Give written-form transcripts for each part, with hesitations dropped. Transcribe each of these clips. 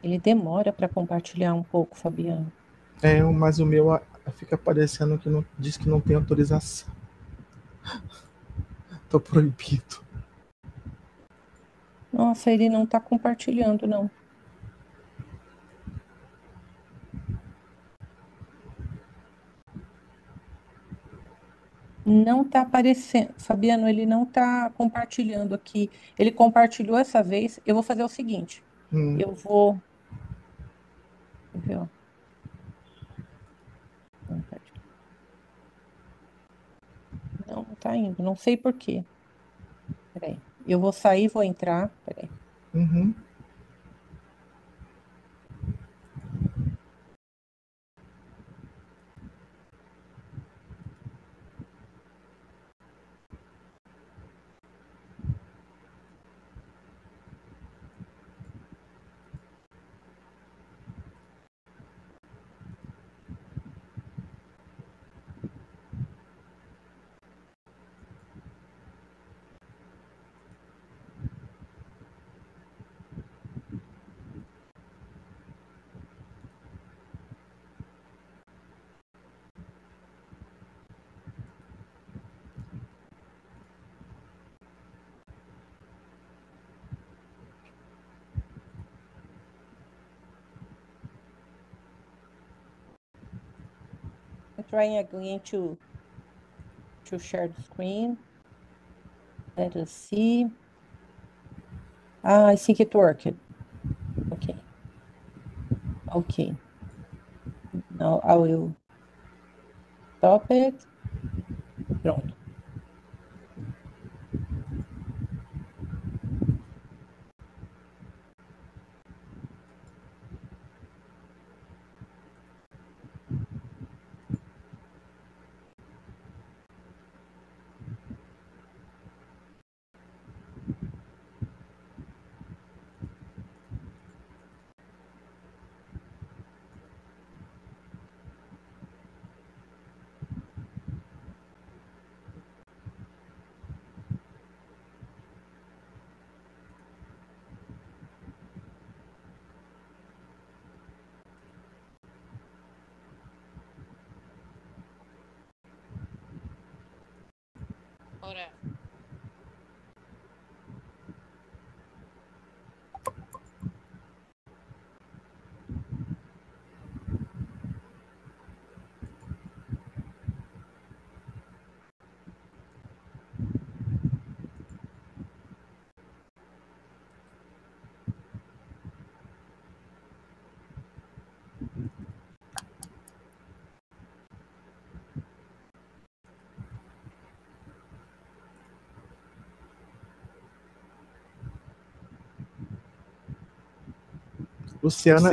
Ele demora para compartilhar um pouco, Fabiano. Mas o meu fica aparecendo que não, diz que não tem autorização. Tô proibido. Nossa, ele não está compartilhando, não. Não está aparecendo. Fabiano, ele não está compartilhando aqui. Ele compartilhou essa vez. Eu vou fazer o seguinte. Eu vou. Quer ver, ó. Não está indo. Não sei por quê. Peraí. Eu vou sair e vou entrar. Peraí. Uhum. I'm trying again to share the screen. Let us see. I think it worked. Okay. Okay. Now I will stop it. Pronto. Ora. Luciana.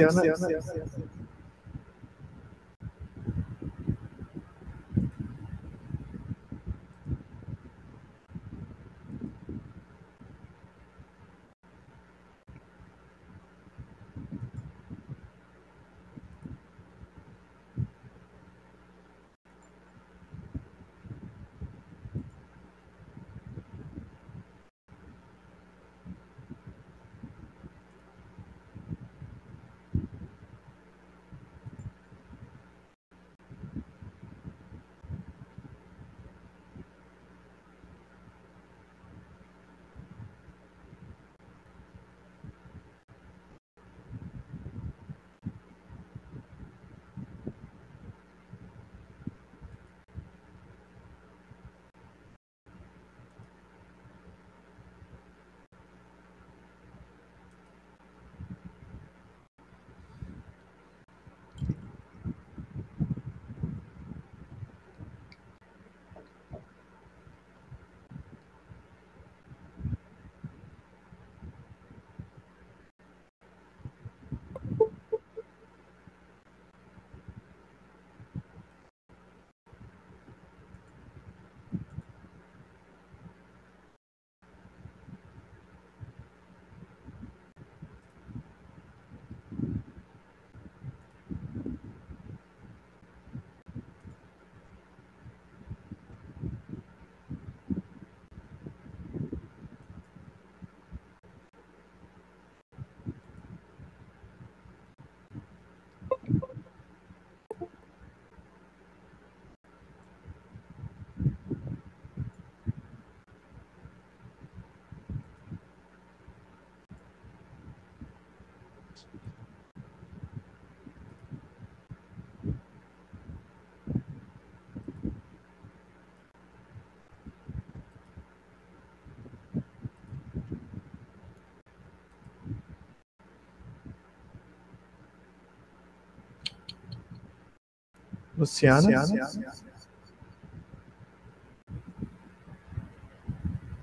Luciana?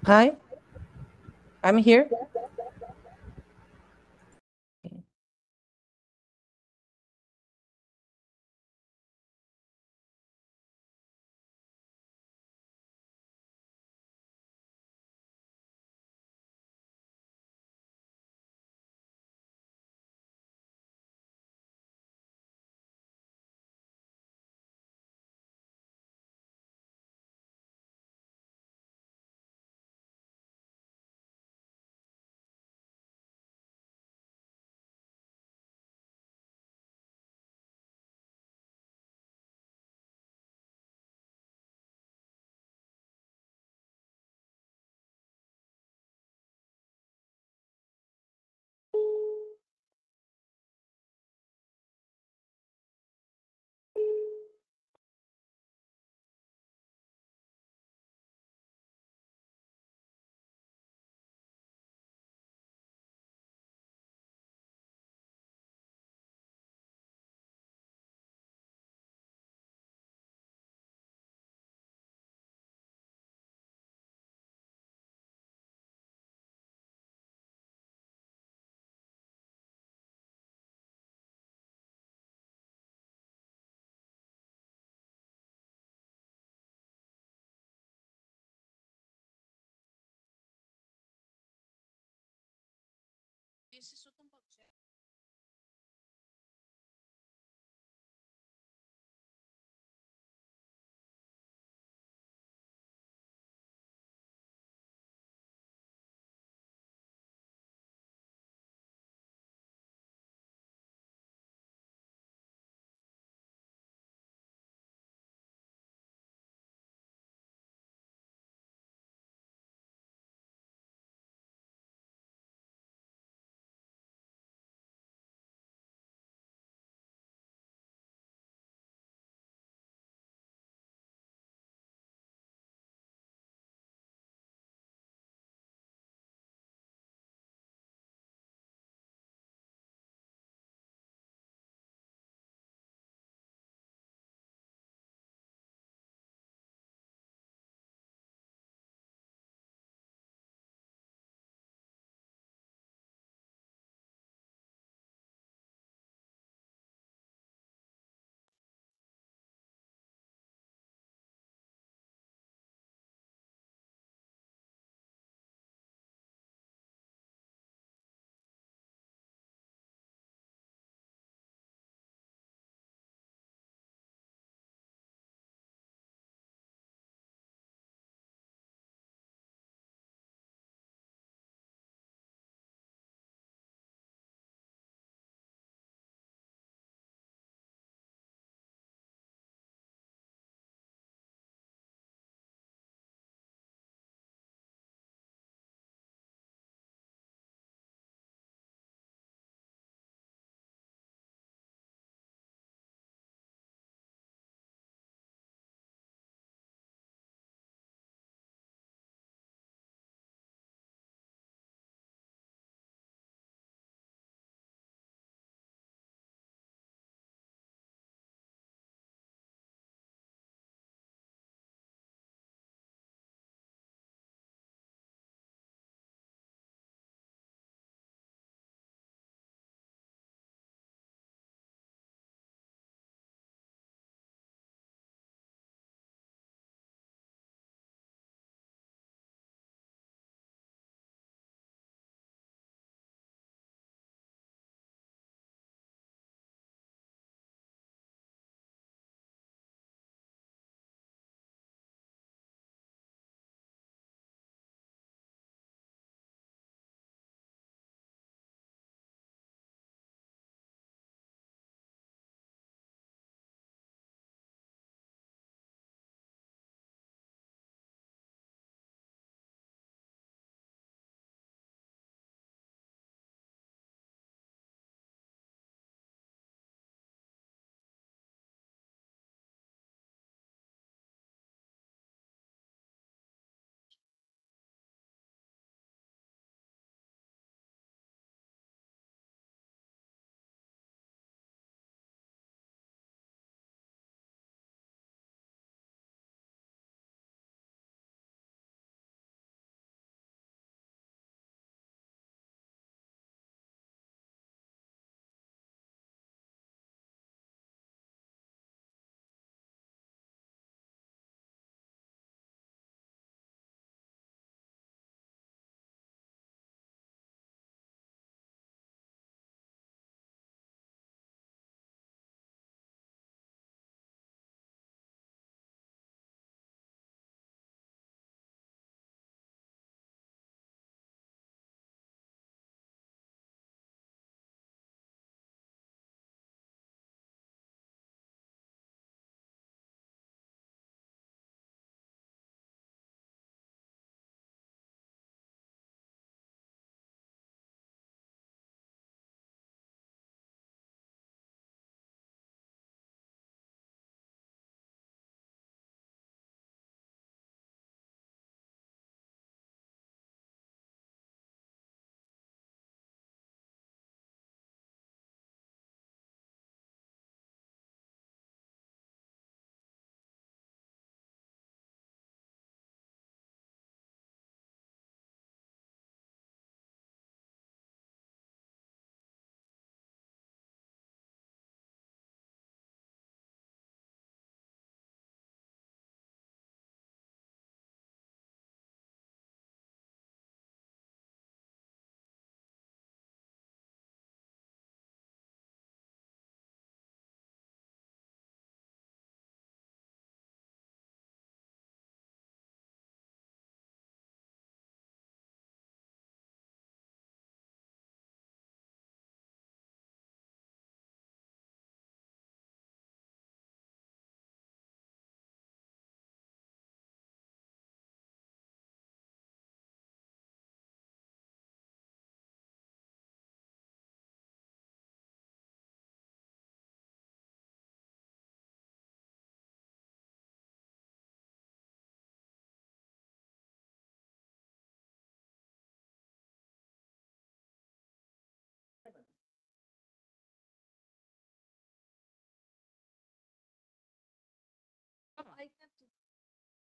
Hi, I'm here.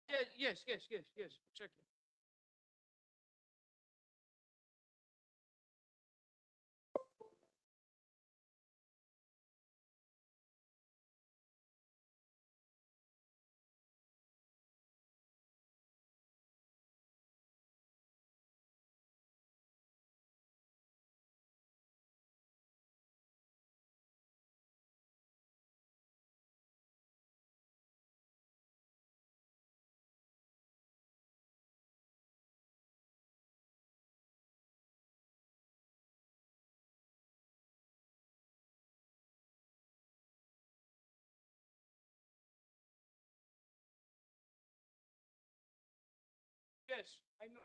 Yeah, yes. Check it. Yes, I know.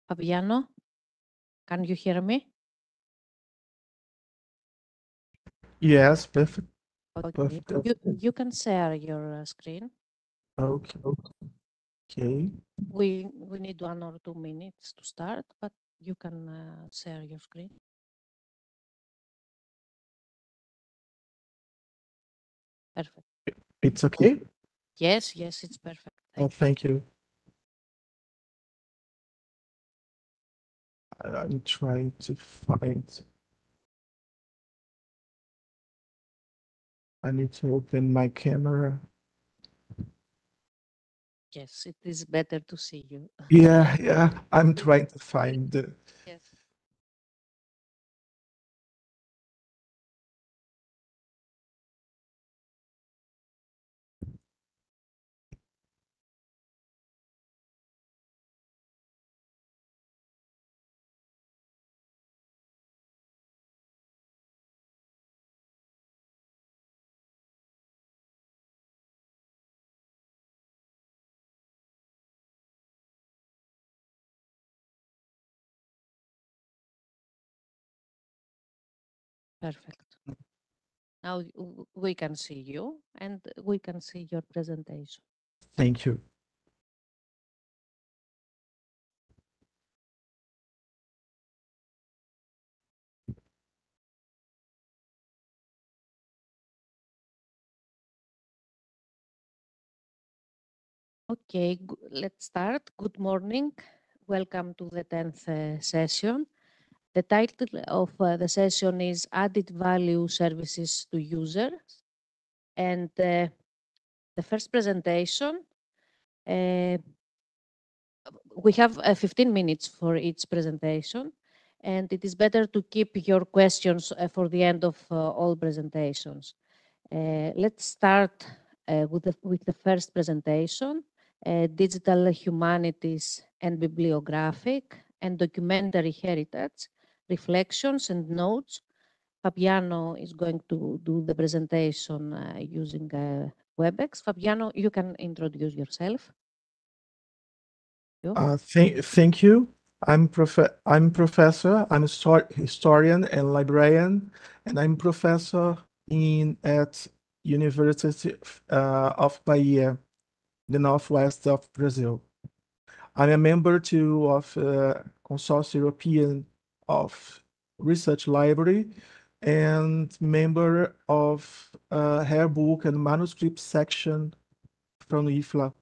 Fabiano, can you hear me? Yes, perfect. Okay. Perfect. You can share your screen. Okay. Okay. We need 1 or 2 minutes to start, but you can share your screen. Perfect. It's okay? Yes, it's perfect. Oh, thank you. I'm trying to find. I need to open my camera. Yes, it is better to see you. Yeah. I'm trying to find the. Yes. Perfect. Now we can see you and we can see your presentation. Thank you. Okay, let's start. Good morning. Welcome to the 10th session. The title of the session is Added Value Services to Users. And the first presentation, we have 15 minutes for each presentation. And it is better to keep your questions for the end of all presentations. Let's start with the first presentation, Digital Humanities and Bibliographic and Documentary Heritage, Reflections and Notes. Fabiano is going to do the presentation using WebEx. Fabiano, you can introduce yourself. Thank you. I'm professor. I'm a historian and librarian, and I'm professor at University of Bahia, the northwest of Brazil. I'm a member too of Consortium European of Research Library and member of Rare Book and Manuscript section from IFLA.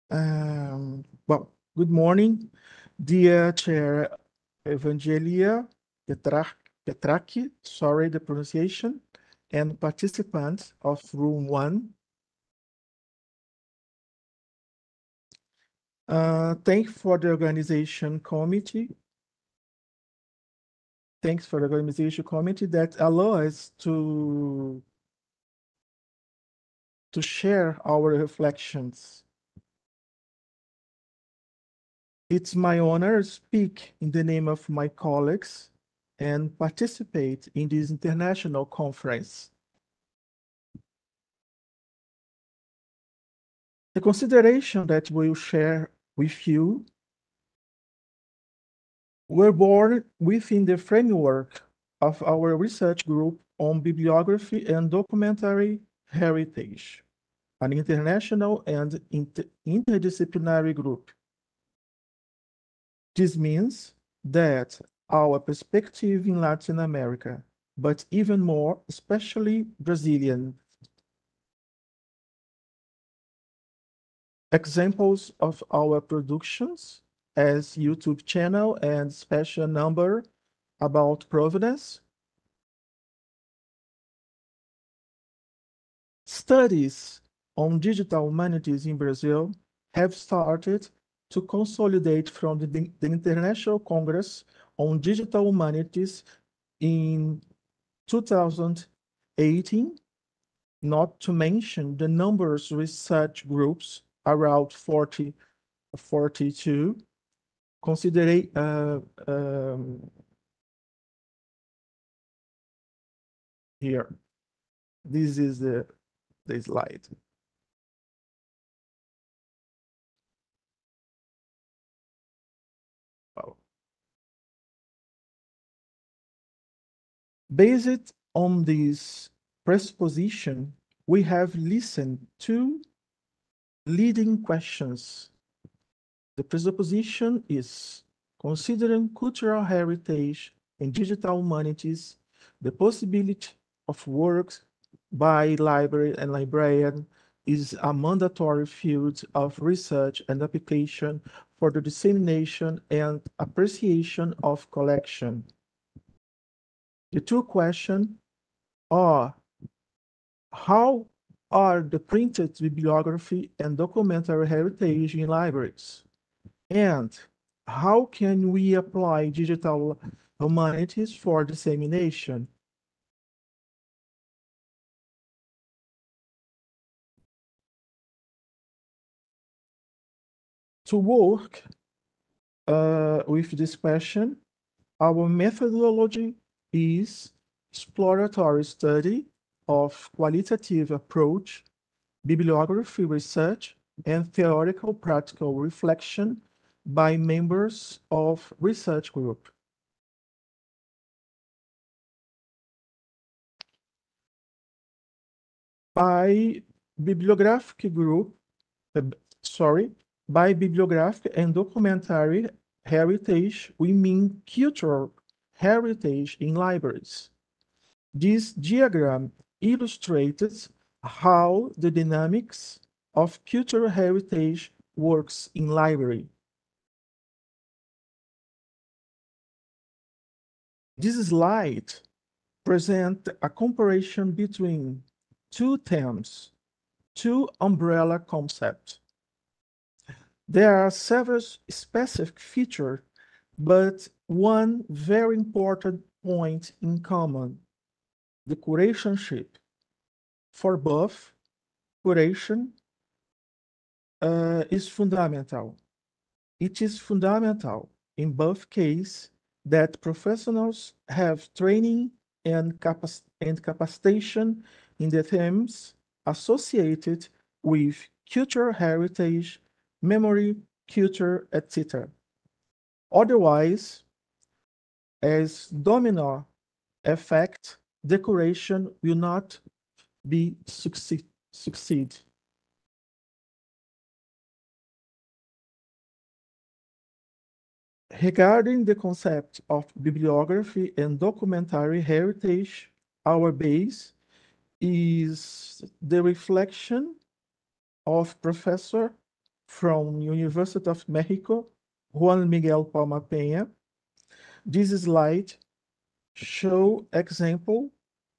Well, good morning, dear Chair Evangelia Petraki, sorry the pronunciation, and participants of Room 1. Thanks for the organization committee. Thanks for the organization committee that allows us to share our reflections. It's my honor to speak in the name of my colleagues and participate in this international conference. The consideration that we'll share with you were born within the framework of our research group on bibliography and documentary heritage, an international and interdisciplinary group. This means that our perspective in Latin America, but even more, especially Brazilian. Examples of our productions as YouTube channel and special number about Providence. Studies on digital humanities in Brazil have started to consolidate from the International Congress on Digital Humanities in 2018, not to mention the numbers research groups, around 42, considering here. This is the slide. Based on this presupposition, we have listened to leading questions. The presupposition is considering cultural heritage and digital humanities, the possibility of works by library and librarian is a mandatory field of research and application for the dissemination and appreciation of collection. The two questions are: how are the printed bibliography and documentary heritage in libraries? And how can we apply digital humanities for dissemination? To work with this question, our methodology is exploratory study of qualitative approach, bibliography research, and theoretical practical reflection by members of research group. By bibliographic group, by bibliographic and documentary heritage, we mean cultural heritage in libraries. This diagram illustrates how the dynamics of cultural heritage works in library. This slide presents a comparison between two themes, two umbrella concepts. There are several specific features, but one very important point in common: the curatorship. For both, curation is fundamental. It is fundamental in both cases that professionals have training and capacitation in the themes associated with cultural heritage, memory, culture, etc. Otherwise, as domino effect, the curation will not be succeed. Regarding the concept of bibliography and documentary heritage, our base is the reflection of professor from University of Mexico, Juan Miguel Palma Peña. This slide show example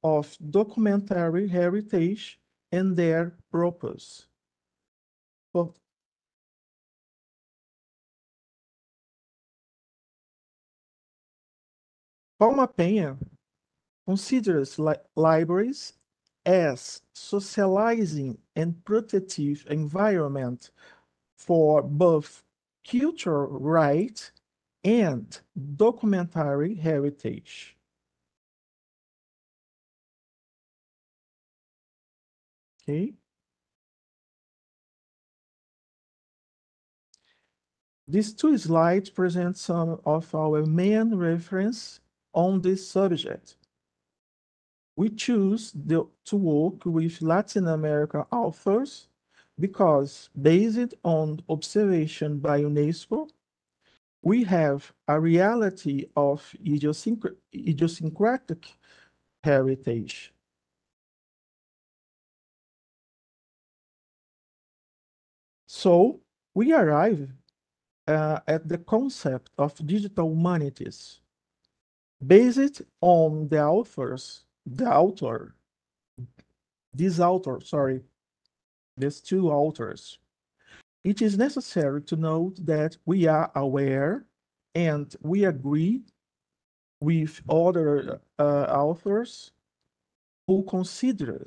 of documentary heritage and their purpose. But Palma Peña considers libraries as socializing and protective environment for both cultural rights and documentary heritage. Okay. These two slides present some of our main reference on this subject. We choose to work with Latin American authors because, based on observation by UNESCO, we have a reality of idiosyncratic heritage. So we arrive at the concept of digital humanities based on these two authors. It is necessary to note that we are aware and we agree with other authors who consider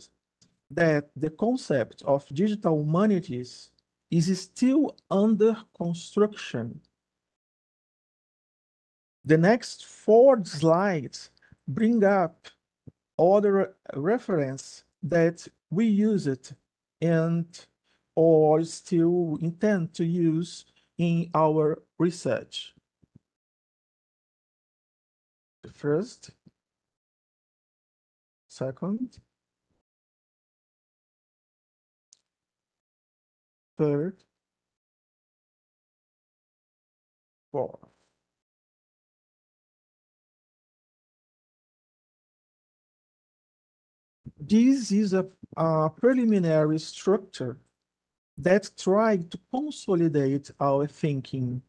that the concept of digital humanities is still under construction. The next 4 slides bring up other reference that we use it and or still intend to use in our research. First, second, third, fourth. This is a preliminary structure that tried to consolidate our thinking.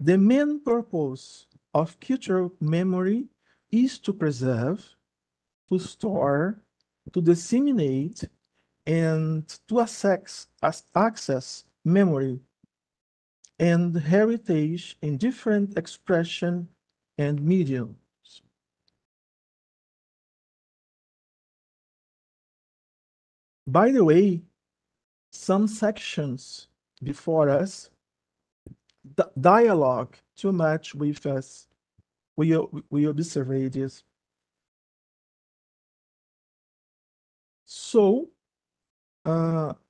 The main purpose of cultural memory is to preserve, to store, to disseminate, and to access memory and heritage in different expression and mediums. By the way, some sections before us dialogue too much with us. We observe this. So,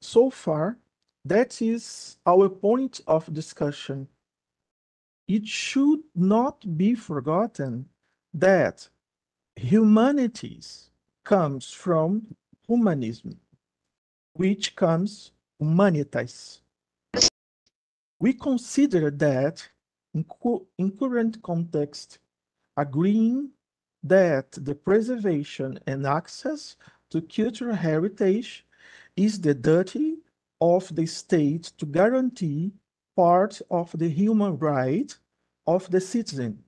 so far, that is our point of discussion. It should not be forgotten that humanities comes from humanism, which comes humanitas. We consider that in current context, agreeing that the preservation and access to cultural heritage is the duty of the state to guarantee part of the human right of the citizen.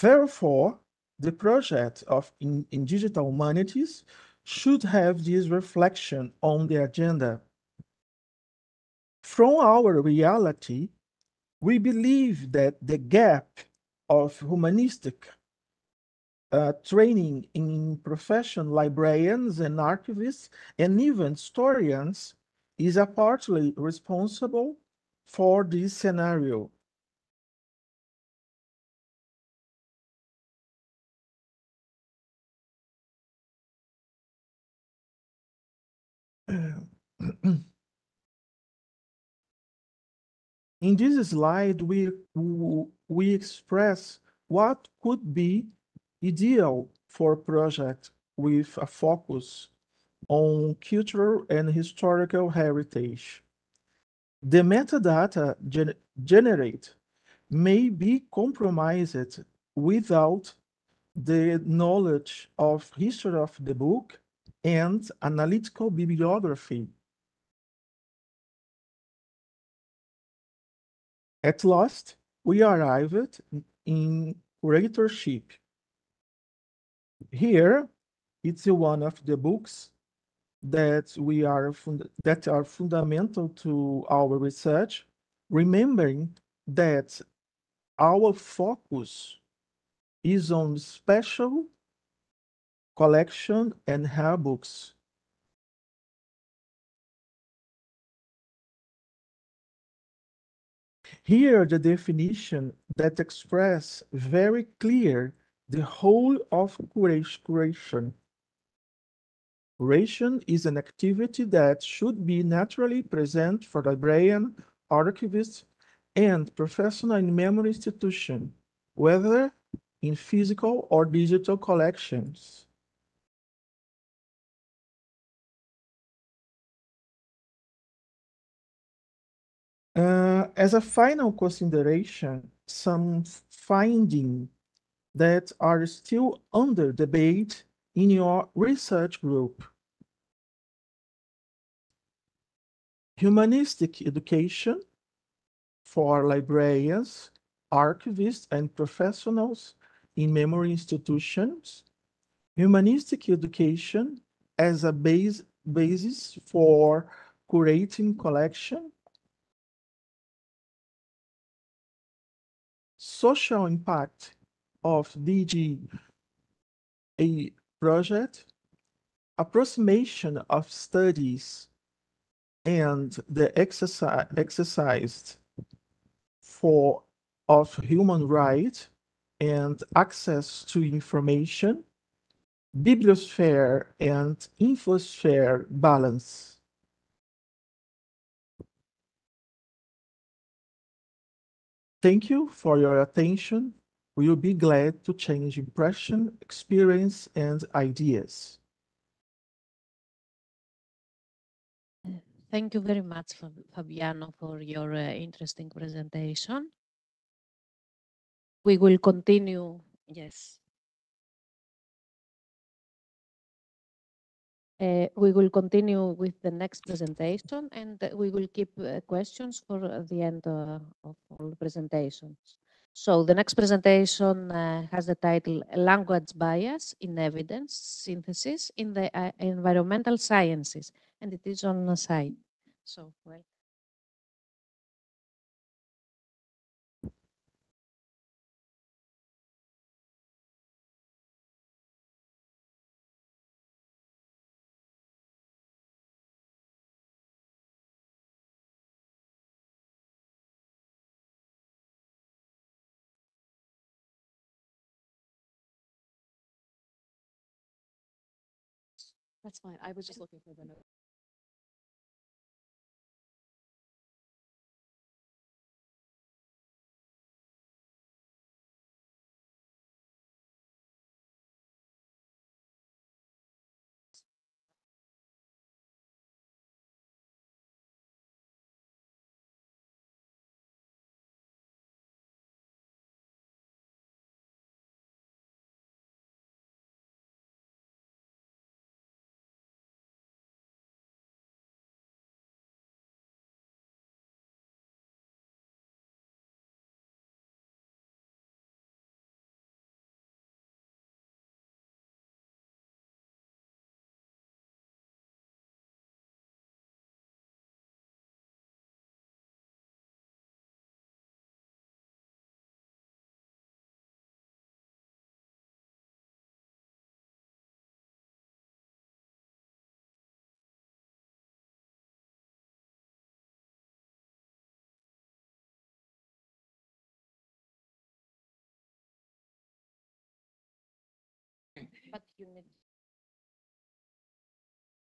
Therefore, the project in digital humanities should have this reflection on the agenda. From our reality, we believe that the gap of humanistic training in profession librarians and archivists and even historians is partly responsible for this scenario. In this slide, we express what could be ideal for a project with a focus on cultural and historical heritage. The metadata generated may be compromised without the knowledge of history of the book and analytical bibliography. At last, we arrived in curatorship. Here, it's one of the books that are fundamental to our research, remembering that our focus is on special collection and handbooks. Here, the definition that express very clear the whole of curation. Curation is an activity that should be naturally present for librarian, archivists, and professional in memory institution, whether in physical or digital collections. As a final consideration, some findings that are still under debate in your research group. Humanistic education for librarians, archivists, and professionals in memory institutions. Humanistic education as a basis for curating collection. Social impact of DG a project, approximation of studies, and the exercise of human rights and access to information, bibliosphere and infosphere balance. Thank you for your attention. We will be glad to change impression, experience, and ideas. Thank you very much, Fabiano, for your interesting presentation. We will continue. Yes. We will continue with the next presentation, and we will keep questions for the end of all presentations. So the next presentation has the title Language Bias in Evidence Synthesis in the Environmental Sciences, and it is on the site. So, well. That's fine. I was just looking for the note. But you need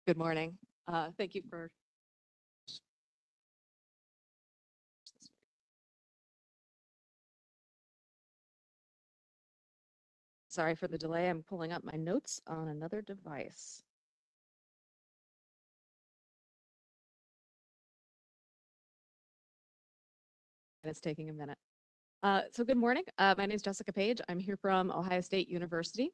Good morning. Thank you for. Sorry for the delay. I'm pulling up my notes on another device. And it's taking a minute. So good morning. My name is Jessica Page. I'm here from Ohio State University,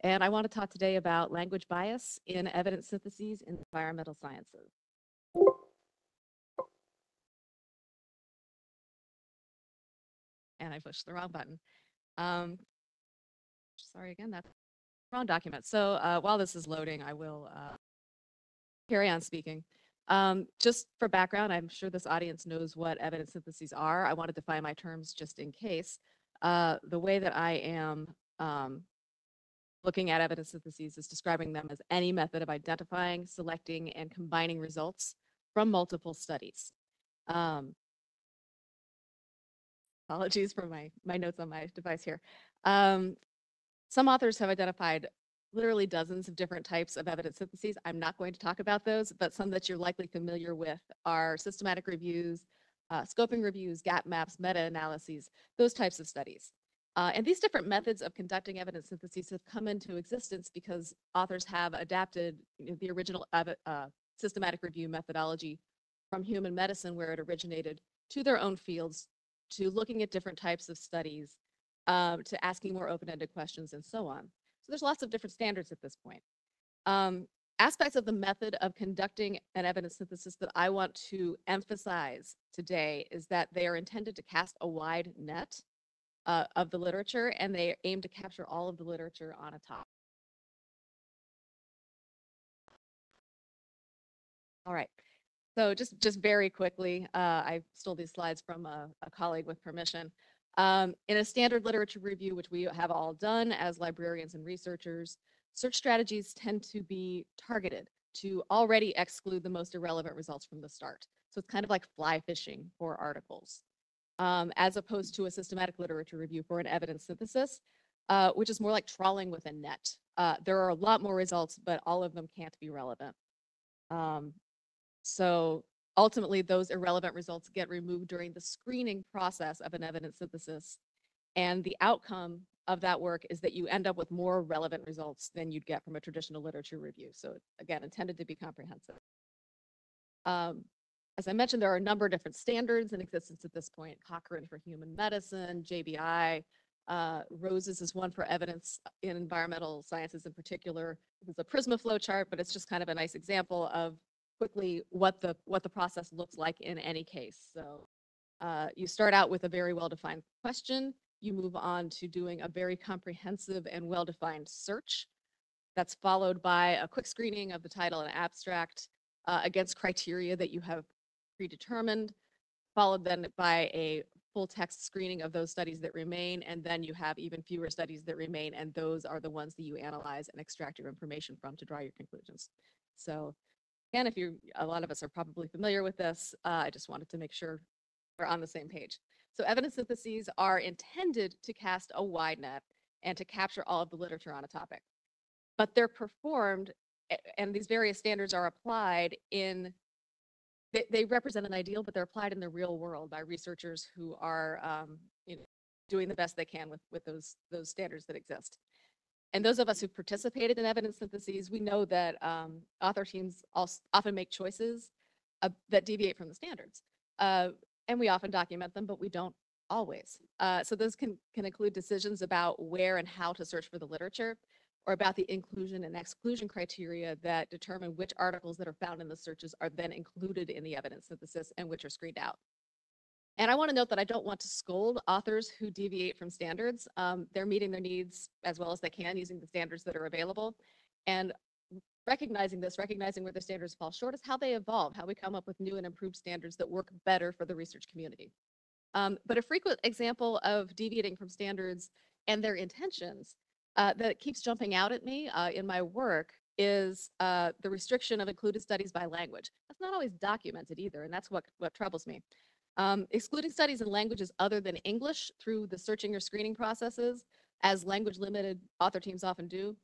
and I want to talk today about language bias in evidence syntheses in environmental sciences. And I pushed the wrong button. Sorry again, that's the wrong document. So while this is loading, I will carry on speaking. Just for background, I'm sure this audience knows what evidence syntheses are. I want to define my terms just in case. The way that I am looking at evidence syntheses is describing them as any method of identifying, selecting, and combining results from multiple studies. Apologies for my notes on my device here. Some authors have identified literally dozens of different types of evidence syntheses. I'm not going to talk about those, but some that you're likely familiar with are systematic reviews, scoping reviews, gap maps, meta-analyses, those types of studies. And these different methods of conducting evidence syntheses have come into existence because authors have adapted the original systematic review methodology from human medicine, where it originated, to their own fields, to looking at different types of studies, to asking more open-ended questions, and so on. So there's lots of different standards at this point. Aspects of the method of conducting an evidence synthesis that I want to emphasize today is that they are intended to cast a wide net of the literature, and they aim to capture all of the literature on a topic. All right. So just very quickly, I stole these slides from a colleague with permission. In a standard literature review, which we have all done as librarians and researchers, search strategies tend to be targeted to already exclude the most irrelevant results from the start. So it's kind of like fly fishing for articles, as opposed to a systematic literature review for an evidence synthesis, which is more like trawling with a net. There are a lot more results, but all of them can't be relevant. So ultimately, those irrelevant results get removed during the screening process of an evidence synthesis. And the outcome of that work is that you end up with more relevant results than you'd get from a traditional literature review. So again, intended to be comprehensive. As I mentioned, there are a number of different standards in existence at this point. Cochrane for human medicine, JBI, ROSES is one for evidence in environmental sciences in particular. It's a Prisma flow chart, but it's just kind of a nice example of quickly what the process looks like in any case. So you start out with a very well-defined question. You move on to doing a very comprehensive and well-defined search. That's followed by a quick screening of the title and abstract against criteria that you have predetermined, followed then by a full text screening of those studies that remain, and then you have even fewer studies that remain, and those are the ones that you analyze and extract your information from to draw your conclusions. So again, a lot of us are probably familiar with this, I just wanted to make sure we're on the same page. So evidence syntheses are intended to cast a wide net and to capture all of the literature on a topic, but they're performed, and these various standards are applied in they represent an ideal, but they're applied in the real world by researchers who are doing the best they can with those standards that exist. And those of us who participated in evidence syntheses, we know that author teams often make choices that deviate from the standards. And we often document them, but we don't always. So those can include decisions about where and how to search for the literature, or about the inclusion and exclusion criteria that determine which articles that are found in the searches are then included in the evidence synthesis and which are screened out. And I want to note that I don't want to scold authors who deviate from standards. They're meeting their needs as well as they can using the standards that are available. And recognizing where the standards fall short is how they evolve, how we come up with new and improved standards that work better for the research community. But a frequent example of deviating from standards and their intentions that keeps jumping out at me in my work is the restriction of included studies by language. That's not always documented either, and that's what troubles me. Excluding studies in languages other than English through the searching or screening processes, as language-limited author teams often do,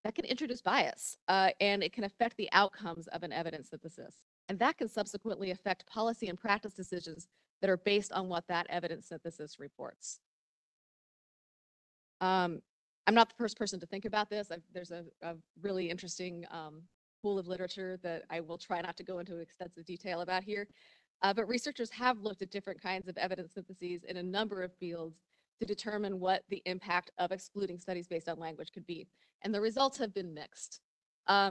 that can introduce bias, and it can affect the outcomes of an evidence synthesis. And that can subsequently affect policy and practice decisions that are based on what that evidence synthesis reports. I'm not the first person to think about this. There's a really interesting pool of literature that I will try not to go into extensive detail about here. But researchers have looked at different kinds of evidence syntheses in a number of fields to determine what the impact of excluding studies based on language could be. And the results have been mixed.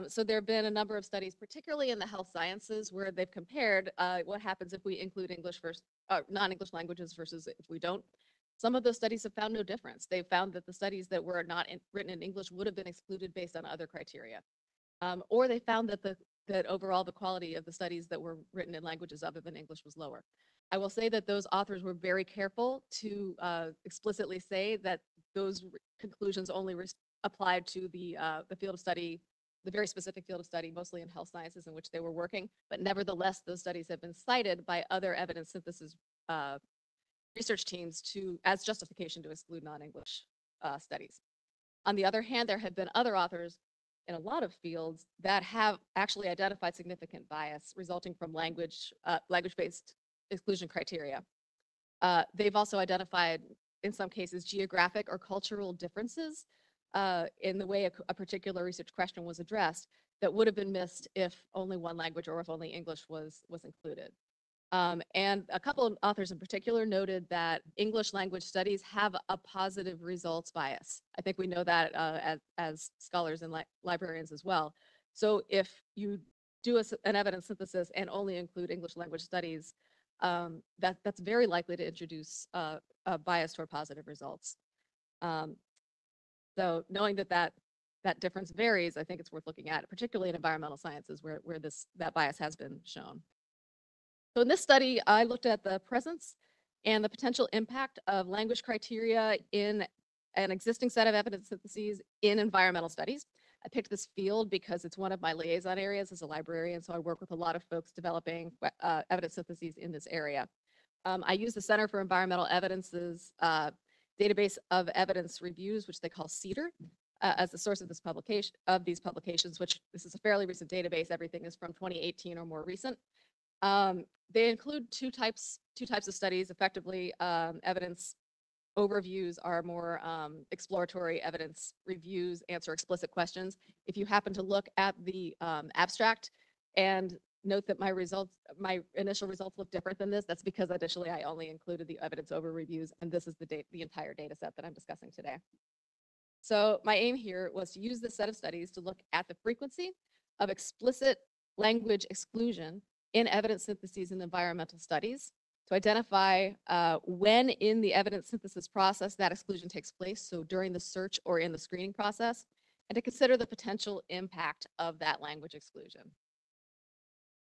So there have been a number of studies, particularly in the health sciences, where they've compared what happens if we include English versus non-English languages versus if we don't. Some of those studies have found no difference. They've found that the studies that were not written in English would have been excluded based on other criteria. Or they found that overall the quality of the studies that were written in languages other than English was lower. I will say that those authors were very careful to explicitly say that those conclusions only applied to the field of study, the very specific field of study, mostly in health sciences in which they were working. But nevertheless, those studies have been cited by other evidence synthesis research teams as justification to exclude non-English studies. On the other hand, there have been other authors in a lot of fields that have actually identified significant bias resulting from language-based exclusion criteria. They've also identified, in some cases, geographic or cultural differences in the way a particular research question was addressed that would have been missed if only one language or if only English was included. And a couple of authors in particular noted that English language studies have a positive results bias. I think we know that as scholars and librarians as well. So if you do an evidence synthesis and only include English language studies, that's very likely to introduce a bias toward positive results. So knowing that difference varies, I think it's worth looking at, particularly in environmental sciences where that bias has been shown. So in this study, I looked at the presence and the potential impact of language criteria in an existing set of evidence syntheses in environmental studies. I picked this field because it's one of my liaison areas as a librarian, so I work with a lot of folks developing evidence syntheses in this area. I use the Center for Environmental Evidence's database of evidence reviews, which they call CEDAR, as the source of these publications, which this is a fairly recent database. Everything is from 2018 or more recent. They include two types of studies, effectively evidence overviews are more exploratory evidence reviews, answer explicit questions. If you happen to look at the abstract and note that my initial results look different than this, that's because initially I only included the evidence over reviews, and this is the entire data set that I'm discussing today. So my aim here was to use this set of studies to look at the frequency of explicit language exclusion in evidence syntheses and environmental studies, to identify when in the evidence synthesis process that exclusion takes place, so during the search or in the screening process, and to consider the potential impact of that language exclusion.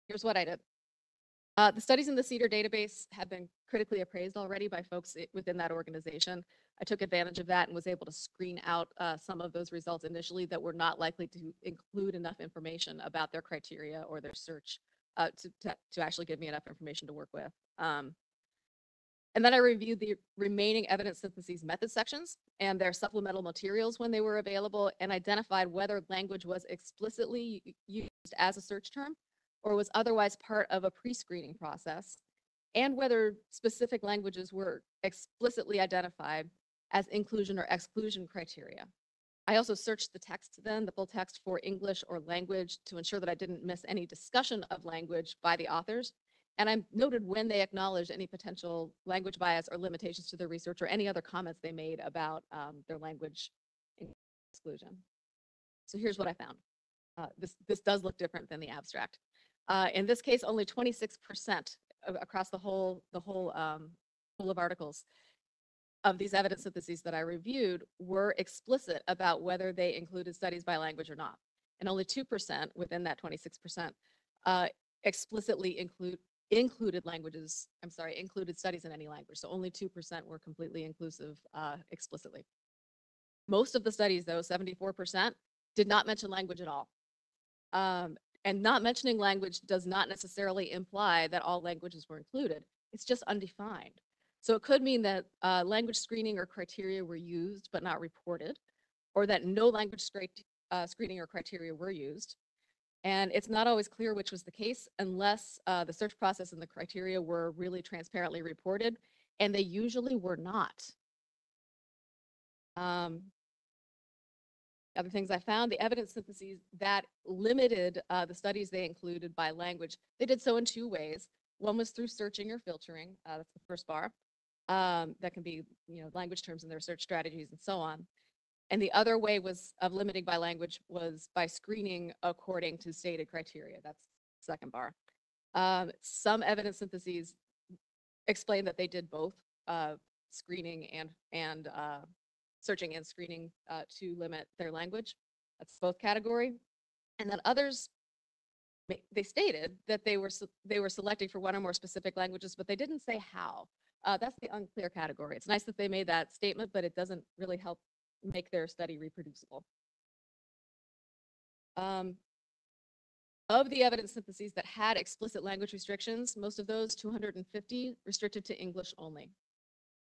Here's what I did. The studies in the CEDAR database have been critically appraised already by folks within that organization. I took advantage of that and was able to screen out some of those results initially that were not likely to include enough information about their criteria or their search to actually give me enough information to work with. And then I reviewed the remaining evidence syntheses method sections and their supplemental materials when they were available, and identified whether language was explicitly used as a search term or was otherwise part of a pre-screening process, and whether specific languages were explicitly identified as inclusion or exclusion criteria. I also searched the text then, the full text, for English or language to ensure that I didn't miss any discussion of language by the authors. And I noted when they acknowledged any potential language bias or limitations to their research or any other comments they made about their language exclusion. So here's what I found. This does look different than the abstract. In this case, only 26% across the whole pool of articles of these evidence syntheses that I reviewed were explicit about whether they included studies by language or not. And only 2% within that 26% explicitly included studies in any language. So only 2% were completely inclusive explicitly. Most of the studies, though, 74%, did not mention language at all. And not mentioning language does not necessarily imply that all languages were included. It's just undefined. So it could mean that language screening or criteria were used but not reported, or that no language screening or criteria were used. And it's not always clear which was the case unless the search process and the criteria were really transparently reported, and they usually were not. Other things I found, the evidence syntheses that limited the studies they included by language, they did so in two ways. One was through searching or filtering, that's the first bar. That can be, language terms in their search strategies and so on. And the other way of limiting by language was by screening according to stated criteria. That's the second bar. Some evidence syntheses explain that they did both screening and searching and screening to limit their language. That's both category. And then others, they stated that they were selecting for one or more specific languages, but they didn't say how. That's the unclear category. It's nice that they made that statement, but it doesn't really help make their study reproducible. Of the evidence syntheses that had explicit language restrictions, most of those, 250, restricted to English only.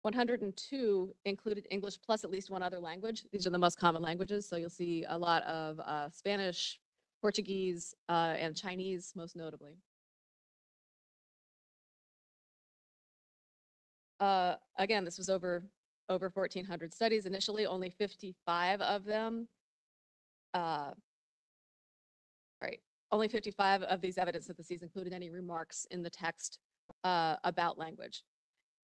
102 included English plus at least one other language. These are the most common languages, so you'll see a lot of Spanish, Portuguese, and Chinese, most notably. Again, this was over 1,400 studies. Initially, only 55 of them, only 55 of these evidence syntheses included any remarks in the text about language.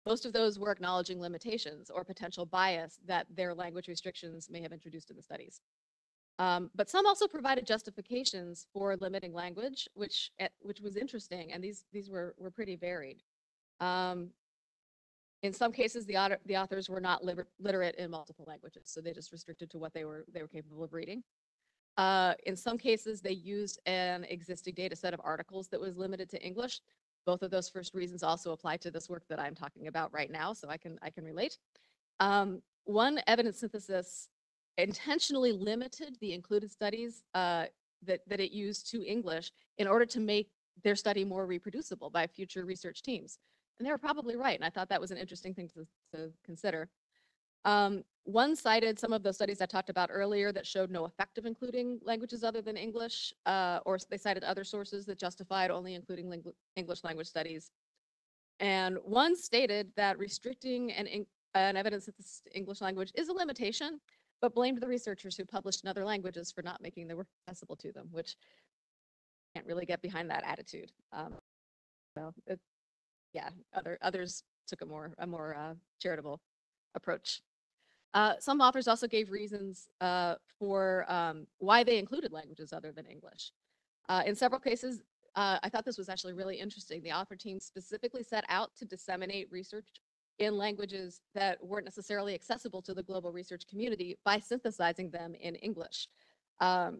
Most of those were acknowledging limitations or potential bias that their language restrictions may have introduced in the studies. But some also provided justifications for limiting language, which was interesting, and these were pretty varied. In some cases, the authors were not literate in multiple languages, so they just restricted to what they were capable of reading. In some cases, they used an existing data set of articles that was limited to English. Both of those first reasons also apply to this work that I'm talking about right now, so I can relate. One evidence synthesis intentionally limited the included studies that it used to English in order to make their study more reproducible by future research teams. And they were probably right, and I thought that was an interesting thing to consider. One cited some of the studies I talked about earlier that showed no effect of including languages other than English, or they cited other sources that justified only including English language studies. And one stated that restricting an evidence that the English language is a limitation, but blamed the researchers who published in other languages for not making the work accessible to them, which can't really get behind that attitude. So yeah, others took a more charitable approach. Some authors also gave reasons for why they included languages other than English. In several cases, I thought this was actually really interesting. The author team specifically set out to disseminate research in languages that weren't necessarily accessible to the global research community by synthesizing them in English. I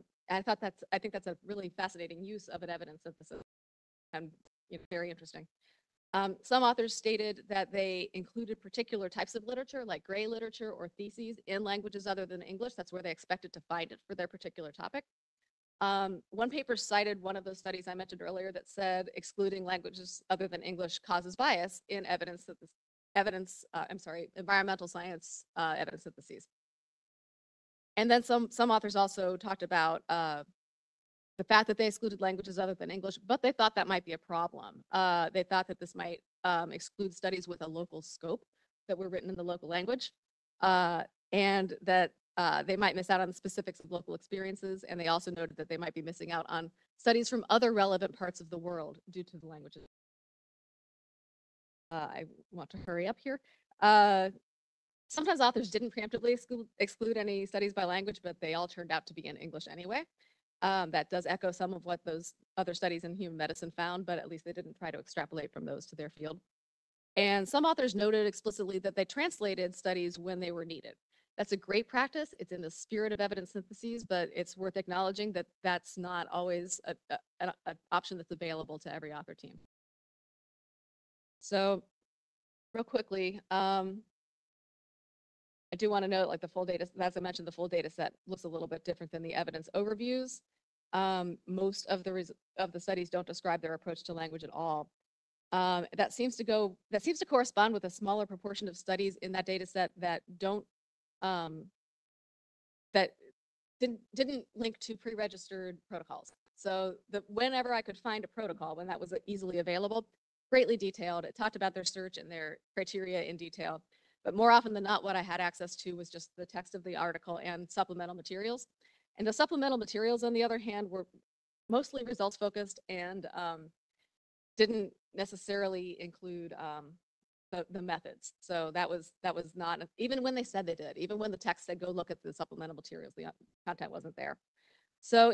think that's a really fascinating use of an evidence synthesis and very interesting. Some authors stated that they included particular types of literature, like gray literature or theses, in languages other than English. That's where they expected to find it for their particular topic. One paper cited one of those studies I mentioned earlier that said excluding languages other than English causes bias in environmental science evidence syntheses. And then some authors also talked about the fact that they excluded languages other than English, but they thought that might be a problem. They thought that this might exclude studies with a local scope that were written in the local language, and that they might miss out on the specifics of local experiences. And they also noted that they might be missing out on studies from other relevant parts of the world due to the languages. I want to hurry up here. Sometimes authors didn't preemptively exclude any studies by language, but they all turned out to be in English anyway. That does echo some of what those other studies in human medicine found, but at least they didn't try to extrapolate from those to their field. And some authors noted explicitly that they translated studies when they were needed. That's a great practice. It's in the spirit of evidence syntheses, but it's worth acknowledging that that's not always an option that's available to every author team. So real quickly, I do want to note, like the full data, as I mentioned, the full data set looks a little bit different than the evidence overviews. Most of the studies don't describe their approach to language at all. That seems to correspond with a smaller proportion of studies in that data set that don't that didn't link to pre-registered protocols. So whenever I could find a protocol, when that was easily available, greatly detailed, it talked about their search and their criteria in detail. But more often than not, what I had access to was just the text of the article and supplemental materials. And the supplemental materials, on the other hand, were mostly results focused and didn't necessarily include the methods. So that was not, even when they said they did, even when the text said, go look at the supplemental materials, the content wasn't there. So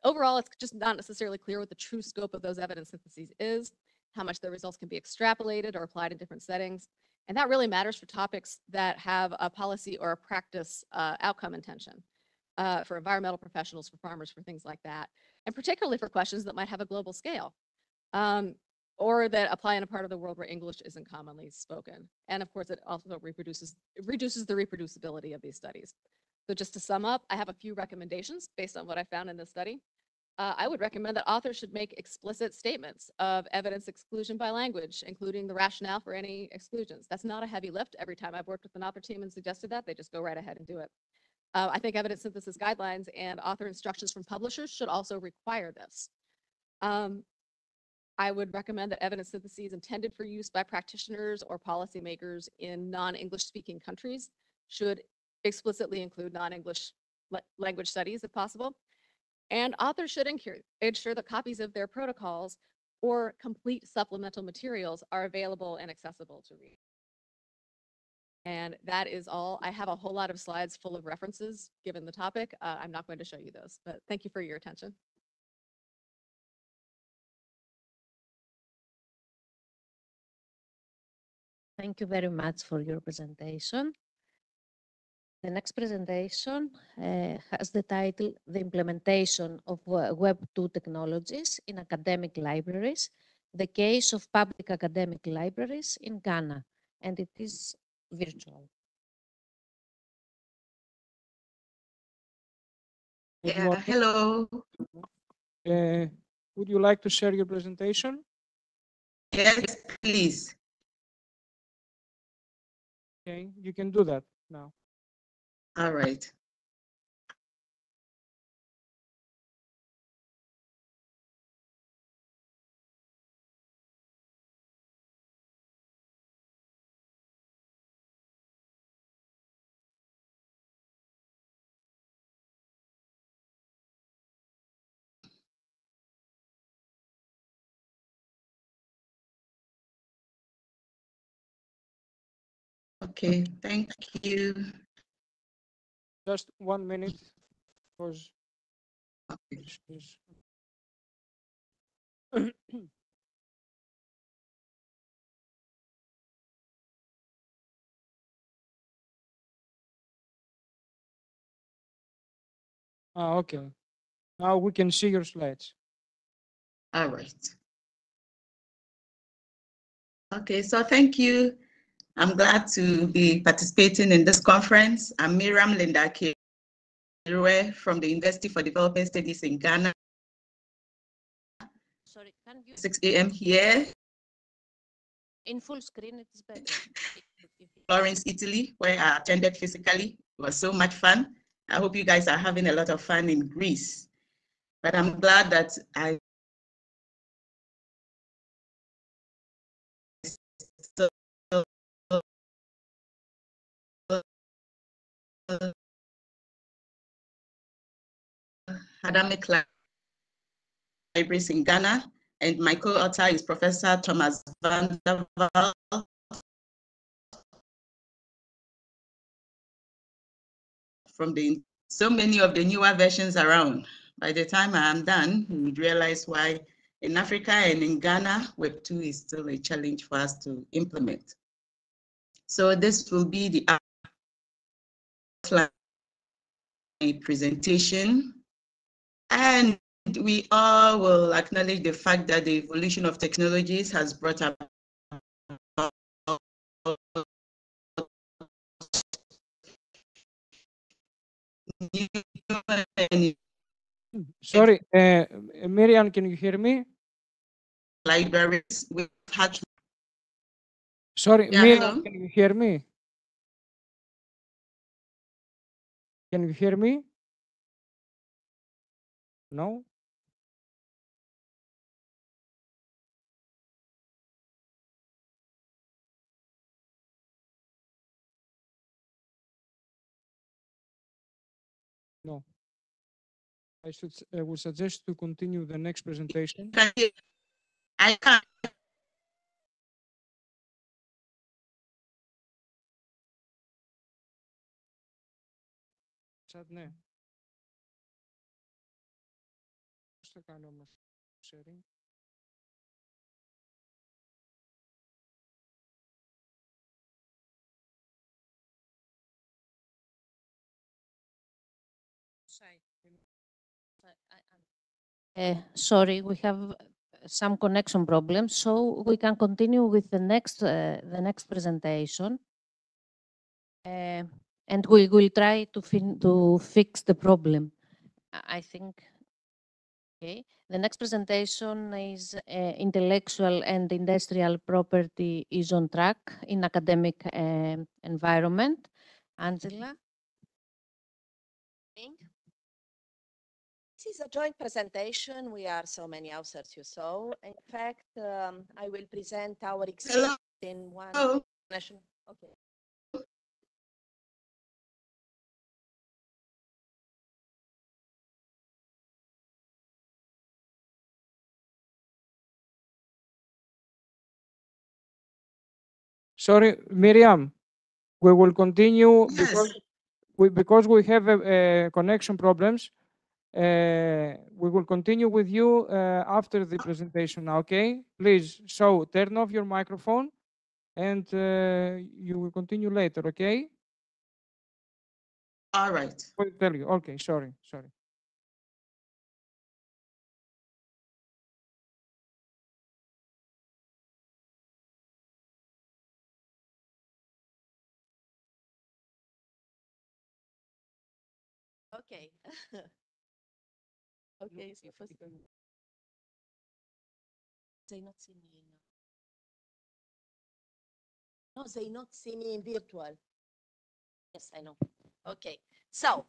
overall, it's just not necessarily clear what the true scope of those evidence syntheses is, how much the results can be extrapolated or applied in different settings. And that really matters for topics that have a policy or a practice outcome intention, for environmental professionals, for farmers, for things like that, and particularly for questions that might have a global scale, or that apply in a part of the world where English isn't commonly spoken. And of course, it also reduces the reproducibility of these studies. So just to sum up, I have a few recommendations based on what I found in this study. I would recommend that authors should make explicit statements of evidence exclusion by language, including the rationale for any exclusions. That's not a heavy lift. Every time I've worked with an author team and suggested that, they just go right ahead and do it. I think evidence synthesis guidelines and author instructions from publishers should also require this. I would recommend that evidence syntheses intended for use by practitioners or policymakers in non-English speaking countries should explicitly include non-English language studies if possible. And authors should ensure that copies of their protocols or complete supplemental materials are available and accessible to read. And that is all. I have a whole lot of slides full of references given the topic. I'm not going to show you those, but thank you for your attention. Thank you very much for your presentation. The next presentation has the title, The Implementation of Web 2 Technologies in Academic Libraries, the Case of Public Academic Libraries in Ghana, and it is virtual. Hello. Would you like to share your presentation? Yes, please. Okay, you can do that now. All right. Okay, thank you. Just 1 minute, because Okay. she's- okay. Now we can see your slides. All right. Okay, so thank you. I'm glad to be participating in this conference. I'm Miriam Linda Kirue from the University for Development Studies in Ghana. Sorry, can you 6 a.m. here, in full screen? It is better. Florence, Italy, where I attended physically. It was so much fun. I hope you guys are having a lot of fun in Greece. But I'm glad that I still academic libraries in Ghana, and my co-author is Professor Thomas van der Waal from so many of the newer versions around. By the time I am done, you would realize why in Africa and in Ghana, Web 2 is still a challenge for us to implement. So this will be the outline presentation. And we all will acknowledge the fact that the evolution of technologies has brought about new Sorry, Miriam, can you hear me? libraries. We've had Sorry, Yeah, Miriam, hello? can you hear me? Can you hear me? No? No. I would suggest to continue the next presentation. I can't. Chat, ναι. Πώς θα κάνω όμως sharing? Sorry, we have some connection problems, so we can continue with the next presentation. And we will try to fix the problem. I think. Okay. The next presentation is intellectual and industrial property is on track in academic environment. Angela. This is a joint presentation. We are so many authors you saw. In fact, I will present our experience in one Hello? national. Okay. Sorry, Miriam, we will continue Yes. because we have connection problems. We will continue with you after the presentation, okay? Please, so turn off your microphone and you will continue later, okay? All right. I'll tell you. Okay, sorry. Okay. Okay, so first they not see me no, they not see me in virtual. Yes, I know. Okay, so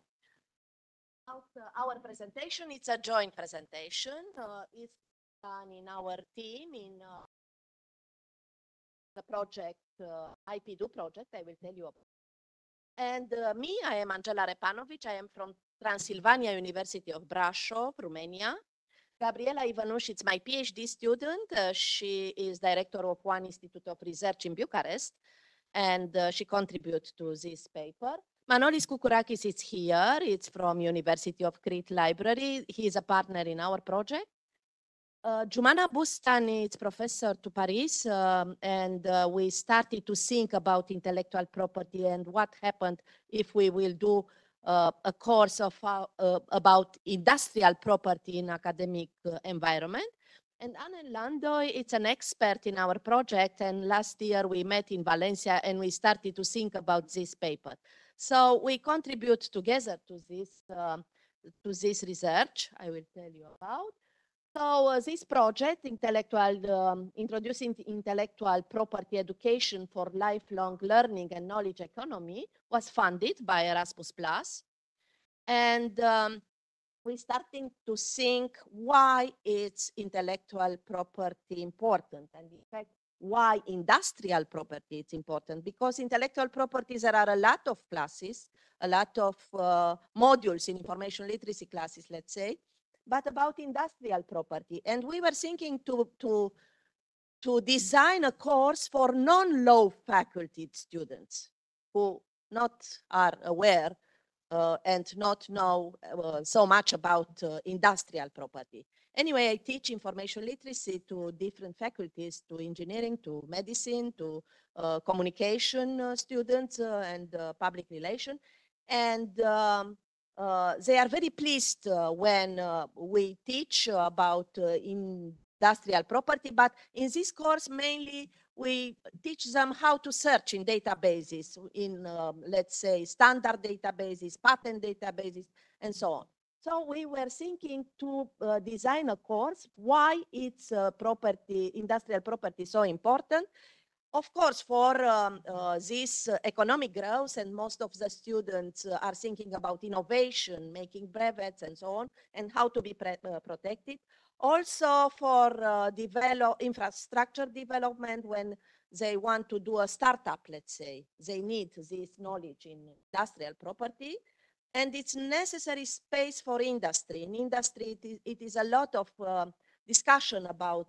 our presentation, it's a joint presentation. It's done in our team in the project, IPDU project, I will tell you about. And me, I am Angela Repanovic. I am from Transylvania University of Brașov, Romania. Gabriela Ivanush is my PhD student. She is director of one institute of research in Bucharest. and she contributed to this paper. Manolis Koukorakis is here. It's from University of Crete Library. He is a partner in our project. Jumana Bustani is professor to Paris, and we started to think about intellectual property and what happened if we will do a course of about industrial property in academic environment. And Anne Landoy, it's an expert in our project, and last year we met in Valencia and we started to think about this paper. So we contribute together to this research I will tell you about. So this project, introducing intellectual property education for lifelong learning and knowledge economy, was funded by Erasmus+. And we're starting to think why it's intellectual property important, and in fact, why industrial property is important. Because intellectual properties, there are a lot of classes, a lot of modules in information literacy classes, let's say, but about industrial property. And we were thinking to design a course for non-law faculty students who not are aware and not know so much about industrial property. Anyway, I teach information literacy to different faculties, to engineering, to medicine, to communication students and public relation. And they are very pleased when we teach about industrial property, but in this course, mainly we teach them how to search in databases, in, let's say, standard databases, patent databases, and so on. So we were thinking to design a course, why it's industrial property so important. Of course, for this economic growth, and most of the students are thinking about innovation, making brevets and so on, and how to be protected. Also for infrastructure development, when they want to do a startup, let's say, they need this knowledge in industrial property. And it's necessary space for industry. In industry, it is a lot of discussion about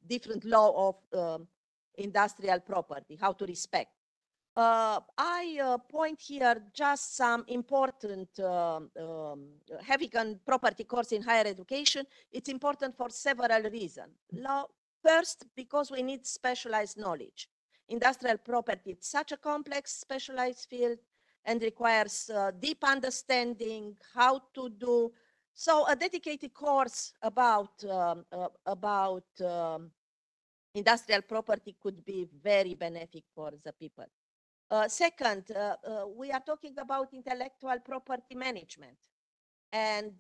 different law of industrial property, how to respect. I point here just some important having a property course in higher education. It's important for several reasons. First, because we need specialized knowledge. Industrial property is such a complex, specialized field and requires deep understanding how to do. So a dedicated course about industrial property could be very beneficial for the people. Second, we are talking about intellectual property management. And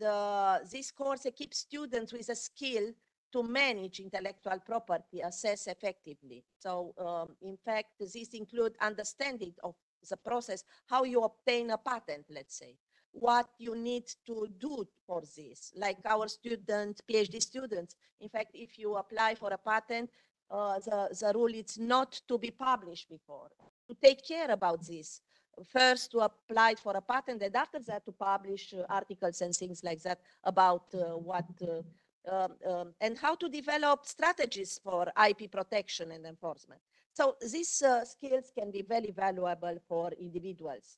this course equips students with a skill to manage intellectual property, assess effectively. So in fact, this includes understanding of the process, how you obtain a patent, let's say, what you need to do for this. Like our students, PhD students, in fact, if you apply for a patent, the rule is not to be published before, to take care about this. First to apply for a patent, and after that to publish articles and things like that about and how to develop strategies for IP protection and enforcement. So these skills can be very valuable for individuals.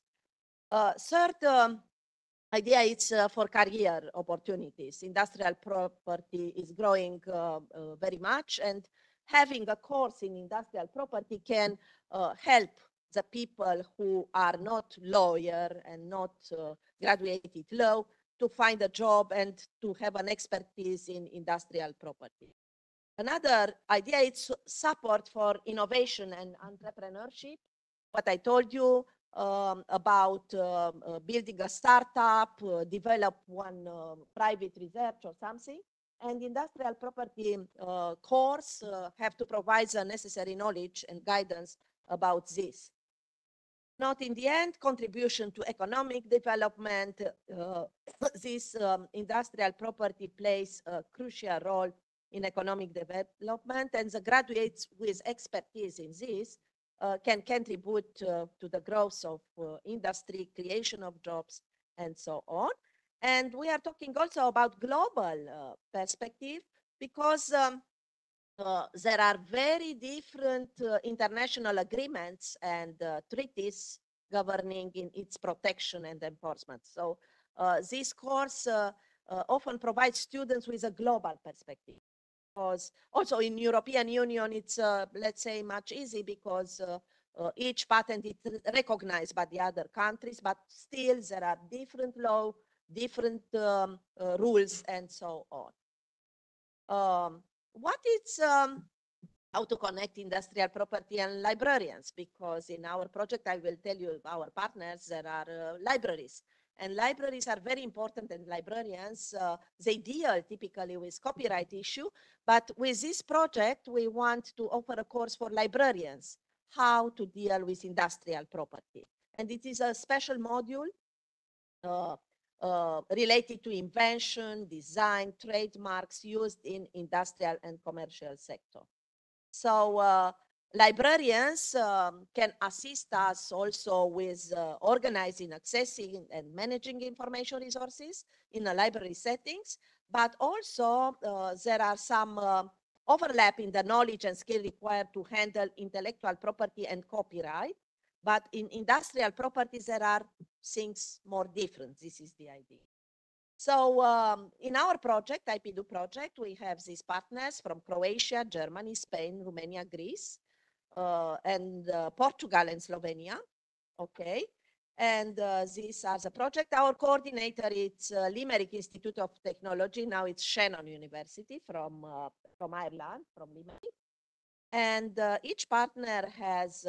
Third idea is for career opportunities. Industrial property is growing very much, and having a course in industrial property can help the people who are not lawyer and not graduated law to find a job and to have an expertise in industrial property. Another idea is support for innovation and entrepreneurship. What I told you about building a startup, develop one private research or something. And industrial property course have to provide the necessary knowledge and guidance about this. Not in the end, contribution to economic development. This industrial property plays a crucial role in economic development, and the graduates with expertise in this can contribute to the growth of industry, creation of jobs, and so on. And we are talking also about global perspective, because there are very different international agreements and treaties governing in its protection and enforcement. So this course often provides students with a global perspective. Because also in European Union, it's let's say much easy because each patent is recognized by the other countries, but still there are different law, different rules, and so on. What is how to connect industrial property and librarians? Because in our project, I will tell you, our partners, there are libraries. And libraries are very important, and librarians, they deal typically with copyright issue. But with this project, we want to offer a course for librarians, how to deal with industrial property. And it is a special module related to invention, design, trademarks used in industrial and commercial sector. So librarians can assist us also with organizing, accessing, and managing information resources in a library settings, but also there are some overlap in the knowledge and skill required to handle intellectual property and copyright. But in industrial properties, there are things more different. This is the idea. So in our project, IPEDU project, we have these partners from Croatia, Germany, Spain, Romania, Greece, and Portugal and Slovenia. Okay. And these are the project. Our coordinator is Limerick Institute of Technology. Now it's Shannon University from Ireland, from Limerick. And each partner has,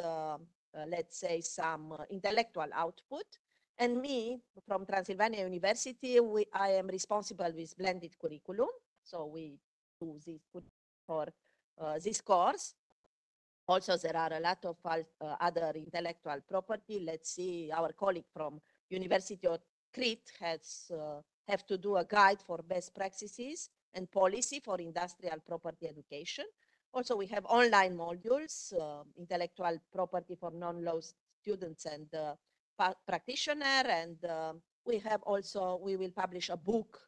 let's say, some intellectual output. And me, from Transylvania University, I am responsible with blended curriculum. So we do this for this course. Also, there are a lot of other intellectual property. Let's see, our colleague from University of Crete has have to do a guide for best practices and policy for industrial property education. Also, we have online modules, intellectual property for non-law students and practitioner, and we have also, we will publish a book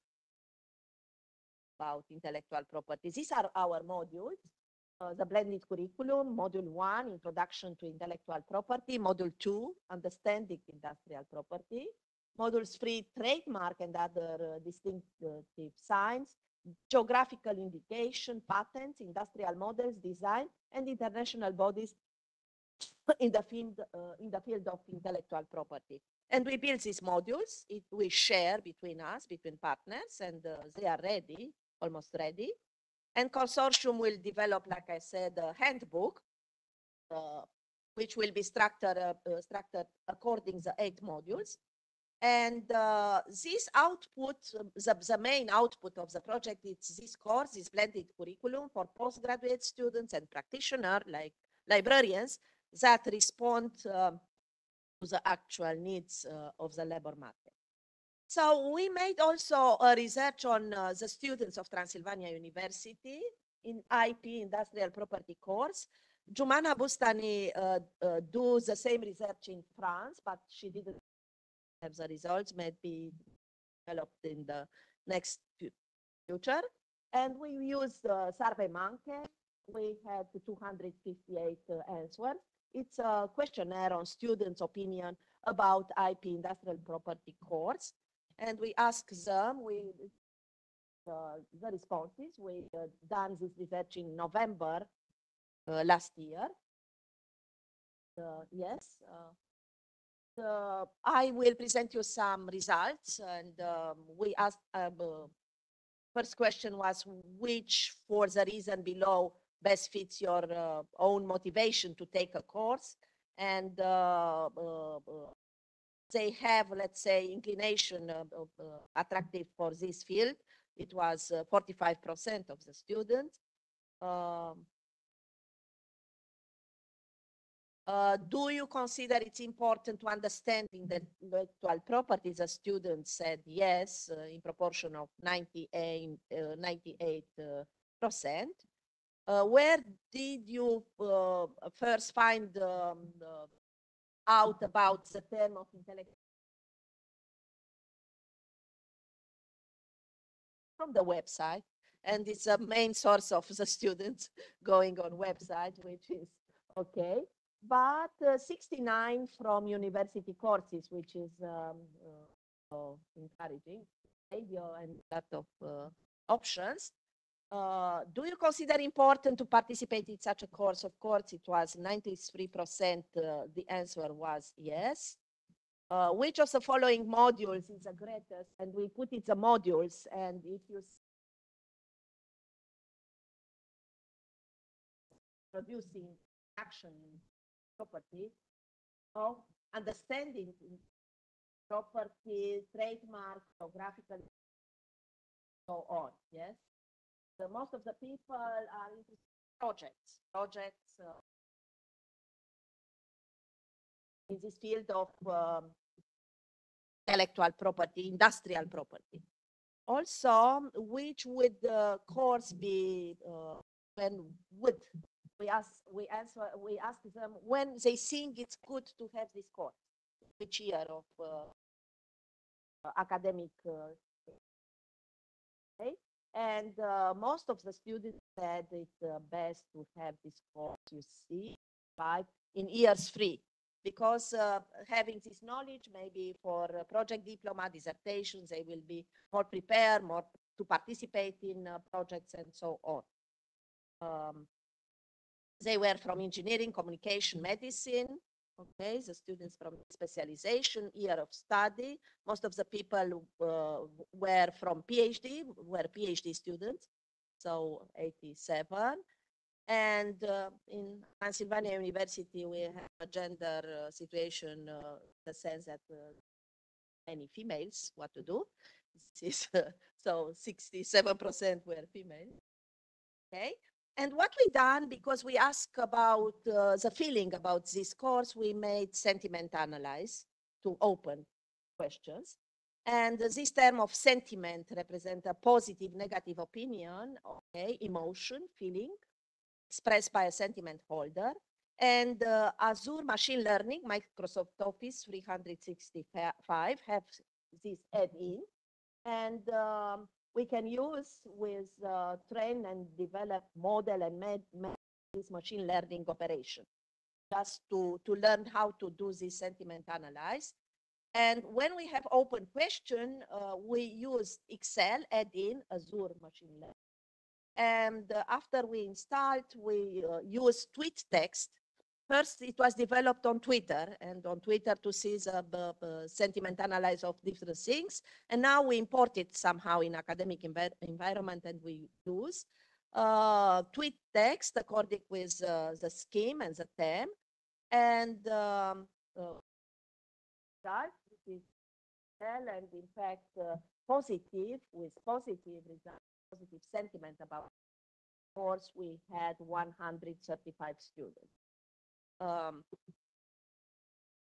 about intellectual property. These are our modules. The blended curriculum, module 1, introduction to intellectual property, module 2, understanding industrial property, modules 3, trademark and other distinctive signs, geographical indication, patents, industrial models, design, and international bodies in the field of intellectual property. And we build these modules. We share between us, between partners, and they are ready, almost ready. And consortium will develop, like I said, a handbook, which will be structured according to the 8 modules. And this output, the main output of the project, is this course, this blended curriculum for postgraduate students and practitioners, like librarians, that respond to the actual needs of the labor market. So we made also a research on the students of Transylvania University in IP, Industrial Property course. Jumana Bustani do the same research in France, but she didn't have the results, maybe developed in the next future. And we used SurveyMonkey. We had 258 answers. It's a questionnaire on students' opinion about IP, Industrial Property course. And we ask them, the responses. We done this research in November last year. Yes. I will present you some results. And we asked, first question was, which for the reason below best fits your own motivation to take a course? And they have, let's say, inclination attractive for this field. It was 45% of the students. Do you consider it's important to understand the intellectual property? The students said yes, in proportion of 98%. Where did you first find out about the term of intellectual? From the website. and it's a main source of the students going on website, which is okay. But 69 from university courses, which is encouraging. Radio and a lot of options. Do you consider important to participate in such a course? Of course, it was 93%. The answer was yes. Which of the following modules is the greatest? And we put it the modules. And if you producing action in property, of understanding property, trademark, geographical, so on. Yes. So most of the people are into projects in this field of intellectual property, industrial property. Also, which would the course be? When would we ask them when they think it's good to have this course? Which year of academic? Okay? And most of the students said it's best to have this course, you see, right, in years 3, because having this knowledge, maybe for project diploma, dissertations, they will be more prepared, more to participate in projects and so on. They were from engineering, communication, medicine. Okay, the students from specialization, year of study. Most of the people were from PhD students, so 87. And in Pennsylvania University, we have a gender situation in the sense that many females, what to do. This is, so 67% were female. Okay. And what we done, because we asked about the feeling about this course, we made sentiment analyze to open questions. And this term of sentiment represents a positive, negative opinion, okay, emotion, feeling, expressed by a sentiment holder. And Azure Machine Learning, Microsoft Office 365 have this add-in. And we can use with train and develop model and this machine learning operation just to learn how to do this sentiment analyze. And when we have open question, we use Excel, add in Azure Machine Learning. And after we installed, we use tweet text. First, it was developed on Twitter, and on Twitter to see the sentiment analysis of different things. And now we import it somehow in academic environment, and we use tweet text according with the scheme and the theme. And and in fact, positive with positive results, positive sentiment about the course, we had 135 students.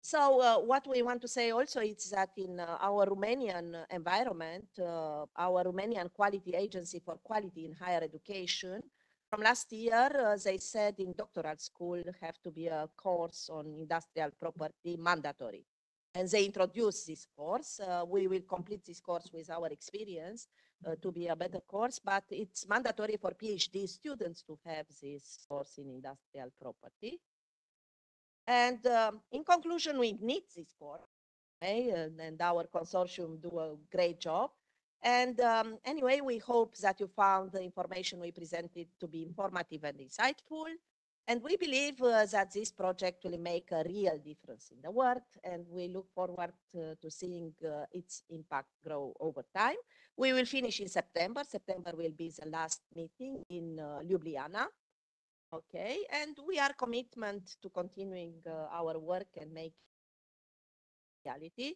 So what we want to say also is that in our Romanian environment, our Romanian Quality Agency for Quality in Higher Education, from last year, they said in doctoral school have to be a course on industrial property mandatory. And they introduced this course. We will complete this course with our experience to be a better course, but it's mandatory for PhD students to have this course in industrial property. And in conclusion, we need this course, okay? And our consortium do a great job. And anyway, we hope that you found the information we presented to be informative and insightful. And we believe that this project will make a real difference in the world. And we look forward to seeing its impact grow over time. We will finish in September. September will be the last meeting in Ljubljana. Okay, and we are committed to continuing our work and make reality.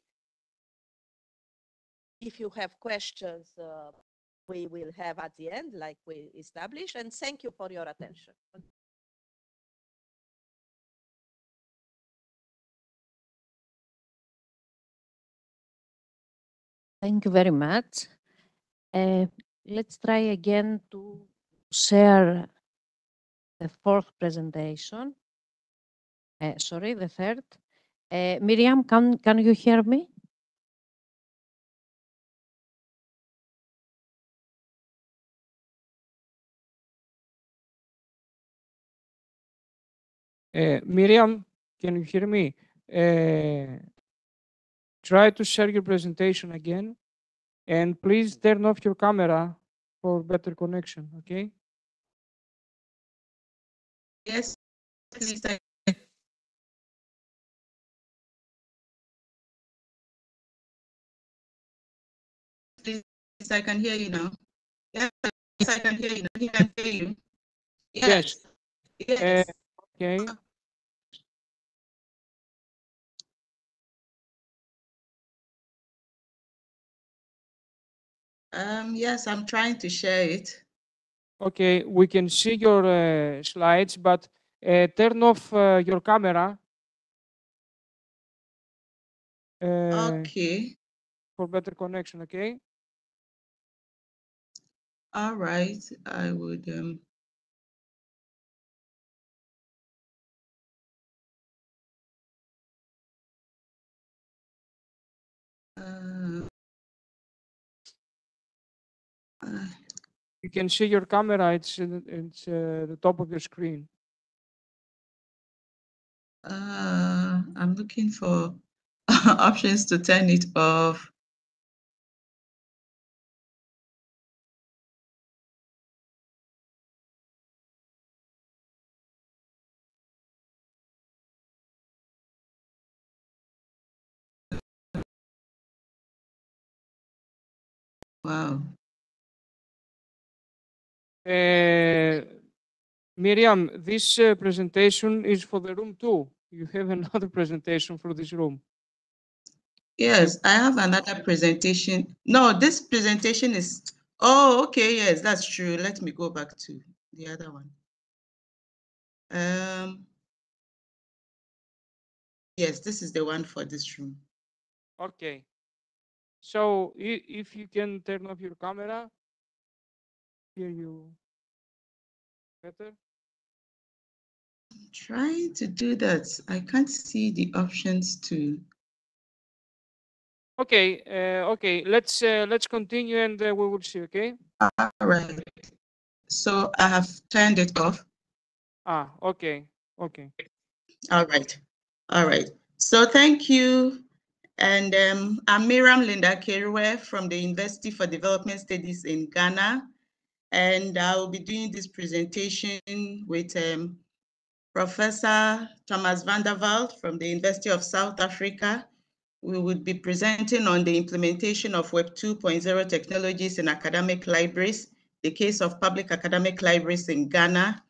If you have questions, we will have at the end, like we established, and thank you for your attention. Thank you very much. Let's try again to share the fourth presentation. Sorry, the third. Miriam, can you hear me? Miriam, can you hear me? Try to share your presentation again, and please turn off your camera for better connection, okay? Yes, please. Please, I can hear you now. Yes, I can hear you now. He can hear you. Yes. Yes. Okay. Yes, I'm trying to share it. Okay, we can see your slides, but turn off your camera Okay. for better connection, okay? All right. I would You can see your camera, it's the top of your screen. I'm looking for options to turn it off. Wow. Miriam, this presentation is for the room too. You have another presentation for this room. Yes, I have another presentation. No, this presentation is, oh, okay, yes, that's true. Let me go back to the other one. Yes, this is the one for this room. Okay. So if you can turn off your camera, hear you better. Trying to do that. I can't see the options to. Okay, okay. Let's continue and we will see. Okay. All right. So I have turned it off. Ah, okay, okay. All right. All right. So thank you. And I'm Miriam Linda Keruwe from the University for Development Studies in Ghana. And I will be doing this presentation with Professor Thomas van der Walt from the University of South Africa. We would be presenting on the implementation of Web 2.0 technologies in academic libraries, the case of public academic libraries in Ghana.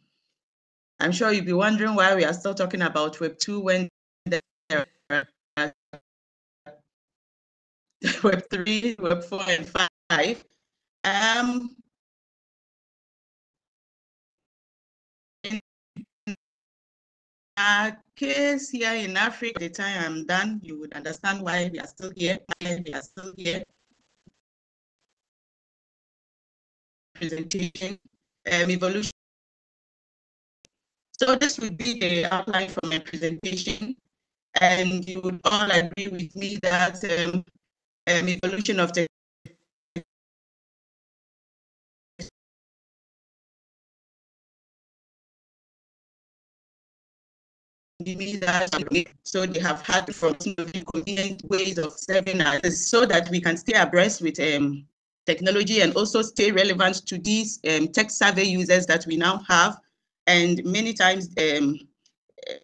I'm sure you'll be wondering why we are still talking about Web 2 when there are Web 3, Web 4, and 5. In our case here in Africa, the time I'm done, you would understand why we are still here, Presentation, evolution. So this would be the outline for my presentation, and you would all agree with me that evolution of the so they have had from convenient ways of serving us so that we can stay abreast with technology and also stay relevant to these tech survey users that we now have. And many times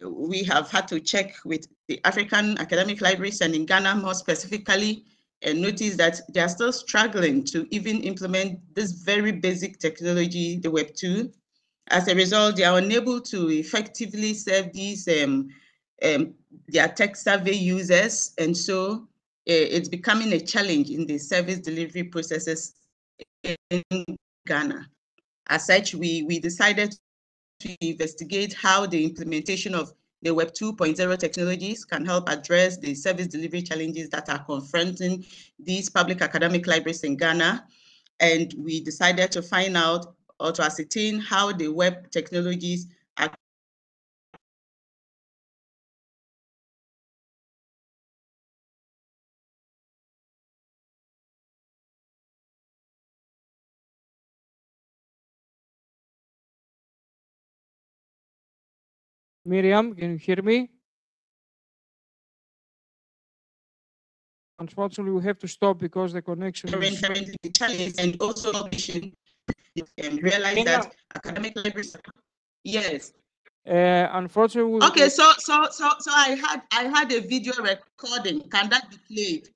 we have had to check with the African academic libraries and in Ghana more specifically, and notice that they are still struggling to even implement this very basic technology, the Web 2. As a result, they are unable to effectively serve these their tech survey users, and so it's becoming a challenge in the service delivery processes in Ghana. As such, we decided to investigate how the implementation of the Web 2.0 technologies can help address the service delivery challenges that are confronting these public academic libraries in Ghana. And we decided to find out or to ascertain how the web technologies are Miriam, can you hear me? Unfortunately, we have to stop because the connection is. Currently challenged, and also realize Miriam, that academic libraries. Yes. unfortunately, Okay, so I had a video recording. Can that be played?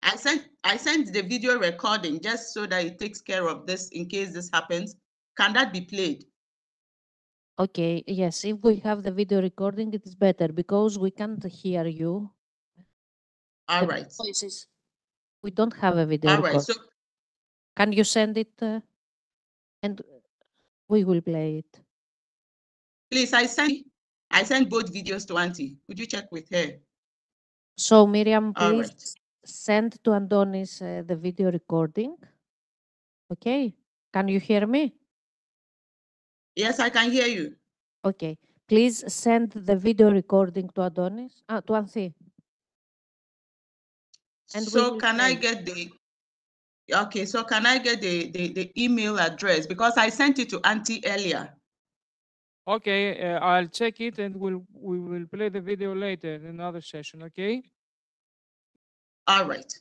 I sent the video recording just so that it takes care of this in case this happens. Can that be played? Okay, yes, if we have the video recording, it is better because we can't hear you. All The right. voices. We don't have a video All right. recording. So Can you send it and we will play it? please, I sent both videos to Auntie. Could you check with her? So Miriam, All please right. send to Andonis the video recording. Okay, can you hear me? Yes, I can hear you. Okay, please send the video recording to Adonis, to Anthi. And we So will can I play. get the okay? So can I get the email address, because I sent it to Auntie earlier? Okay, I'll check it and we will play the video later in another session. Okay. All right.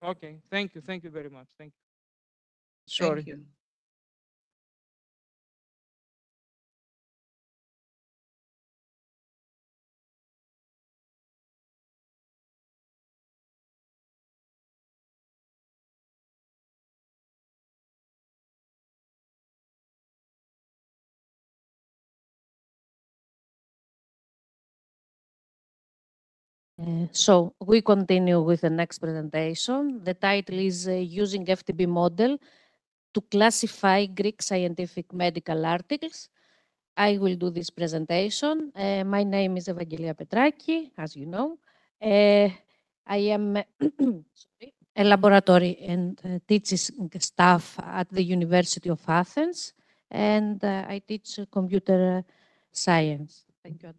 Okay. Thank you. Thank you very much. Thank you. Thank Sorry. you. So we continue with the next presentation. The title is Using FTB Model to Classify Greek Scientific Medical Articles. I will do this presentation. My name is Evangelia Petraki, as you know. I am a laboratory and teaching staff at the University of Athens, and I teach computer science. Thank you.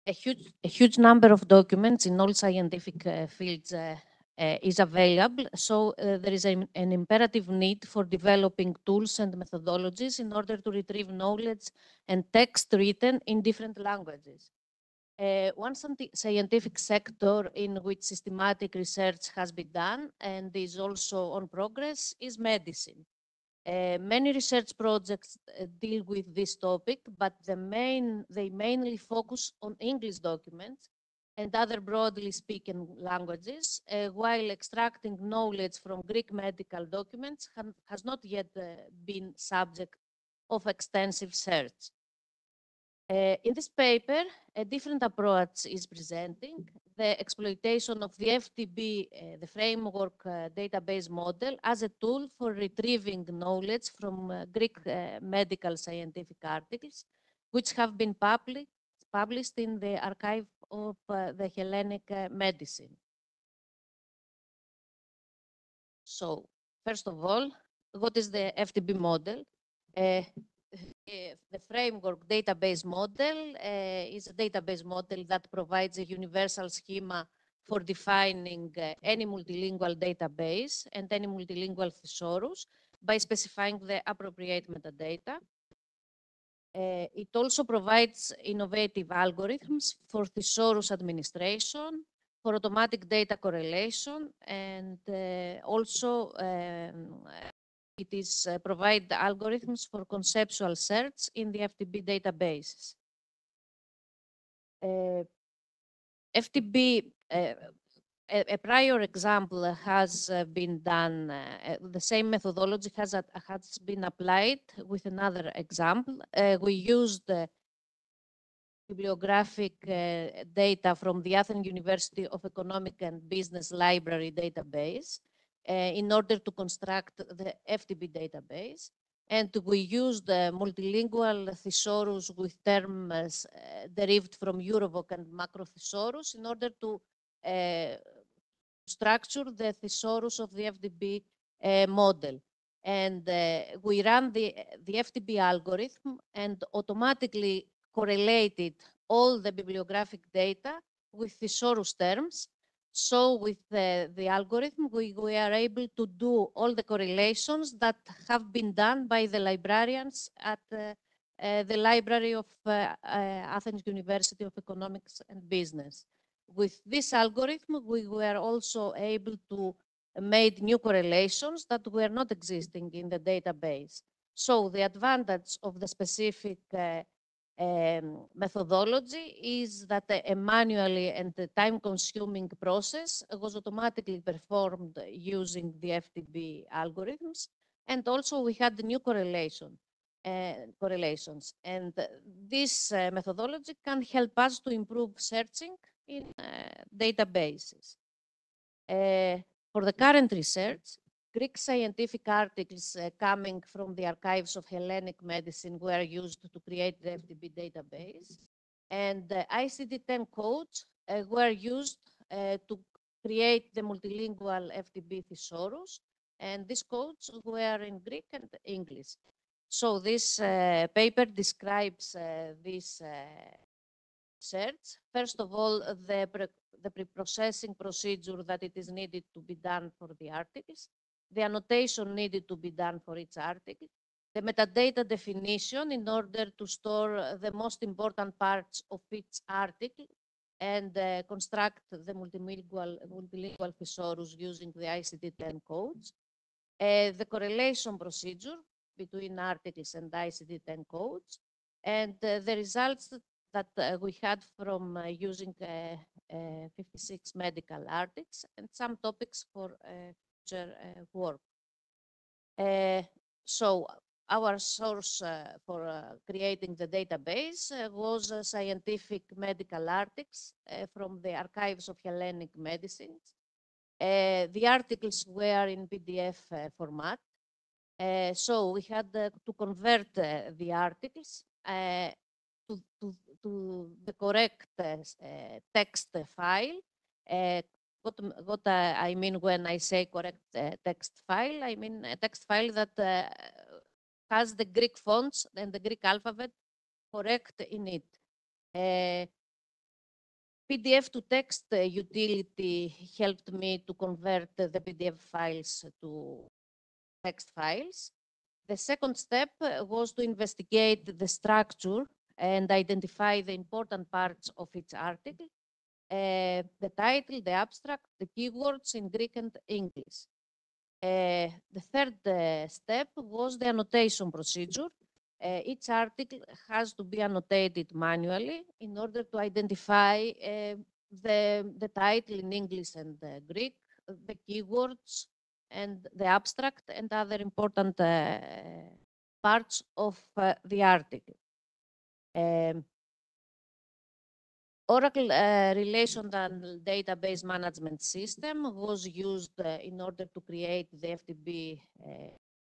A huge number of documents in all scientific fields is available. So there is an imperative need for developing tools and methodologies in order to retrieve knowledge and text written in different languages. One scientific sector in which systematic research has been done and is also on progress is medicine. Many research projects deal with this topic, but they mainly focus on English documents and other broadly speaking languages, while extracting knowledge from Greek medical documents has not yet been subject of extensive search. In this paper, a different approach is presenting, the exploitation of the FTB, the framework database model, as a tool for retrieving knowledge from Greek medical scientific articles, which have been published in the archive of the Hellenic medicine. So, first of all, what is the FTB model? The framework database model is a database model that provides a universal schema for defining any multilingual database and any multilingual thesaurus by specifying the appropriate metadata. It also provides innovative algorithms for thesaurus administration, for automatic data correlation, and also it is provide algorithms for conceptual search in the FTB databases. FTB, a prior example has been done, the same methodology has been applied with another example. We used bibliographic data from the Athens University of Economic and Business Library database in order to construct the FTB database. And we used multilingual thesaurus with terms derived from Eurovoc and macro thesaurus in order to structure the thesaurus of the FTB model. And we ran the FTB algorithm and automatically correlated all the bibliographic data with thesaurus terms. So with the algorithm, we are able to do all the correlations that have been done by the librarians at the Library of Athens University of Economics and Business. With this algorithm, we were also able to make new correlations that were not existing in the database. So the advantage of the specific methodology is that a manually and time-consuming process was automatically performed using the FTB algorithms. And also we had new correlations. And this methodology can help us to improve searching in databases. For the current research, Greek scientific articles coming from the archives of Hellenic medicine were used to create the FTB database. And the ICD-10 codes were used to create the multilingual FTB thesaurus. And these codes were in Greek and English. So this paper describes this research. First of all, the pre-processing procedure that it is needed to be done for the articles, the annotation needed to be done for each article, the metadata definition in order to store the most important parts of each article, and construct the multilingual thesaurus using the ICD-10 codes, the correlation procedure between articles and ICD-10 codes, and the results that we had from using 56 medical articles and some topics for future work. So our source for creating the database was scientific medical articles from the archives of Hellenic medicines. The articles were in PDF format. So we had to convert the articles to the correct text file. What I mean when I say correct text file, I mean a text file that has the Greek fonts and the Greek alphabet correct in it. PDF to text utility helped me to convert the PDF files to text files. The second step was to investigate the structure and identify the important parts of each article, the title, the abstract, the keywords in Greek and English. The third step was the annotation procedure. Each article has to be annotated manually in order to identify the title in English and Greek, the keywords, and the abstract and other important parts of the article. Oracle Relational Database Management System was used in order to create the FTB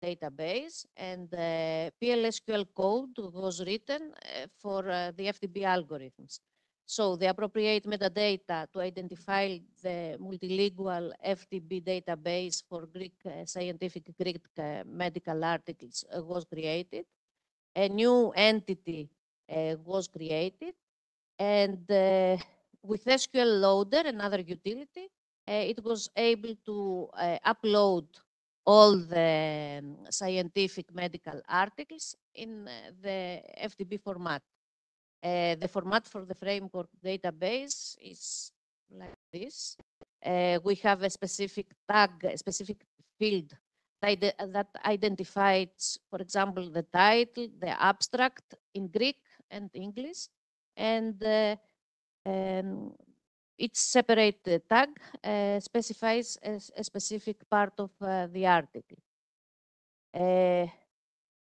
database, and PLSQL code was written for the FTB algorithms. So the appropriate metadata to identify the multilingual FTB database for Greek scientific Greek medical articles was created. A new entity was created, and with SQL Loader, another utility, it was able to upload all the scientific medical articles in the FTB format. The format for the framework database is like this. We have a specific tag, a specific field that identifies, for example, the title, the abstract in Greek and English, and each separate tag specifies a specific part of the article.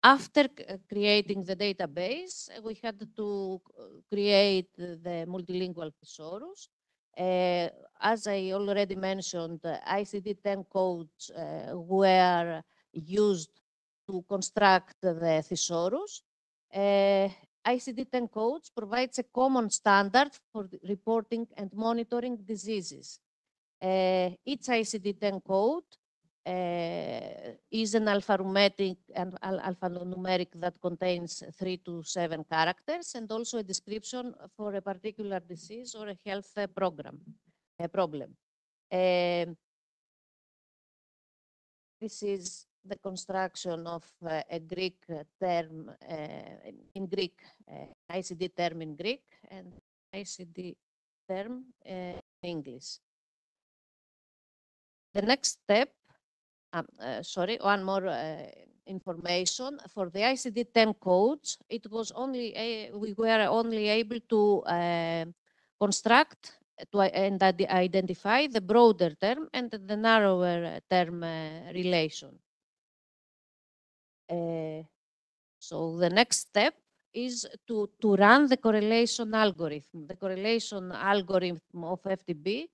After creating the database, we had to create the multilingual thesaurus. As I already mentioned, ICD-10 codes were used to construct the thesaurus. ICD-10 codes provides a common standard for reporting and monitoring diseases. Each ICD-10 code is an alphanumeric that contains 3 to 7 characters, and also a description for a particular disease or a health problem. This is the construction of a Greek term in Greek, ICD term in Greek, and ICD term in English. The next step, one more information. For the ICD-10 codes, it was only we were only able to construct and identify the broader term and the narrower term relation. So the next step is to run the correlation algorithm. The correlation algorithm of FTB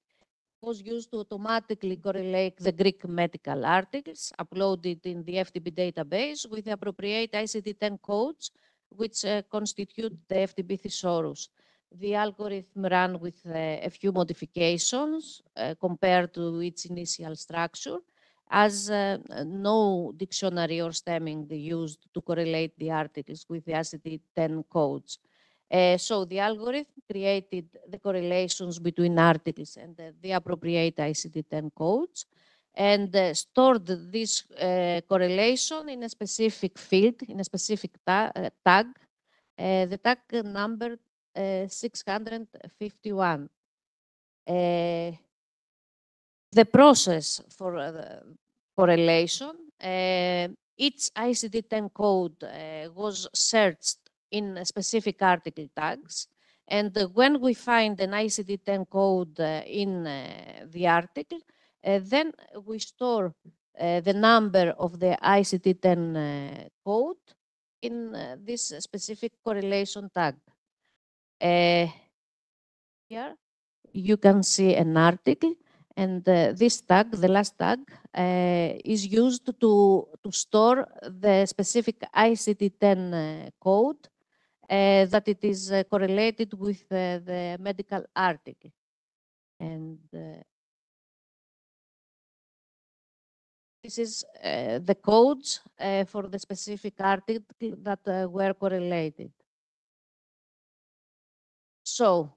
was used to automatically correlate the Greek medical articles uploaded in the FTB database with the appropriate ICD-10 codes, which constitute the FTB thesaurus. The algorithm ran with a few modifications compared to its initial structure, as no dictionary or stemming used to correlate the articles with the ICD-10 codes. So the algorithm created the correlations between articles and the appropriate ICD-10 codes, and stored this correlation in a specific field, in a specific tag, the tag number 651. The process for correlation, each ICD-10 code was searched in specific article tags, and when we find an ICD-10 code in the article, then we store the number of the ICD-10 code in this specific correlation tag. Here you can see an article, and this tag, the last tag, is used to store the specific ICD-10 code that it is correlated with the medical article. And this is the codes for the specific article that were correlated. So,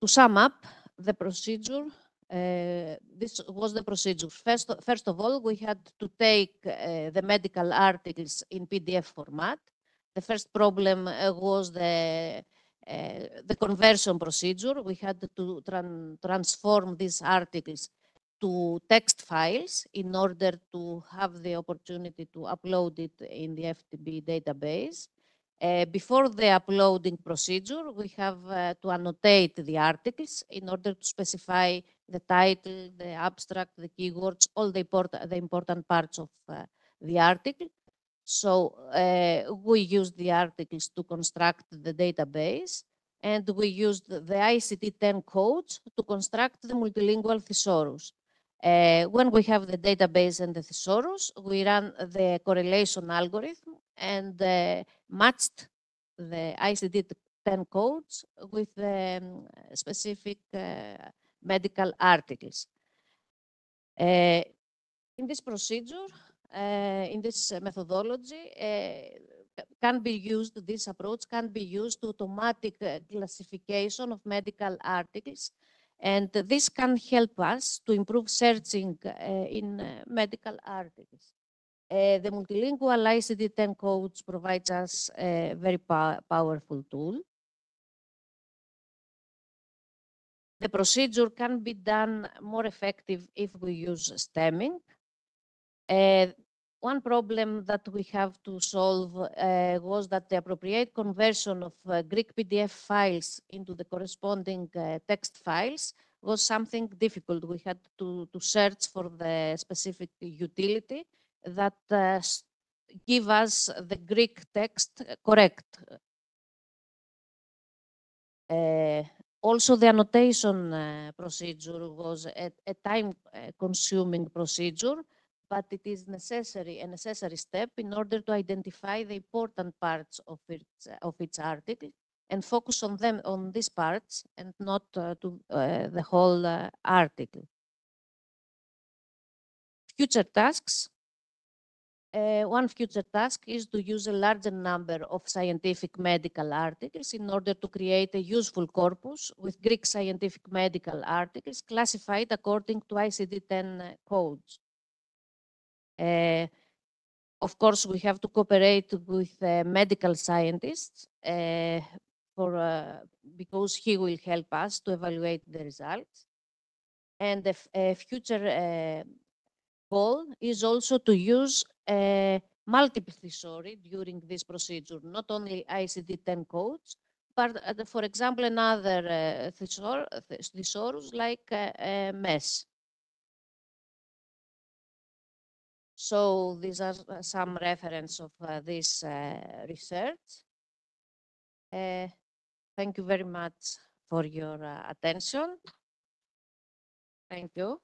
to sum up the procedure, this was the procedure. First of all, we had to take the medical articles in PDF format. The first problem was the conversion procedure. We had to transform these articles to text files in order to have the opportunity to upload it in the FTB database. Before the uploading procedure, we have to annotate the articles in order to specify the title, the abstract, the keywords, all the important parts of the article. So we used the articles to construct the database, and we used the ICD-10 codes to construct the multilingual thesaurus. When we have the database and the thesaurus, we ran the correlation algorithm and matched the ICD-10 codes with the specific medical articles. In this procedure, in this methodology, this approach can be used to automatic classification of medical articles, and this can help us to improve searching in medical articles. The multilingual ICD-10 codes provides us a very powerful tool. The procedure can be done more effective if we use stemming. One problem that we have to solve was that the appropriate conversion of Greek PDF files into the corresponding text files was something difficult. We had to search for the specific utility that give us the Greek text correct. Also, the annotation procedure was a time-consuming procedure, but it is a necessary step in order to identify the important parts of its article and focus on these parts and not to the whole article. future tasks. One future task is to use a larger number of scientific medical articles in order to create a useful corpus with Greek scientific medical articles classified according to ICD-10 codes. Of course, we have to cooperate with medical scientists because he will help us to evaluate the results. And a future goal is also to use multiple thesauri during this procedure, not only ICD-10 codes, but for example, another thesaurus like MES. So these are some reference of this research. Thank you very much for your attention. Thank you.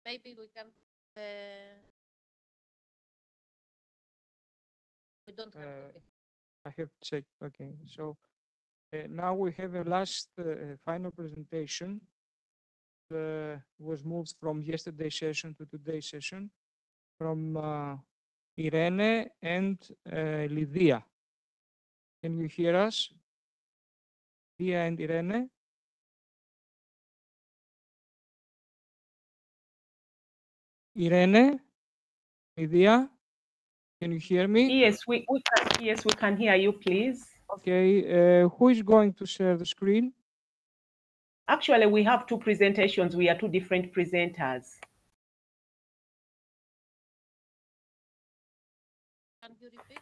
Maybe we can. We don't have. I have checked. Okay, so now we have a last final presentation. Was moved from yesterday's session to today's session from Irene and Lydia. Can you hear us? Lydia and Irene? Irene? Lydia? Can you hear me? Yes, we can hear you, please. Okay, who is going to share the screen? Actually, we have two presentations. We are two different presenters. Can you repeat?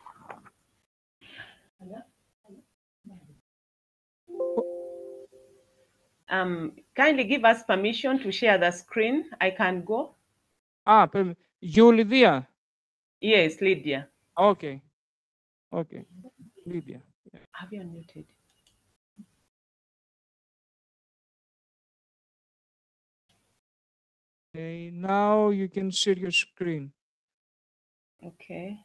Kindly give us permission to share the screen. I can go. You, Lydia? Yes, Lydia. Okay. Okay, Lydia. Have you unmuted? Okay, now you can share your screen. Okay.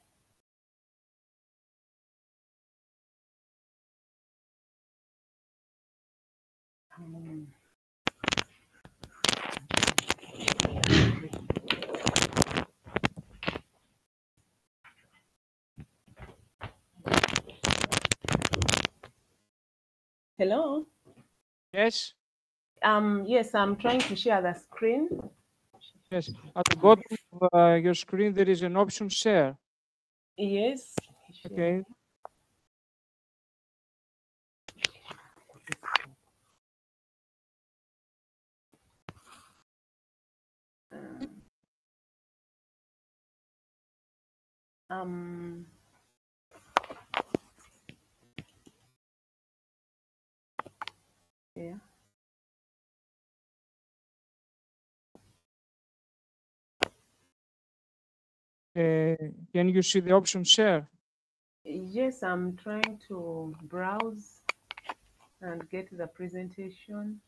Hello. Yes. Yes, I'm trying to share the screen. Yes. At the bottom of your screen, there is an option share. Yes. Okay. Yeah. Can you see the option share? Yes, I'm trying to browse and get the presentation.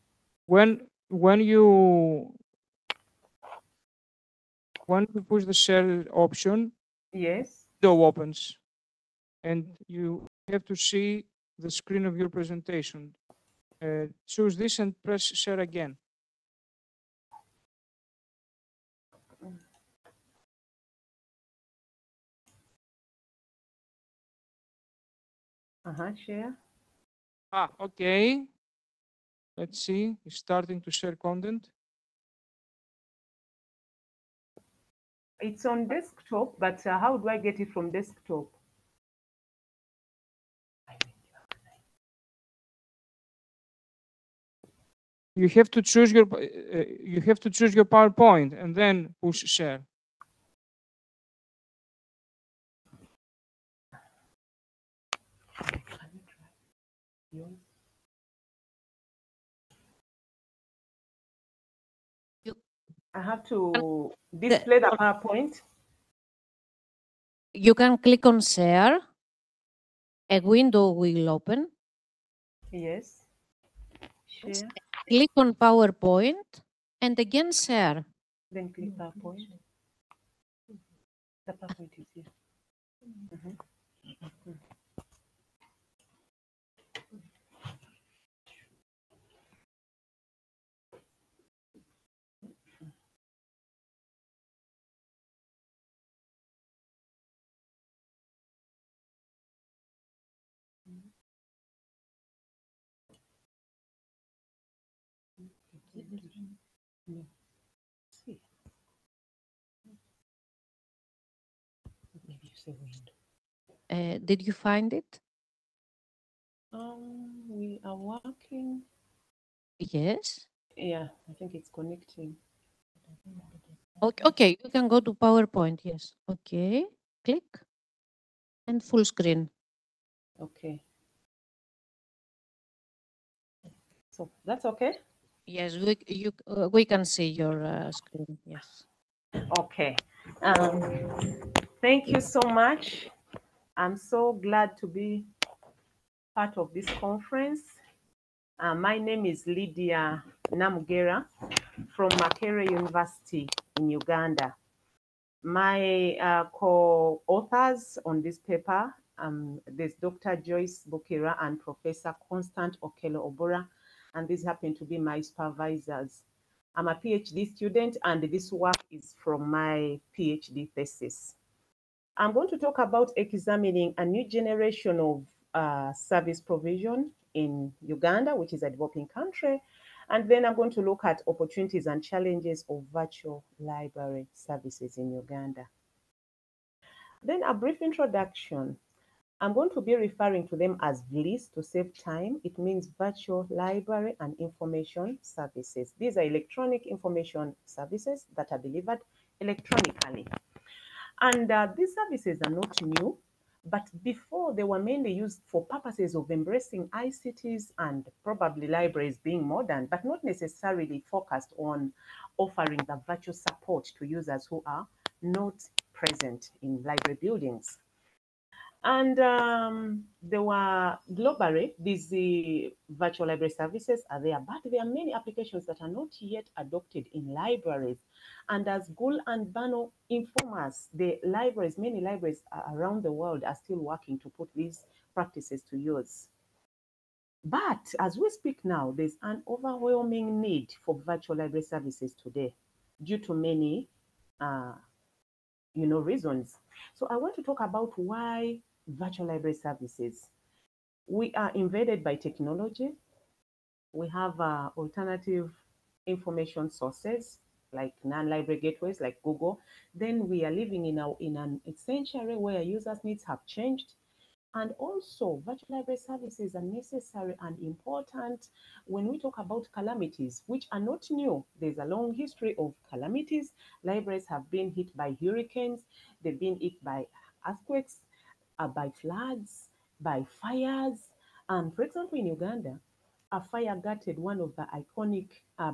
When you push the share option, yes, window opens, and you have to see the screen of your presentation. Choose this and press share again. Share. Okay. Let's see. It's starting to share content. It's on desktop, but how do I get it from desktop? You have to choose your PowerPoint and then push share. I have to display the PowerPoint. You can click on share. A window will open. Yes. Share. Click on PowerPoint and again share. Then click PowerPoint. The PowerPoint is here. No. See. Maybe you say window. Did you find it? We are working. Yes. Yeah, I think it's connecting. Okay, okay, you can go to PowerPoint. Yes. Okay. Click and full screen. Okay. So that's okay? Yes, we can see your screen. Yes. Okay. Thank you so much. I'm so glad to be part of this conference. My name is Lydia Namugera from Makerere University in Uganda. My co-authors on this paper, there's Dr. Joyce Bukira and Professor Constant Okelo Obora, and these happen to be my supervisors. I'm a PhD student, and this work is from my PhD thesis. I'm going to talk about examining a new generation of service provision in Uganda, which is a developing country. And then I'm going to look at opportunities and challenges of virtual library services in Uganda. Then a brief introduction. I'm going to be referring to them as VLIS to save time. It means Virtual Library and Information Services. These are electronic information services that are delivered electronically. And these services are not new, but before they were mainly used for purposes of embracing ICTs and probably libraries being modern, but not necessarily focused on offering the virtual support to users who are not present in library buildings. And there were globally, these virtual library services are there, but there are many applications that are not yet adopted in libraries. And as Gul and Bano inform us, the libraries, many libraries around the world are still working to put these practices to use. But as we speak now, there's an overwhelming need for virtual library services today due to many reasons. So I want to talk about why virtual library services. We are invaded by technology. We have alternative information sources like non-library gateways like Google. Then we are living in an century where users' needs have changed. And also, virtual library services are necessary and important when we talk about calamities, which are not new. There's a long history of calamities. Libraries have been hit by hurricanes, they've been hit by earthquakes, by floods, by fires. And for example, in Uganda, a fire gutted one of the iconic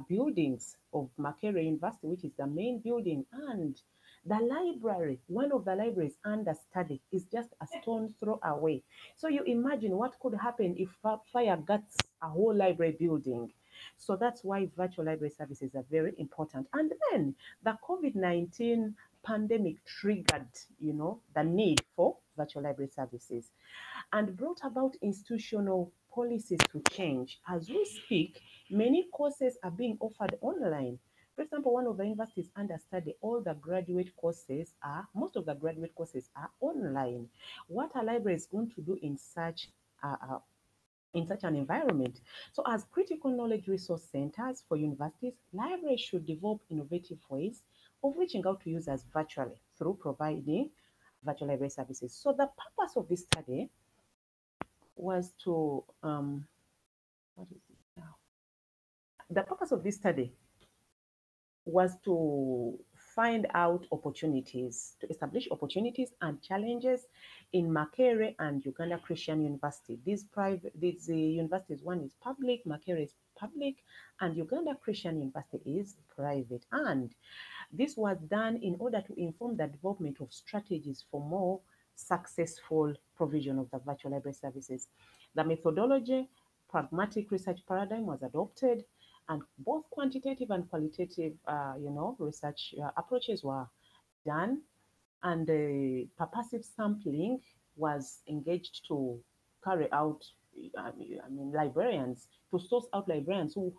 buildings of Makerere University, which is the main building, and the library, one of the libraries under study, is just a stone throw away. So you imagine what could happen if fire guts a whole library building. So that's why virtual library services are very important. And then the COVID-19 pandemic triggered, the need for virtual library services and brought about institutional policies to change. As we speak, many courses are being offered online. For example, one of the universities under study, most of the graduate courses are online. What a library is going to do in such an environment. So as critical knowledge resource centers for universities, libraries should develop innovative ways of reaching out to users virtually through providing virtual library services. So the purpose of this study was to, what is it now? The purpose of this study was to find out opportunities, to establish opportunities and challenges in Makerere and Uganda Christian University. These universities, one is public, Makerere is public, and Uganda Christian University is private. And this was done in order to inform the development of strategies for more successful provision of the virtual library services. The methodology, pragmatic research paradigm was adopted, and both quantitative and qualitative, research approaches were done, and purposive sampling was engaged to carry out. Librarians to source out librarians who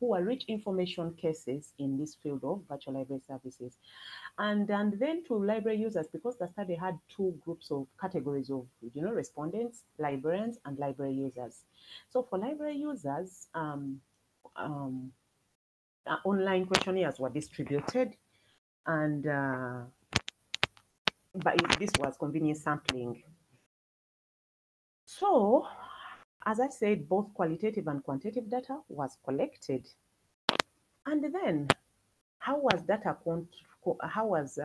were rich information cases in this field of virtual library services, and then to library users, because the study had two groups of categories of respondents, librarians and library users. So for library users, online questionnaires were distributed, and but this was convenient sampling. So, as I said, both qualitative and quantitative data was collected. And then, how was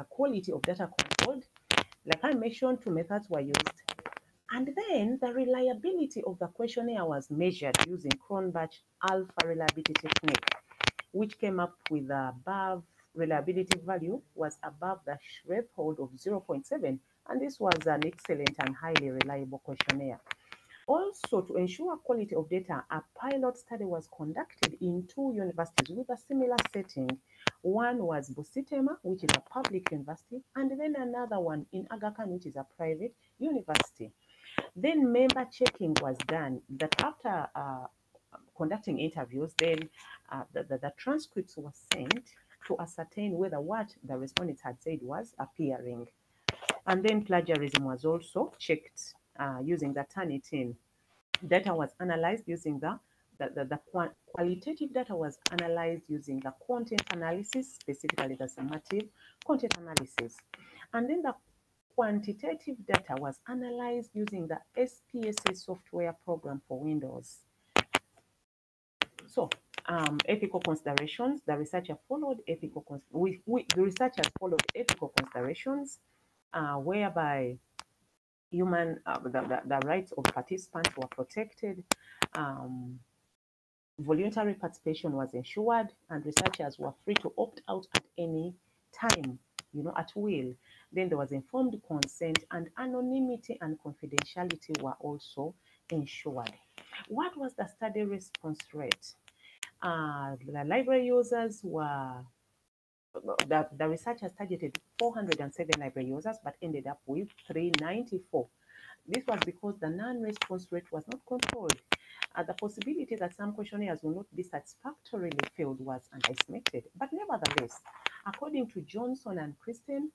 quality of data controlled? Like I mentioned, two methods were used. And then the reliability of the questionnaire was measured using Cronbach alpha reliability technique, which came up with the above reliability value was above the threshold of 0.7. And this was an excellent and highly reliable questionnaire. Also, to ensure quality of data, a pilot study was conducted in two universities with a similar setting. One was Busitema, which is a public university, and then another one in Aga Khan, which is a private university. Then member checking was done, that after conducting interviews, then the transcripts were sent to ascertain whether what the respondents had said was appearing. And then plagiarism was also checked using the Turnitin. Data was analyzed using the qualitative data was analyzed using the content analysis, specifically the summative content analysis. And then the quantitative data was analyzed using the SPSS software program for Windows. So, ethical considerations, the researcher followed ethical the researchers followed ethical considerations, whereby the rights of participants were protected, voluntary participation was ensured, and researchers were free to opt out at any time, at will. Then there was informed consent, and anonymity and confidentiality were also ensured. What was the study response rate? The library users were, the researchers targeted 407 library users, but ended up with 394. This was because the non-response rate was not controlled. The possibility that some questionnaires will not be satisfactorily filled was underestimated. But nevertheless, according to Johnson and Kristen,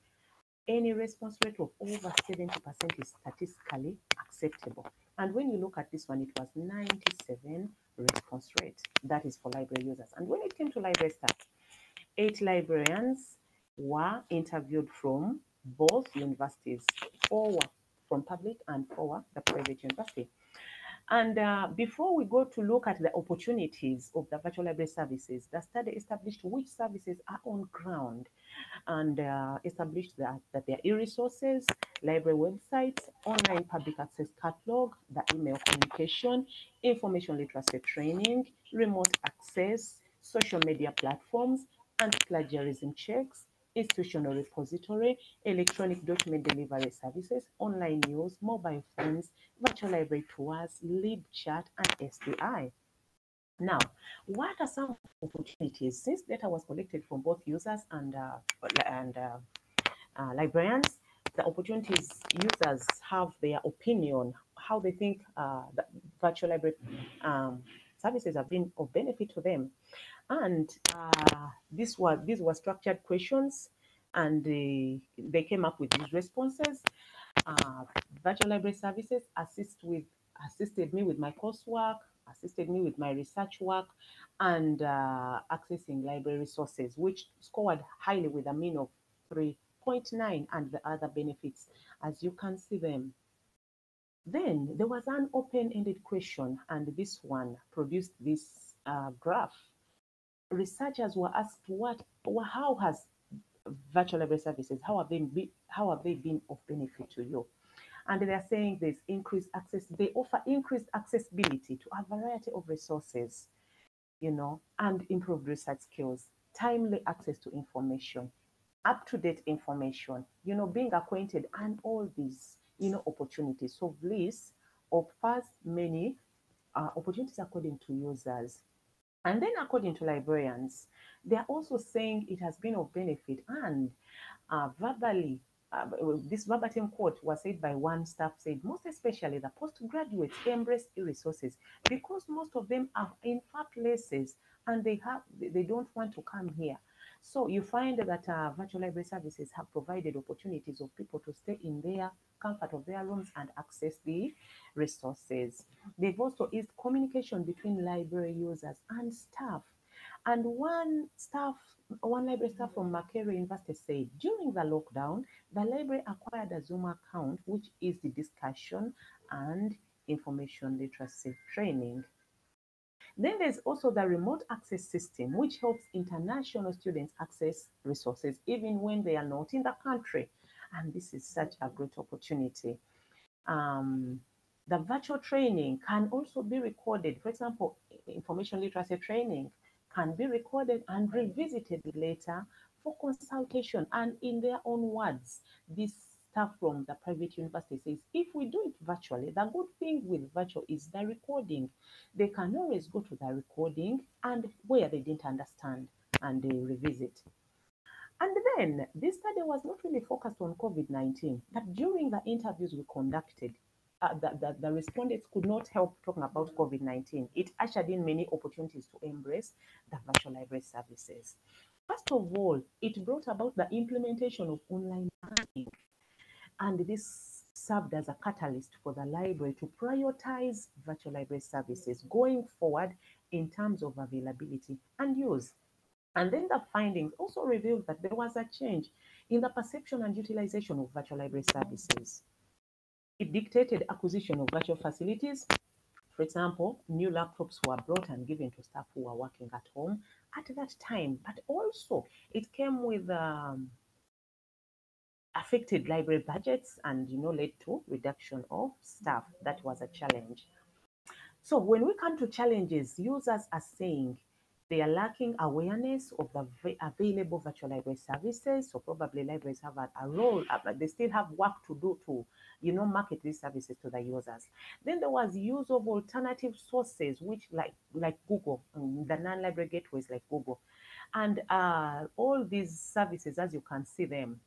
any response rate of over 70% is statistically acceptable. And when you look at this one, it was 97 response rate. That is for library users. And when it came to library staff, 8 librarians were interviewed from both universities. 4 were from public and 4 were the private university. And before we go to look at the opportunities of the virtual library services, the study established which services are on ground, and established that there are e-resources, library websites, online public access catalog, the email communication, information literacy training, remote access, social media platforms, anti-plagiarism checks, institutional repository, electronic document delivery services, online news, mobile phones, virtual library tours, LibChat, and SDI. Now, what are some opportunities? Since data was collected from both users and librarians, the opportunities users have their opinion, how they think the virtual library services have been of benefit to them. And these were structured questions, and they came up with these responses. Virtual library services assisted me with my coursework, assisted me with my research work, and accessing library resources, which scored highly with a mean of 3.9, and the other benefits, as you can see them. Then there was an open-ended question, and this one produced this graph. Researchers were asked how has virtual library services, how have they been of benefit to you? And they're saying there's increased access, they offer increased accessibility to a variety of resources, and improved research skills, timely access to information, up-to-date information, being acquainted, and all these, opportunities. So Bliss offers many opportunities according to users. And then according to librarians, they're also saying it has been of benefit, and verbally, this verbatim quote was said by one staff, said, most especially the postgraduates embrace e-resources because most of them are in far places and they don't want to come here. So you find that virtual library services have provided opportunities of people to stay in their comfort of their rooms and access the resources. They've also eased communication between library users and staff. And one library staff from Makerere University said, during the lockdown, the library acquired a Zoom account, which is the discussion and information literacy training. Then there's also the remote access system, which helps international students access resources even when they are not in the country. And this is such a great opportunity. The virtual training can also be recorded. For example, information literacy training can be recorded and revisited later for consultation. And in their own words, this staff from the private university says, if we do it virtually, the good thing with virtual is the recording. They can always go to the recording and where they didn't understand and they revisit. And then this study was not really focused on COVID-19, but during the interviews we conducted, the respondents could not help talking about COVID-19. It ushered in many opportunities to embrace the virtual library services. First of all, it brought about the implementation of online learning, and this served as a catalyst for the library to prioritize virtual library services going forward in terms of availability and use. And then the findings also revealed that there was a change in the perception and utilization of virtual library services. It dictated acquisition of virtual facilities. For example, new laptops were brought and given to staff who were working at home at that time, but also it came with affected library budgets and led to reduction of staff. That was a challenge. So when we come to challenges, users are saying they are lacking awareness of the available virtual library services. So probably libraries have a role, but they still have work to do to, market these services to the users. Then there was use of alternative sources, which like Google, the non-library gateways like Google. And all these services, as you can see them,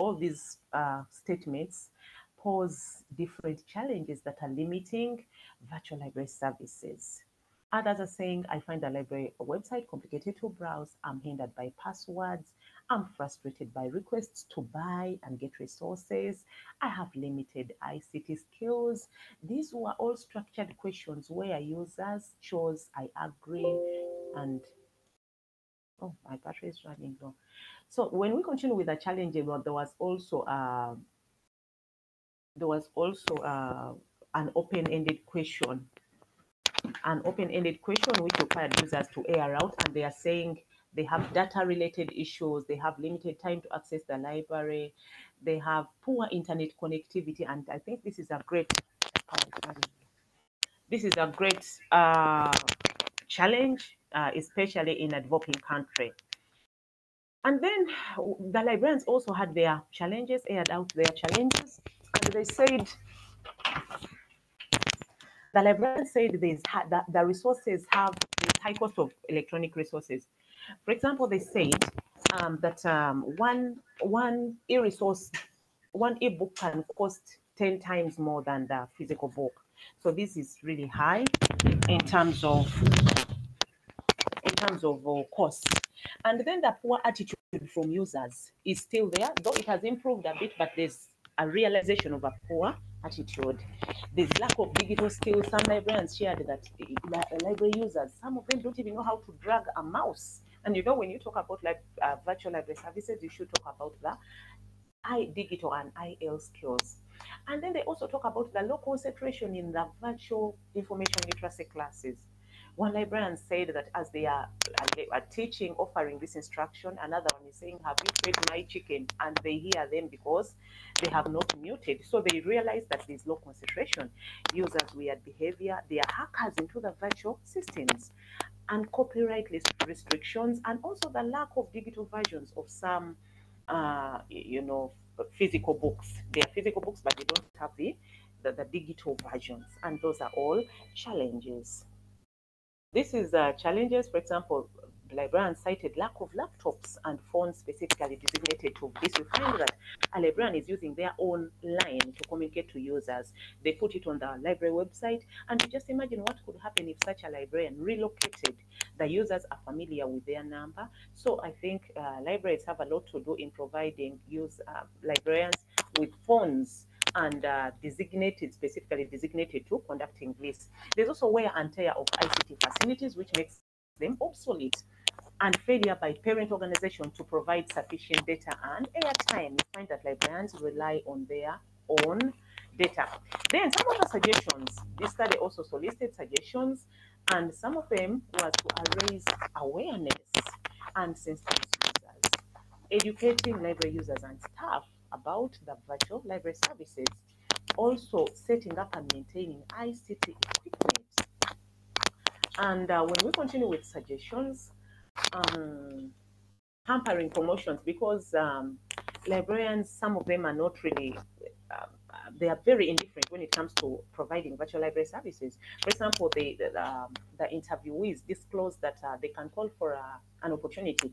all these statements pose different challenges that are limiting virtual library services. Others are saying, I find the library website complicated to browse. I'm hindered by passwords. I'm frustrated by requests to buy and get resources. I have limited ICT skills. These were all structured questions where users chose, I agree, and oh, my battery is running low. So when we continue with the challenges, well, there was also an open-ended question. An open-ended question which required users to air out, and they are saying they have data-related issues, they have limited time to access the library, they have poor internet connectivity, and I think this is a great challenge, especially in a developing country. And then the librarians also had their challenges, aired out their challenges, and they said, the librarians said that the resources have this high cost of electronic resources. For example, they said that one e-book can cost 10 times more than the physical book. So this is really high in terms of cost. And then the poor attitude from users is still there, though it has improved a bit, but there's a realization of a poor attitude. There's lack of digital skills. Some librarians shared that library users, some of them don't even know how to drag a mouse. And when you talk about virtual library services, you should talk about the digital and IL skills. And then they also talk about the low concentration in the virtual information literacy classes. One librarian said that as they are teaching, offering this instruction, another one is saying, have you fed my chicken? And they hear them because they have not muted. So they realize that there's low concentration, users' weird behavior, there are hackers into the virtual systems, and copyright restrictions, and also the lack of digital versions of some physical books. They are physical books, but they don't have the digital versions, and those are all challenges. This is challenges. For example, librarians cited lack of laptops and phones specifically designated to this. We find that a librarian is using their own line to communicate to users. They put it on the library website, and you just imagine what could happen if such a librarian relocated. The users are familiar with their number. So I think libraries have a lot to do in providing librarians with phones and specifically designated to conducting this. There's also wear and tear of ICT facilities, which makes them obsolete, and failure by parent organizations to provide sufficient data and airtime. We find that librarians rely on their own data. Then some other suggestions. This study also solicited suggestions, and some of them were to raise awareness and sensitize users, educating library users and staff about the virtual library services, also setting up and maintaining ICT equipment. And when we continue with suggestions, hampering promotions, because librarians, some of them are not really, they are very indifferent when it comes to providing virtual library services. For example, the interviewees disclosed that they can call for an opportunity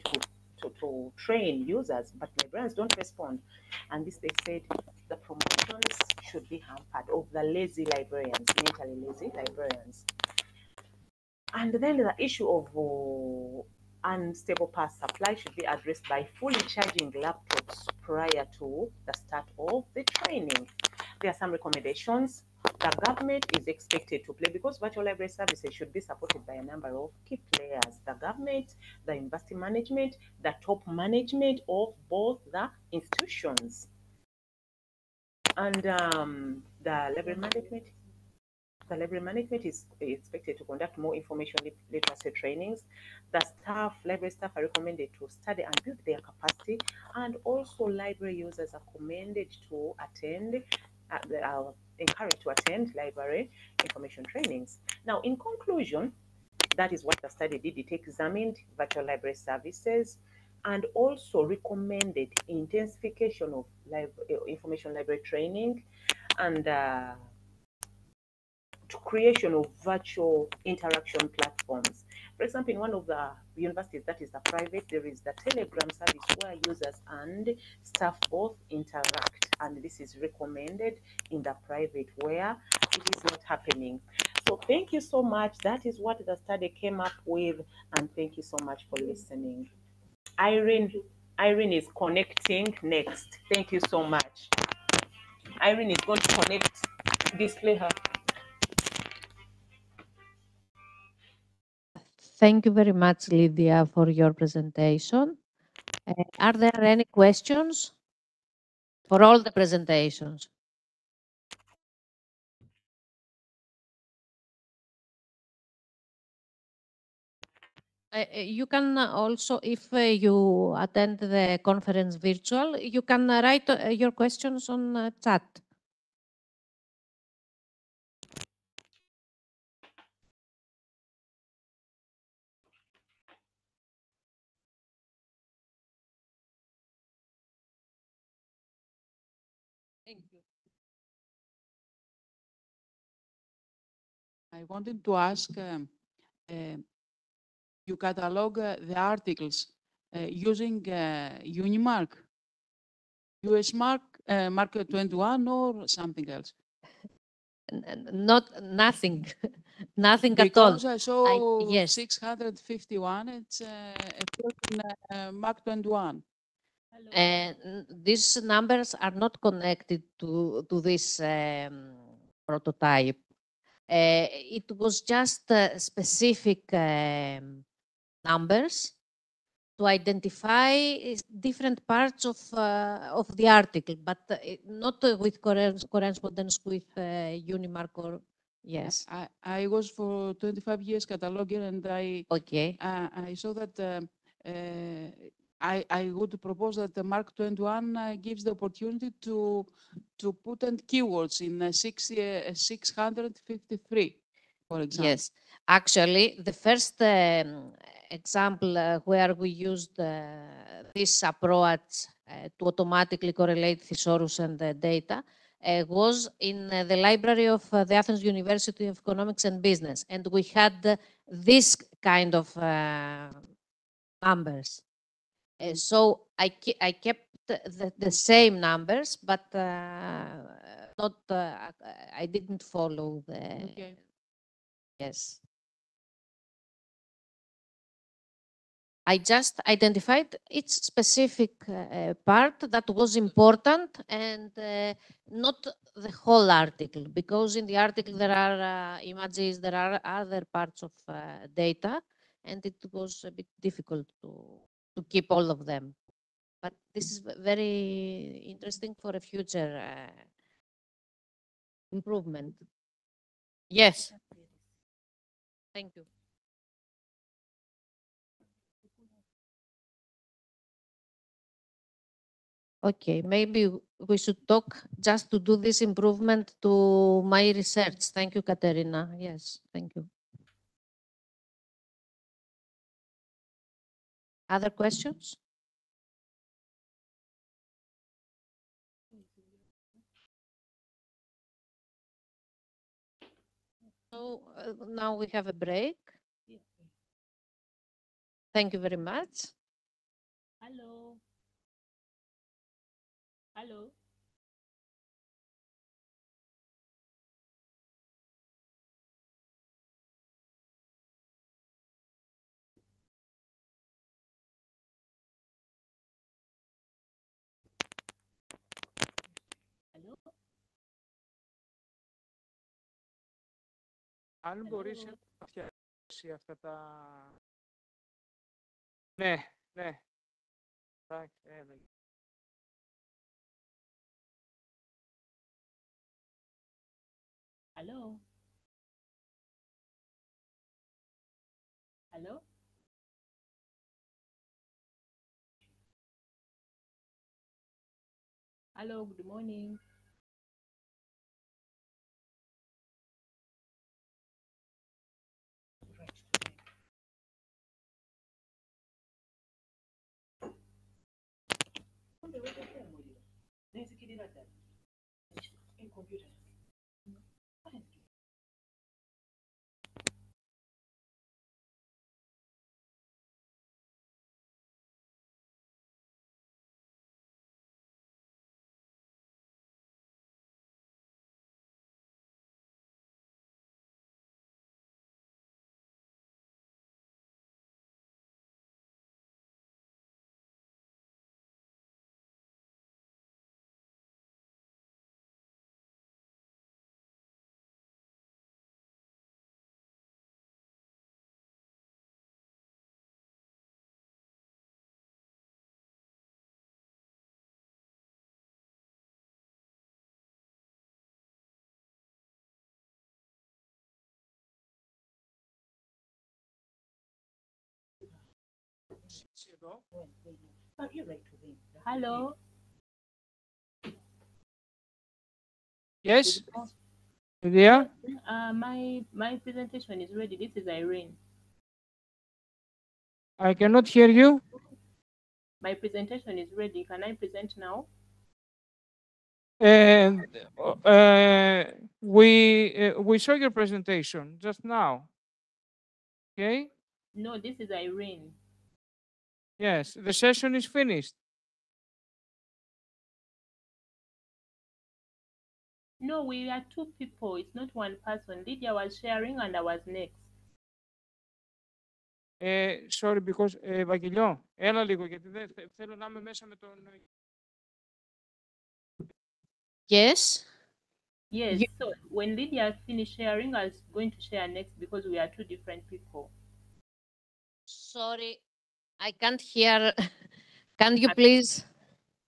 to train users, but librarians don't respond. And this, they said, the promotions should be hampered of the lazy librarians, mentally lazy librarians. And then the issue of unstable power supply should be addressed by fully charging laptops prior to the start of the training. There are some recommendations. The government is expected to play, because virtual library services should be supported by a number of key players: the government, the university management, the top management of both the institutions. And the library management is expected to conduct more information literacy trainings. The library staff are recommended to study and build their capacity, and also library users are recommended to attend, encouraged to attend library information trainings. Now, in conclusion, that is what the study did. It examined virtual library services and also recommended intensification of information library training, and to creation of virtual interaction platforms. For example, in one of the universities that is the private, there is the Telegram service where users and staff both interact, and this is recommended in the private where it is not happening. So thank you so much. That is what the study came up with, and thank you so much for listening. Irene is connecting next. Thank you so much. Irene is going to connect, display her. Thank you very much, Lydia, for your presentation. Are there any questions for all the presentations? You can also, if you attend the conference virtual, you can write your questions on chat. Thank you. I wanted to ask, you catalog the articles using Unimark, US Mark, Mark 21, or something else? Nothing, nothing at all. Because I saw yes. 651, it's Mark 21. These numbers are not connected to this prototype. It was just specific numbers to identify different parts of the article, but not with correspondence with Unimark or yes. I was for 25 years cataloger, and I saw that I would propose that the Mark 21 gives the opportunity to put in keywords in 653, for example. Yes, actually, the first example where we used this approach to automatically correlate thesaurus and the data was in the library of the Athens University of Economics and Business, and we had this kind of numbers. So I kept the same numbers, but not. I didn't follow the. Okay. Yes. I just identified its specific part that was important, and not the whole article, because in the article there are images, there are other parts of data, and it was a bit difficult to keep all of them. But this is very interesting for a future improvement. Yes. Thank you. Okay, maybe we should talk just to do this improvement to my research. Thank you, Katerina. Yes, thank you. Other questions? So now we have a break. Thank you very much. Hello. Hello. Hello. Αν μπορείς να φτιάξει αυτά τα... Ναι, ναι. Εντάξει, έλα. Hello. Hello. Hello, good morning. Hello. Yes? Yeah? My presentation is ready. This is Irene. I cannot hear you. My presentation is ready. Can I present now? And we saw your presentation just now. Okay? No, this is Irene. Yes, the session is finished. No, we are two people. It's not one person. Lydia was sharing and I was next. Sorry, because Βαγγελιό, έλα λίγο, γιατί δεν θέλω να είμαι μέσα με τον... Yes. Yes, so when Lydia finished sharing, I was going to share next because we are two different people. Sorry, I can't hear. Can you please?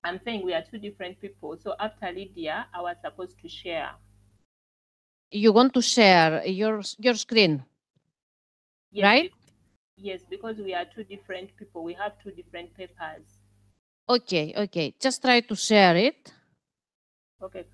I'm saying we are two different people. So after Lydia, I was supposed to share. You want to share your screen, Yes, right? Yes, because we are two different people. We have two different papers. Okay, okay. Just try to share it. Okay.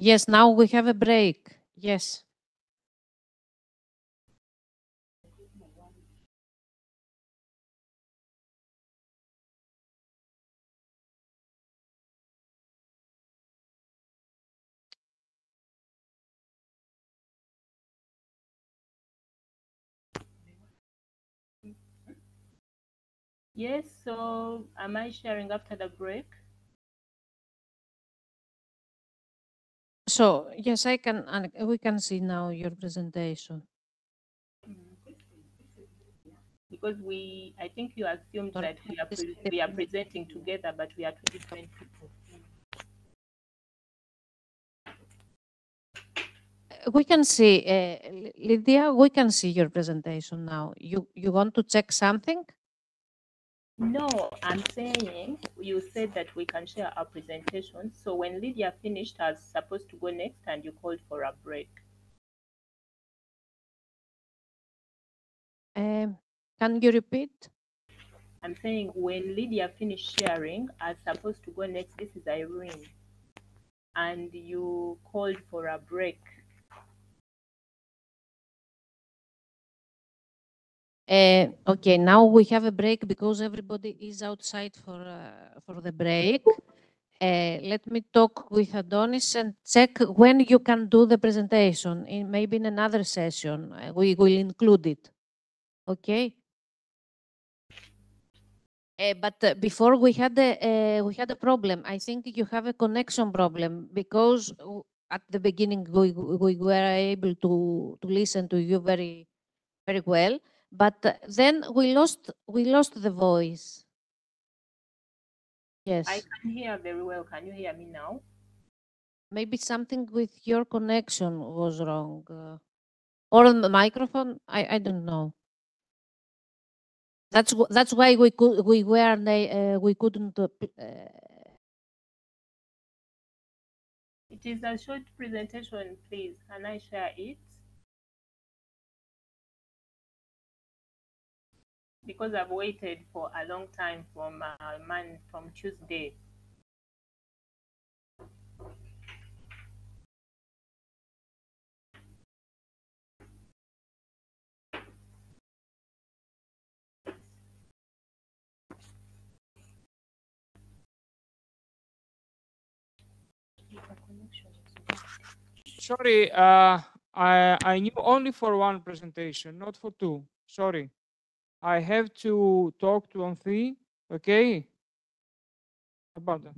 Yes, now we have a break. Yes. Yes, so am I sharing after the break? So yes, we can see now your presentation. Because I think you assumed that we are presenting together, but we are two different people. We can see, Lydia, we can see your presentation now. You want to check something? No, I'm saying you said that we can share our presentation. So when Lydia finished, I was supposed to go next and you called for a break. Can you repeat? I'm saying when Lydia finished sharing, I was supposed to go next. This is Irene. And you called for a break. Okay, now we have a break because everybody is outside for the break. Let me talk with Adonis and check when you can do the presentation. Maybe in another session, we will include it. Okay. But before we had a problem. I think you have a connection problem because at the beginning we were able to listen to you very well, but then we lost the voice. Yes. I can hear very well. Can you hear me now? Maybe something with your connection was wrong, or on the microphone. I don't know. That's why we couldn't. It is a short presentation, please. Can I share it? Because I've waited for a long time from Tuesday. Sorry, I knew only for one presentation, not for two. Sorry. I have to talk to Anthi, okay? About that.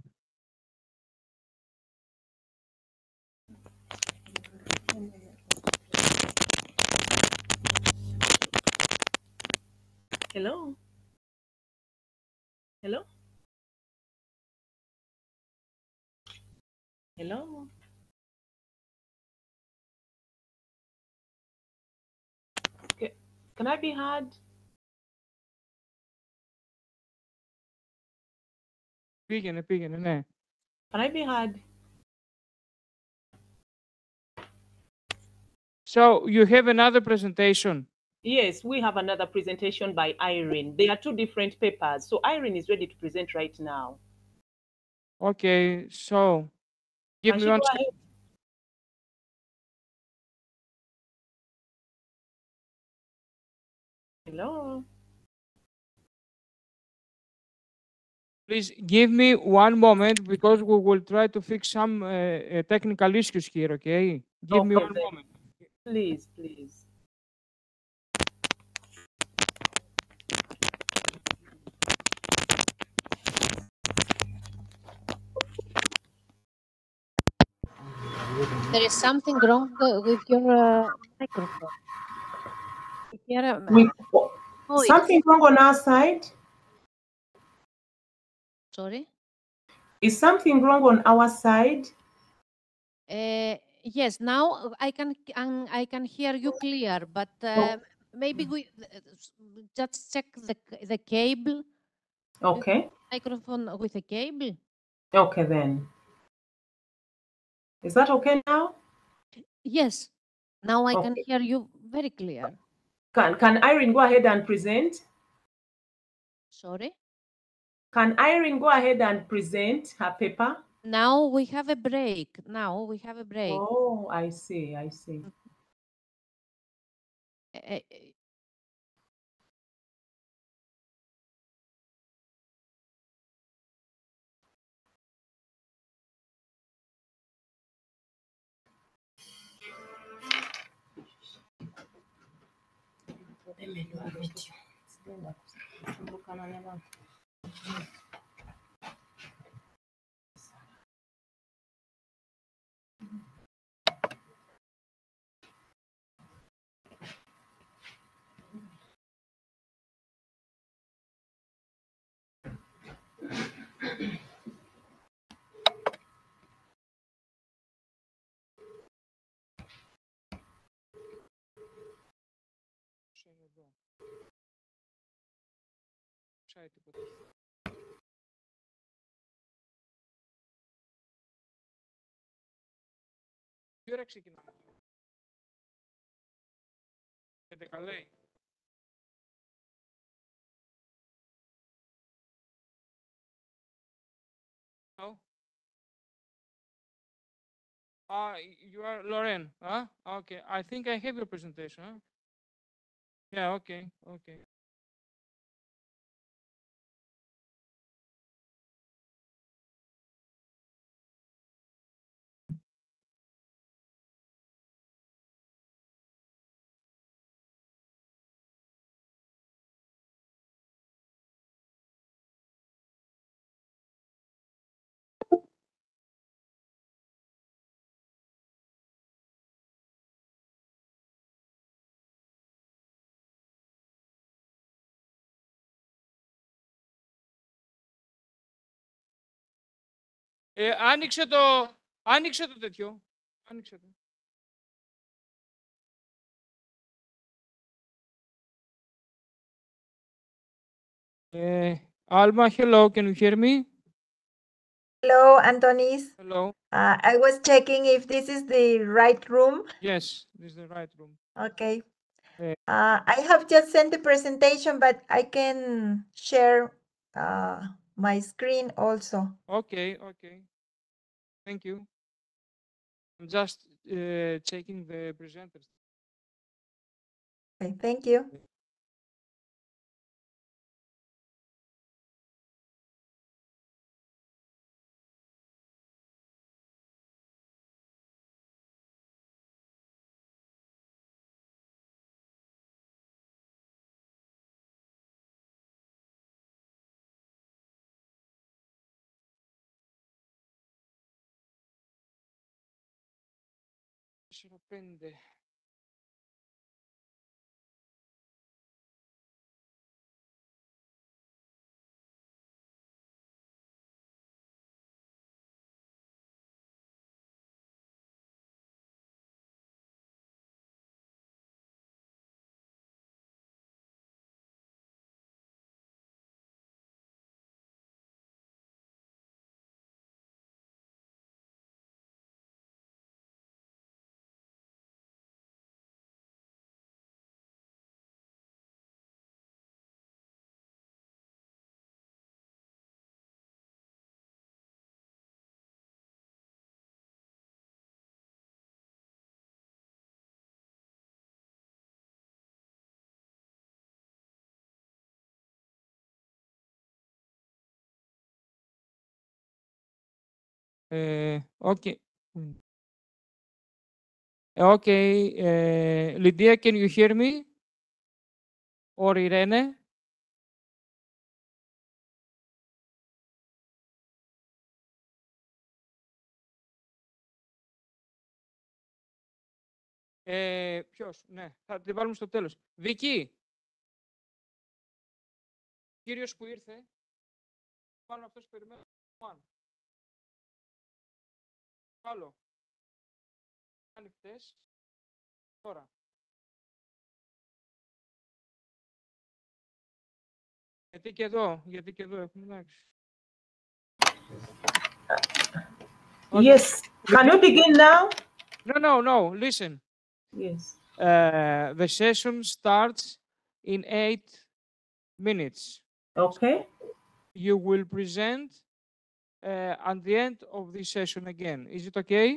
Hello? Hello? Hello? Okay. Can I be heard? Πήγαινε, ναι. Can I be heard? So you have another presentation? Yes, we have another presentation by Irene. They are two different papers. So Irene is ready to present right now. Okay, so give me 1 second. Hello? Please give me 1 moment because we will try to fix some technical issues here, okay? Give me 1 moment. Please, please. There is something wrong with your microphone. Something wrong on our side? Sorry? Is something wrong on our side? Yes, now I can hear you clear, but maybe we just check the cable. Okay. Microphone with a cable. Okay then. Is that okay now? Yes. Now I can hear you very clear. Can Irene go ahead and present? Sorry? Can Irene go ahead and present her paper? Now we have a break. Oh, I see. Τι ώρα ξεκινάμε? 11 λέει. Oh. You are Lauren, huh? Okay, I think I have your presentation, huh? Yeah, okay, okay. Άνοιξε το τέτοιο. Άνοιξε το. Alma, hello, can you hear me? Hello, Antonis. Hello. I was checking if this is the right room. Yes, this is the right room. Okay. Uh, I have just sent the presentation, but I can share my screen also. Okay, okay. Thank you. I'm just checking the presenters. Okay, thank you. Okay. Okay. Lydia, can you hear me? Or Irene? Ποιος? Ναι, θα την βάλουμε στο τέλος. Βίκυ. Κύριος που ήρθε. Πάνω αυτός περιμένει. Άλλο. Ανοιχτές. Τώρα. Γιατί και εδώ έχουμε, εντάξει. Yes. Can you begin now? No. Listen. Yes. The session starts in 8 minutes. Okay. You will present at the end of this session again. Is it okay?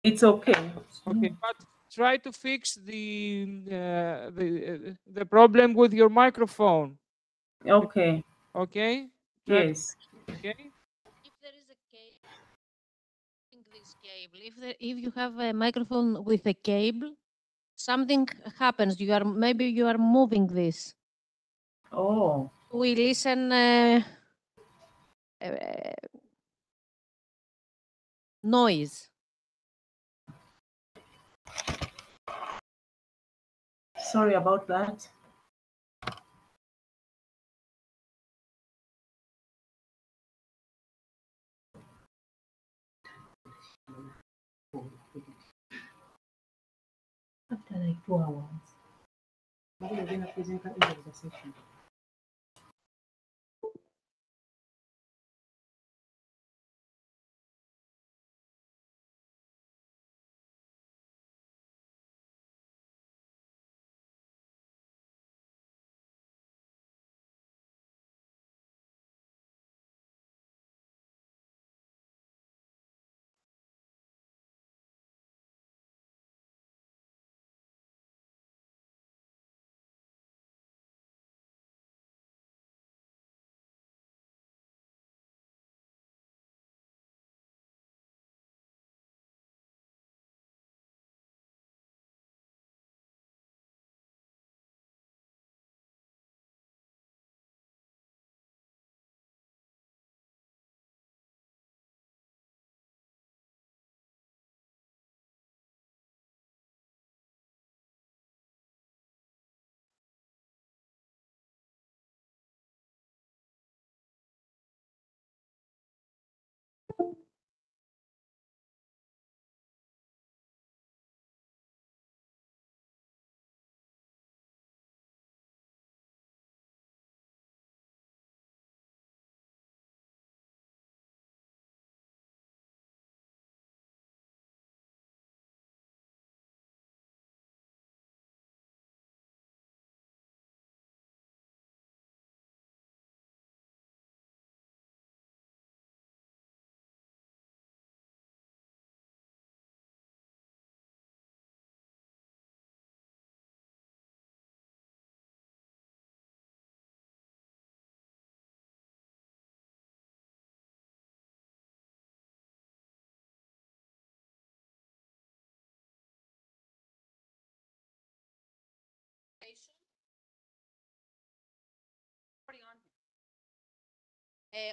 It's okay. Okay, but try to fix the problem with your microphone. Okay. Okay? Yes. Okay? If there is a cable, this cable, if you have a microphone with a cable, something happens. Maybe you are moving this. Oh. We listen noise. Sorry about that. After like 2 hours. We're gonna present at the end of the session.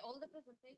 All the presentations.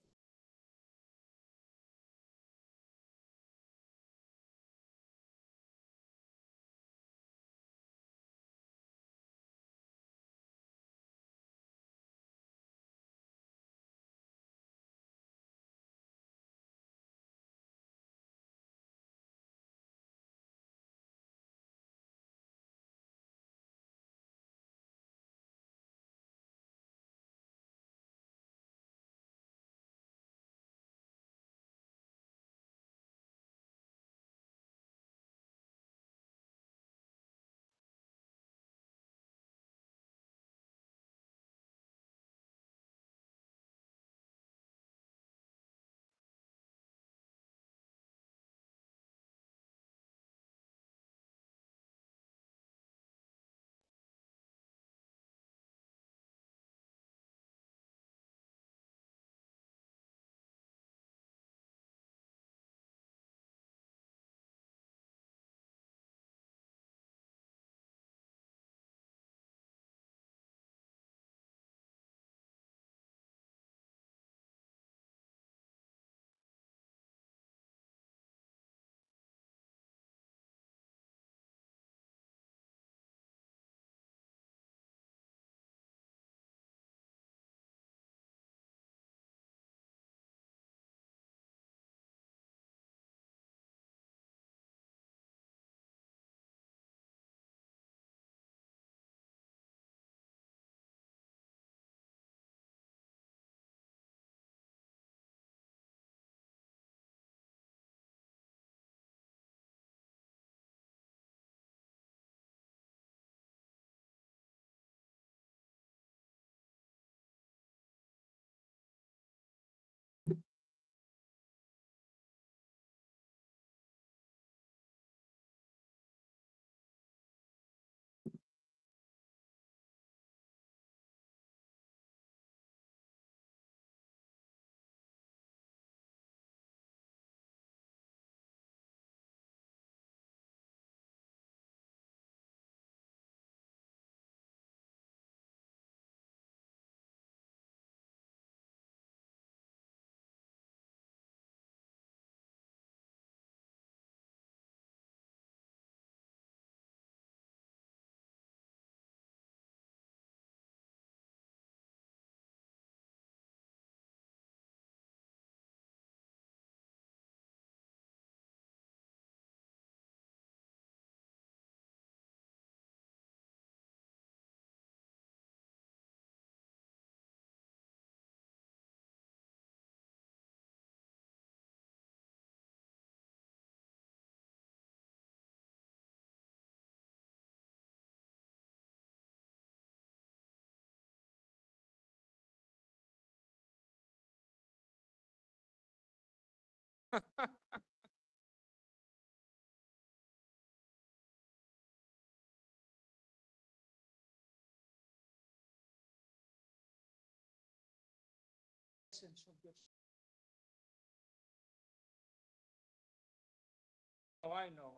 Oh, I know.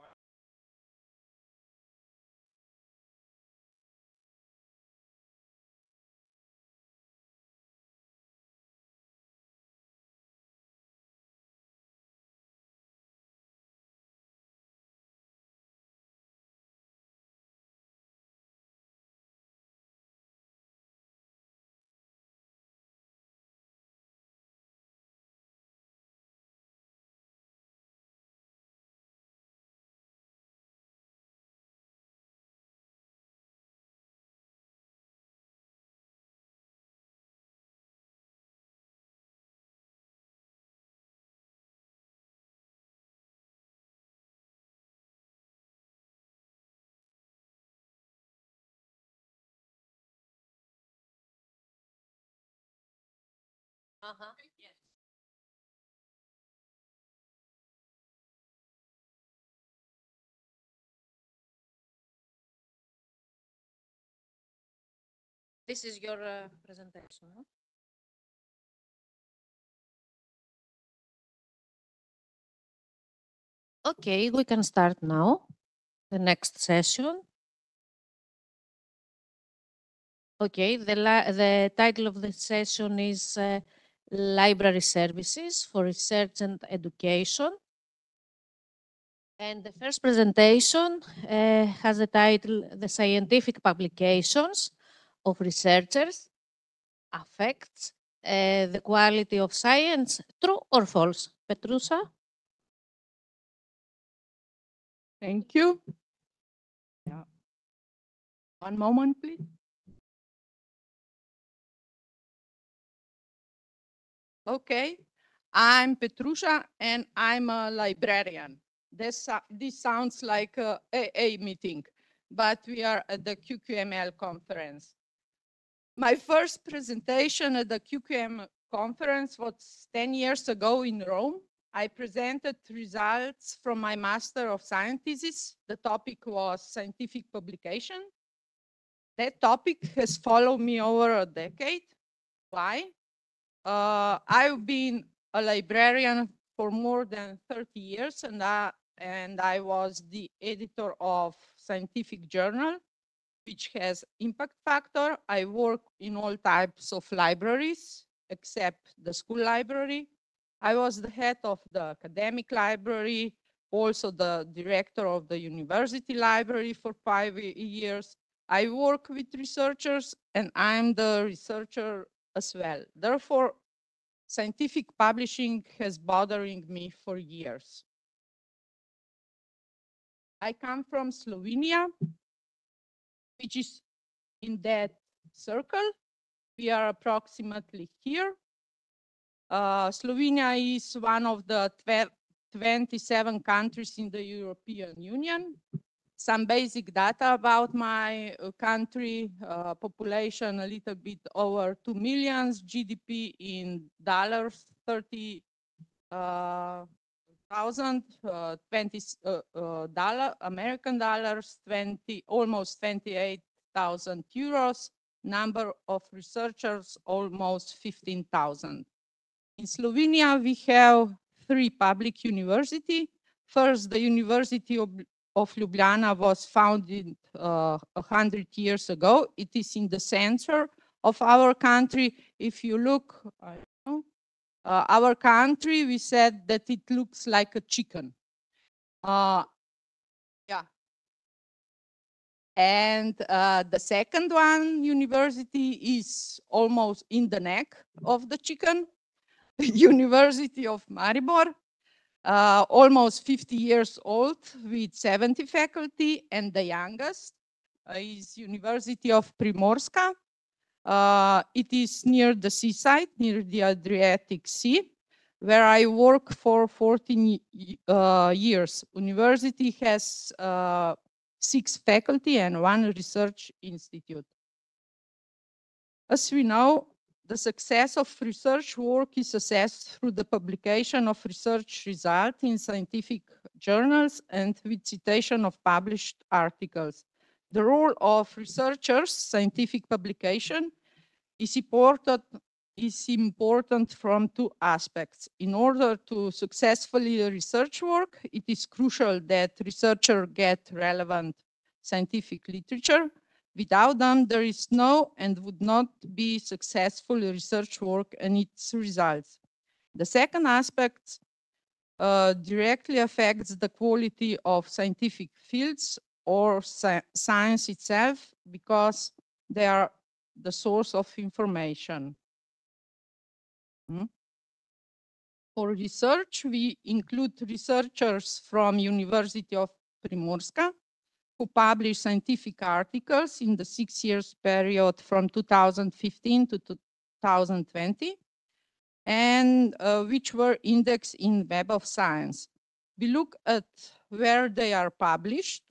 Yes. This is your presentation. Huh? Okay, we can start now the next session. Okay, the title of the session is Library Services for Research and Education. And the first presentation has the title, The Scientific Publications of Researchers Affects the Quality of Science, True or False? Petrusa? Thank you. Yeah. One moment, please. Okay, I'm Petrusa and I'm a librarian. This sounds like a AA meeting, but we are at the QQML conference. My first presentation at the QQM conference was 10 years ago in Rome. I presented results from my Master of Science thesis. The topic was scientific publication. That topic has followed me over a decade. Why? I've been a librarian for more than 30 years, and I was the editor of Scientific Journal, which has impact factor. I work in all types of libraries, except the school library. I was the head of the academic library, also the director of the university library for 5 years. I work with researchers, and I'm the researcher as well. Therefore, scientific publishing has bothering me for years. I come from Slovenia, which is in that circle. We are approximately here. Slovenia is one of the 27 countries in the European Union. Some basic data about my country, population a little bit over 2 million, GDP in dollars, 30,000, American dollars, almost 28,000 euros, number of researchers, almost 15,000. In Slovenia, we have 3 public universities. First, the University of Ljubljana was founded 100 years ago. It is in the center of our country. If you look, our country, we said that it looks like a chicken. Yeah. And the second one, university, is almost in the neck of the chicken. University of Maribor. Almost 50 years old with 70 faculty, and the youngest is University of Primorska. It is near the seaside, near the Adriatic Sea, where I work for 14 years. University has 6 faculty and 1 research institute. As we know, the success of research work is assessed through the publication of research results in scientific journals and with citation of published articles. The role of researchers' scientific publication is important from two aspects. In order to successfully research work, it is crucial that researchers get relevant scientific literature. Without them, there is no and would not be successful research work and its results. The second aspect directly affects the quality of scientific fields or science itself because they are the source of information. For research, we include researchers from University of Primorska who publish scientific articles in the 6 years period from 2015 to 2020, and which were indexed in Web of Science. We look at where they are published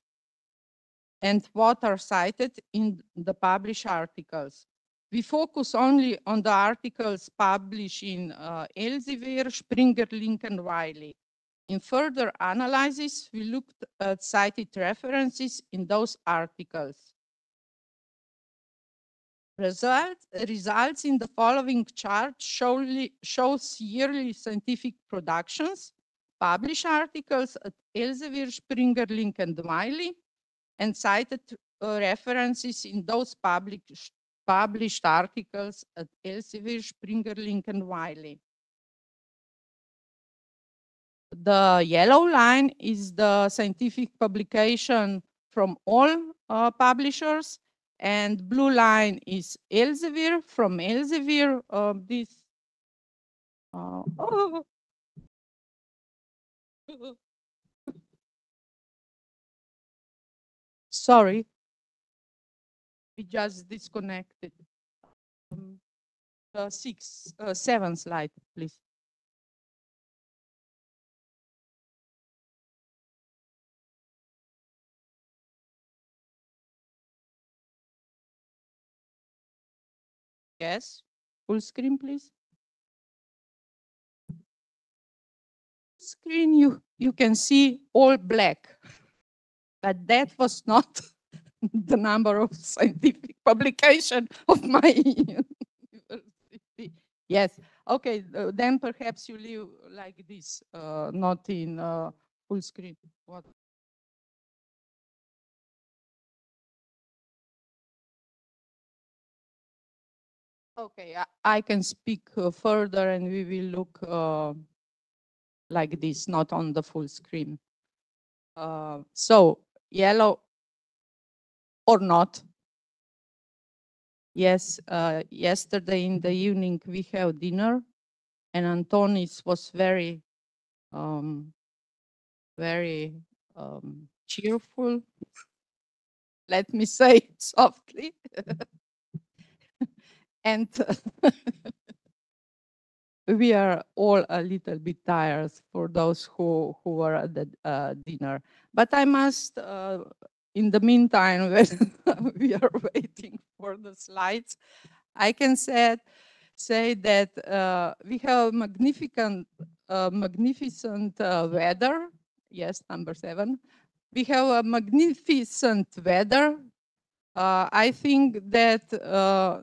and what are cited in the published articles. We focus only on the articles published in Elsevier, Springer, Link, and Wiley. In further analysis, we looked at cited references in those articles. Results in the following chart shows yearly scientific productions, published articles at Elsevier, Springer, Link, and Wiley, and cited references in those published articles at Elsevier, Springer, Link, and Wiley. The yellow line is the scientific publication from all publishers, and blue line is Elsevier. From Elsevier, sorry, we just disconnected. The 7 slide, please. Yes, full screen, please. Screen, you can see all black, but that was not the number of scientific publication of my university. Yes, okay, then perhaps you leave like this, not in full screen. What? Okay, I can speak further and we will look like this, not on the full screen. So yellow or not. Yes, yesterday in the evening we have dinner and Antonis was very cheerful. Let me say it softly. And we are all a little bit tired for those who were at the dinner. But I must, in the meantime, when we are waiting for the slides, I can say that we have magnificent weather. Yes, number 7. We have a magnificent weather. I think that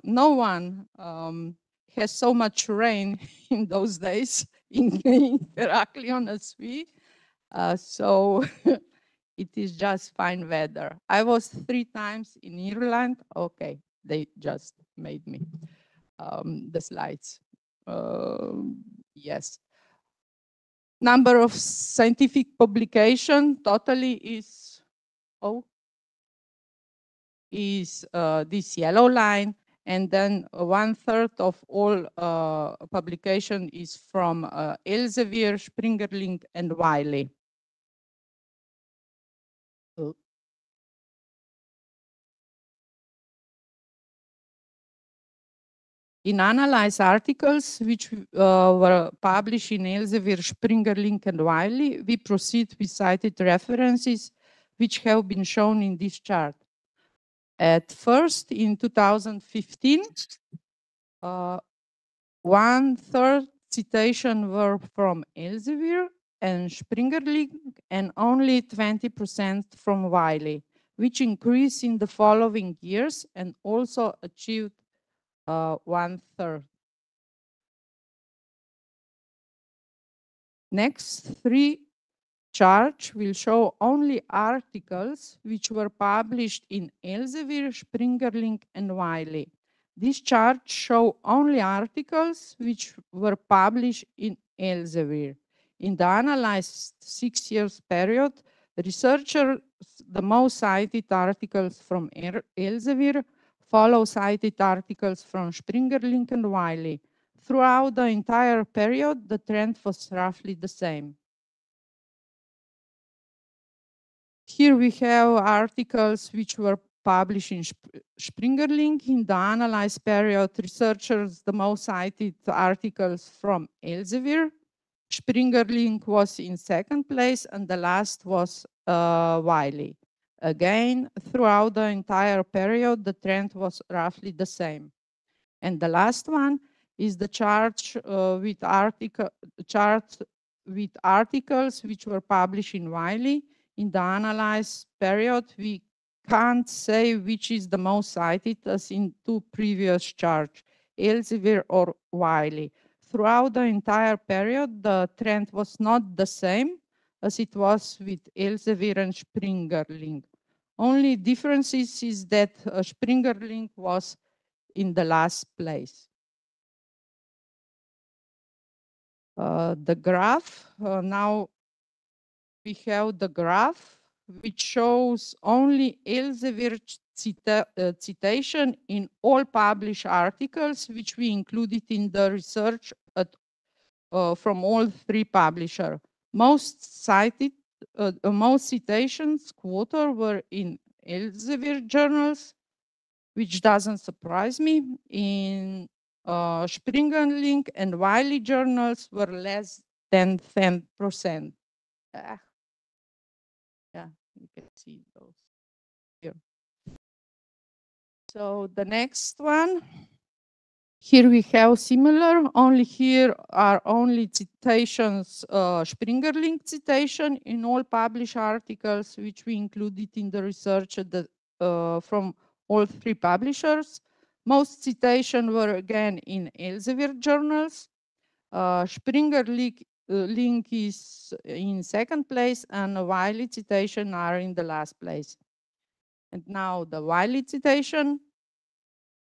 no one has so much rain in those days in Heraklion as we. So it is just fine weather. I was 3 times in Ireland. Okay, they just made me the slides. Yes. Number of scientific publication totally is this yellow line, and then 1/3 of all publication is from Elsevier, Springer, Link, and Wiley. In analyzed articles, which were published in Elsevier, Springer, Link, and Wiley, we proceed with cited references, which have been shown in this chart. At first, in 2015, 1/3 citation were from Elsevier and Springerling, and only 20% from Wiley, which increased in the following years and also achieved 1/3. Next three charts will show only articles which were published in Elsevier, Springerling, and Wiley. These charts show only articles which were published in Elsevier. In the analyzed 6 years period, researchers, the most cited articles from Elsevier, follow cited articles from Springerling and Wiley. Throughout the entire period, the trend was roughly the same. Here we have articles which were published in Springerling. In the analyzed period, researchers, the most cited articles from Elsevier. Springerling was in second place, and the last was Wiley. Again, throughout the entire period, the trend was roughly the same. And the last one is the chart with articles which were published in Wiley. In the analyzed period, we can't say which is the most cited as in two previous charts, Elsevier or Wiley. Throughout the entire period, the trend was not the same as it was with Elsevier and Springerling. Only differences is that Springerling was in the last place. The graph, now we have the graph which shows only Elsevier citation in all published articles which we included in the research from all three publishers. Most citations quoted were in Elsevier journals, which doesn't surprise me. In Springerling and Wiley journals were less than 10%. Yeah, you can see those here. So the next one, here we have similar, only here are only citations, Springerling citation in all published articles, which we included in the research from all three publishers. Most citations were again in Elsevier journals. Springerling is in second place, and Wiley citation are in the last place. And now the Wiley citation,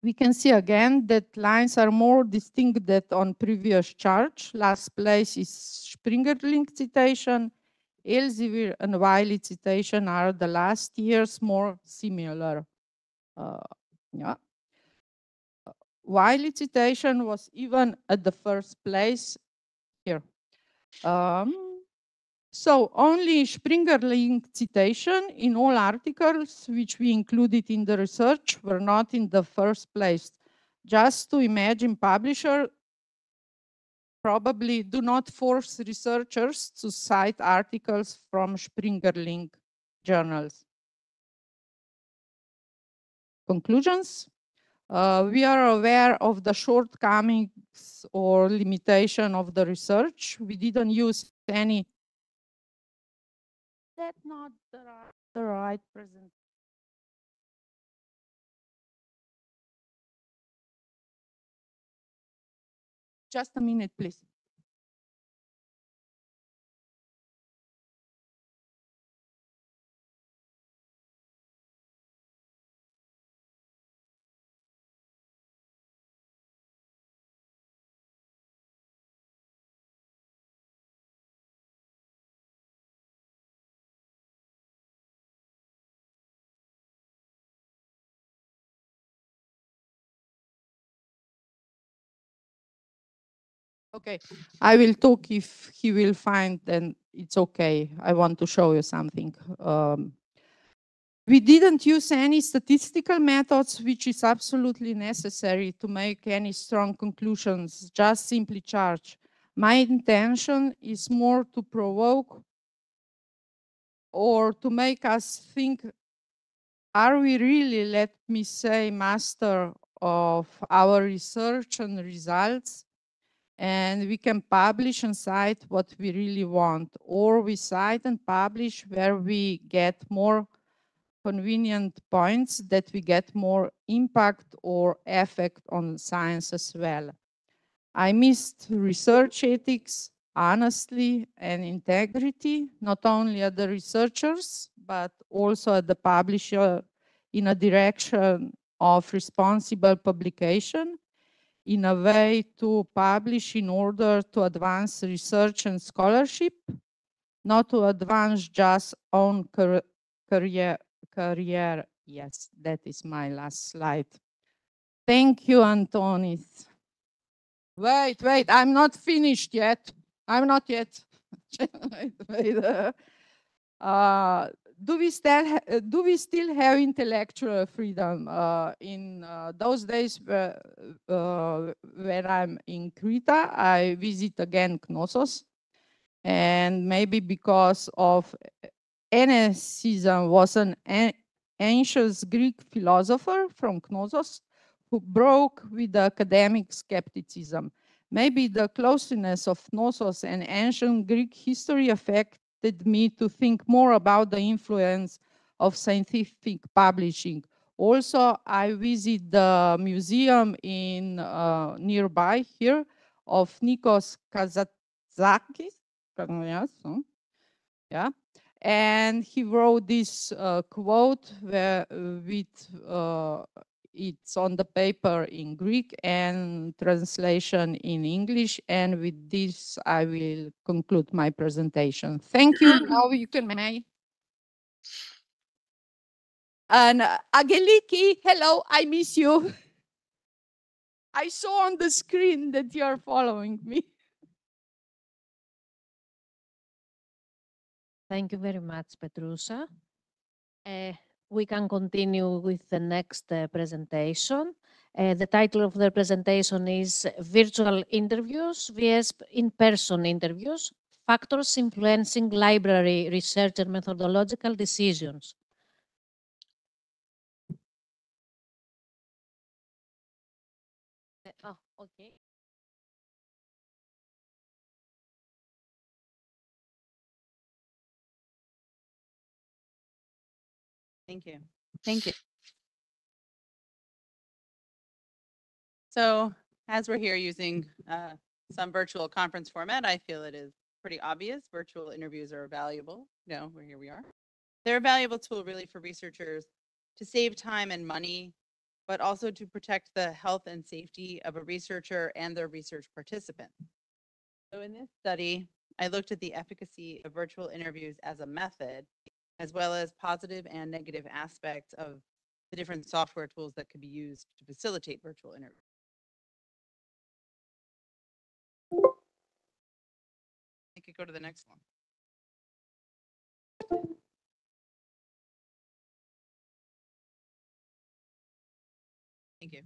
we can see again that lines are more distinct than on previous chart. Last place is Springerling citation. Elsevier and Wiley citation are the last years more similar. Yeah. Wiley citation was even at the first place here. So only Springerling citation in all articles which we included in the research were not in the first place. Just to imagine, publisher probably do not force researchers to cite articles from Springerling journals. Conclusions? We are aware of the shortcomings or limitation of the research. We didn't use any. That's not the right presentation. Just a minute, please. Okay, I will talk if he will find, then it's okay. I want to show you something. We didn't use any statistical methods, which is absolutely necessary to make any strong conclusions, just simply charge. My intention is more to provoke or to make us think, are we really, let me say, master of our research and results? and we can publish and cite what we really want, or we cite and publish where we get more convenient points that we get more impact or effect on science as well. I missed research ethics, honestly, and integrity, not only at the researchers, but also at the publisher in a direction of responsible publication, in a way to publish in order to advance research and scholarship, not to advance just own career. Yes, that is my last slide. Thank you, Antonis. Wait, I'm not finished yet. I'm not yet. wait. Do we still have intellectual freedom? In those days when I'm in Crete, I visit again Knossos, and maybe because of Enicism was an ancient Greek philosopher from Knossos who broke with the academic skepticism. Maybe the closeness of Knossos and ancient Greek history affected me to think more about the influence of scientific publishing. Also, I visit the museum in nearby here of Nikos Kazantzakis. Yeah. And he wrote this quote where, it's on the paper in Greek and translation in English. And with this, I will conclude my presentation. Thank you. Now you can may. And Angeliki, hello, I miss you. I saw on the screen that you are following me. Thank you very much, Petrusa. We can continue with the next presentation. The title of the presentation is Virtual Interviews vs. In-Person Interviews, Factors Influencing Library Research and Methodological Decisions. Oh, okay. Thank you. Thank you. So as we're here using some virtual conference format, I feel it is pretty obvious. Virtual interviews are valuable. Here we are. They're a valuable tool really for researchers to save time and money, but also to protect the health and safety of a researcher and their research participants. So in this study, I looked at the efficacy of virtual interviews as a method, as well as positive and negative aspects of the different software tools that could be used to facilitate virtual interviews. I could go to the next one. Thank you.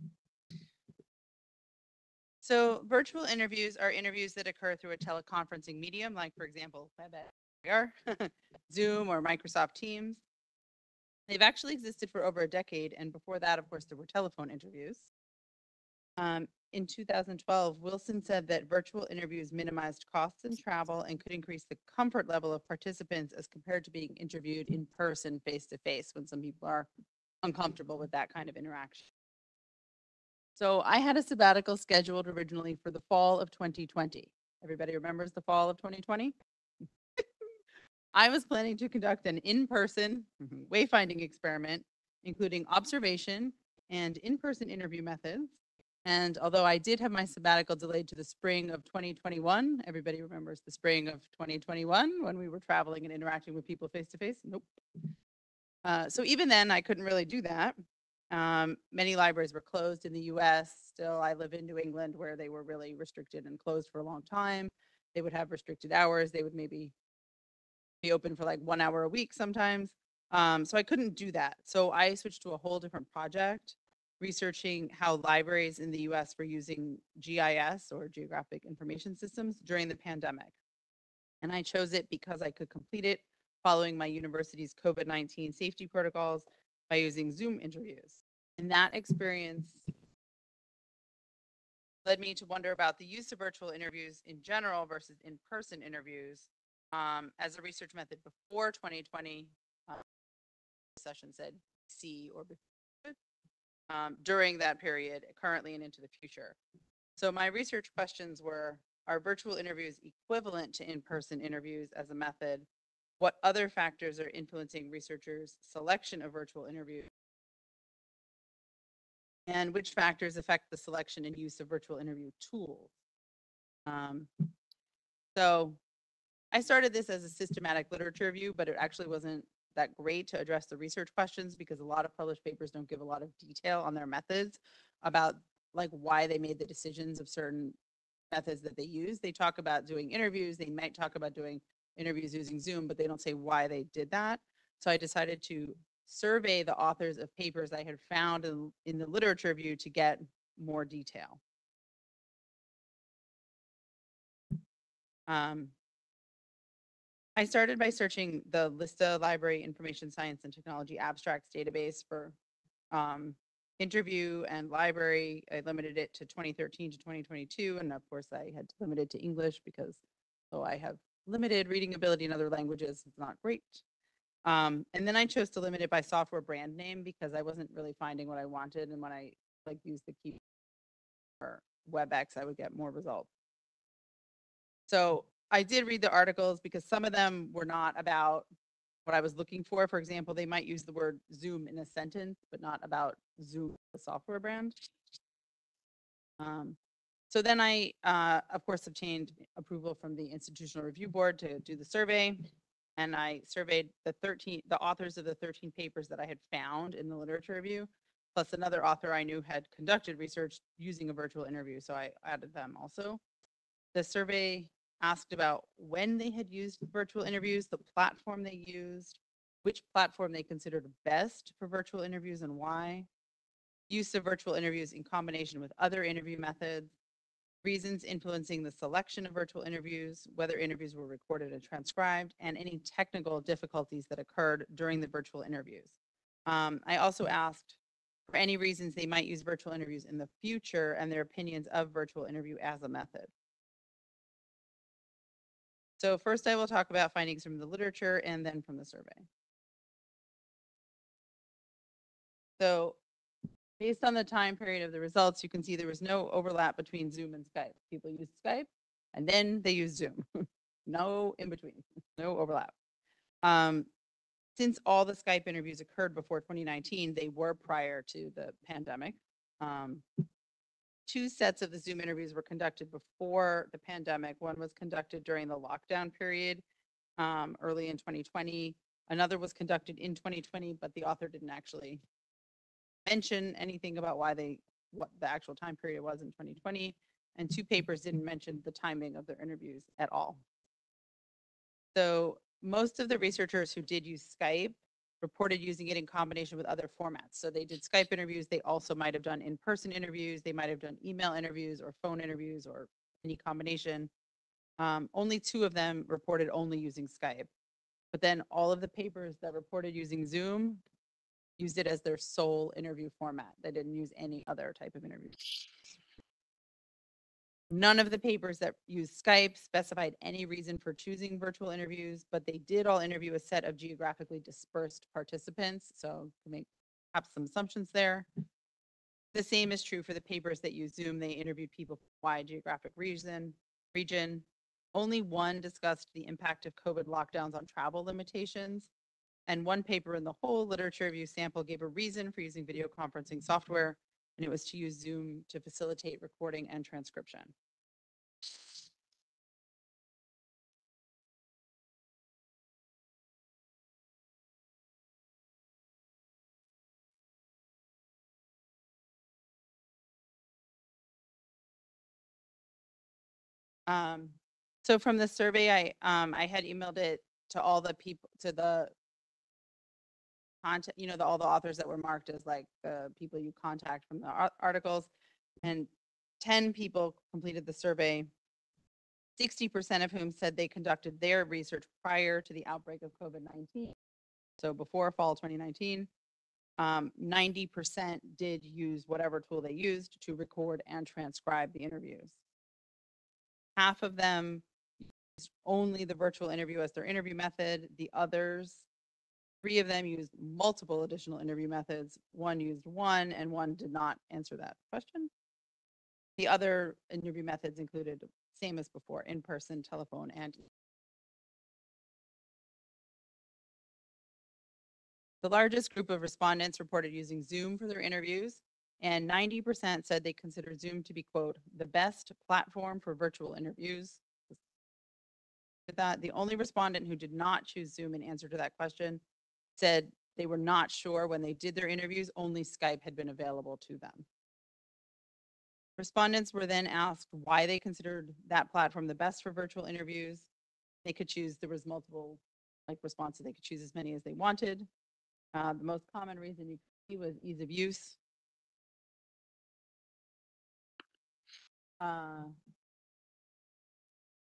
So virtual interviews are interviews that occur through a teleconferencing medium, like for example, WebEx, Zoom, or Microsoft Teams. They've actually existed for over a decade, and before that, of course, there were telephone interviews. In 2012, Wilson said that virtual interviews minimized costs and travel and could increase the comfort level of participants as compared to being interviewed in person, face-to-face, when some people are uncomfortable with that kind of interaction. So I had a sabbatical scheduled originally for the fall of 2020. Everybody remembers the fall of 2020? I was planning to conduct an in-person wayfinding experiment, including observation and in-person interview methods. And although I did have my sabbatical delayed to the spring of 2021, everybody remembers the spring of 2021 when we were traveling and interacting with people face-to-face? Nope. So even then, I couldn't really do that. Many libraries were closed in the US. Still, I live in New England where they were really restricted and closed for a long time. They would have restricted hours. They would maybe be open for like 1 hour a week sometimes. So I couldn't do that. So I switched to a whole different project, researching how libraries in the US were using GIS, or Geographic Information Systems, during the pandemic. And I chose it because I could complete it following my university's COVID-19 safety protocols by using Zoom interviews. And that experience led me to wonder about the use of virtual interviews in general versus in-person interviews as a research method before 2020. Session said C or during that period, currently and into the future. So my research questions were, are virtual interviews equivalent to in-person interviews as a method? What other factors are influencing researchers' selection of virtual interviews? And which factors affect the selection and use of virtual interview tools? So I started this as a systematic literature review, but it actually wasn't that great to address the research questions because a lot of published papers don't give a lot of detail on their methods about like why they made the decisions of certain methods that they use. They talk about doing interviews. They might talk about doing interviews using Zoom, but they don't say why they did that. So I decided to survey the authors of papers I had found in the literature review to get more detail. I started by searching the LISTA Library Information Science and Technology Abstracts database for interview and library. I limited it to 2013 to 2022. And of course I had to limit it to English because though I have limited reading ability in other languages, it's not great. And then I chose to limit it by software brand name because I wasn't really finding what I wanted. And when I like used the key for WebEx, I would get more results. So I did read the articles because some of them were not about what I was looking for. For example, they might use the word Zoom in a sentence, but not about Zoom, the software brand. So then I, of course, obtained approval from the Institutional Review Board to do the survey. And I surveyed the authors of the 13 papers that I had found in the literature review, plus another author I knew had conducted research using a virtual interview. So I added them also. The survey asked about when they had used virtual interviews, the platform they used, which platform they considered best for virtual interviews and why, use of virtual interviews in combination with other interview methods, reasons influencing the selection of virtual interviews, whether interviews were recorded and transcribed, and any technical difficulties that occurred during the virtual interviews. I also asked for any reasons they might use virtual interviews in the future and their opinions of virtual interview as a method. So first I will talk about findings from the literature and then from the survey. So based on the time period of the results, you can see there was no overlap between Zoom and Skype. People used Skype and then they used Zoom. No in between, no overlap. Since all the Skype interviews occurred before 2019, they were prior to the pandemic. 2 sets of the Zoom interviews were conducted before the pandemic. One was conducted during the lockdown period, early in 2020. Another was conducted in 2020, but the author didn't actually mention anything about what the actual time period was in 2020. And 2 papers didn't mention the timing of their interviews at all. So most of the researchers who did use Skype reported using it in combination with other formats. So they did Skype interviews. They also might have done in-person interviews. They might have done email interviews or phone interviews or any combination. Only 2 of them reported only using Skype. But then all of the papers that reported using Zoom used it as their sole interview format. They didn't use any other type of interview. None of the papers that used Skype specified any reason for choosing virtual interviews, but they did all interview a set of geographically dispersed participants. So to make perhaps some assumptions there. The same is true for the papers that use Zoom. They interviewed people from a wide geographic region. Only one discussed the impact of COVID lockdowns on travel limitations. And one paper in the whole literature review sample gave a reason for using video conferencing software, and it was to use Zoom to facilitate recording and transcription. So from the survey, I had emailed it to all the people, to the content, all the authors that were marked as like the people you contact from the articles, and 10 people completed the survey, 60% of whom said they conducted their research prior to the outbreak of COVID-19. So before fall 2019, 90% did use whatever tool they used to record and transcribe the interviews. Half of them used only the virtual interview as their interview method. The others, 3 of them used multiple additional interview methods. 1 used one, and 1 did not answer that question. The other interview methods included, same as before, in-person, telephone, and the largest group of respondents reported using Zoom for their interviews, and 90% said they consider Zoom to be, quote, the best platform for virtual interviews. With that, the only respondent who did not choose Zoom in answer to that question said they were not sure when they did their interviews, only Skype had been available to them. Respondents were then asked why they considered that platform the best for virtual interviews. They could choose, there was multiple responses, they could choose as many as they wanted. The most common reason you could see was ease of use.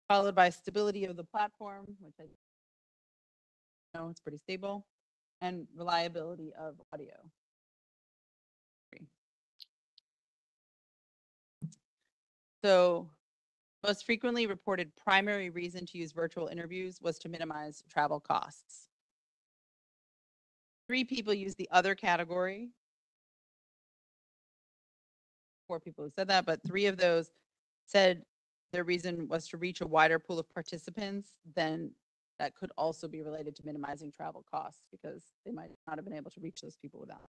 Followed by stability of the platform, which I know it's pretty stable, and reliability of audio. So most frequently reported primary reason to use virtual interviews was to minimize travel costs. 3 people used the other category. 4 people who said that, but 3 of those said their reason was to reach a wider pool of participants. Then that could also be related to minimizing travel costs because they might not have been able to reach those people without.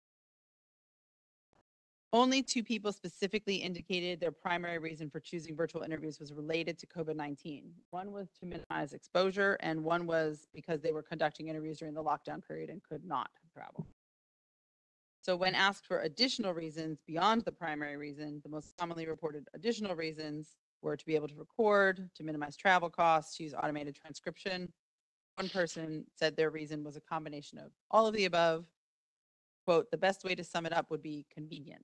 Only 2 people specifically indicated their primary reason for choosing virtual interviews was related to COVID-19. One was to minimize exposure, and one was because they were conducting interviews during the lockdown period and could not travel. So when asked for additional reasons beyond the primary reason, the most commonly reported additional reasons were to be able to record, to minimize travel costs, to use automated transcription. One person said their reason was a combination of all of the above. Quote, the best way to sum it up would be convenience.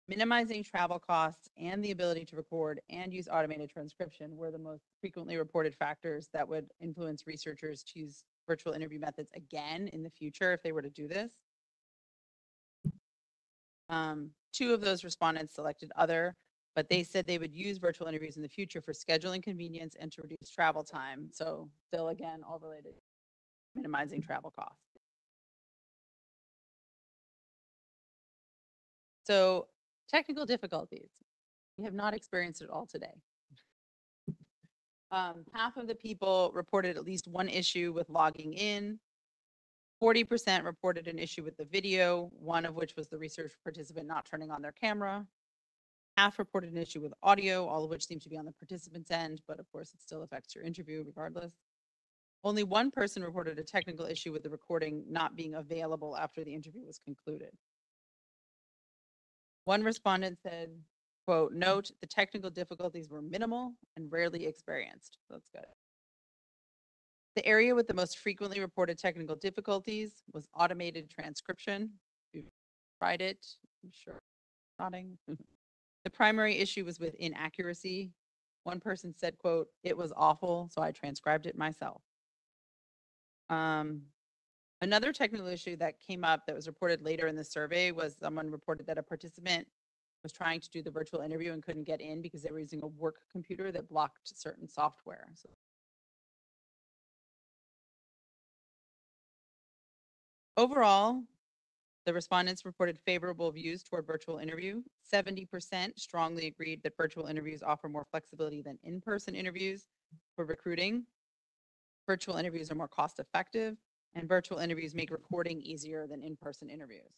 Minimizing travel costs and the ability to record and use automated transcription were the most frequently reported factors that would influence researchers to use virtual interview methods again in the future if they were to do this. 2 of those respondents selected other, but they said they would use virtual interviews in the future for scheduling convenience and to reduce travel time. So still, again, all related to minimizing travel costs. So technical difficulties. We have not experienced it all today. Half of the people reported at least one issue with logging in. 40% reported an issue with the video, one of which was the research participant not turning on their camera. Half reported an issue with audio, all of which seem to be on the participant's end, but of course it still affects your interview regardless. Only 1 person reported a technical issue with the recording not being available after the interview was concluded. 1 respondent said, quote, note, the technical difficulties were minimal and rarely experienced. That's good. The area with the most frequently reported technical difficulties was automated transcription. You tried it, I'm sure, nodding. The primary issue was with inaccuracy. 1 person said, quote, it was awful, so I transcribed it myself. Another technical issue that came up that was reported later in the survey was someone reported that a participant was trying to do the virtual interview and couldn't get in because they were using a work computer that blocked certain software. So overall, the respondents reported favorable views toward virtual interview. 70% strongly agreed that virtual interviews offer more flexibility than in-person interviews for recruiting. Virtual interviews are more cost effective, and virtual interviews make recording easier than in-person interviews.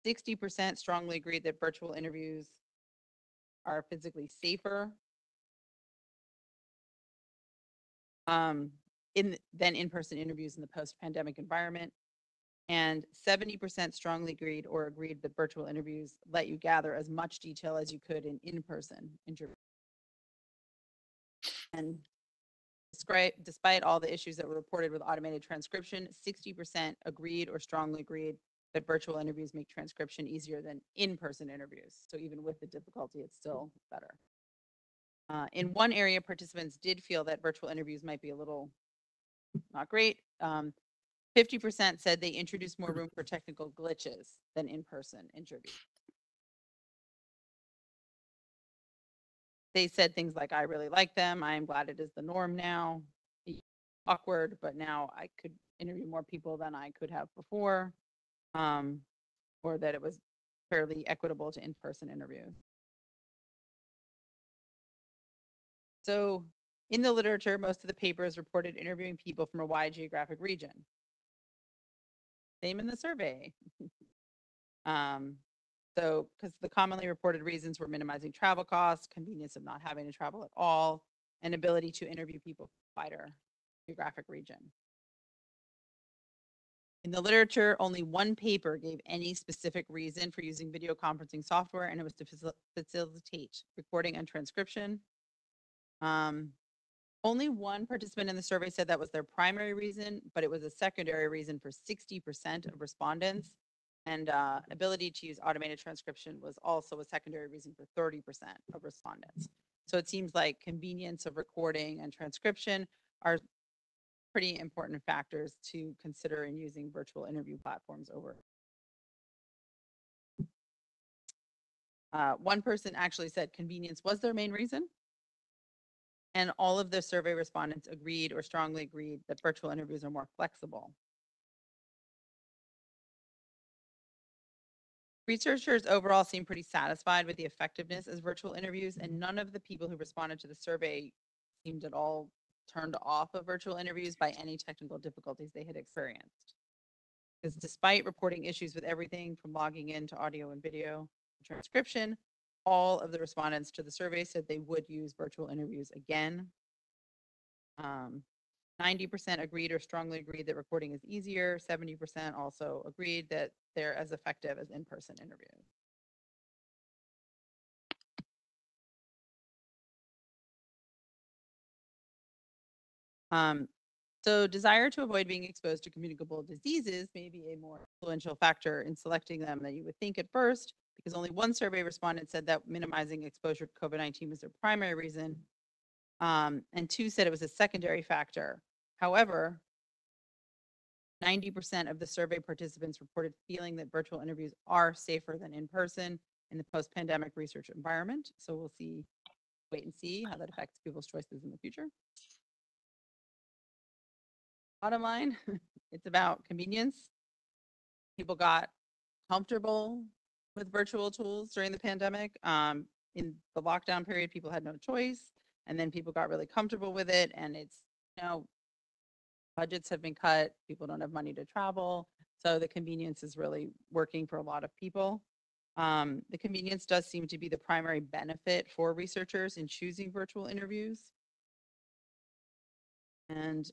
60% strongly agreed that virtual interviews are physically safer than in-person interviews in the post-pandemic environment. And 70% strongly agreed or agreed that virtual interviews let you gather as much detail as you could in in-person interviews. And despite all the issues that were reported with automated transcription, 60% agreed or strongly agreed that virtual interviews make transcription easier than in-person interviews. So even with the difficulty, it's still better. In one area, participants did feel that virtual interviews might be a little not great. 50% said they introduced more room for technical glitches than in-person interviews. They said things like, I really like them. I am glad it is the norm now. Awkward, but now I could interview more people than I could have before. Or that it was fairly equitable to in-person interviews. So in the literature, most of the papers reported interviewing people from a wide geographic region. Same in the survey. So, because the commonly reported reasons were minimizing travel costs, convenience of not having to travel at all, and ability to interview people from a wider geographic region. In the literature, only one paper gave any specific reason for using video conferencing software, and it was to facilitate recording and transcription. Only one participant in the survey said that was their primary reason, but it was a secondary reason for 60% of respondents. And ability to use automated transcription was also a secondary reason for 30% of respondents. So it seems like convenience of recording and transcription are pretty important factors to consider in using virtual interview platforms over. One person actually said convenience was their main reason. And all of the survey respondents agreed or strongly agreed that virtual interviews are more flexible. Researchers overall seem pretty satisfied with the effectiveness as virtual interviews, and none of the people who responded to the survey seemed at all turned off of virtual interviews by any technical difficulties they had experienced. Because despite reporting issues with everything from logging in to audio and video transcription, all of the respondents to the survey said they would use virtual interviews again. 90% agreed or strongly agreed that recording is easier. 70% also agreed that they're as effective as in-person interviews. So desire to avoid being exposed to communicable diseases may be a more influential factor in selecting them than you would think at first, because only one survey respondent said that minimizing exposure to COVID-19 was their primary reason, and 2 said it was a secondary factor. However, 90% of the survey participants reported feeling that virtual interviews are safer than in person in the post-pandemic research environment. So we'll wait and see how that affects people's choices in the future. Bottom line, it's about convenience. People got comfortable with virtual tools during the pandemic. In the lockdown period, people had no choice, and then people got really comfortable with it, and it's, budgets have been cut, people don't have money to travel, so the convenience is really working for a lot of people. The convenience does seem to be the primary benefit for researchers in choosing virtual interviews. And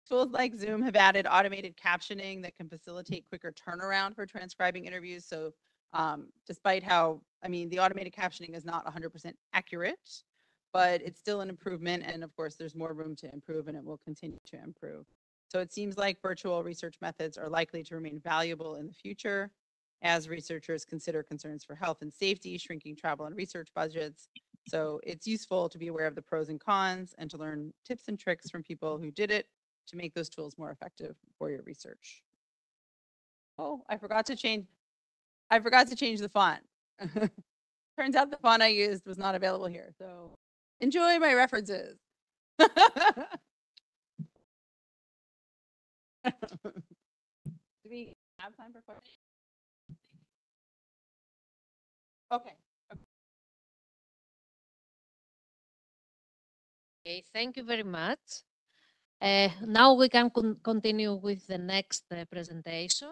tools like Zoom have added automated captioning that can facilitate quicker turnaround for transcribing interviews. So despite how, the automated captioning is not 100% accurate, but it's still an improvement. And of course, there's more room to improve, and it will continue to improve. So it seems like virtual research methods are likely to remain valuable in the future as researchers consider concerns for health and safety, shrinking travel and research budgets. So it's useful to be aware of the pros and cons and to learn tips and tricks from people who did it to make those tools more effective for your research. Oh, I forgot to change the font. Turns out the font I used was not available here. So enjoy my references. Do we have time for questions? Okay. Okay, thank you very much. Now we can continue with the next presentation.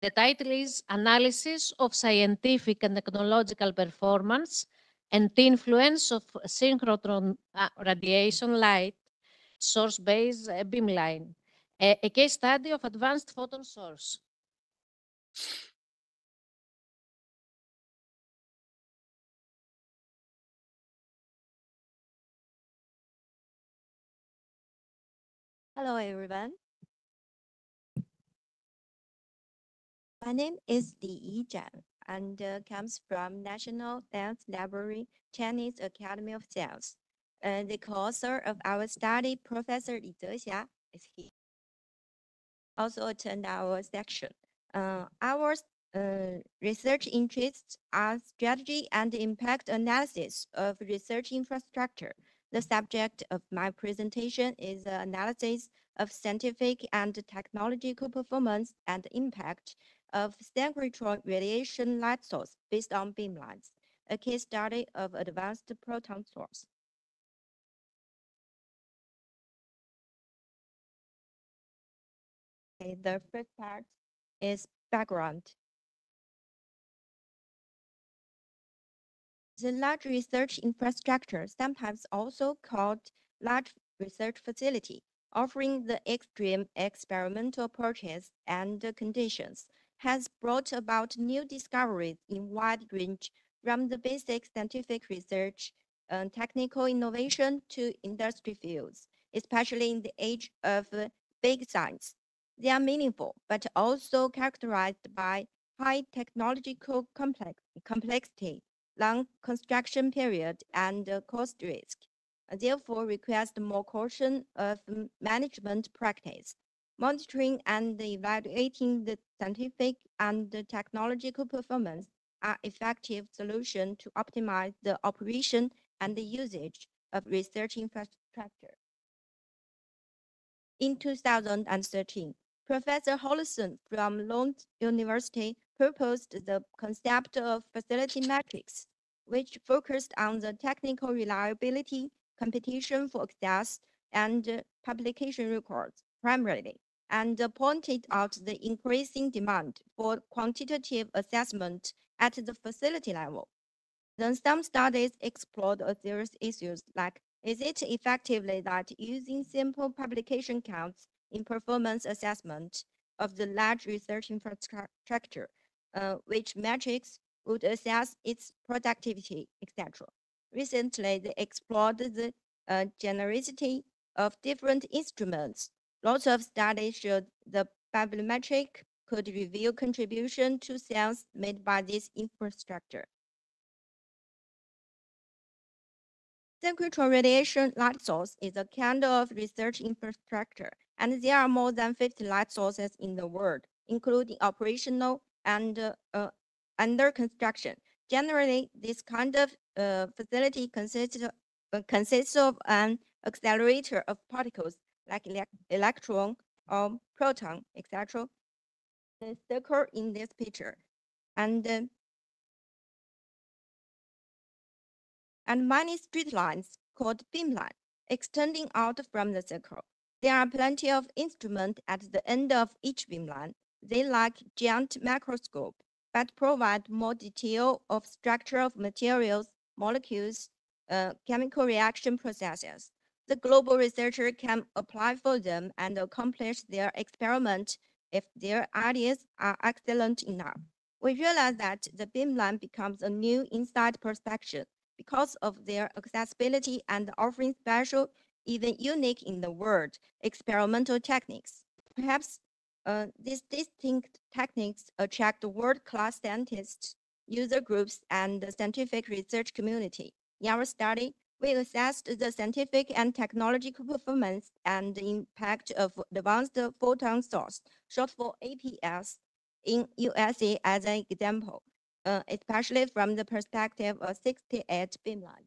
The title is Analysis of Scientific and Technological Performance and the Influence of Synchrotron Radiation Light Source-Based Beamline, a case study of advanced photon source. Hello, everyone. My name is Li Yijian. and comes from National Science Library, Chinese Academy of Science. The co-author of our study, Professor Li Zexia, is here. Also attend our section. Our research interests are strategy and impact analysis of research infrastructure. The subject of my presentation is the analysis of scientific and technological performance and impact of synchrotron radiation light source based on beamlines, a case study of advanced proton source. Okay, the first part is background. The large research infrastructure, sometimes also called large research facility, offering the extreme experimental approaches and conditions, has brought about new discoveries in wide range from the basic scientific research and technical innovation to industry fields, especially in the age of big science. They are meaningful, but also characterized by high technological complexity, long construction period, and cost risk, therefore request more caution of management practice. Monitoring and evaluating the scientific and technological performance are effective solutions to optimize the operation and the usage of research infrastructure. In 2013, Professor Hollison from Lund University proposed the concept of facility metrics, which focused on the technical reliability, competition for access, and publication records primarily, and pointed out the increasing demand for quantitative assessment at the facility level. Then some studies explored a serious issues like, is it effectively that using simple publication counts in performance assessment of the large research infrastructure, which metrics would assess its productivity, etc. Recently, they explored the genericity of different instruments. Lots of studies showed the bibliometric could reveal contribution to science made by this infrastructure. Synchrotron radiation light source is a kind of research infrastructure, and there are more than 50 light sources in the world, including operational and under construction. Generally, this kind of facility consists of an accelerator of particles like electron or proton, etc. The circle in this picture, and many straight lines called beamline extending out from the circle. There are plenty of instruments at the end of each beamline. They lack giant microscope, but provide more detail of structure of materials, molecules, chemical reaction processes. The global researcher can apply for them and accomplish their experiment if their ideas are excellent enough. We realize that the beamline becomes a new inside perspective because of their accessibility and offering special, even unique in the world, experimental techniques. Perhaps these distinct techniques attract world-class scientists, user groups, and the scientific research community. In our study, we assessed the scientific and technological performance and the impact of advanced photon source, short for APS, in USA as an example, especially from the perspective of 68 beamline.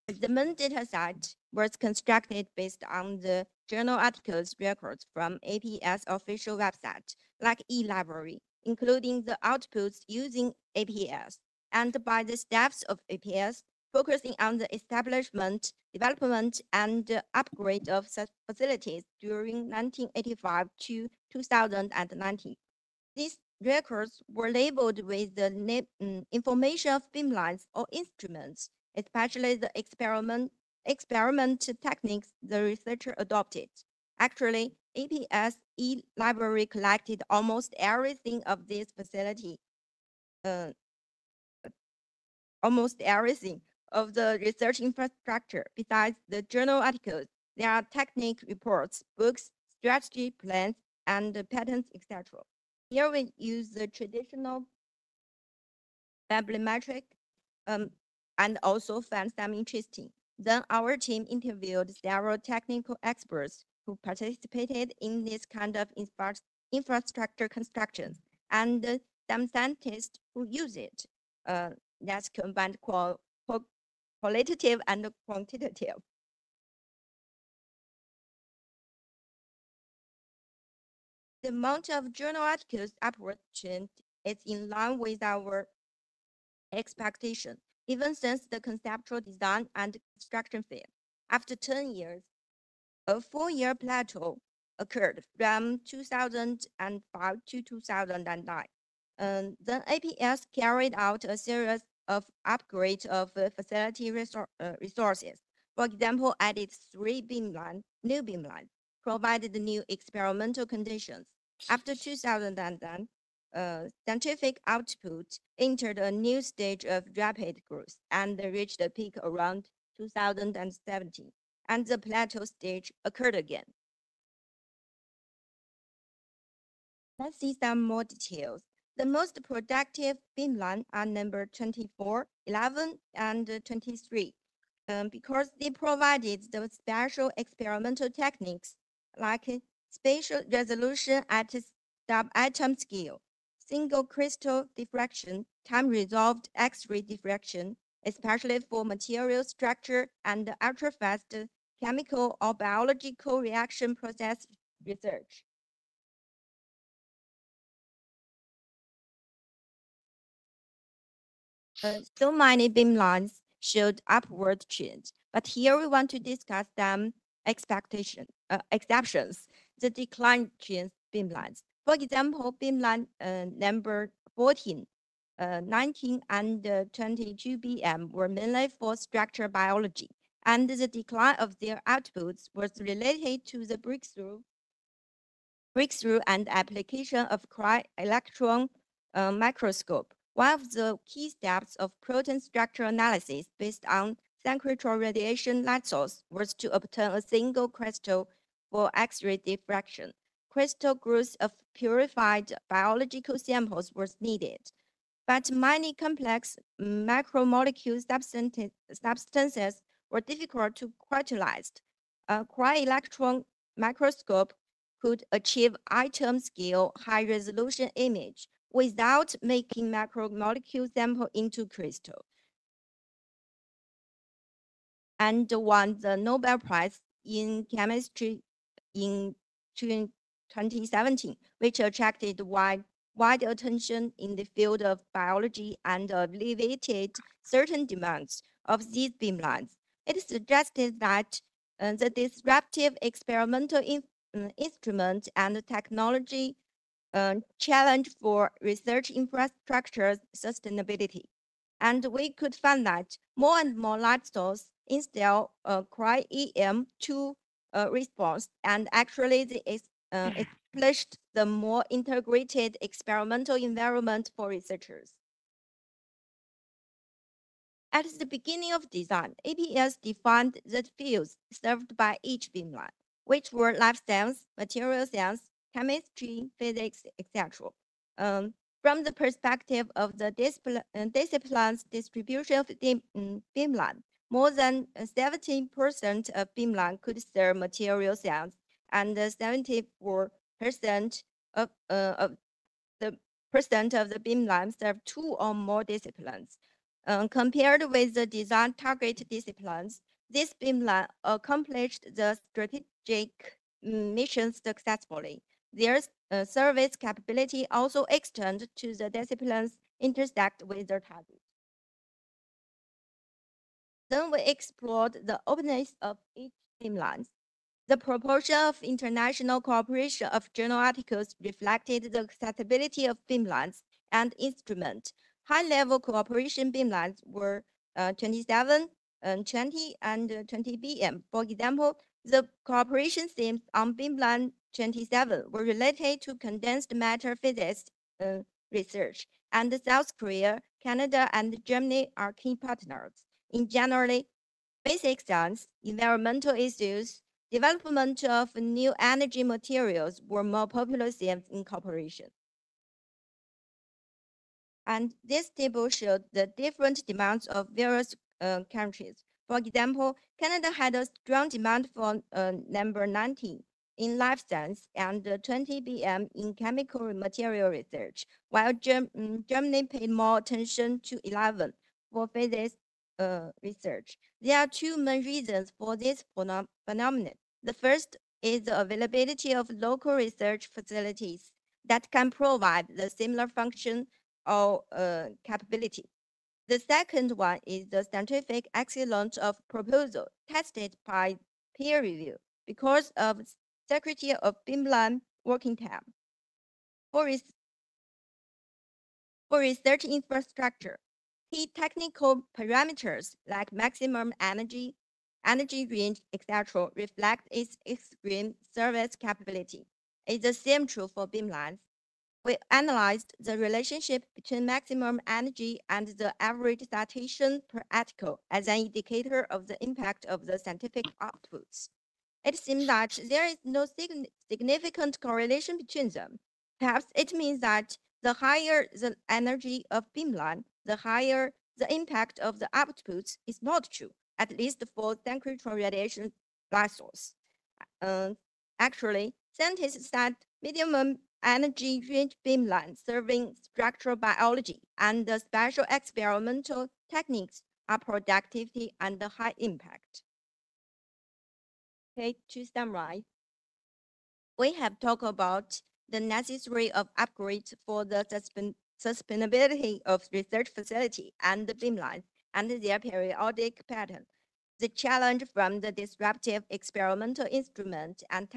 The main dataset was constructed based on the journal articles records from APS official website, like eLibrary, including the outputs using APS, and by the staffs of APS, focusing on the establishment, development, and upgrade of such facilities during 1985 to 2019. These records were labeled with the information of beamlines or instruments, especially the experiment techniques the researcher adopted. Actually, APS eLibrary collected almost everything of this facility, almost everything of the research infrastructure. Besides the journal articles, there are technique reports, books, strategy plans, and patents, etc. Here we use the traditional bibliometric and also found some interesting. Then our team interviewed several technical experts who participated in this kind of infrastructure constructions and some scientists who use it. That's combined qualitative and quantitative. The amount of journal articles upward trend is in line with our expectation, even since the conceptual design and construction phase. After 10 years, a 4-year plateau occurred from 2005 to 2009. Then APS carried out a series of upgrades of facility resources. For example, added 3 new beamlines, provided new experimental conditions. After 2010, scientific output entered a new stage of rapid growth and reached a peak around 2017, and the plateau stage occurred again. Let's see some more details. The most productive beamline are number 24, 11, and 23, because they provided the special experimental techniques like spatial resolution at sub-atom scale, single crystal diffraction, time-resolved X-ray diffraction, especially for material structure and ultra-fast chemical or biological reaction process research. So many beamlines showed upward trends, but here we want to discuss some exceptions, the decline trends beamlines. For example, beamline number 14, 19, and 22 BM were mainly for structural biology, and the decline of their outputs was related to the breakthrough and application of cryo-electron microscope. One of the key steps of protein structure analysis based on synchrotron radiation light source was to obtain a single crystal for X-ray diffraction. Crystal growth of purified biological samples was needed, but many complex macromolecule substances were difficult to crystallize. A cryo-electron microscope could achieve atom-scale high-resolution image without making macromolecule sample into crystal, and won the Nobel Prize in Chemistry in 2017, which attracted wide attention in the field of biology and alleviated certain demands of these beamlines. It suggested that the disruptive experimental instrument and technology challenge for research infrastructure sustainability. And we could find that more and more light sources install cryo-EM2 response, and actually they established the more integrated experimental environment for researchers. At the beginning of design, APS defined the fields served by each beamline, which were life science, material science, chemistry, physics, etc. From the perspective of the discipline's distribution of beamline, more than 70% of beamline could serve material science, and 74% of the beamline serve 2 or more disciplines. Compared with the design target disciplines, this beamline accomplished the strategic mission successfully. Their service capability also extends to the disciplines intersect with their target. Then we explored the openness of each beamline. The proportion of international cooperation of journal articles reflected the accessibility of beamlines and instruments. High-level cooperation beamlines were 27, 20, and 20 BM. For example, the cooperation themes on beamline 27 were related to condensed matter physics research, and South Korea, Canada, and Germany are key partners. In general, basic science, environmental issues, development of new energy materials were more popular themes in cooperation. And this table showed the different demands of various countries. For example, Canada had a strong demand for number 19 in life science and 20 BM in chemical material research, while Germany paid more attention to 11 for physics research. There are two main reasons for this phenomenon. The first is the availability of local research facilities that can provide the similar function or capability. The second one is the scientific excellence of proposal tested by peer review because of security of beamline working time. For research infrastructure, key technical parameters like maximum energy range, etc., reflect its extreme service capability. It's the same true for beamlines. We analyzed the relationship between maximum energy and the average citation per article as an indicator of the impact of the scientific outputs. It seems that there is no significant correlation between them. Perhaps it means that the higher the energy of beamline, the higher the impact of the outputs is not true, at least for synchrotron radiation light source. Actually, scientists said minimum energy range beamline serving structural biology and the special experimental techniques are productivity and high impact. Okay, to summarize, we have talked about the necessity of upgrades for the sustainability of research facility and the beamlines and their periodic pattern, the challenge from the disruptive experimental instrument and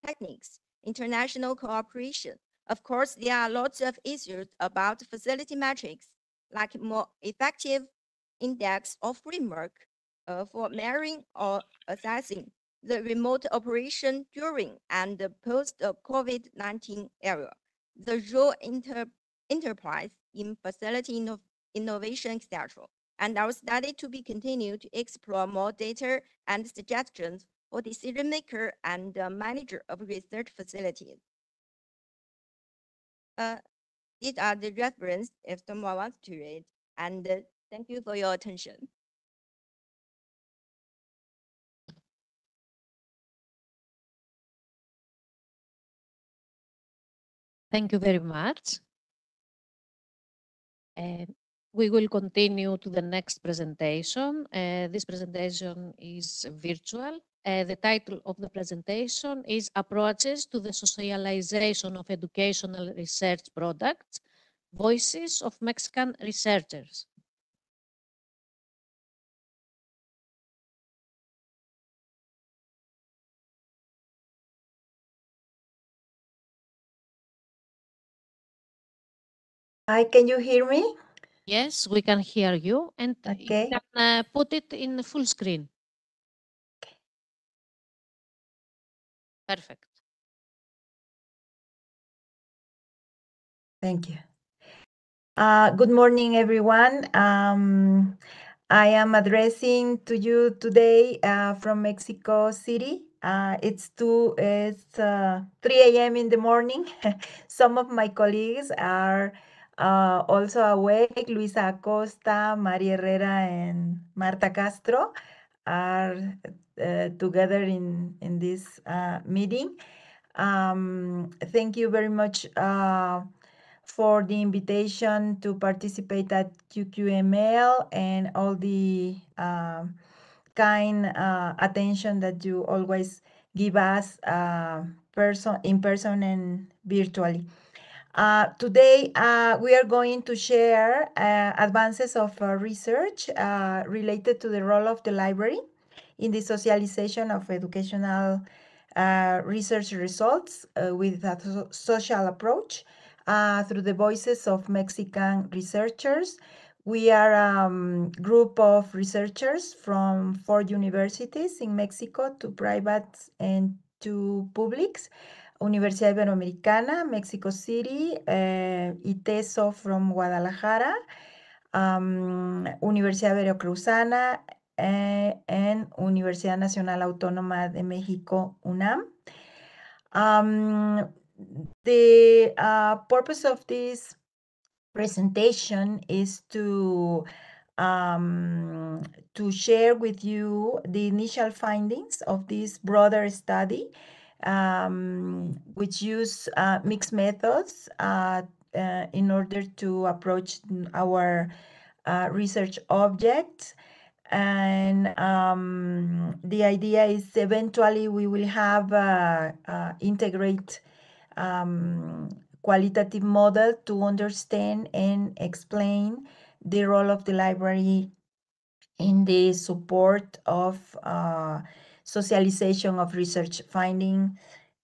techniques, international cooperation. Of course, there are lots of issues about facility metrics, like more effective index or framework for measuring or assessing the remote operation during and post-COVID-19 era, the role enterprise in facility innovation, etc. And our study to be continued to explore more data and suggestions for decision maker and manager of research facilities. These are the reference if someone wants to read, and thank you for your attention. Thank you very much. We will continue to the next presentation. This presentation is virtual. The title of the presentation is Approaches to the Socialization of Educational Research Products, Voices of Mexican Researchers. Hi, can you hear me? Yes, we can hear you, and Okay. you can put it in full screen. Perfect. Thank you. Good morning, everyone. I am addressing to you today from Mexico City. It's 3 a.m. in the morning. Some of my colleagues are also awake. Luisa Acosta, Maria Herrera, and Marta Castro are together in this meeting. Thank you very much for the invitation to participate at QQML and all the kind attention that you always give us in person and virtually. Today, we are going to share advances of research related to the role of the library in the socialization of educational research results with a social approach through the voices of Mexican researchers. We are a group of researchers from 4 universities in Mexico, 2 private and 2 publics. Universidad Iberoamericana, Mexico City, ITESO from Guadalajara, Universidad Veracruzana, and Universidad Nacional Autónoma de México, UNAM. The purpose of this presentation is to share with you the initial findings of this broader study, which use mixed methods in order to approach our research objects. And the idea is eventually we will have integrate qualitative model to understand and explain the role of the library in the support of socialization of research finding,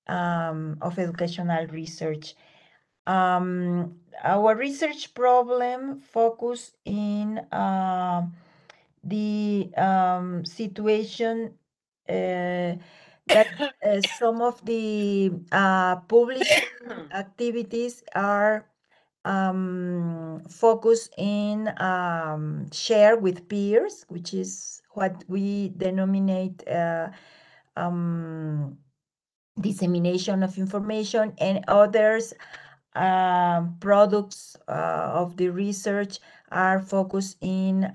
of educational research. Our research problem focus in the situation that some of the publishing activities are focused in share with peers, which is what we denominate dissemination of information, and others products of the research are focused in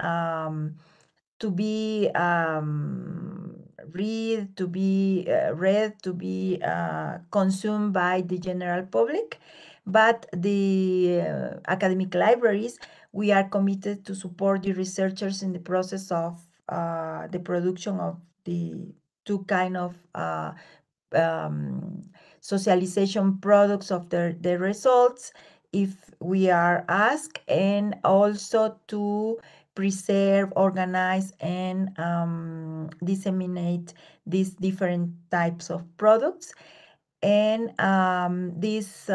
to be read, to be consumed by the general public. But the academic libraries, we are committed to support the researchers in the process of the production of the two kind of socialization products of the results, if we are asked, and also to preserve, organize, and disseminate these different types of products. And this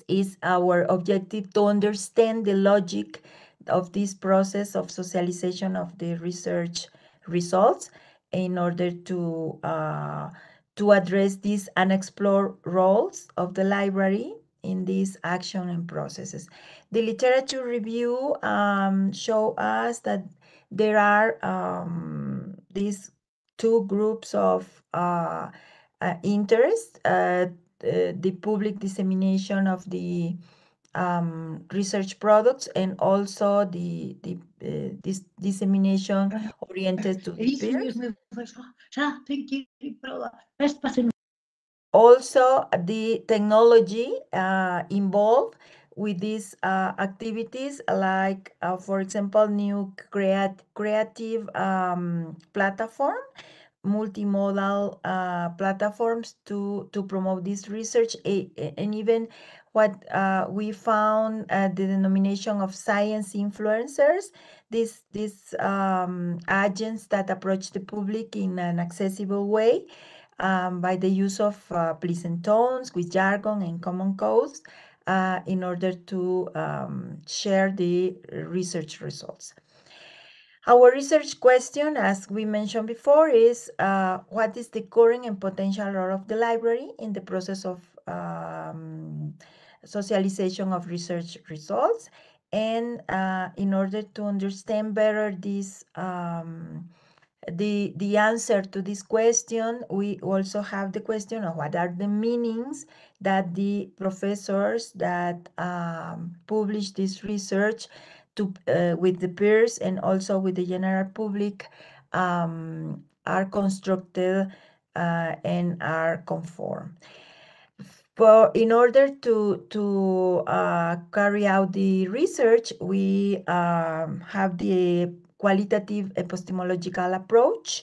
is our objective, to understand the logic of this process of socialization of the research results in order to address these unexplored roles of the library in this action and processes. The literature review show us that there are these two groups of interest, the public dissemination of the research products, and also this dissemination oriented to the peers. Also, the technology involved with these activities, like, for example, new creative platform, multimodal platforms to promote this research, and even what we found the denomination of science influencers, these agents that approach the public in an accessible way by the use of pleasant tones with jargon and common codes in order to share the research results. Our research question, as we mentioned before, is what is the current and potential role of the library in the process of socialization of research results? And in order to understand better this, the answer to this question, we also have the question of what are the meanings that the professors that publish this research to with the peers and also with the general public are constructed and are conformed. But in order to carry out the research, we have the qualitative epistemological approach.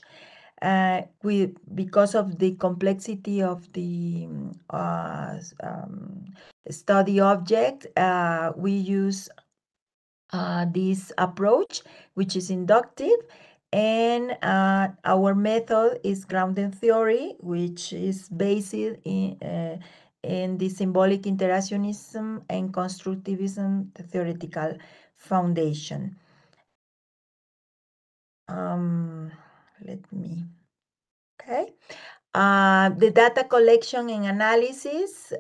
Because of the complexity of the study object, we use this approach, which is inductive, and our method is grounded theory, which is based in the symbolic interactionism and constructivism, the theoretical foundation. The data collection and analysis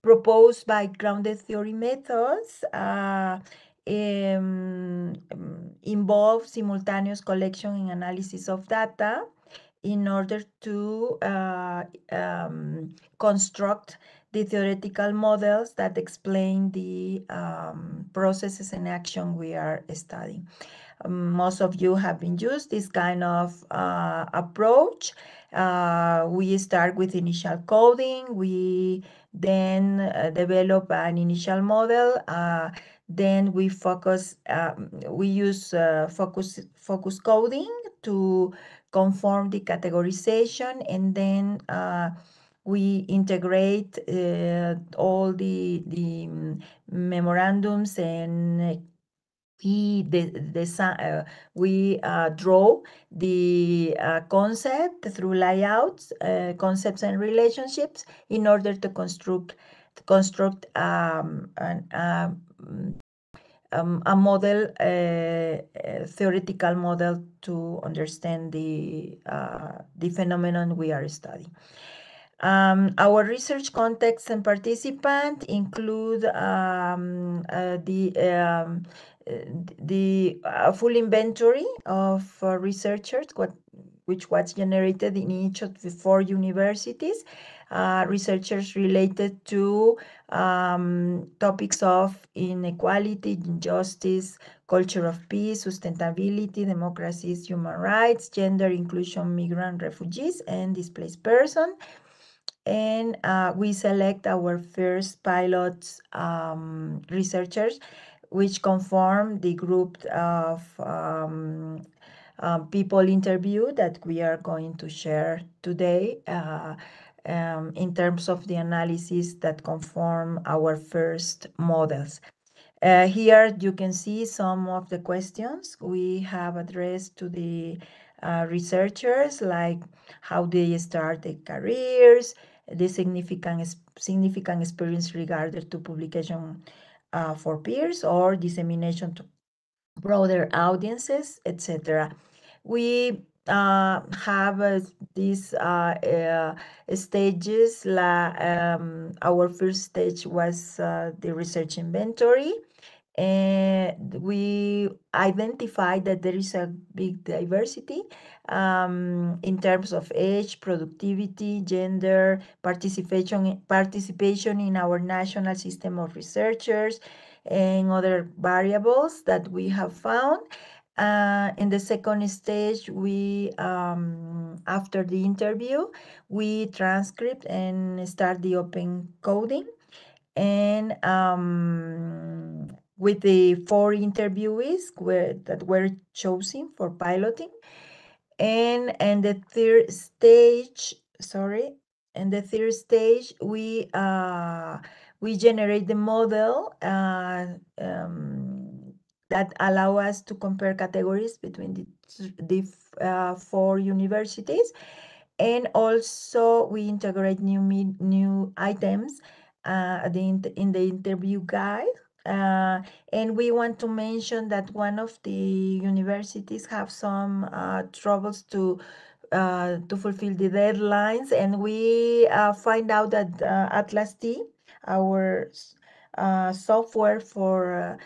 proposed by grounded theory methods involve simultaneous collection and analysis of data in order to construct the theoretical models that explain the processes and action we are studying. Most of you have been used this kind of approach. We start with initial coding. We then develop an initial model. Then we focus. We use focus coding to conform the categorization, and then we integrate all the memorandums, and we draw the concept through layouts, concepts and relationships in order to construct a model, theoretical model to understand the phenomenon we are studying. Our research context and participant include the full inventory of researchers, which was generated in each of the 4 universities. Researchers related to topics of inequality, injustice, culture of peace, sustainability, democracies, human rights, gender inclusion, migrant, refugees, and displaced persons. And we select our first pilot researchers, which conform the group of people interviewed that we are going to share today in terms of the analysis that conform our first models. Here you can see some of the questions we have addressed to the researchers, like how they start their careers, the significant experience regarding to publication for peers or dissemination to broader audiences, etc. We have these stages. Our first stage was the research inventory. And we identified that there is a big diversity in terms of age, productivity, gender, participation in our national system of researchers, and other variables that we have found. In the second stage, we after the interview, we transcript and start the open coding. And with the 4 interviewees that were chosen for piloting. And the third stage, we generate the model that allow us to compare categories between the 4 universities. And also we integrate new items in the interview guide. And we want to mention that one of the universities have some troubles to fulfill the deadlines, and we find out that Atlas T, our software for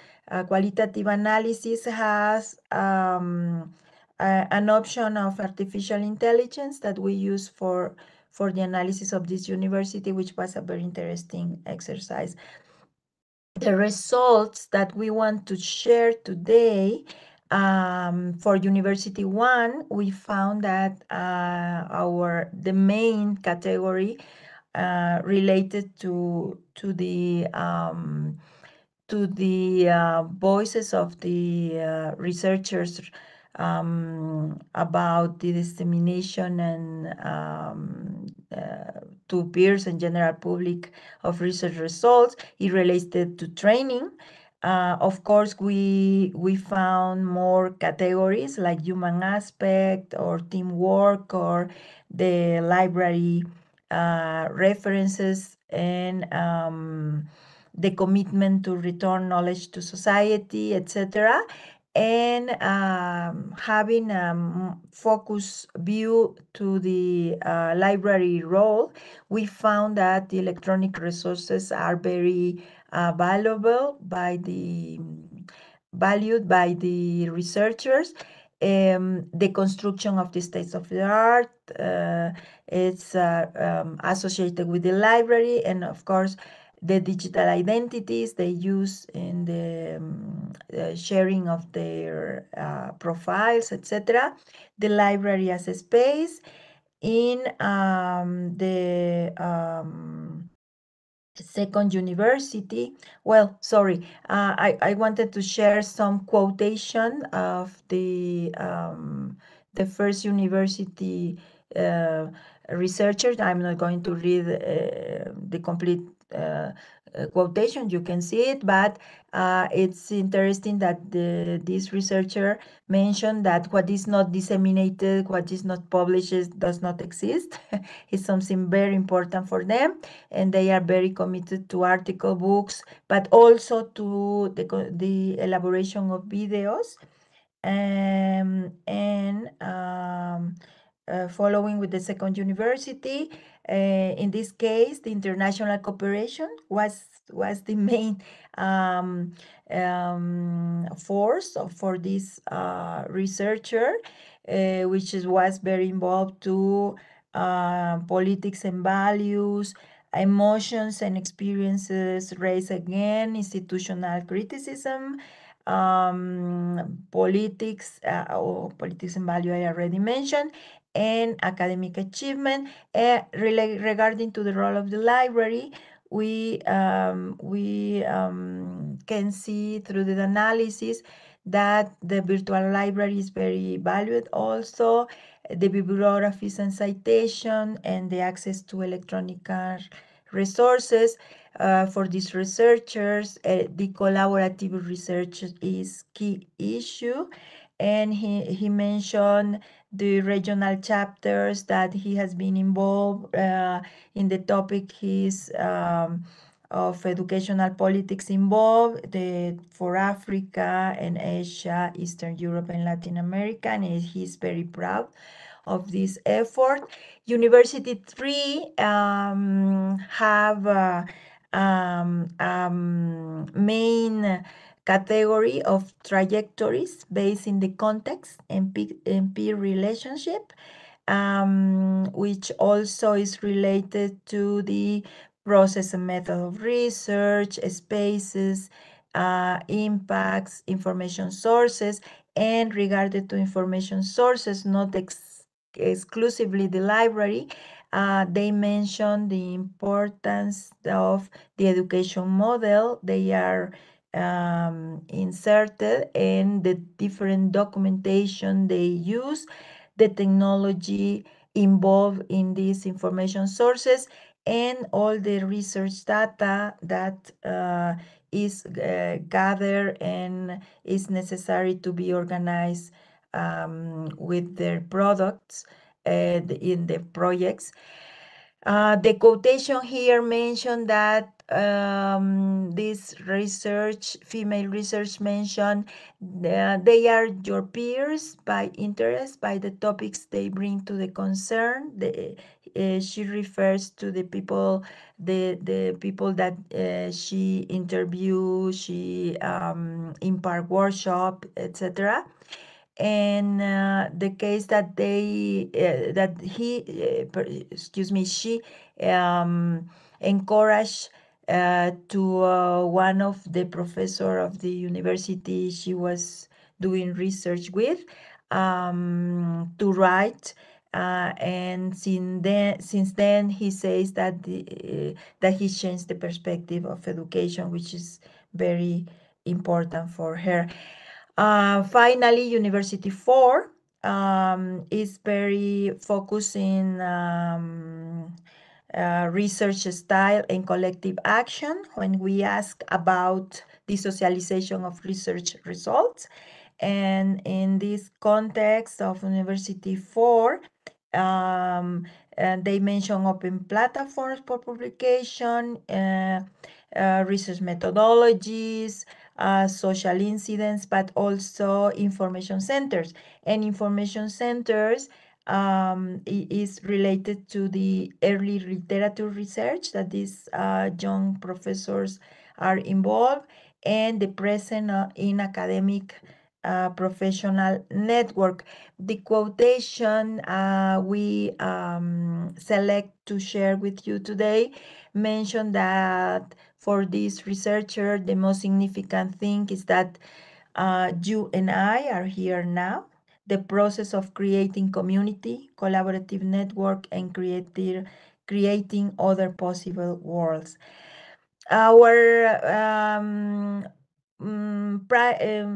qualitative analysis, has an option of artificial intelligence that we use for the analysis of this university, which was a very interesting exercise. The results that we want to share today for University 1, we found that the main category related to the voices of the researchers about the dissemination and to peers and general public of research results is related to training. Of course, we found more categories like human aspect or teamwork or the library references and the commitment to return knowledge to society, etc. And having a focus view to the library role, we found that the electronic resources are very valued by the researchers. The construction of the states of the art, it's associated with the library, and of course, the digital identities they use in the sharing of their profiles, etc. The library as a space in the second university. Well, sorry, I wanted to share some quotation of the first university researcher. I'm not going to read the complete quotation, you can see it, but it's interesting that this researcher mentioned that what is not disseminated, what is not published does not exist. It's something very important for them, and they are very committed to article books, but also to the elaboration of videos. Following with the second university, in this case, the international cooperation was the main force for this researcher, which was very involved to politics and values, emotions and experiences raised again, institutional criticism, politics and value I already mentioned, and academic achievement. Regarding to the role of the library, we can see through the analysis that the virtual library is very valued also. The bibliographies and citation and the access to electronic resources for these researchers, the collaborative research is key issue. And he mentioned the regional chapters that he has been involved in the topic of educational politics involved for Africa and Asia, Eastern Europe and Latin America, and he's very proud of this effort. University 3 have main category of trajectories based in the context and peer relationship, which also is related to the process and method of research, spaces, impacts, information sources, and regarding to information sources, not exclusively the library, they mention the importance of the education model. They are inserted and the different documentation they use, the technology involved in these information sources, and all the research data that is gathered and is necessary to be organized with their products in the projects. The quotation here mentioned that this female research mentioned they are your peers by interest, by the topics they bring to the concern. She refers to the people, the people that she interviewed, she impart workshop, etc. And the case that she encouraged to one of the professor of the university she was doing research with to write. And since then, he says that that he changed the perspective of education, which is very important for her. Finally, University 4 is very focusing research style and collective action when we ask about the socialization of research results. And in this context of University 4, and they mention open platforms for publication, research methodologies, social incidents, but also information centers. And information centers is related to the early literature research that these young professors are involved, and the present in academic professional network. The quotation we select to share with you today mentioned that for this researcher, the most significant thing is that you and I are here now. The process of creating community, collaborative network, and creating other possible worlds. Our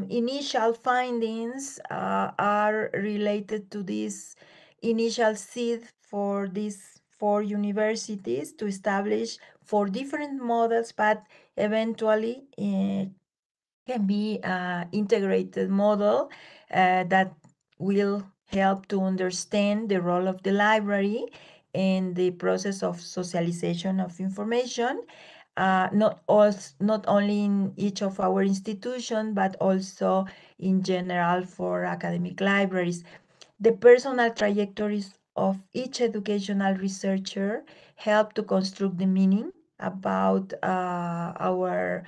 initial findings are related to this initial seed for these 4 universities to establish 4 different models, but eventually can be an integrated model that will help to understand the role of the library in the process of socialization of information, not only in each of our institutions, but also in general for academic libraries. The personal trajectories of each educational researcher help to construct the meaning about our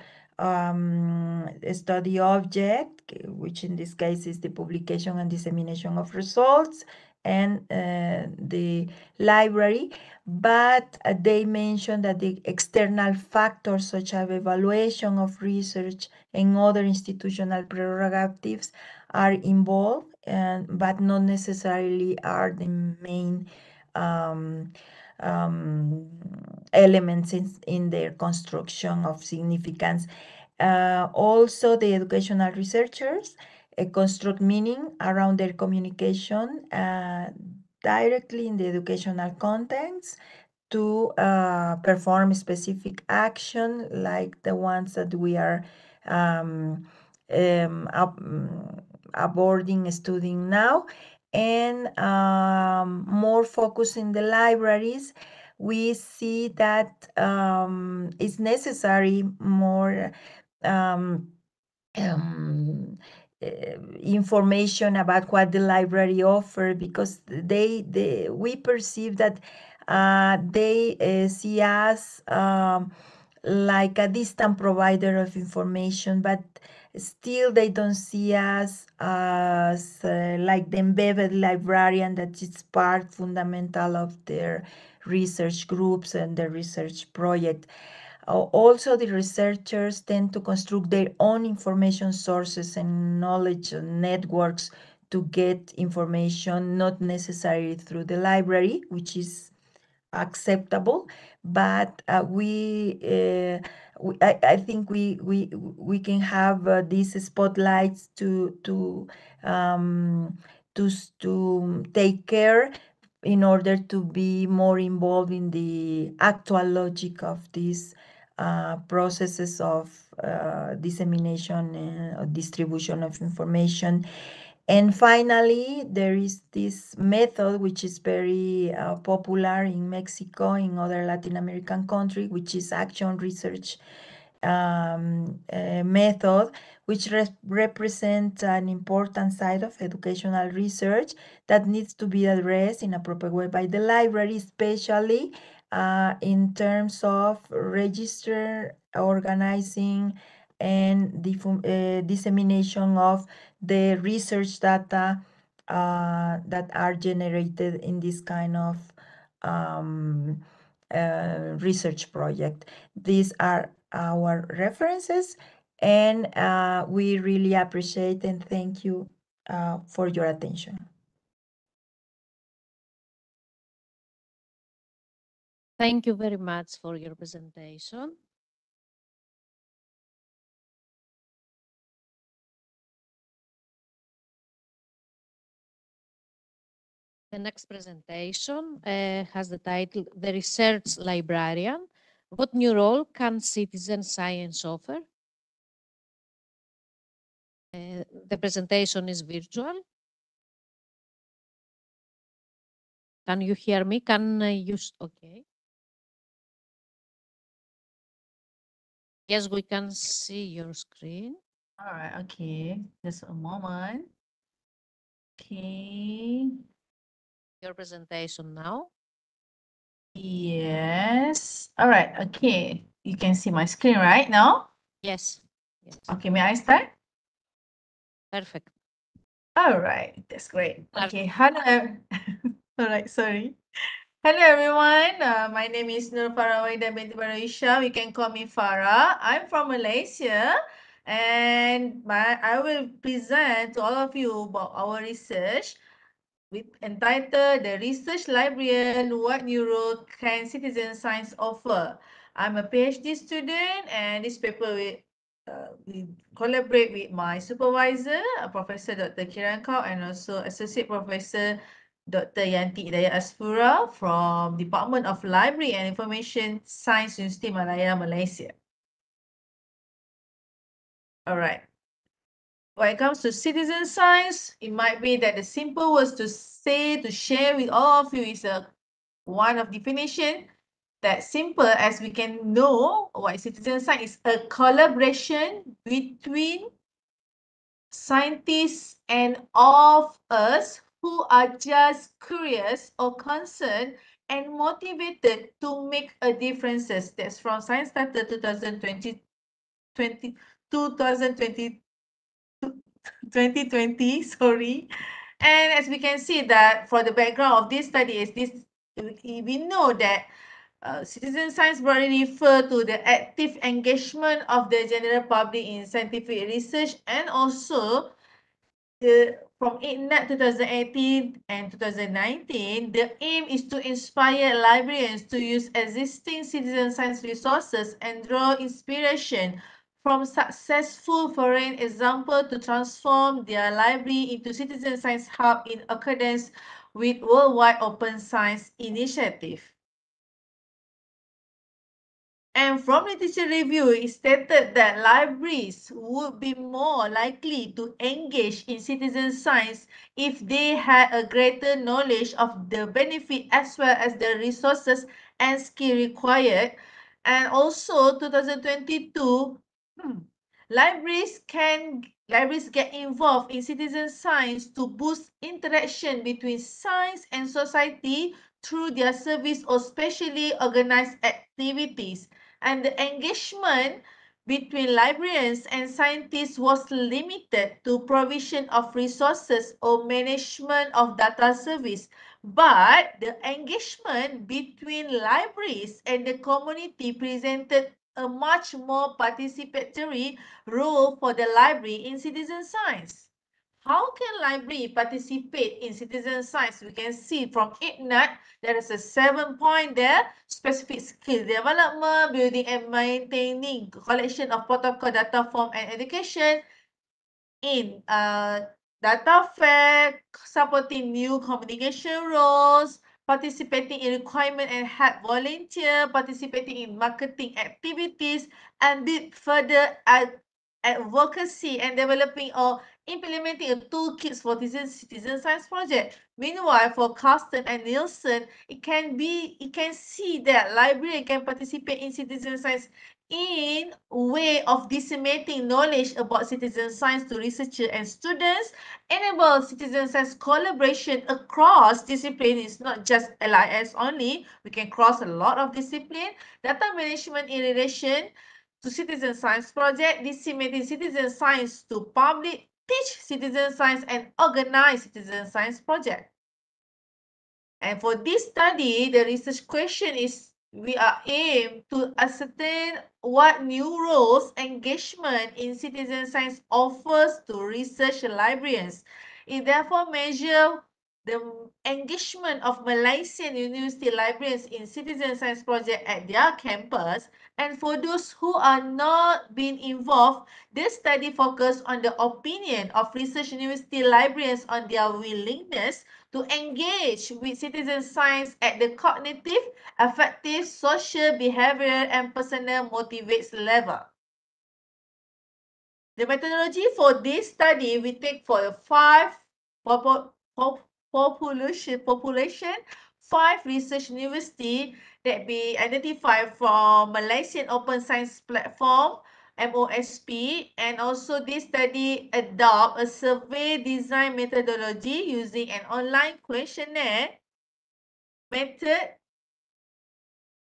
study object, which in this case is the publication and dissemination of results, and the library. But they mention that the external factors such as evaluation of research and other institutional prerogatives are involved, but not necessarily are the main elements in their construction of significance. Also, the educational researchers construct meaning around their communication directly in the educational contents to perform specific action like the ones that we are abording, studying now. And more focus in the libraries, we see that it's necessary more information about what the library offers, because we perceive that they see us like a distant provider of information, but still they don't see us as like the embedded librarian that is part fundamental of their research groups and the research project. Also, the researchers tend to construct their own information sources and knowledge networks to get information, not necessarily through the library, which is acceptable, but I think we can have these spotlights to take care in order to be more involved in the actual logic of these processes of dissemination and distribution of information. And finally, there is this method which is very popular in Mexico, in other Latin American countries, which is action research method, which represents an important side of educational research that needs to be addressed in a proper way by the library, especially in terms of register, organizing, and dissemination of the research data that are generated in this kind of research project. These are our references, and we really appreciate and thank you for your attention. Thank you very much for your presentation. The next presentation has the title, The Research Librarian. What new role can citizen science offer? The presentation is virtual. Can you hear me? Can I use, okay. Yes, we can see your screen. All right, okay, just a moment. Okay. Your presentation now. Yes. All right, okay. You can see my screen right now? Yes. Okay, may I start? Perfect. All right, that's great. Okay, hello. All right, sorry. Hello, everyone. My name is Nur Farawaida binti Barisha. You can call me Farah. I'm from Malaysia, and I will present to all of you about our research with entitled "The Research Librarian: What New Role Can Citizen Science Offer?" I'm a PhD student, and this paper we collaborate with my supervisor, Professor Dr. Kiran Kau, and also Associate Professor Dr. Yanti Hidayat Asfura from Department of Library and Information Science, University Malaya, Malaysia. All right. When it comes to citizen science, it might be that the simple words to say, to share with all of you is one of definition. That simple as we can know what citizen science is a collaboration between scientists and all of us who are just curious or concerned and motivated to make a differences. That's from Science Starter 2020, 2020, sorry. And as we can see that for the background of this study is this, we know that citizen science broadly refer to the active engagement of the general public in scientific research, and also from IGNAT 2018 and 2019, the aim is to inspire librarians to use existing citizen science resources and draw inspiration from successful foreign examples to transform their library into citizen science hub in accordance with worldwide open science initiative. And from literature review, it stated that libraries would be more likely to engage in citizen science if they had a greater knowledge of the benefit as well as the resources and skill required. And also 2022, libraries get involved in citizen science to boost interaction between science and society through their service or specially organized activities. And the engagement between librarians and scientists was limited to provision of resources or management of data service. But the engagement between libraries and the community presented a much more participatory role for the library in citizen science. How can library participate in citizen science? We can see from IGNAT, there is a 7-point there, specific skill development, building and maintaining collection of protocol data form and education in data fair, supporting new communication roles, participating in requirement and help volunteer, participating in marketing activities, and build further advocacy and developing or implementing a toolkits for citizen science project. Meanwhile, for Carsten and Nielsen, it can see that library can participate in citizen science in way of disseminating knowledge about citizen science to researchers and students, enable citizen science collaboration across disciplines, not just LIS only. We can cross a lot of discipline, data management in relation to citizen science project, disseminating citizen science to public, teach citizen science and organize citizen science project. And for this study, the research question is, we are aimed to ascertain what new roles engagement in citizen science offers to research librarians. It therefore measures the engagement of Malaysian university librarians in citizen science project at their campus. And for those who are not being involved, this study focused on the opinion of research university librarians on their willingness to engage with citizen science at the cognitive, affective, social, behavioral, and personal motivates level. The methodology for this study, we take for the 5 population, 5 research university that be identified from Malaysian Open Science Platform, MOSP, and also this study adopt a survey design methodology using an online questionnaire method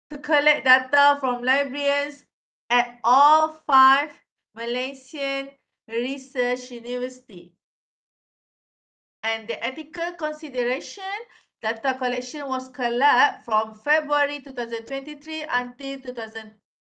to collect data from librarians at all 5 Malaysian research university. And the ethical consideration, data collection was collect from February 2023 until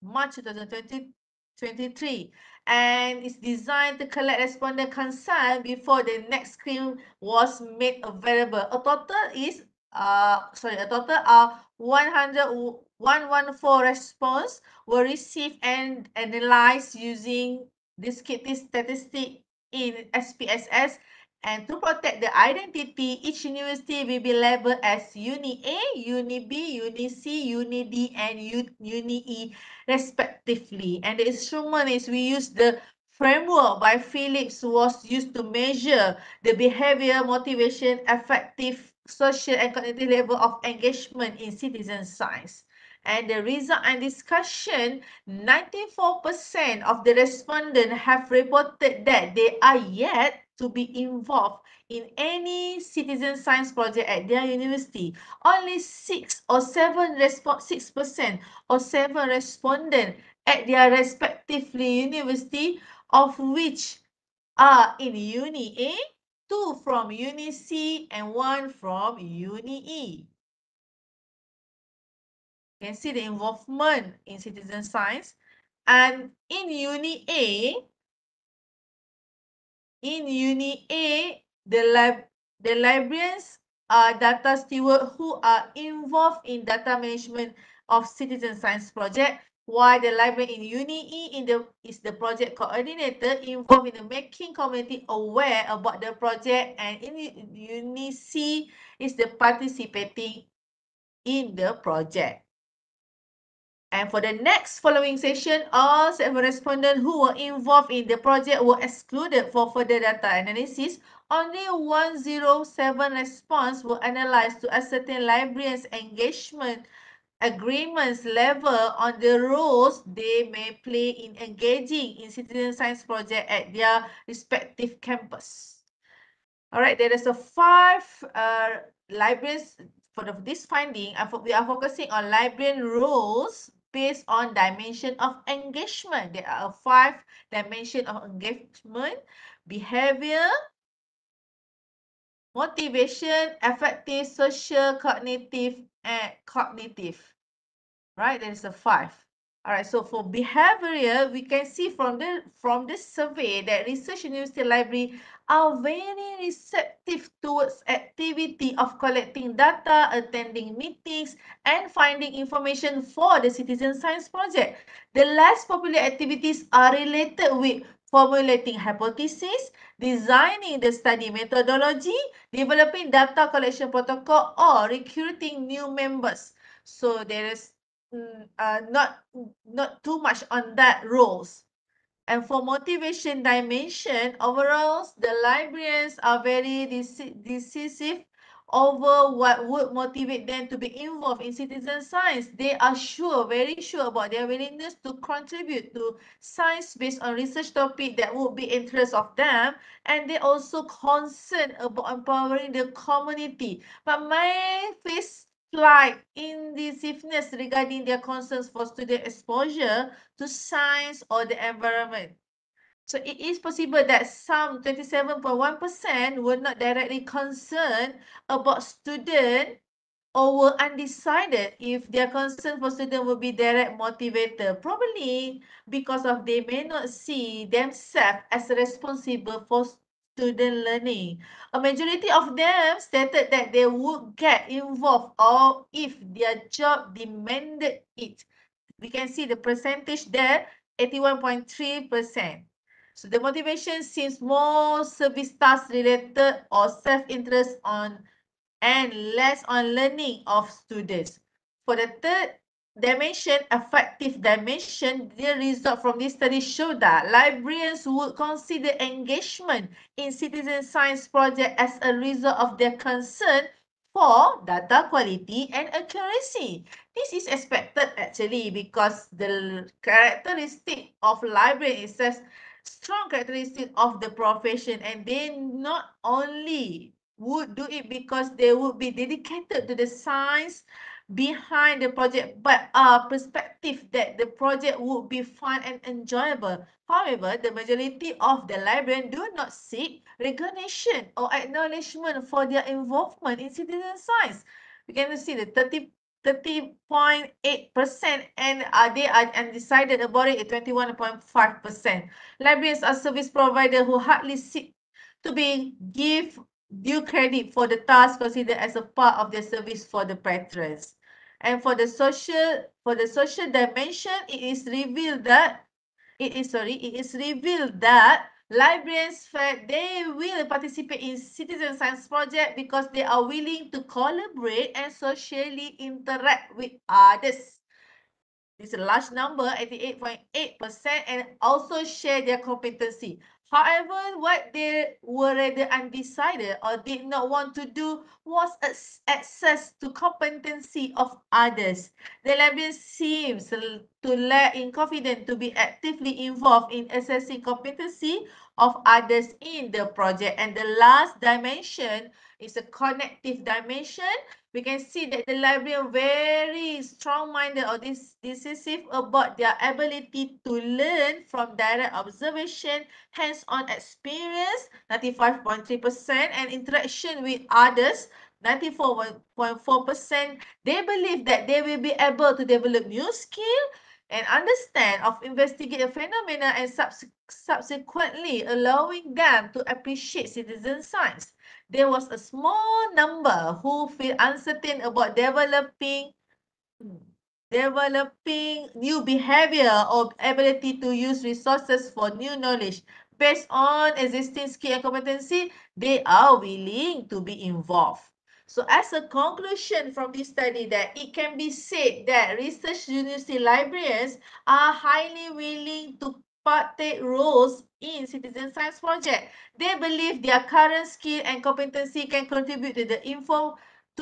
March 2023. And it's designed to collect respondent consent before the next screen was made available. A total is a total of 114 response were received and analyzed using descriptive statistic in SPSS. And to protect the identity, each university will be labeled as Uni A, Uni B, Uni C, Uni D, and Uni E respectively. And the instrument is we use the framework by Phillips was used to measure the behavior, motivation, affective, social, and cognitive level of engagement in citizen science. And the result and discussion, 94% of the respondents have reported that they are yet to be involved in any citizen science project at their university. Only 6% or 7 respondents at their respectively university, of which are in Uni A, 2 from Uni C, and 1 from Uni E. You can see the involvement in citizen science. And in Uni A, the librarians are data stewards who are involved in data management of citizen science project, while the librarian in Uni E is the project coordinator involved in the making community aware about the project, and in Uni C is the participating in the project. And for the next following session, all 7 respondents who were involved in the project were excluded for further data analysis. Only 107 responses were analyzed to ascertain librarians' engagement agreements level on the roles they may play in engaging in citizen science project at their respective campus. All right, there is a 5 librarians for this finding. We are focusing on librarian roles based on dimension of engagement. There are 5 dimensions of engagement: behavior, motivation, affective, social, cognitive, and cognitive. Right, there is a 5. All right, so for behavior, we can see from this survey that Research University Library are very receptive towards activity of collecting data, attending meetings, and finding information for the citizen science project. The less popular activities are related with formulating hypotheses, designing the study methodology, developing data collection protocol, or recruiting new members. So there is not too much on that roles. And for motivation dimension, overall, the librarians are very decisive over what would motivate them to be involved in citizen science. They are very sure about their willingness to contribute to science based on research topic that would be interest of them, and they also concerned about empowering the community. But may face slight indecisiveness regarding their concerns for student exposure to science or the environment. So it is possible that some 27.1% were not directly concerned about student or were undecided if their concern for student will be direct motivator, probably because of they may not see themselves as responsible for student learning. A majority of them stated that they would get involved or if their job demanded it. We can see the percentage there, 81.3%. So the motivation seems more service task related or self-interest on and less on learning of students. For the third dimension, affective dimension, the result from this study show that librarians would consider engagement in citizen science project as a result of their concern for data quality and accuracy. This is expected actually because the characteristic of library is a strong characteristic of the profession, and they not only would do it because they would be dedicated to the science behind the project, but perspective that the project would be fun and enjoyable. However, the majority of the librarians do not seek recognition or acknowledgement for their involvement in citizen science. We can see the 30.8% and they are undecided about it at 21.5%. Librarians are service providers who hardly seek to be give due credit for the task considered as a part of their service for the patrons. And for the social dimension, it is revealed that librarians felt they will participate in citizen science project because they are willing to collaborate and socially interact with others. This is a large number, 88.8%, and also share their competency. However, what they were rather undecided or did not want to do was access to competency of others. The librarian seems to lack in confidence to be actively involved in assessing competency of others in the project. And the last dimension is a connective dimension. We can see that the librarian very strong-minded or decisive about their ability to learn from direct observation, hands-on experience, 95.3%, and interaction with others, 94.4%. They believe that they will be able to develop new skills and understand of investigate a phenomena and subsequently allowing them to appreciate citizen science. There was a small number who feel uncertain about developing new behavior or ability to use resources for new knowledge. Based on existing skill and competency, they are willing to be involved. So as a conclusion from this study, that it can be said that research university librarians are highly willing to partake roles in citizen science project. They believe their current skill and competency can contribute to the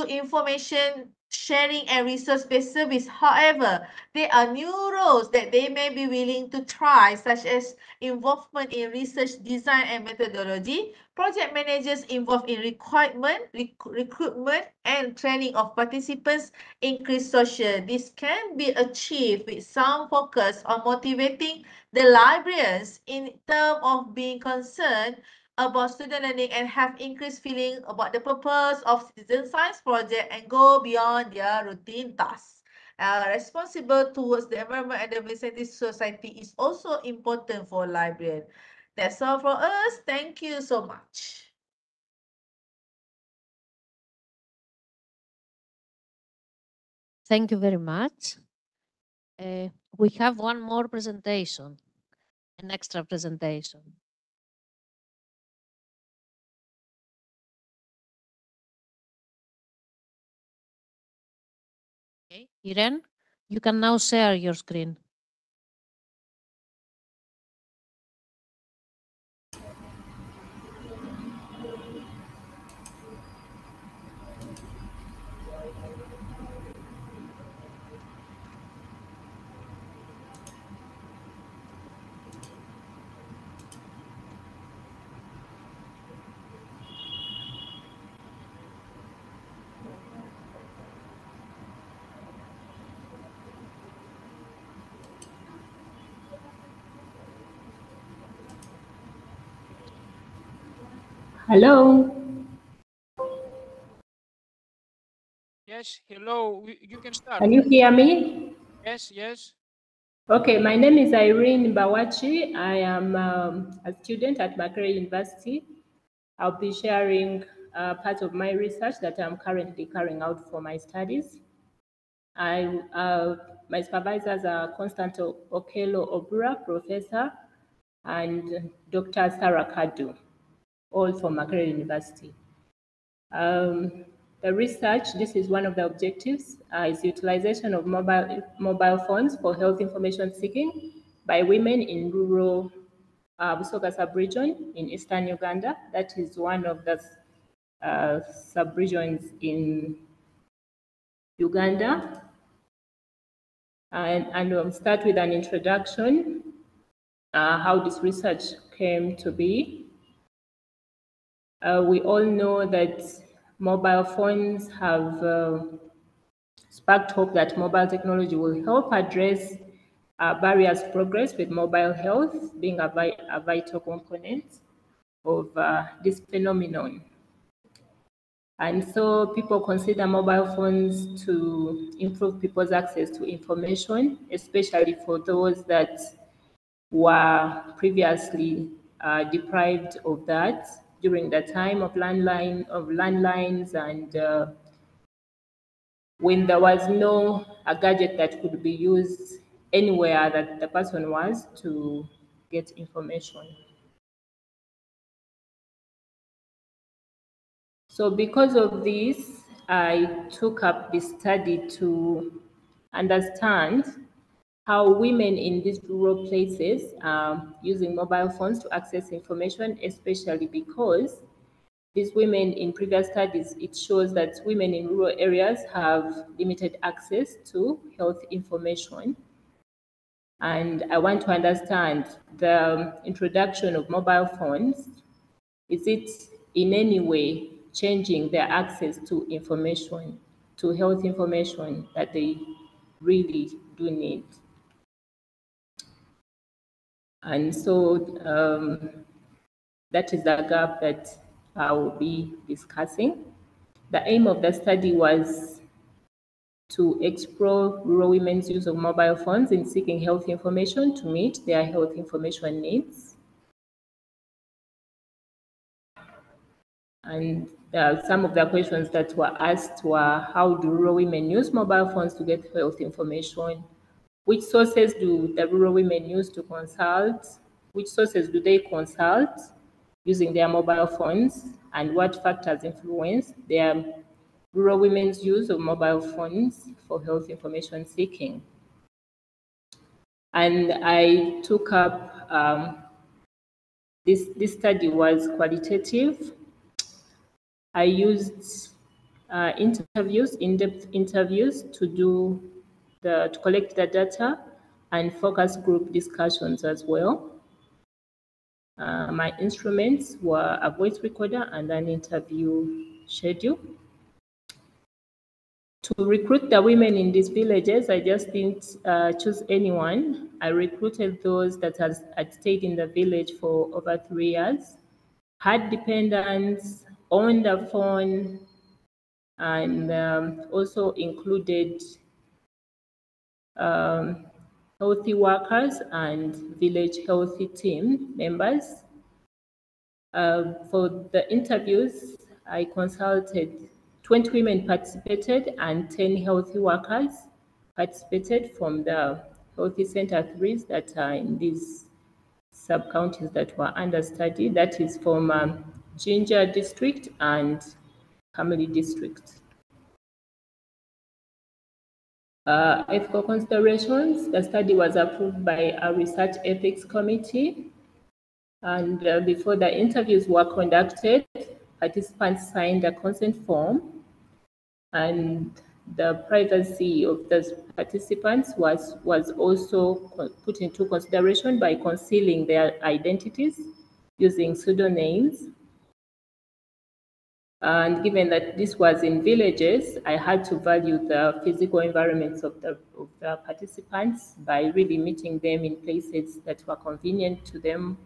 information sharing and resource-based service. However, there are new roles that they may be willing to try, such as involvement in research design and methodology, project managers involved in recruitment and training of participants, increase social. This can be achieved with some focus on motivating the librarians in terms of being concerned about student learning and have increased feeling about the purpose of citizen science project and go beyond their routine tasks. Responsible towards the environment and the vicinity society is also important for librarian. That's all for us. Thank you so much. Thank you very much. We have one more presentation, an extra presentation. Okay, Irene, you can now share your screen. Hello. Yes, hello. You can start. Can you hear me? Yes, yes. Okay, my name is Irene Bawachi. I am a student at Makerere University. I'll be sharing part of my research that I'm currently carrying out for my studies. My supervisors are Constantine Okelo Obura, professor, and Dr. Sarah Kadu, all from Makerere University. The research, this is one of the objectives, is utilization of mobile phones for health information seeking by women in rural Busoga sub-region in eastern Uganda. That is one of the sub-regions in Uganda. And we'll start with an introduction, how this research came to be. We all know that mobile phones have sparked hope that mobile technology will help address barriers to progress with mobile health being a vital component of this phenomenon. And so people consider mobile phones to improve people's access to information, especially for those that were previously deprived of that during the time of landlines and when there was no gadget that could be used anywhere that the person was to get information. So because of this, I took up the study to understand how women in these rural places are using mobile phones to access information, especially because these women in previous studies, it shows that women in rural areas have limited access to health information. And I want to understand the introduction of mobile phones. Is it in any way changing their access to information, to health information that they really do need? And so that is the gap that I will be discussing. The aim of the study was to explore rural women's use of mobile phones in seeking health information to meet their health information needs. And some of the questions that were asked were, how do rural women use mobile phones to get health information? Which sources do the rural women use to consult? Which sources do they consult using their mobile phones? And what factors influence their rural women's use of mobile phones for health information seeking? And I took up, this study was qualitative. I used interviews, in-depth interviews to collect the data and focus group discussions as well. My instruments were a voice recorder and an interview schedule. To recruit the women in these villages, I just didn't choose anyone. I recruited those that had stayed in the village for over 3 years, had dependents, owned a phone, and also included healthy workers and village healthy team members. For the interviews, I consulted 20 women participated and 10 healthy workers participated from the healthy center 3s that are in these sub-counties that were under study. That is from Jinja district and Kamuli district. Ethical considerations, the study was approved by a research ethics committee. And before the interviews were conducted, participants signed a consent form, and the privacy of the participants was also put into consideration by concealing their identities using pseudonyms. And given that this was in villages, I had to value the physical environments of the participants by really meeting them in places that were convenient to them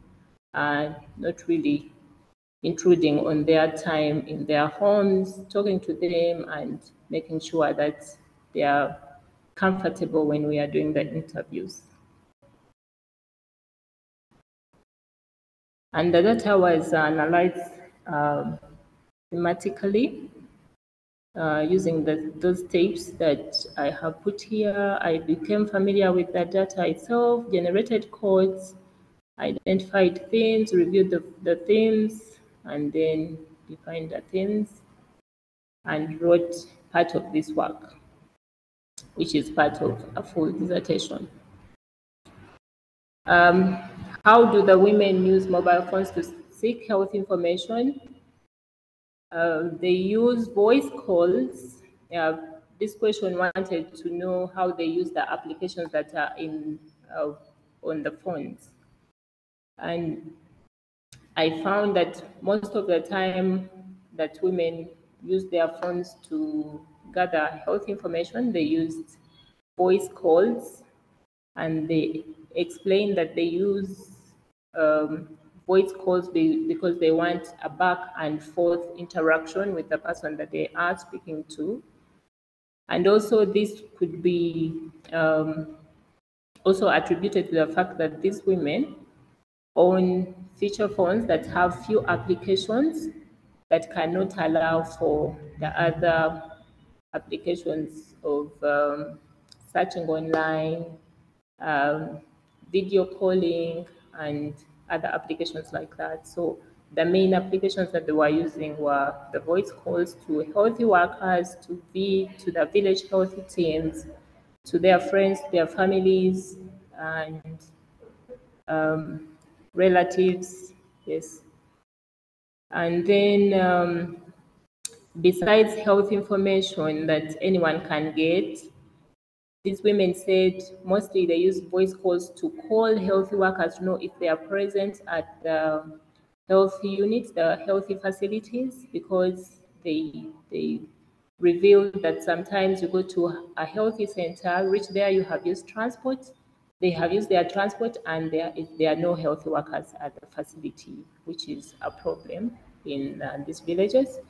and not really intruding on their time in their homes, talking to them and making sure that they are comfortable when we are doing the interviews. And the data was analyzed thematically using those tapes that I have put here. I became familiar with the data itself, generated codes, identified themes, reviewed the themes, and then defined the themes, and wrote part of this work, which is part of a full dissertation. How do the women use mobile phones to seek health information? They use voice calls. This question wanted to know how they use the applications that are on the phones. And I found that most of the time that women use their phones to gather health information, they used voice calls, and they explain that they use voice calls because they want a back and forth interaction with the person that they are speaking to. And also this could be also attributed to the fact that these women own feature phones that have few applications that cannot allow for the other applications of searching online, video calling, and other applications like that. So the main applications that they were using were the voice calls to healthy workers, to the village healthy teams, to their friends, their families, and relatives, yes. And then besides health information that anyone can get, these women said mostly they use voice calls to call healthy workers to know if they are present at the healthy units, the healthy facilities, because they revealed that sometimes you go to a healthy center, reach there, you have used transport, they have used their transport, and there are no healthy workers at the facility, which is a problem in these villages.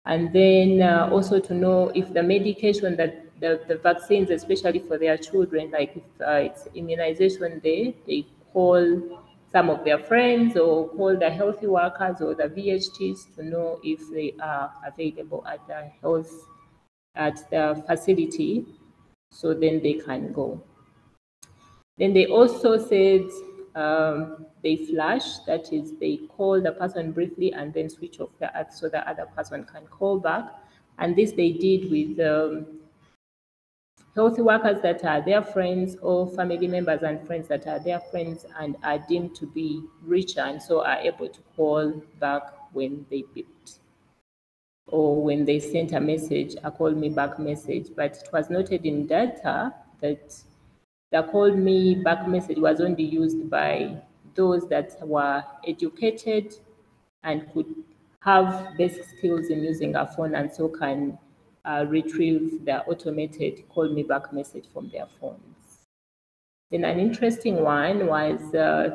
And then also to know if the medication that the vaccines, especially for their children, like if it's immunization day, they call some of their friends or call the healthy workers or the VHTs to know if they are available at the facility, so then they can go. Then they also said they flash, that is, they call the person briefly and then switch off the app so the other person can call back. And this they did with healthy workers that are their friends or family members and friends that are their friends and are deemed to be richer and so are able to call back when they beeped or when they sent a message, a call me back message. But it was noted in data that the call me back message was only used by those that were educated and could have basic skills in using a phone and so can retrieve the automated call me back message from their phones. Then an interesting one was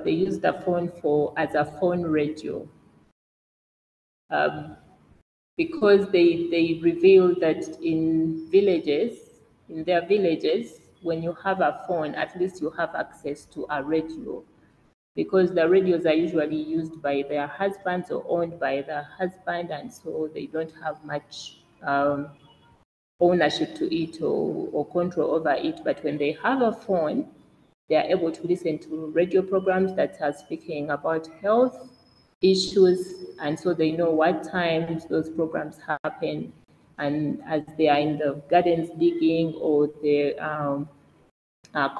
they used the phone as a phone radio. Because they revealed that in their villages, when you have a phone, at least you have access to a radio, because the radios are usually used by their husbands or owned by the husband, and so they don't have much ownership to it or control over it. But when they have a phone, they are able to listen to radio programs that are speaking about health issues, and so they know what times those programs happen. And as they are in the gardens digging or they are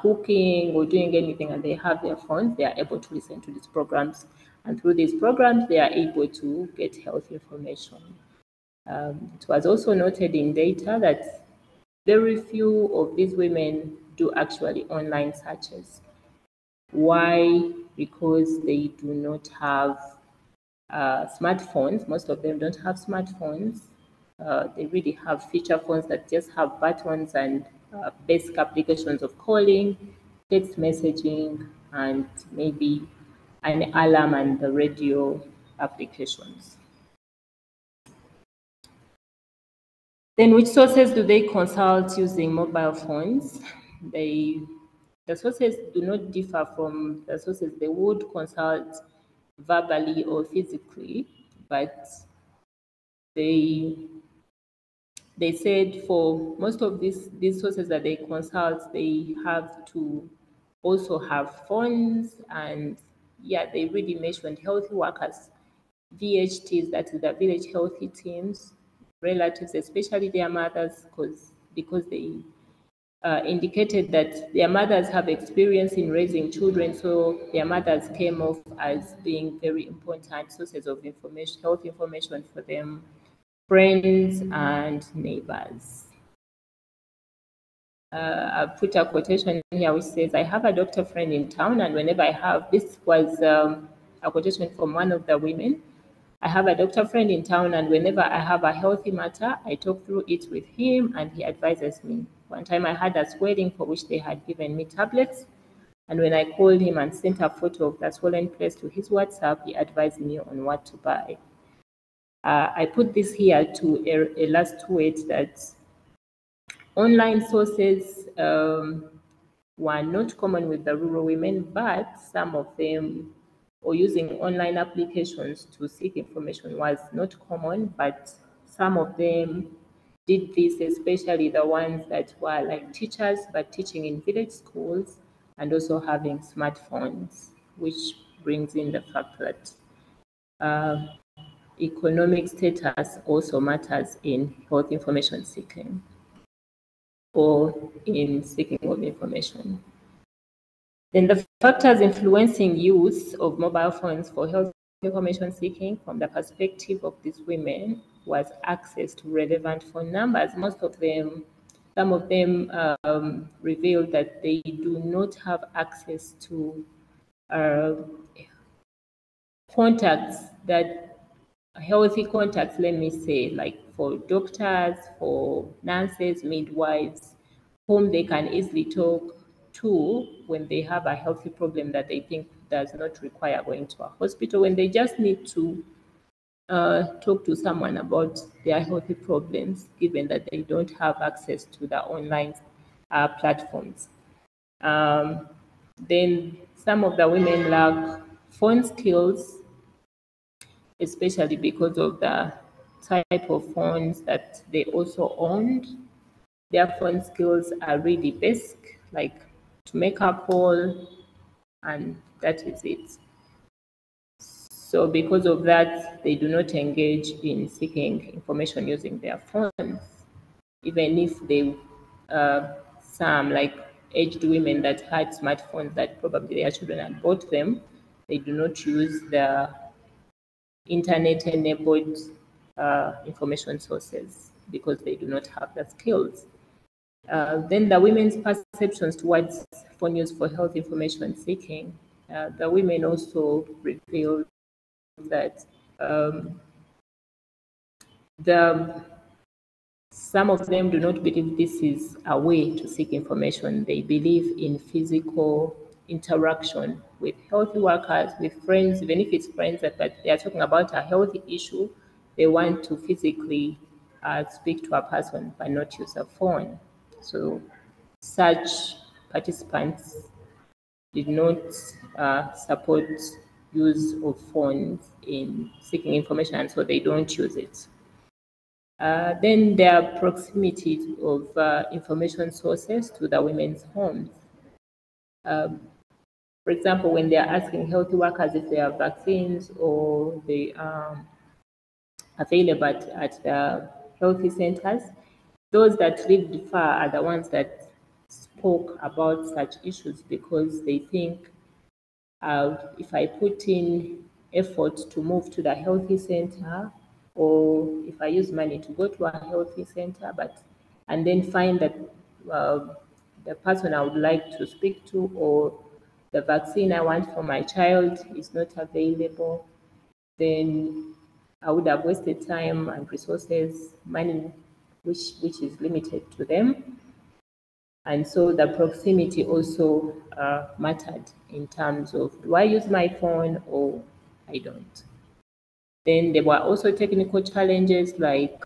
cooking or doing anything and they have their phones, they are able to listen to these programs. And through these programs, they are able to get health information. It was also noted in data that very few of these women do actually online searches. Why? Because they do not have smartphones. Most of them don't have smartphones. They really have feature phones that just have buttons and basic applications of calling, text messaging, and maybe an alarm and the radio applications. Then which sources do they consult using mobile phones? The sources do not differ from the sources they would consult verbally or physically, but they said for most of these sources that they consult, they have to also have phones, and yeah, they really mentioned healthy workers, VHTs, that is the village healthy teams, relatives, especially their mothers, because they indicated that their mothers have experience in raising children, so their mothers came off as being very important sources of information, health information for them, friends and neighbors. I put a quotation here which says, I have a doctor friend in town, and whenever I have, this was a quotation from one of the women, I have a doctor friend in town, and whenever I have a healthy matter, I talk through it with him and he advises me. One time I had a swelling for which they had given me tablets. And when I called him and sent a photo of the swollen place to his WhatsApp, he advised me on what to buy. I put this here to illustrate that online sources were not common with the rural women, but some of them, or using online applications to seek information was not common, but some of them did this, especially the ones that were like teachers, but teaching in village schools and also having smartphones, which brings in the fact that economic status also matters in health information seeking or in seeking of information. Then the factors influencing use of mobile phones for health information seeking from the perspective of these women was access to relevant phone numbers. Most of them, some of them revealed that they do not have access to contacts that healthy contacts, let me say, like for doctors, for nurses, midwives, whom they can easily talk to when they have a healthy problem that they think does not require going to a hospital, when they just need to talk to someone about their healthy problems, given that they don't have access to the online platforms. Then some of the women lack phone skills, especially because of the type of phones that they also owned. Their phone skills are really basic, like to make a call, and that is it. So because of that, they do not engage in seeking information using their phones, even if they, some like aged women that had smartphones that probably their children had bought them, they do not use the internet-enabled information sources because they do not have the skills. Then the women's perceptions towards phone use for health information seeking. The women also revealed that some of them do not believe this is a way to seek information. They believe in physical interaction with healthy workers, with friends, even if it's friends that they are talking about a healthy issue, they want to physically speak to a person but not use a phone. So such participants did not support use of phones in seeking information, and so they don't use it. Then their proximity of information sources to the women's homes. For example, when they are asking healthy workers if they have vaccines or they are available at the healthy centers, those that lived far are the ones that spoke about such issues because they think if I put in effort to move to the healthy center, or if I use money to go to a healthy center, and then find that the person I would like to speak to or the vaccine I want for my child is not available, then I would have wasted time and resources, money, which is limited to them. And so the proximity also mattered in terms of, do I use my phone or I don't? Then there were also technical challenges like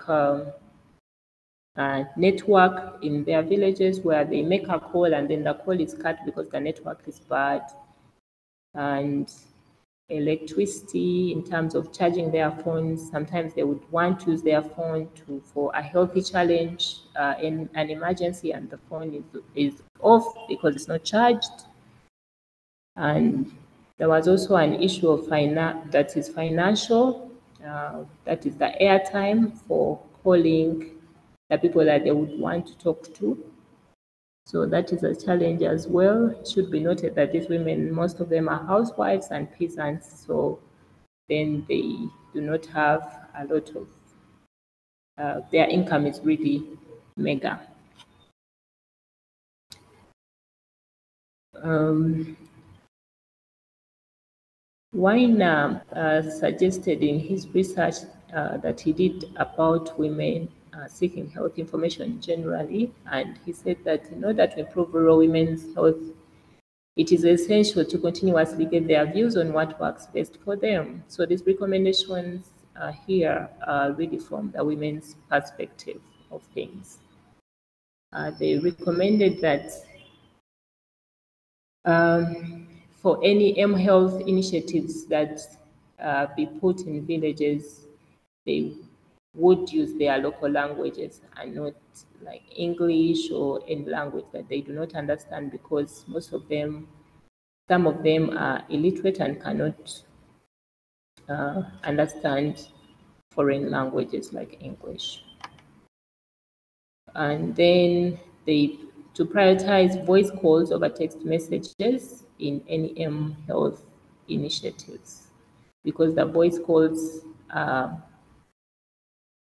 network in their villages where they make a call and then the call is cut because the network is bad. And electricity in terms of charging their phones. Sometimes they would want to use their phone for a healthy challenge in an emergency, and the phone is off because it's not charged. And there was also an issue of that is financial, that is the airtime for calling the people that they would want to talk to. So that is a challenge as well. It should be noted that these women, most of them are housewives and peasants, so then they do not have a lot of, their income is really mega. Weiner suggested in his research that he did about women seeking health information generally, and he said that in order to improve rural women's health it is essential to continuously get their views on what works best for them. So these recommendations here are really from the women's perspective of things. They recommended that for any mHealth initiatives that be put in villages, they would use their local languages and not like English or any language that they do not understand, because most of them, some of them are illiterate and cannot understand foreign languages like English. And then to prioritize voice calls over text messages in any mHealth initiatives, because the voice calls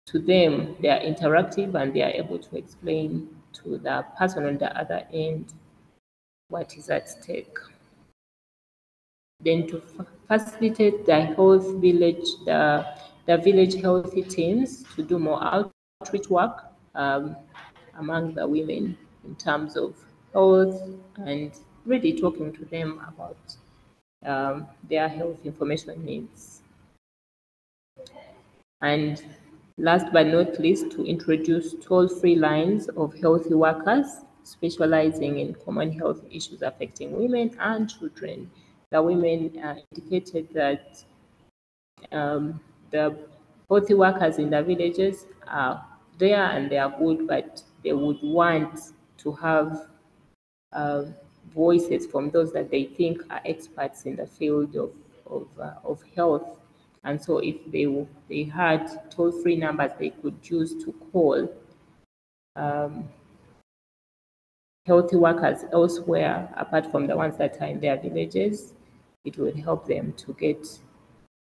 to them, they are interactive and they are able to explain to the person on the other end what is at stake. Then to facilitate the health village, the village healthy teams to do more outreach work among the women in terms of health and really talking to them about their health information needs. And last but not least, to introduce toll-free lines of healthy workers specializing in common health issues affecting women and children. The women indicated that the healthy workers in the villages are there and they are good, but they would want to have voices from those that they think are experts in the field of health. And so if they had toll-free numbers they could use to call healthy workers elsewhere, apart from the ones that are in their villages, it would help them to get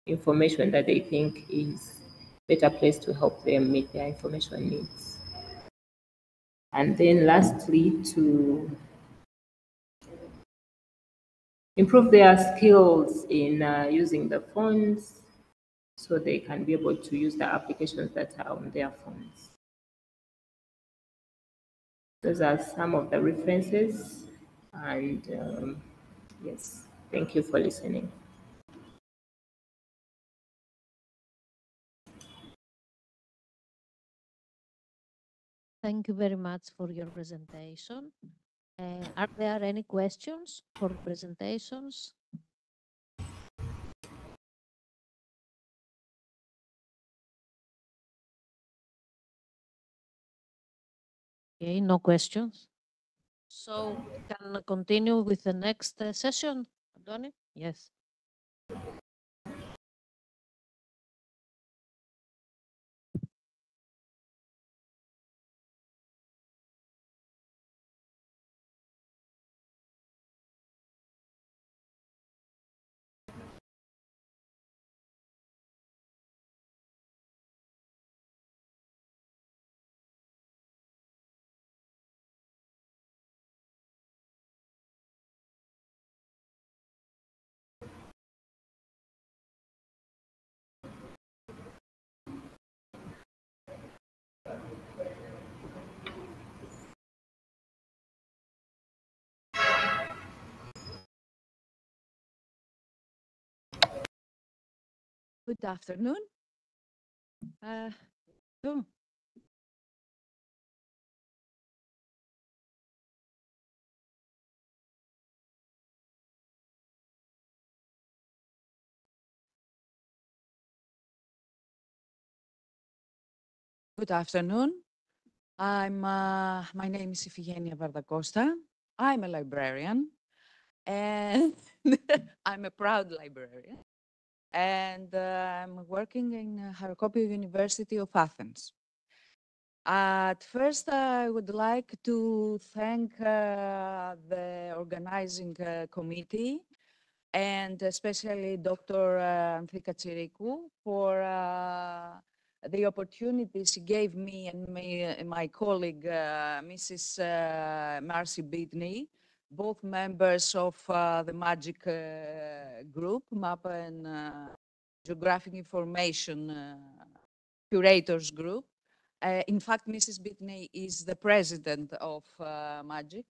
information that they think is better placed to help them meet their information needs. And then lastly, to improve their skills in using the phones so they can be able to use the applications that are on their phones. Those are some of the references, and yes, thank you for listening. Thank you very much for your presentation. Are there any questions for presentations? Okay, no questions. So we can continue with the next session, Adoni? Yes. Good afternoon. So good afternoon. My name is Ifigenia Vardacosta. I'm a librarian, and I'm a proud librarian. And I'm working in Harkopio University of Athens. At first, I would like to thank the organizing committee and especially Dr. Anthika Tsirikou for the opportunities she gave me and my colleague, Mrs. Marcy Bidney, both members of the MAGIC group, MAPA and Geographic Information Curators Group. In fact, Mrs. Bidney is the president of MAGIC.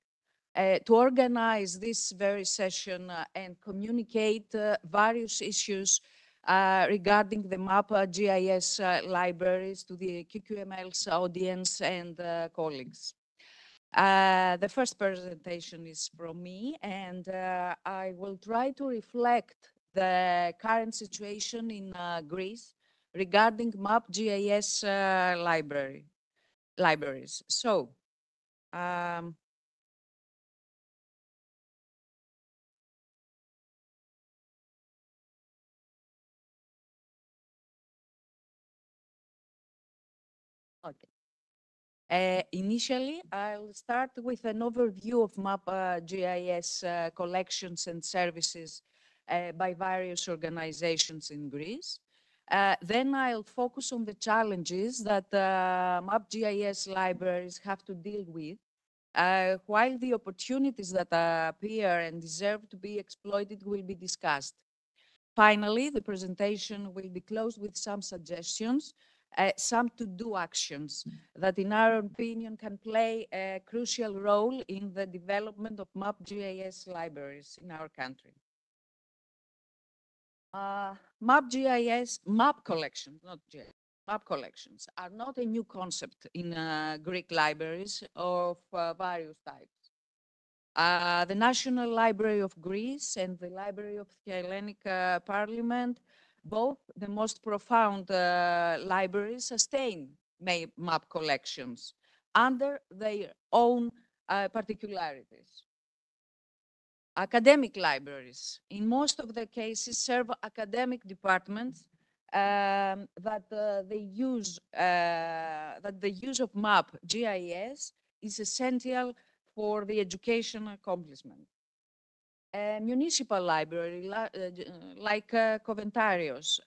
to organize this very session and communicate various issues regarding the MAP GIS libraries to the QQML's audience and colleagues. The first presentation is from me, and I will try to reflect the current situation in Greece regarding MAP GIS libraries. So, okay. Initially, I'll start with an overview of MAP GIS collections and services by various organizations in Greece. Then I'll focus on the challenges that MAP GIS libraries have to deal with, while the opportunities that appear and deserve to be exploited will be discussed. Finally, the presentation will be closed with some suggestions, some to-do actions that, in our opinion, can play a crucial role in the development of MAP GIS libraries in our country. MAP collections, not GIS, MAP collections are not a new concept in Greek libraries of various types. The National Library of Greece and the Library of the Hellenic Parliament, both the most profound libraries, sustain MAP collections under their own particularities. Academic libraries, in most of the cases, serve academic departments that the use of MAP GIS is essential for the education accomplishment. A municipal library like Coventarios,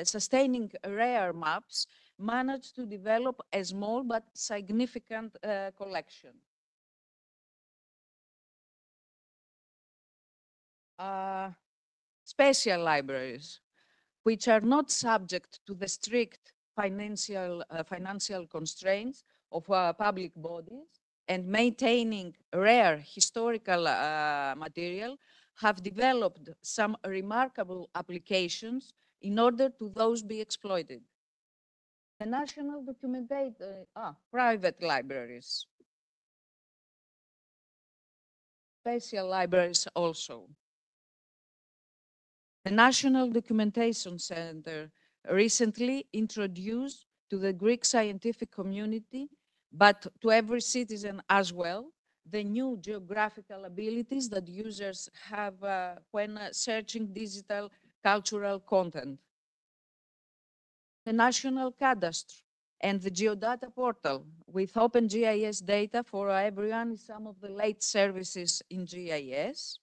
sustaining rare maps, managed to develop a small but significant collection. Special libraries, which are not subject to the strict financial constraints of public bodies, and maintaining rare historical material, have developed some remarkable applications in order to those be exploited. The national private libraries, special libraries also. The National Documentation Center recently introduced to the Greek scientific community, but to every citizen as well, the new geographical abilities that users have when searching digital cultural content. The National Cadastre and the Geodata portal with OpenGIS data for everyone is some of the late services in GIS.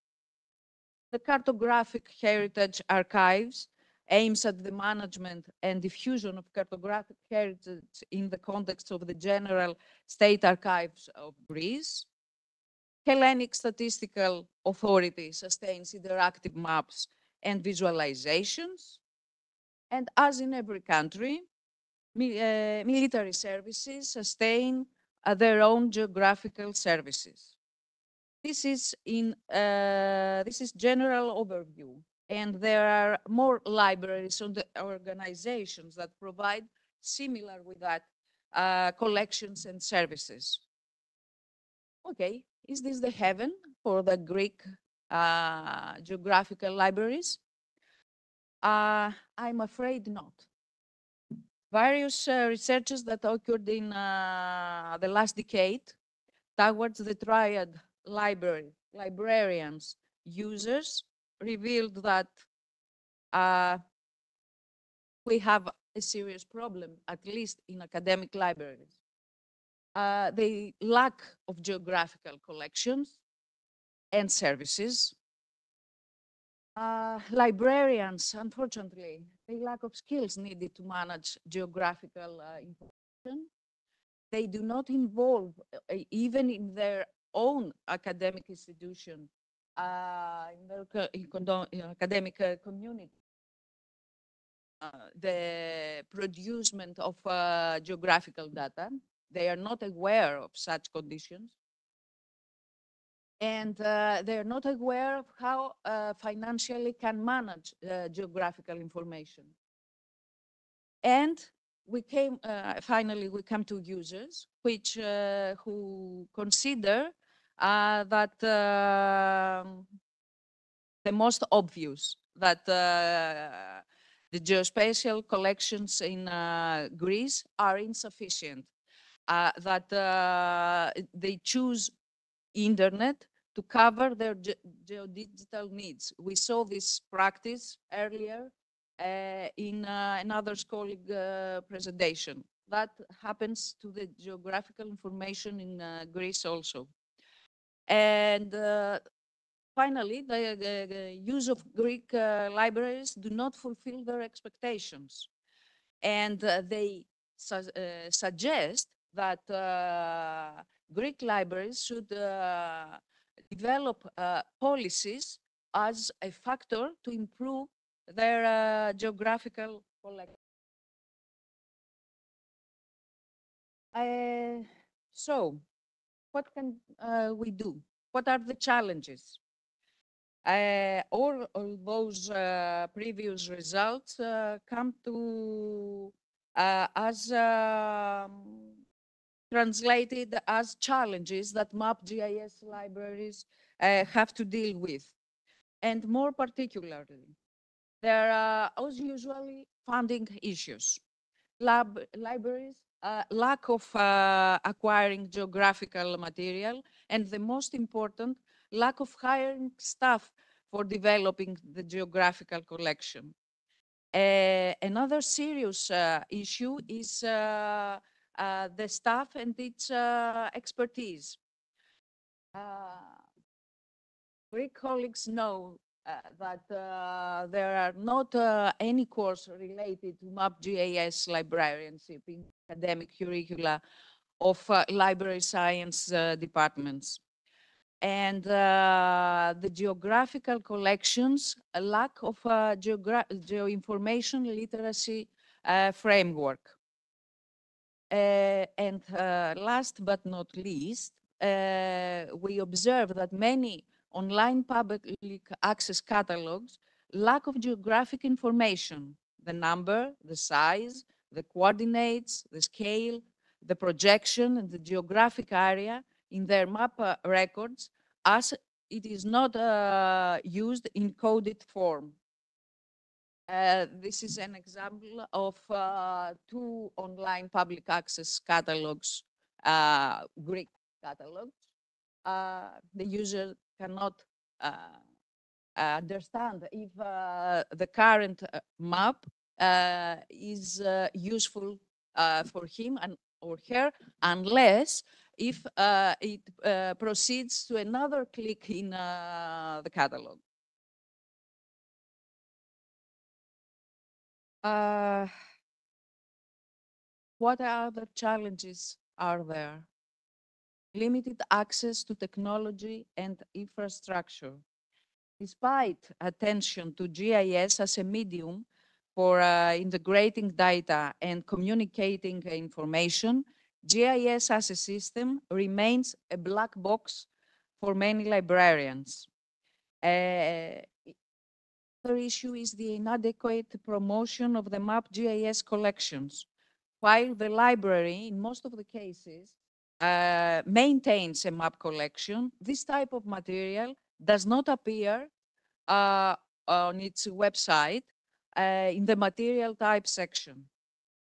The Cartographic Heritage Archives aims at the management and diffusion of cartographic heritage in the context of the general state archives of Greece. Hellenic Statistical Authority sustains interactive maps and visualizations. And as in every country, military services sustain their own geographical services. This is general overview, and there are more libraries on the organizations that provide similar with that collections and services. Okay, is this the heaven for the Greek geographical libraries? I'm afraid not. Various researches that occurred in the last decade towards the triad librarians, users, revealed that we have a serious problem, at least in academic libraries. The lack of geographical collections and services. Librarians, unfortunately, they lack of skills needed to manage geographical information. They do not involve, even in their own academic institution, in their academic community, the producement of geographical data. They are not aware of such conditions. and they're not aware of how financially can manage geographical information. And we came, finally, we come to users, which who consider that the most obvious that the geospatial collections in Greece are insufficient, that they choose internet to cover their geodigital needs. We saw this practice earlier in another colleague presentation. That happens to the geographical information in Greece also. And finally, the use of Greek libraries do not fulfill their expectations. And they suggest that Greek libraries should develop policies as a factor to improve their geographical collection. So, what can we do? What are the challenges? All those previous results come to as translated as challenges that MapGIS libraries have to deal with. And more particularly, there are, as usually, funding issues. Libraries, lack of acquiring geographical material, and the most important, lack of hiring staff for developing the geographical collection. Another serious issue is the staff and its expertise. Greek colleagues know that there are not any course related to MapGIS librarianship in academic curricula of library science departments. And the geographical collections, a lack of geoinformation literacy framework. And last but not least, we observe that many online public access catalogs lack of geographic information, the number, the size, the coordinates, the scale, the projection, and the geographic area in their map records, as it is not used in coded form. This is an example of two online public access catalogs, Greek catalogs. The user cannot understand if the current map is useful for him or her, unless if it proceeds to another click in the catalog. What other challenges are there? Limited access to technology and infrastructure. Despite attention to GIS as a medium for integrating data and communicating information, GIS as a system remains a black box for many librarians. Another issue is the inadequate promotion of the MapGIS collections. While the library, in most of the cases, maintains a map collection, this type of material does not appear on its website in the material type section.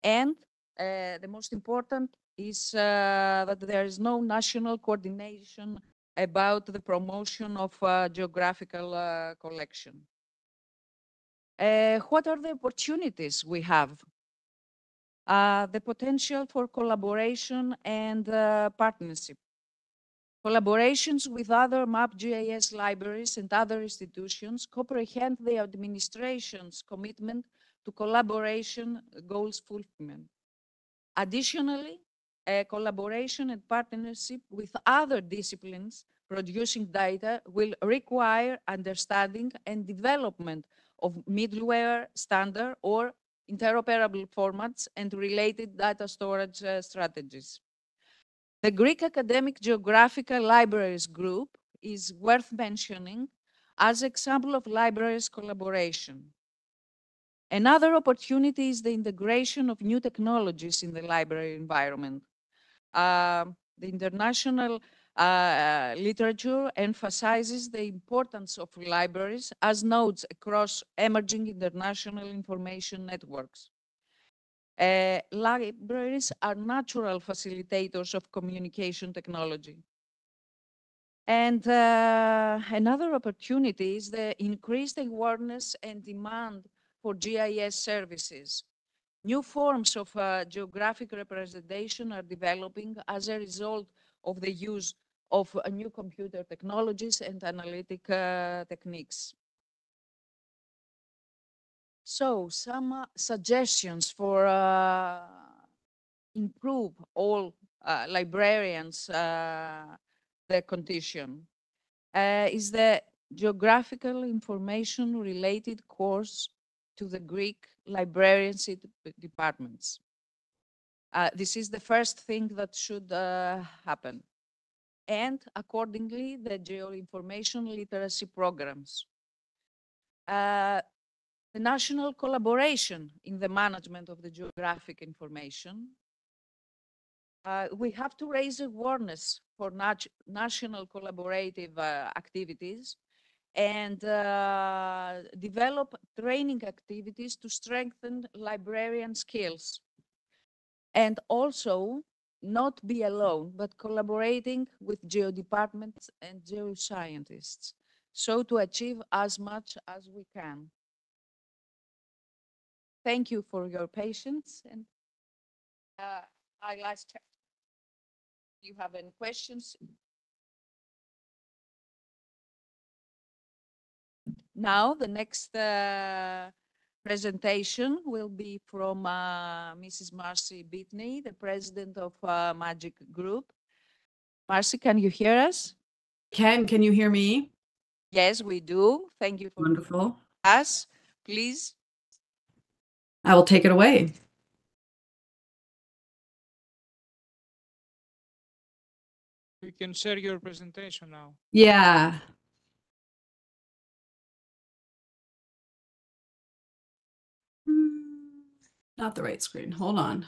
And the most important is that there is no national coordination about the promotion of geographical collection. What are the opportunities we have? The potential for collaboration and partnership. Collaborations with other MapGIS libraries and other institutions comprehend the administration's commitment to collaboration goals fulfillment. Additionally, collaboration and partnership with other disciplines producing data will require understanding and development of middleware standard or interoperable formats and related data storage strategies. The Greek Academic Geographical Libraries Group is worth mentioning as example of libraries collaboration. Another opportunity is the integration of new technologies in the library environment. The international literature emphasizes the importance of libraries as nodes across emerging international information networks. Libraries are natural facilitators of communication technology. And another opportunity is the increased awareness and demand for GIS services. New forms of geographic representation are developing as a result of the use of new computer technologies and analytic techniques. So some suggestions for improve all librarians the condition is the geographical information related course to the Greek librarianship departments. This is the first thing that should happen. And accordingly, the geoinformation literacy programs. The national collaboration in the management of the geographic information. We have to raise awareness for national collaborative activities and develop training activities to strengthen librarian skills. And also not be alone, but collaborating with geodepartments and geoscientists, so to achieve as much as we can. Thank you for your patience. And I last check. Do you have any questions? Now, the next presentation will be from Mrs. Marcy Bitney, the president of Magic Group. Marcy, can you hear us? Can you hear me? Yes, we do. Thank you for Wonderful. us. Please. I will take it away. You can share your presentation now. Yeah. Not the right screen. Hold on.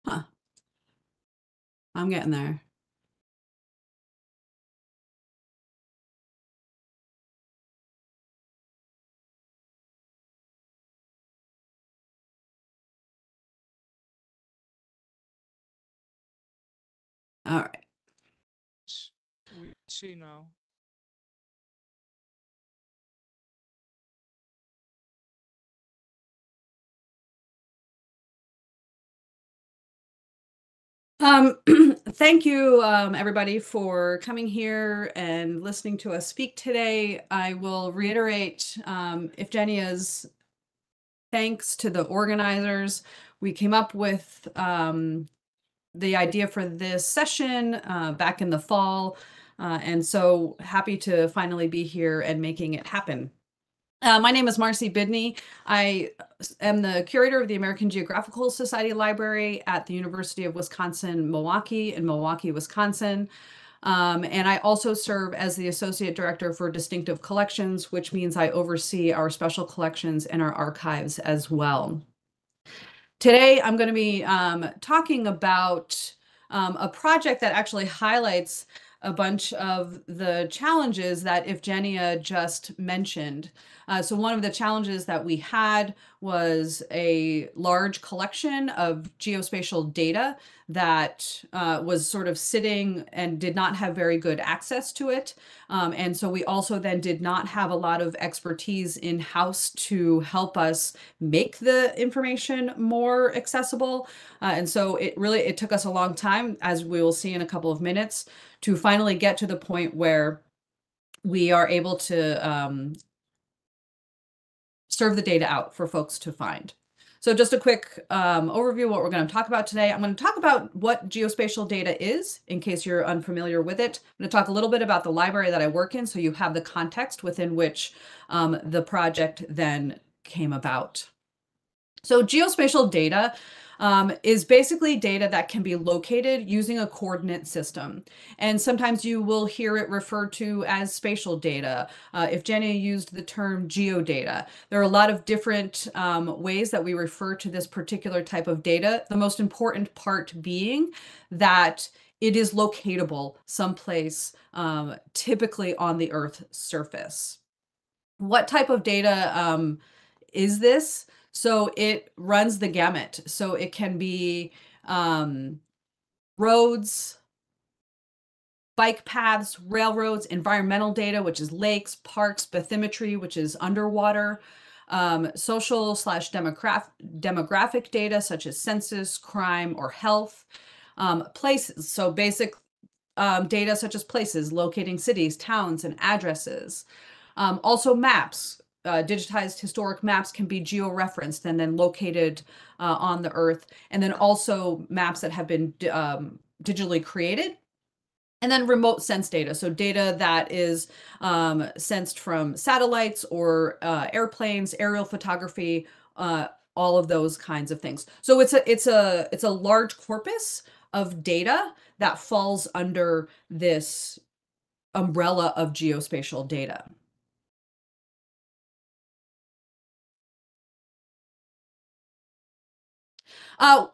Huh. I'm getting there. All right. We see now. Thank you, everybody, for coming here and listening to us speak today. I will reiterate Evgenia's thanks to the organizers. We came up with the idea for this session back in the fall, and so happy to finally be here and making it happen. My name is Marcy Bitney. I am the curator of the American Geographical Society Library at the University of Wisconsin-Milwaukee in Milwaukee, Wisconsin. And I also serve as the Associate Director for Distinctive Collections, which means I oversee our special collections and our archives as well. Today, I'm going to be talking about a project that actually highlights a bunch of the challenges that Evgenia just mentioned. So one of the challenges that we had was a large collection of geospatial data that was sort of sitting and did not have very good access to it. And so we also then did not have a lot of expertise in-house to help us make the information more accessible. And so it took us a long time, as we will see in a couple of minutes, to finally get to the point where we are able to serve the data out for folks to find. So just a quick overview of what we're going to talk about today. I'm going to talk about what geospatial data is, in case you're unfamiliar with it. I'm going to talk a little bit about the library that I work in, so you have the context within which the project then came about. So geospatial data is basically data that can be located using a coordinate system. And sometimes you will hear it referred to as spatial data. If Jenny used the term geodata, there are a lot of different ways that we refer to this particular type of data. The most important part being that it is locatable someplace, typically on the Earth's surface. What type of data is this? So it runs the gamut. So it can be roads, bike paths, railroads, environmental data, which is lakes, parks, bathymetry, which is underwater, social/demographic data, such as census, crime, or health, places. So basic data such as places, locating cities, towns, and addresses. Also maps. Digitized historic maps can be geo-referenced and then located on the Earth. And then also maps that have been digitally created. And then remote sense data. So data that is sensed from satellites or airplanes, aerial photography, all of those kinds of things. So it's a large corpus of data that falls under this umbrella of geospatial data.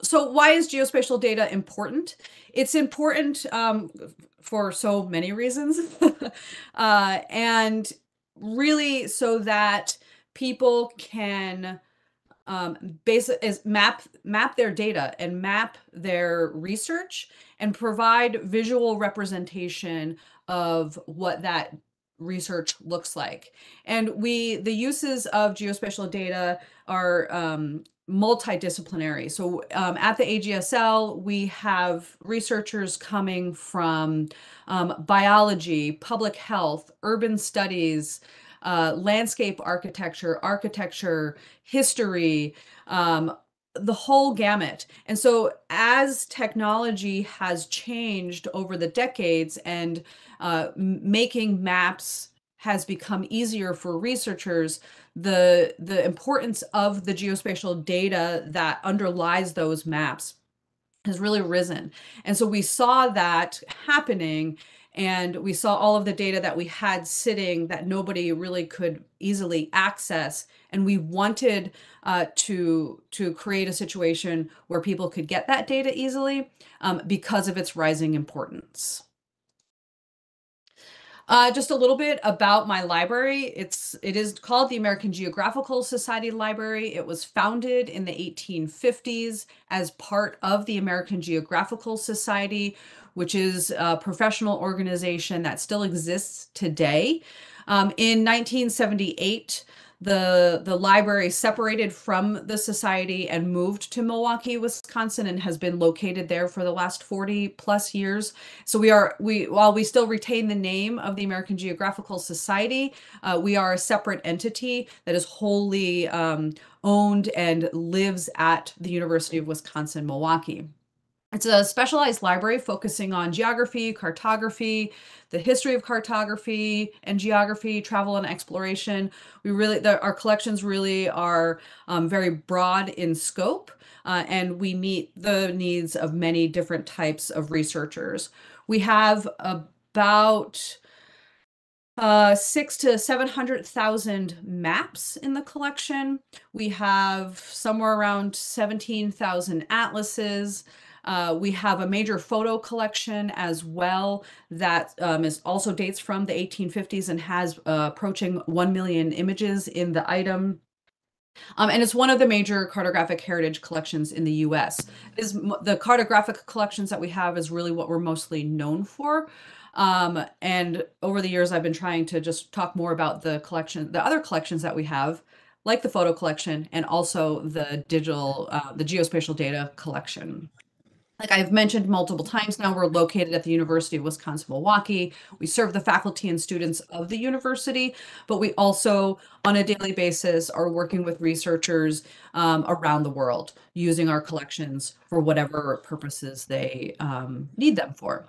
So why is geospatial data important? It's important for so many reasons. And really so that people can map their data and map their research and provide visual representation of what that research looks like. And the uses of geospatial data are multidisciplinary. So at the AGSL, we have researchers coming from biology, public health, urban studies, landscape architecture, history, the whole gamut. And so as technology has changed over the decades and making maps has become easier for researchers, the importance of the geospatial data that underlies those maps has really risen. And so we saw that happening, and we saw all of the data that we had sitting that nobody really could easily access. And we wanted to create a situation where people could get that data easily because of its rising importance. Just a little bit about my library. It is called the American Geographical Society Library. It was founded in the 1850s as part of the American Geographical Society, which is a professional organization that still exists today. In 1978, the library separated from the society and moved to Milwaukee, Wisconsin, and has been located there for the last 40 plus years. So while we still retain the name of the American Geographical Society, we are a separate entity that is wholly owned and lives at the University of Wisconsin, Milwaukee. It's a specialized library focusing on geography, cartography, the history of cartography and geography, travel and exploration. Our collections really are very broad in scope, and we meet the needs of many different types of researchers. We have about 600,000 to 700,000 maps in the collection. We have somewhere around 17,000 atlases. We have a major photo collection as well that also dates from the 1850s and has approaching 1 million images in the item. And it's one of the major cartographic heritage collections in the US. The cartographic collections that we have is really what we're mostly known for. And over the years, I've been trying to just talk more about the other collections that we have, like the photo collection and also the digital, the geospatial data collection. Like I've mentioned multiple times now, we're located at the University of Wisconsin-Milwaukee. We serve the faculty and students of the university, but we also, on a daily basis, are working with researchers around the world, using our collections for whatever purposes they need them for.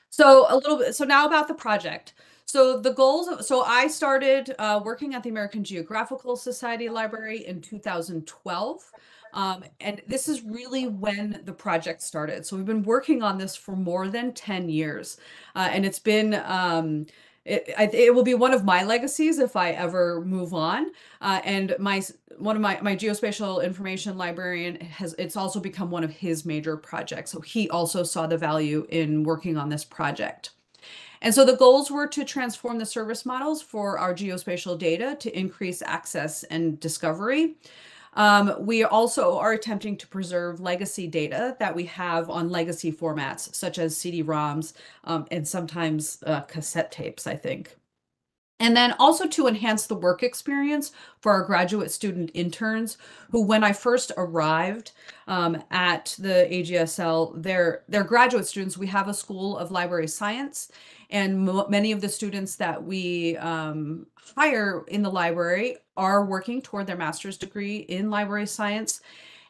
So a little bit, so now about the project. So the goals, so I started working at the American Geographical Society Library in 2012. And this is really when the project started. So we've been working on this for more than 10 years. And it's been, it will be one of my legacies if I ever move on. And one of my geospatial information librarian it's also become one of his major projects. So he also saw the value in working on this project. And so the goals were to transform the service models for our geospatial data to increase access and discovery. We also are attempting to preserve legacy data that we have on legacy formats, such as CD-ROMs and sometimes cassette tapes, I think. And then also to enhance the work experience for our graduate student interns, who when I first arrived at the AGSL, they're graduate students. We have a School of Library Science, and many of the students that we hire in the library are working toward their master's degree in library science.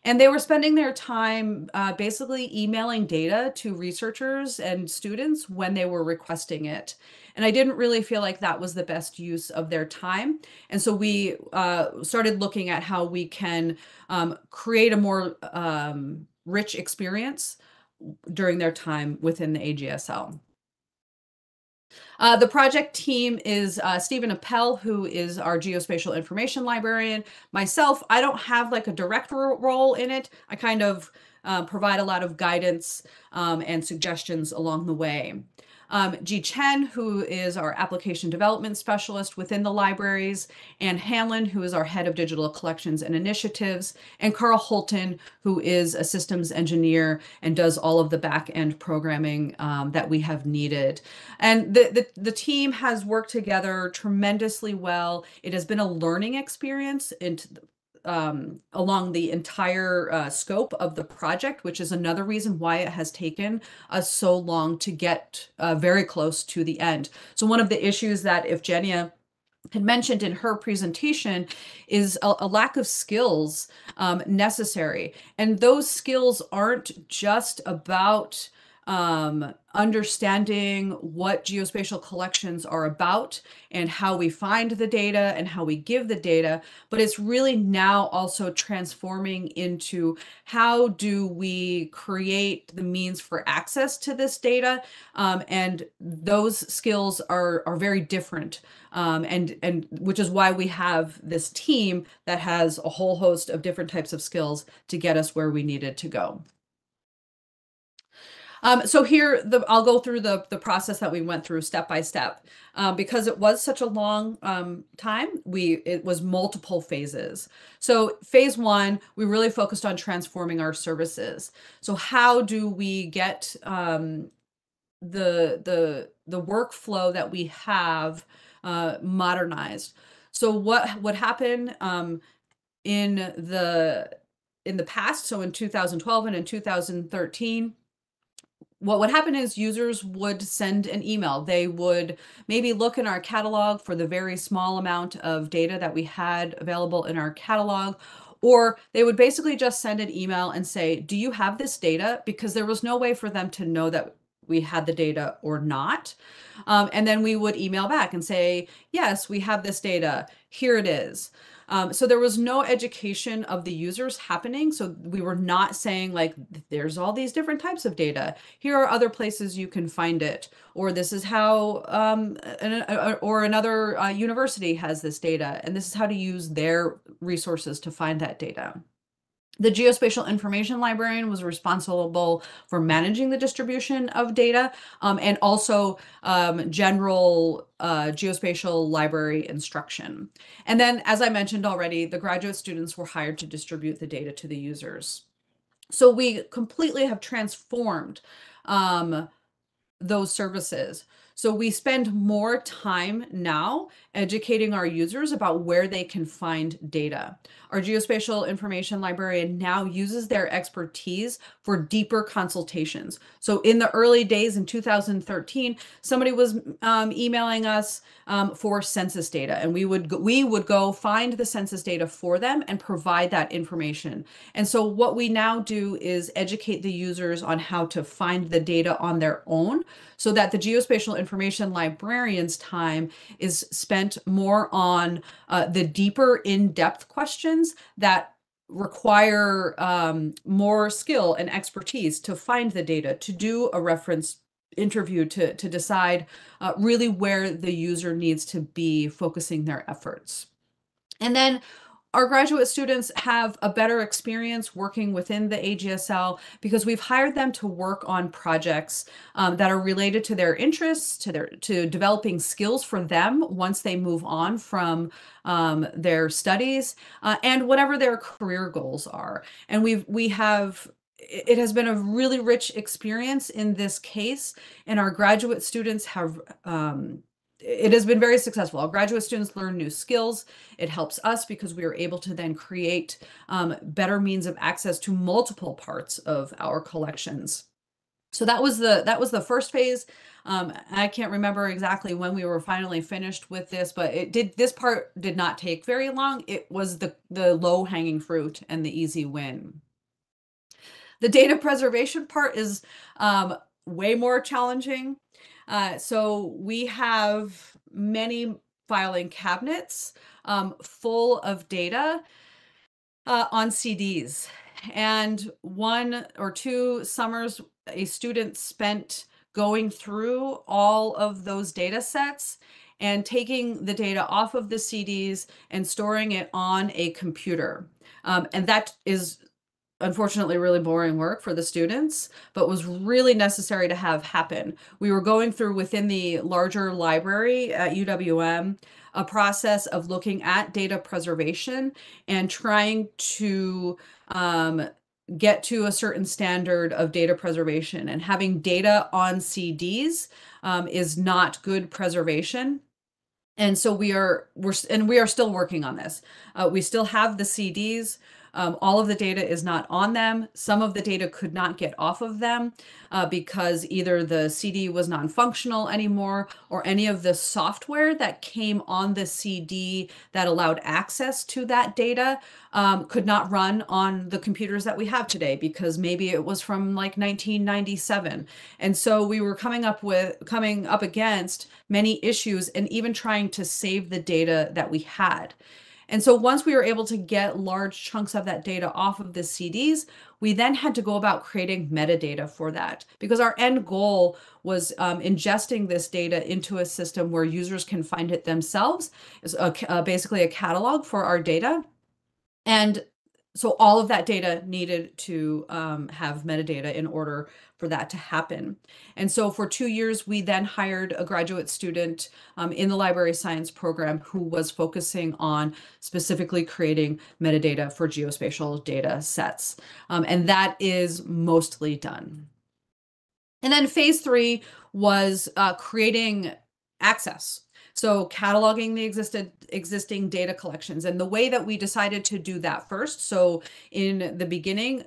And they were spending their time basically emailing data to researchers and students when they were requesting it. And I didn't really feel like that was the best use of their time. And so we started looking at how we can create a more rich experience during their time within the AGSL. The project team is Stephen Appel, who is our geospatial information librarian. Myself, I don't have like a direct role in it. I kind of provide a lot of guidance and suggestions along the way. Ji Chen, who is our application development specialist within the libraries, Ann Hanlon, who is our head of digital collections and initiatives, and Carl Holton, who is a systems engineer and does all of the back-end programming that we have needed. And the team has worked together tremendously well. It has been a learning experience along the entire scope of the project, which is another reason why it has taken us so long to get very close to the end. So one of the issues that Evgenia had mentioned in her presentation is a lack of skills necessary. And those skills aren't just about understanding what geospatial collections are about and how we find the data and how we give the data, but it's really now also transforming into how do we create the means for access to this data, and those skills are very different, and which is why we have this team that has a whole host of different types of skills to get us where we needed to go. So here, I'll go through the process that we went through step by step. Because it was such a long time, it was multiple phases. So phase one, we really focused on transforming our services. So how do we get the workflow that we have modernized? So what would happen in the past, so in 2012 and in 2013, what would happen is users would send an email. They would maybe look in our catalog for the very small amount of data that we had available in our catalog, or they would basically just send an email and say, do you have this data? Because there was no way for them to know that we had the data or not. And then we would email back and say, yes, we have this data. Here it is. So there was no education of the users happening. So we were not saying like, there's all these different types of data. Here are other places you can find it. Or this is how, or another university has this data. And this is how to use their resources to find that data. The geospatial information librarian was responsible for managing the distribution of data and also general geospatial library instruction. And then, as I mentioned already, the graduate students were hired to distribute the data to the users. So we completely have transformed those services. So we spend more time now educating our users about where they can find data. Our geospatial information librarian now uses their expertise for deeper consultations. So in the early days in 2013, somebody was emailing us for census data, and we would go find the census data for them and provide that information. And so what we now do is educate the users on how to find the data on their own, so that the geospatial information librarian's time is spent more on the deeper in-depth questions that require more skill and expertise to find the data, to do a reference interview, to decide really where the user needs to be focusing their efforts. And then our graduate students have a better experience working within the AGSL because we've hired them to work on projects that are related to their interests, to developing skills for them once they move on from their studies, and whatever their career goals are. And it has been a really rich experience in this case, and our graduate students have it has been very successful. Our graduate students learn new skills. It helps us because we are able to then create better means of access to multiple parts of our collections. So that was the first phase. I can't remember exactly when we were finally finished with this, but this part did not take very long. It was the low-hanging fruit and the easy win. The data preservation part is way more challenging. So we have many filing cabinets full of data on CDs. And 1 or 2 summers, a student spent going through all of those data sets and taking the data off of the CDs and storing it on a computer. And that is unfortunately really boring work for the students, but was really necessary to have happen. We were going through within the larger library at UWM a process of looking at data preservation and trying to get to a certain standard of data preservation. And having data on CDs is not good preservation. And so we are still working on this. We still have the CDs. All of the data is not on them. Some of the data could not get off of them because either the CD was non-functional anymore, or any of the software that came on the CD that allowed access to that data could not run on the computers that we have today because maybe it was from like 1997. And so we were coming up against many issues and even trying to save the data that we had. And so once we were able to get large chunks of that data off of the CDs, we then had to go about creating metadata for that, because our end goal was ingesting this data into a system where users can find it themselves. It's basically a catalog for our data. And so all of that data needed to have metadata in order for that to happen. And so for 2 years, we then hired a graduate student in the library science program who was focusing on specifically creating metadata for geospatial data sets. And that is mostly done. And then phase 3 was creating access. So cataloging the existing data collections. And the way that we decided to do that first, so in the beginning,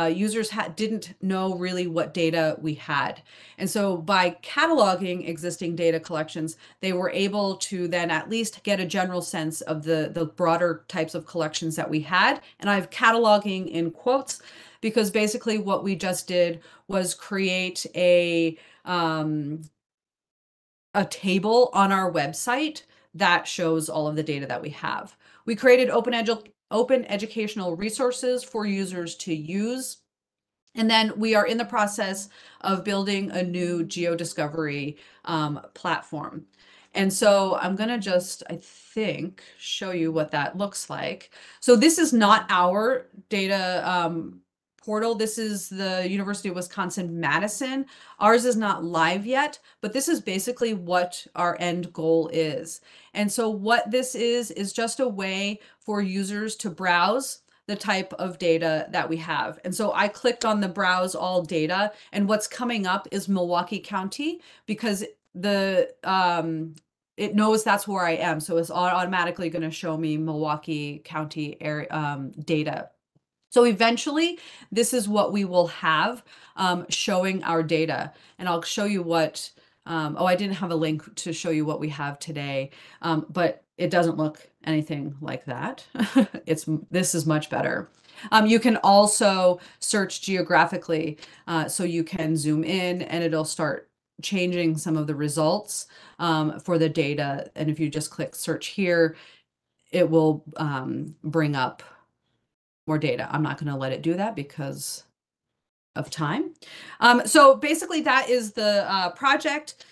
users didn't know really what data we had. And so by cataloging existing data collections, they were able to then at least get a general sense of the broader types of collections that we had. And I have cataloging in quotes, because basically what we just did was create a table on our website that shows all of the data that we have. We created open educational resources for users to use. And then we are in the process of building a new GeoDiscovery platform. And so I'm going to just, I think, show you what that looks like. So this is not our data portal. This is the University of Wisconsin-Madison. Ours is not live yet, but this is basically what our end goal is. And so what this is just a way for users to browse the type of data that we have. And so I clicked on the browse all data, and what's coming up is Milwaukee County, because it knows that's where I am. So it's automatically going to show me Milwaukee County area data. So eventually, this is what we will have showing our data. And I'll show you what, oh, I didn't have a link to show you what we have today, but it doesn't look anything like that. This is much better. You can also search geographically, so you can zoom in and it'll start changing some of the results for the data. And if you just click search here, it will bring up more data. I'm not going to let it do that because of time. So basically that is the project.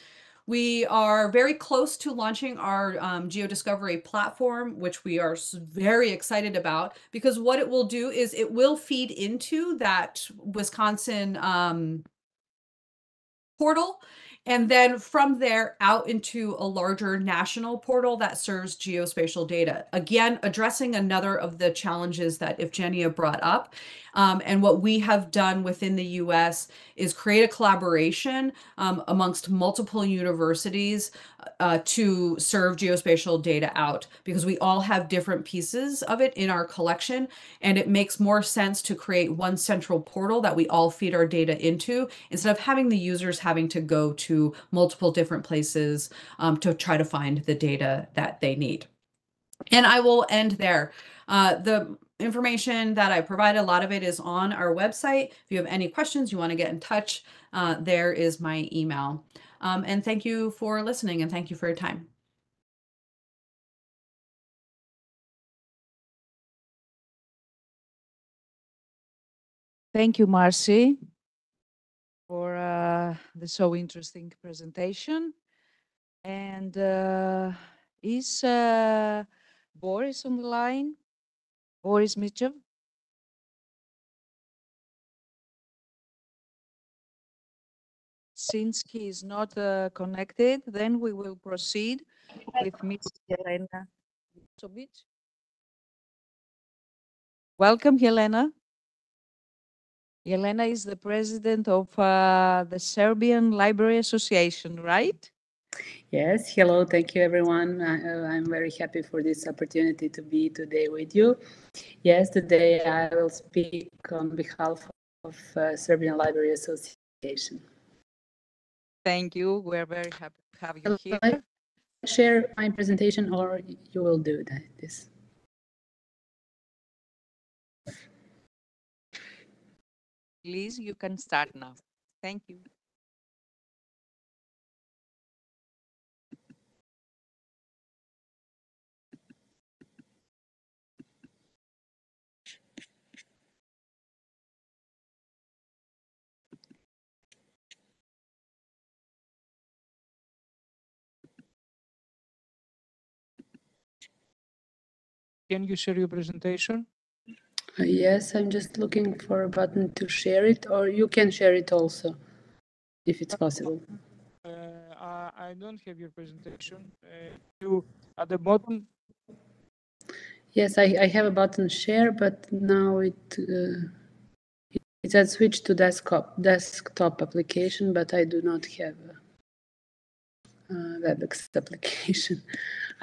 We are very close to launching our GeoDiscovery platform, which we are very excited about, because what it will do is it will feed into that Wisconsin portal, and then from there out into a larger national portal that serves geospatial data. Again, addressing another of the challenges that Evgenia brought up. And what we have done within the US is create a collaboration amongst multiple universities to serve geospatial data out, because we all have different pieces of it in our collection, and it makes more sense to create one central portal that we all feed our data into, instead of having the users having to go to multiple different places to try to find the data that they need. And I will end there. The information that I provide, a lot of it is on our website. If you have any questions, you want to get in touch, there is my email. And thank you for listening, and thank you for your time. Thank you, Marcy, for the so interesting presentation. And is Boris on the line? Boris Mitchell? Since he is not connected, then we will proceed with Ms. Helena Vučović. Welcome, Helena. Helena is the president of the Serbian Library Association, right? Yes, hello, thank you everyone. I'm very happy for this opportunity to be today with you. Yes, today I will speak on behalf of Serbian Library Association. Thank you, we're very happy to have you here. I share my presentation, or you will do this? Please, you can start now. Thank you. Can you share your presentation? Yes, I'm just looking for a button to share it, or you can share it also, if it's possible. I don't have your presentation. You at the bottom. Yes, I have a button share, but now it says switch to desktop application, but I do not have a WebEx application.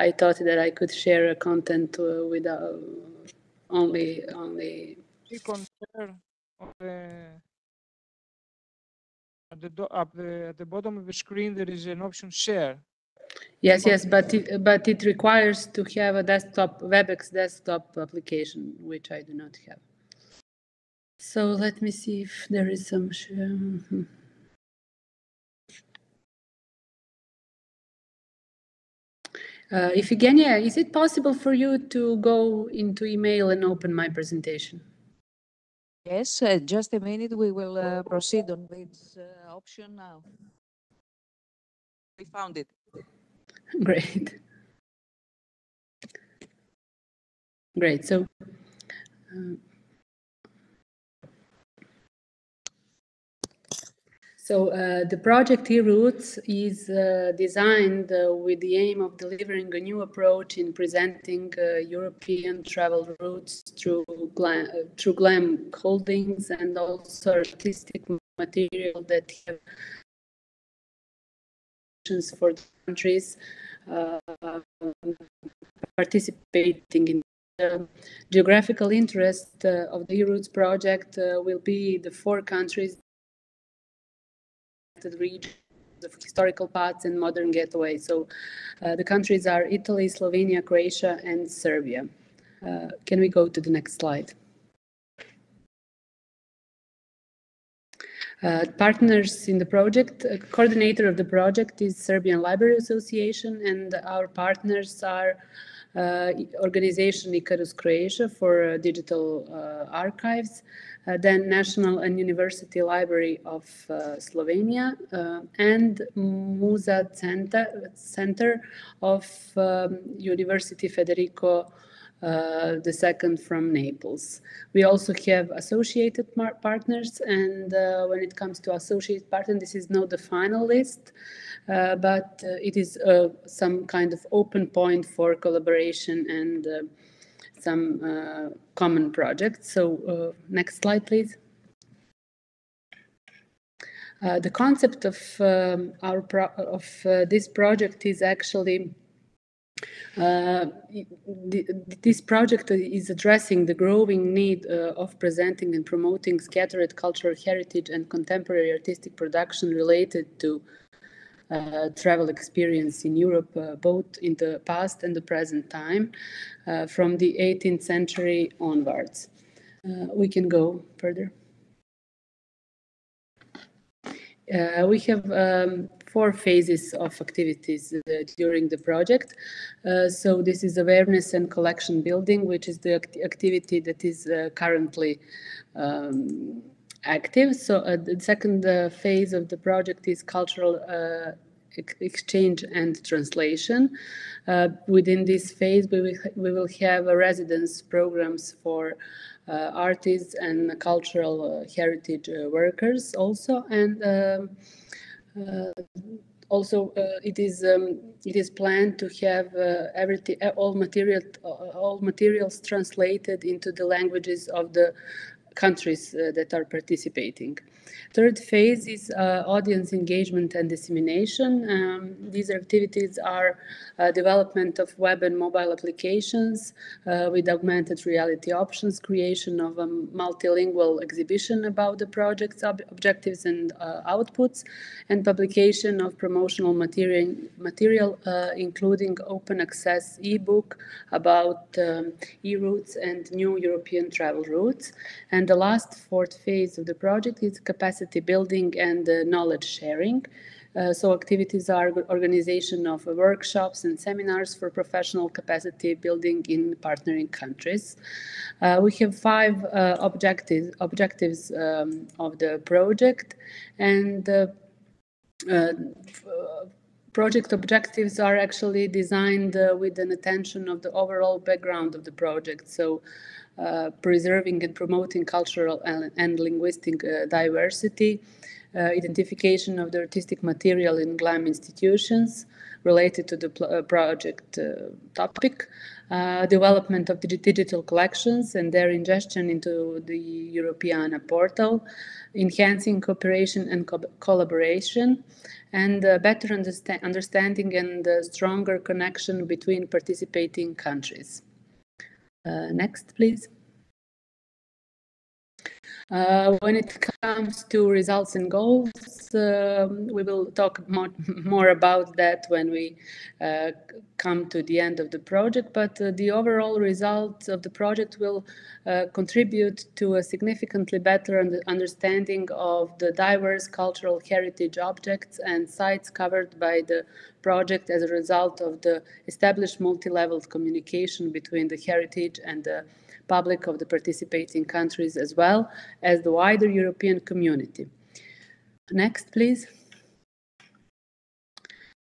I thought that I could share a content without only. Click on share on at the bottom of the screen. There is an option share. Yes, but it requires to have a WebEx desktop application, which I do not have. So let me see if there is some share. Evgenia, is it possible for you to go into email and open my presentation? Yes, just a minute. We will proceed on this option now. We found it. Great. Great. So, the project eRoots is designed with the aim of delivering a new approach in presenting European travel routes through GLAM holdings, and also artistic material that have for the countries participating in the geographical interest of the eRoots project will be the 4 countries, the region of historical paths and modern getaways. So the countries are Italy, Slovenia, Croatia, and Serbia. Can we go to the next slide? Partners in the project, coordinator of the project is Serbian Library Association, and our partners are organization Icarus Croatia for digital archives, then National and University Library of Slovenia, and Muza Center of University Federico II from Naples. We also have associated partners, and when it comes to associate partners, this is not the final list, but it is some kind of open point for collaboration and some common projects. So next slide, please. The concept of this project is actually this project is addressing the growing need of presenting and promoting scattered cultural heritage and contemporary artistic production related to travel experience in Europe, both in the past and the present time, from the 18th century onwards. We can go further. We have 4 phases of activities during the project. So this is awareness and collection building, which is the activity that is currently active. So the second phase of the project is cultural exchange and translation. Within this phase, we will have residence programs for artists and cultural heritage workers also, and also it is planned to have all materials translated into the languages of the countries that are participating. Third phase is audience engagement and dissemination. These activities are development of web and mobile applications with augmented reality options, creation of a multilingual exhibition about the project's objectives and outputs, and publication of promotional material including open access ebook about eRoots and new European travel routes. And the last 4th phase of the project is capacity building and knowledge sharing. So activities are organization of workshops and seminars for professional capacity building in partnering countries. We have 5 objectives of the project, and project objectives are actually designed with an attention of the overall background of the project. So preserving and promoting cultural and linguistic diversity, identification of the artistic material in GLAM institutions related to the project topic, development of the digital collections and their ingestion into the Europeana portal, enhancing cooperation and collaboration, and better understanding and stronger connection between participating countries. Next, please. When it comes to results and goals, we will talk more about that when we come to the end of the project, but the overall result of the project will contribute to a significantly better understanding of the diverse cultural heritage objects and sites covered by the project as a result of the established multi-level communication between the heritage and the public of the participating countries, as well as the wider European community. Next, please.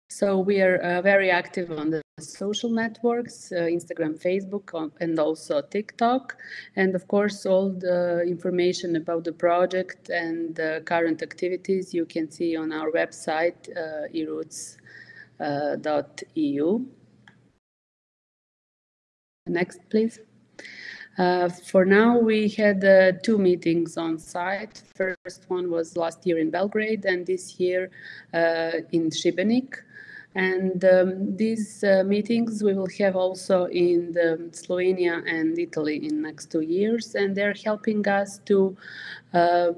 So we are very active on the social networks, Instagram, Facebook, and also TikTok. And of course, all the information about the project and the current activities you can see on our website, eroots.eu. Next, please. For now, we had 2 meetings on site. First one was last year in Belgrade, and this year in Šibenik. And these meetings we will have also in Slovenia and Italy in next 2 years, and they're helping us to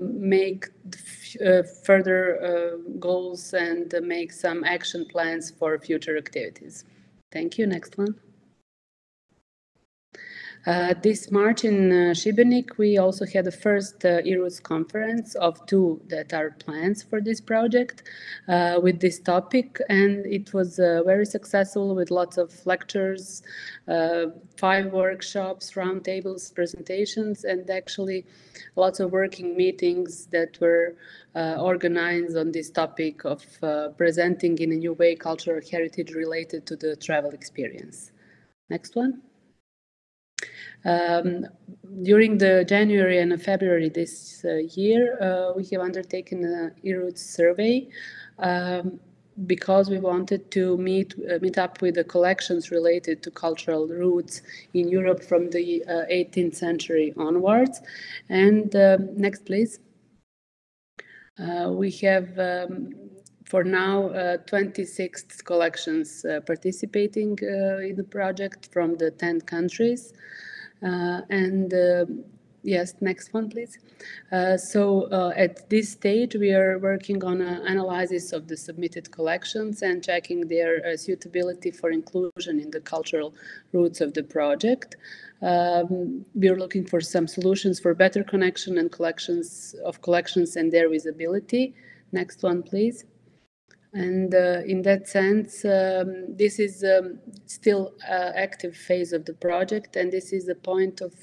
make further goals and make some action plans for future activities. Thank you. Next one. This March in Šibenik, we also had the first eRoots conference of 2 that are plans for this project with this topic, and it was very successful with lots of lectures, 5 workshops, roundtables, presentations, and actually lots of working meetings that were organized on this topic of presenting in a new way cultural heritage related to the travel experience. Next one. During the January and February this year, we have undertaken an eRoots survey because we wanted to meet up with the collections related to cultural roots in Europe from the 18th century onwards. And next, please. We have for now 26 collections participating in the project from the 10 countries. Yes, next one, please. At this stage, we are working on an analysis of the submitted collections and checking their suitability for inclusion in the cultural roots of the project. We are looking for some solutions for better connection and collections and their visibility. Next one, please. And in that sense, this is still active phase of the project, and this is a point of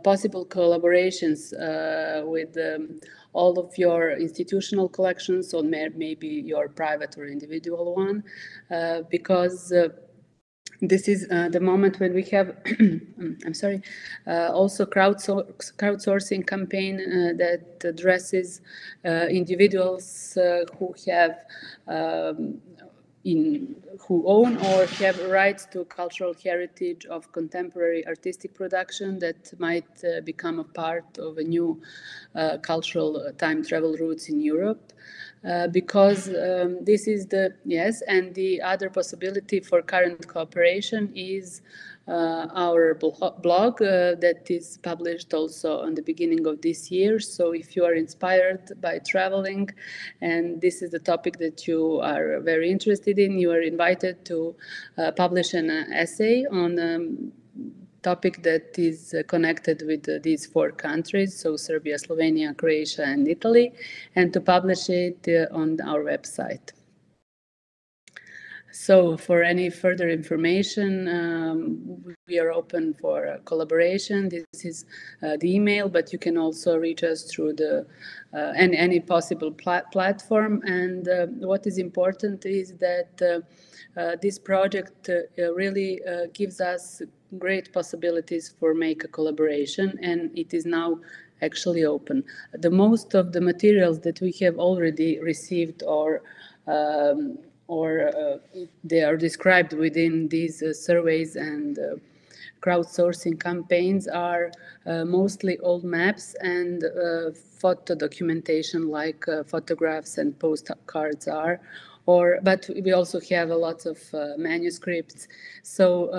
possible collaborations with all of your institutional collections or maybe your private or individual one, because this is the moment when we have, I'm sorry, also crowdsourcing campaign that addresses individuals who have who own or have rights to cultural heritage of contemporary artistic production that might become a part of a new cultural time travel routes in Europe. Because this is and the other possibility for current cooperation is our blog that is published also on the beginning of this year. So if you are inspired by traveling and this is the topic that you are very interested in, you are invited to publish an essay on topic that is connected with these 4 countries, so Serbia, Slovenia, Croatia, and Italy, and to publish it on our website. So for any further information, we are open for collaboration. This is the email, but you can also reach us through the any possible platform. And what is important is that this project really gives us great possibilities for make a collaboration, and it is now actually open. The most of the materials that we have already received or they are described within these surveys and crowdsourcing campaigns are mostly old maps and photo documentation like photographs and postcards are. But we also have a lot of manuscripts. So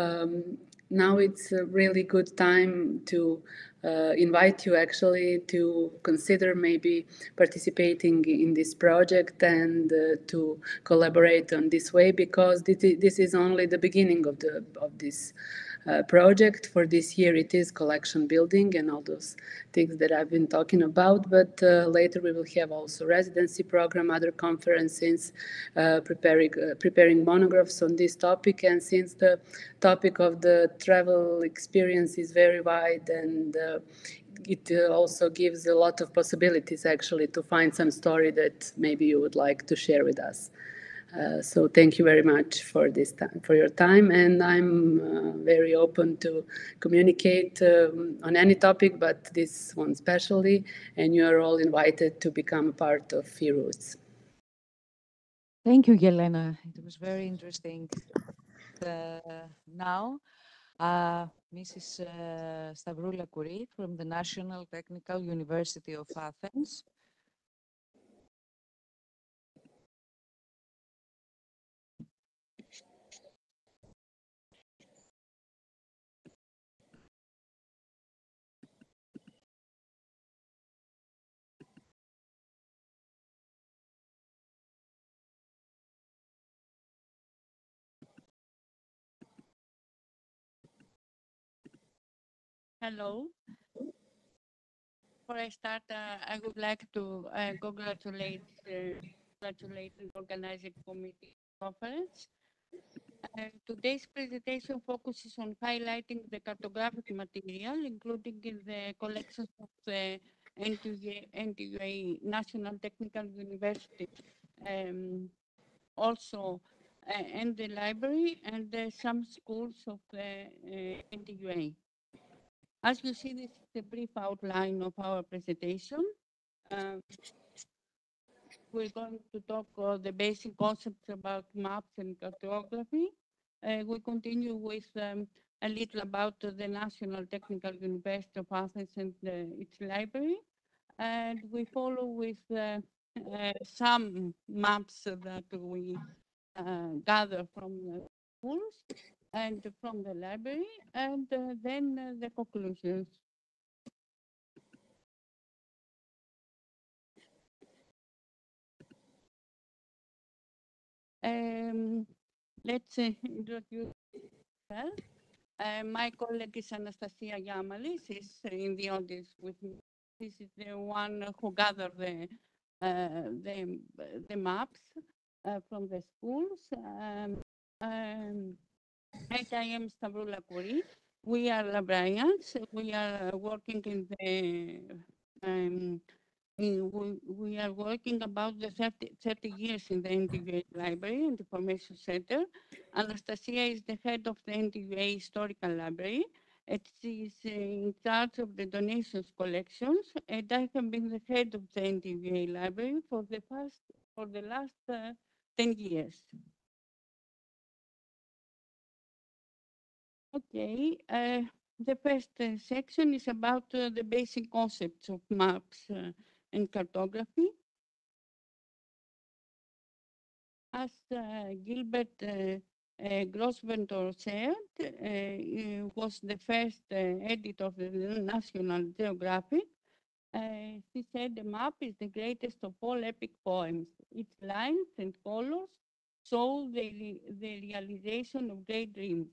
now it's a really good time to invite you actually to consider maybe participating in this project and to collaborate on this way, because this is only the beginning of this project. For this year it is collection building and all those things that I've been talking about, but later we will have also residency program, other conferences, preparing monographs on this topic. And since the topic of the travel experience is very wide and it also gives a lot of possibilities actually to find some story that maybe you would like to share with us. So thank you very much for this time, for your time, and I'm very open to communicate on any topic, but this one especially, and you are all invited to become a part of eRoots. Thank you, Yelena. It was very interesting. Now, Mrs. Stavroula Kouris from the National Technical University of Athens. Hello. Before I start, I would like to congratulate the organizing committee conference. Today's presentation focuses on highlighting the cartographic material, including in the collections of the NTUA National Technical University, also and the library and some schools of the NTUA. As you see, this is a brief outline of our presentation. We're going to talk the basic concepts about maps and cartography. We continue with a little about the National Technical University of Athens and its library. And we follow with some maps that we gather from the schools and from the library, and then the conclusions. Let's introduce myself. My colleague is Anastasia Yamalis, is in the audience with me. This is the one who gathered the maps from the schools. And I am Stavroula Kouris. We are librarians. We are working in the we are working about the 30 years in the NTUA Library and Information Center. Anastasia is the head of the NTUA Historical Library. It is in charge of the donations collections, and I have been the head of the NTUA Library for the last 10 years. Okay, the first section is about the basic concepts of maps and cartography. As Gilbert Grosvenor said, he was the first editor of the National Geographic. He said the map is the greatest of all epic poems. Its lines and colors show the realization of great dreams.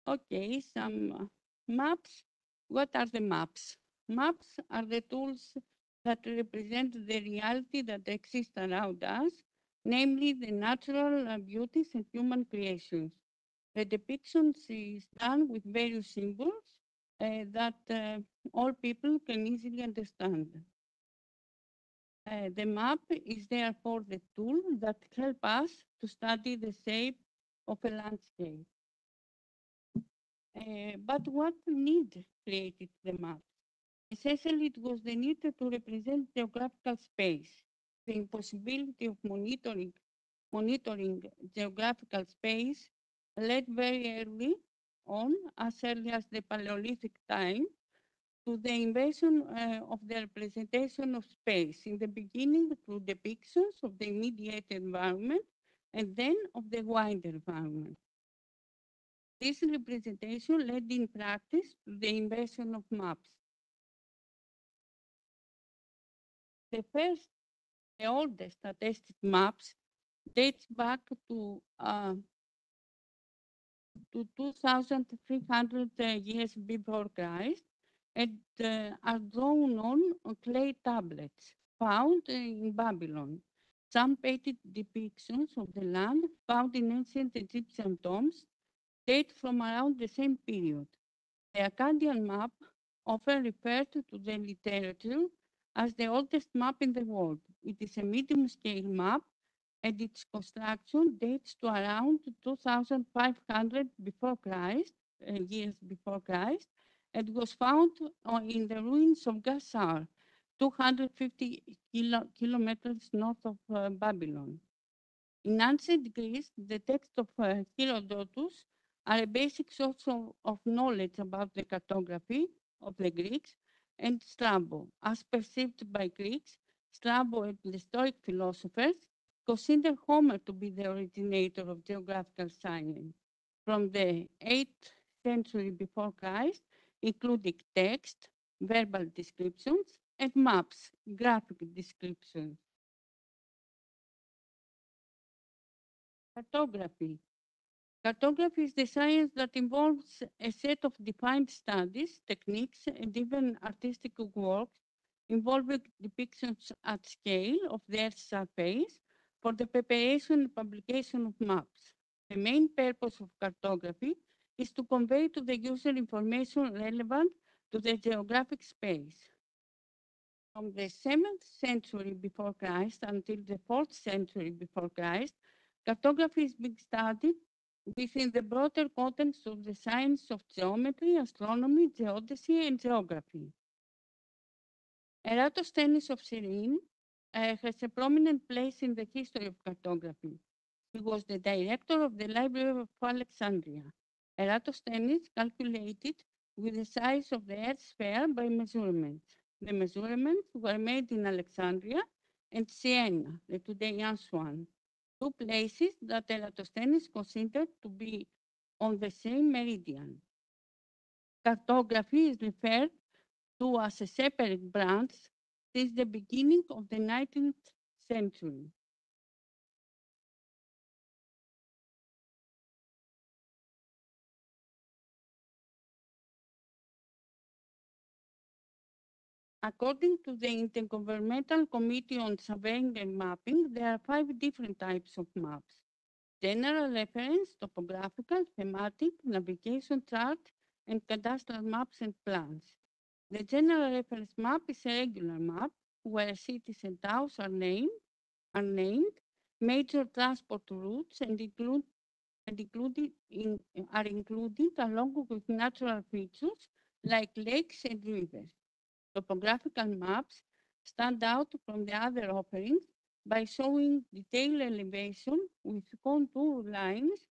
Okay, some maps. What are the maps? Maps are the tools that represent the reality that exists around us, namely the natural beauties and human creations. The depictions is done with various symbols that all people can easily understand. The map is therefore the tool that helps us to study the shape of a landscape. But what need created the map? Essentially, it was the need to represent geographical space, the impossibility of monitoring geographical space led very early on, as early as the Paleolithic time, to the invasion of the representation of space, in the beginning through depictions of the immediate environment and then of the wider environment. This representation led in practice to the invention of maps. The oldest attested maps dates back to 2,300 years before Christ and are drawn on clay tablets found in Babylon. Some painted depictions of the land found in ancient Egyptian tombs date from around the same period. The Akkadian map often referred to the literature as the oldest map in the world. It is a medium-scale map, and its construction dates to around 2,500 before Christ, years before Christ, and was found in the ruins of Gassar, 250 kilometers north of Babylon. In ancient Greece, the texts of Herodotus are a basic source of knowledge about the cartography of the Greeks, and Strabo, as perceived by Greeks, Strabo and the Stoic philosophers consider Homer to be the originator of geographical science. From the 8th century before Christ, including text, verbal descriptions, and maps, graphic descriptions. Cartography. Cartography is the science that involves a set of defined studies, techniques, and even artistic works involving depictions at scale of the Earth's surface for the preparation and publication of maps. The main purpose of cartography is to convey to the user information relevant to the geographic space. From the 7th century before Christ until the 4th century before Christ, cartography is being studied within the broader context of the science of geometry, astronomy, geodesy, and geography. Eratosthenes of Cyrene has a prominent place in the history of cartography. He was the director of the Library of Alexandria. Eratosthenes calculated with the size of the Earth's sphere by measurements. The measurements were made in Alexandria and Siena, the today Aswan, two places that Eratosthenes considered to be on the same meridian. Cartography is referred to as a separate branch since the beginning of the 19th century. According to the Intergovernmental Committee on Surveying and Mapping, there are 5 different types of maps: general reference, topographical, thematic, navigation chart, and cadastral maps and plans. The general reference map is a regular map where cities and towns are named, major transport routes are included along with natural features like lakes and rivers. Topographical maps stand out from the other offerings by showing detailed elevation with contour lines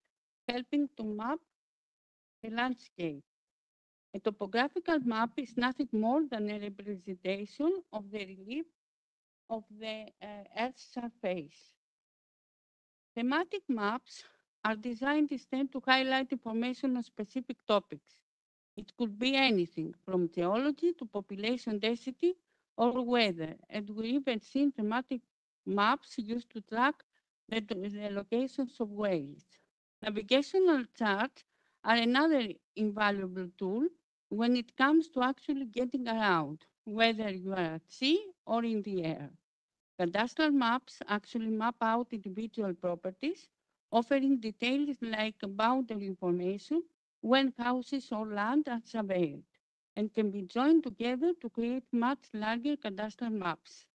helping to map the landscape. A topographical map is nothing more than a representation of the relief of the Earth's surface. Thematic maps are designed instead to highlight information on specific topics. It could be anything from geology to population density or weather, and we even seen thematic maps used to track the locations of whales. Navigational charts are another invaluable tool when it comes to actually getting around, whether you are at sea or in the air. Cadastral maps actually map out individual properties, offering details like boundary information when houses or land are surveyed, and can be joined together to create much larger cadastral maps.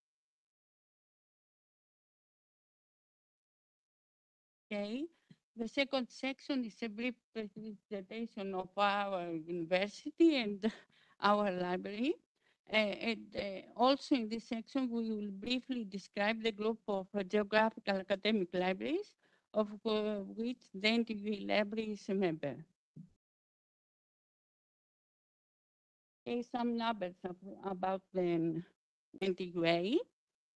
Okay, the second section is a brief presentation of our university and our library. Also in this section, we will briefly describe the group of geographical academic libraries, of which the NTUA library is a member. Okay, some numbers about the NTUA.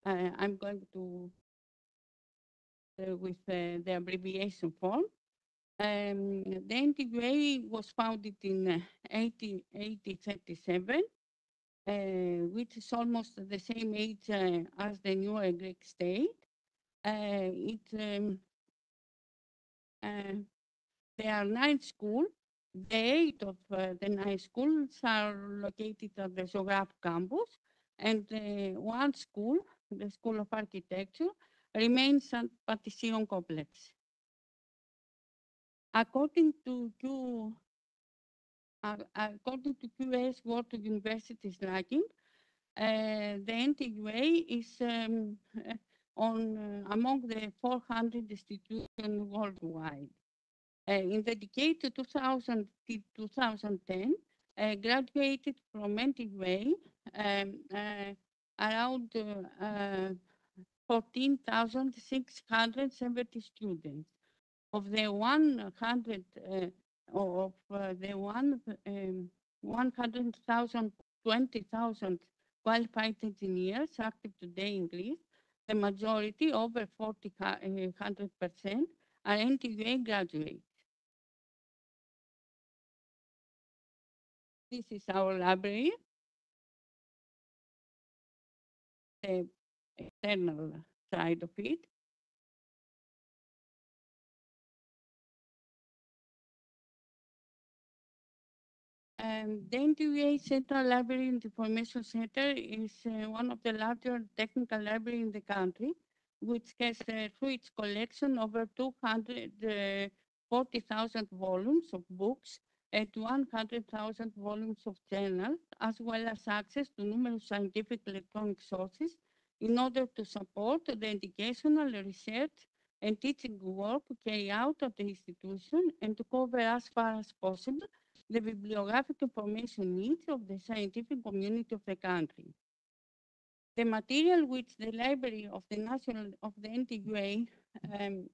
I'm going to with the abbreviation form. The NTUA was founded in 1837, which is almost the same age as the newer Greek state. There are 9 schools. The 8 of the 9 schools are located at the Zograph campus, and 1 school, the School of Architecture, remains at Patission complex. According to QS World Universities ranking, the NTUA is among the 400 institutions worldwide. In the decade 2000 to 2010, graduated from NTUA around 14,670 students. Of the 100, of the 100,000, 20,000 qualified engineers active today in Greece, the majority, over 100%, are NTUA graduates. This is our library, the external side of it. The NTUA Central Library and Information Center is one of the larger technical libraries in the country, which has through its collection over 240,000 volumes of books and 100,000 volumes of journals, as well as access to numerous scientific electronic sources in order to support the educational, research, and teaching work carried out at the institution and to cover as far as possible the bibliographic information needs of the scientific community of the country. The material which the Library of the NTUA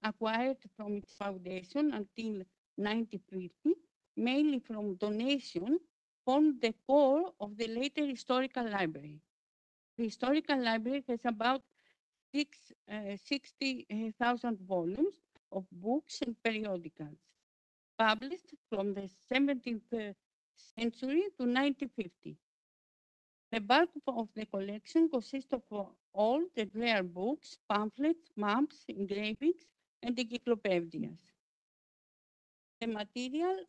acquired from its foundation until 1950, mainly from donation, formed the core of the later historical library. The historical library has about 60,000 volumes of books and periodicals, published from the 17th century to 1950. The bulk of the collection consists of old and rare books, pamphlets, maps, engravings, and encyclopedias. The material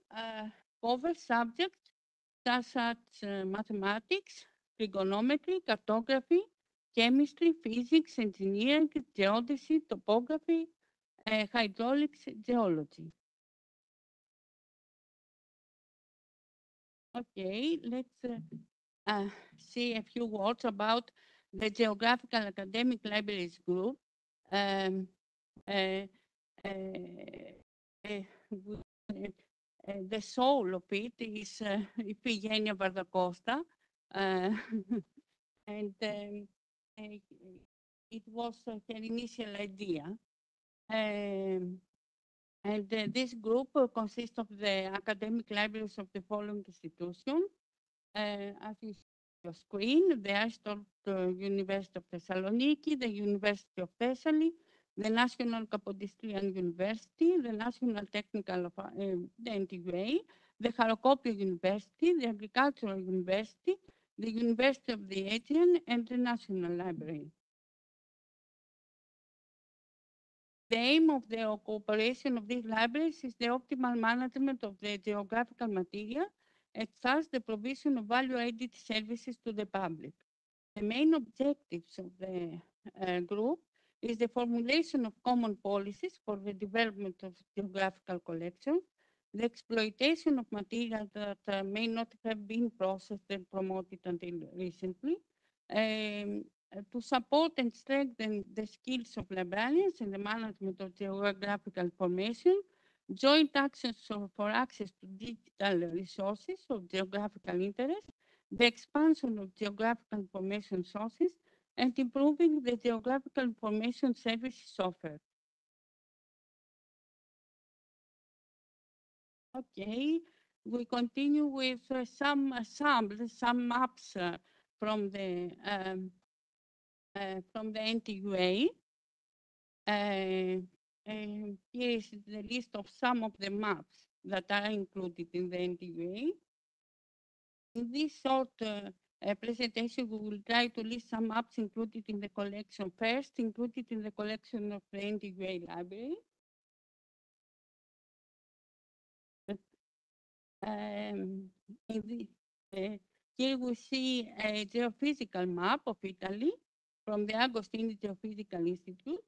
covers subjects such as mathematics, trigonometry, cartography, chemistry, physics, engineering, geodesy, topography, hydraulics, geology. Okay, let's see a few words about the Geographical Academic Libraries Group. The soul of it is Ifigenia Vardacosta, and it was her initial idea. This group consists of the academic libraries of the following institutions. As you see on your screen, the Aristotle University of Thessaloniki, the University of Thessaly, the National Kapodistrian University, the National Technical of the NTUA, the Harokopio University, the Agricultural University, the University of the Aegean, and the National Library. The aim of the cooperation of these libraries is the optimal management of the geographical material and thus the provision of value-added services to the public. The main objectives of the group is the formulation of common policies for the development of geographical collections, the exploitation of materials that may not have been processed and promoted until recently, to support and strengthen the skills of librarians in the management of geographical information, joint actions for access to digital resources of geographical interest, the expansion of geographical information sources, and improving the geographical information services offered. Okay, we continue with some samples, some maps from the NTUA. Here is the list of some of the maps that are included in the NTUA. In this short presentation, we will try to list some maps included in the collection. First, included in the collection of the NTUA library. Here we see a geophysical map of Italy from the Agostini Geophysical Institute.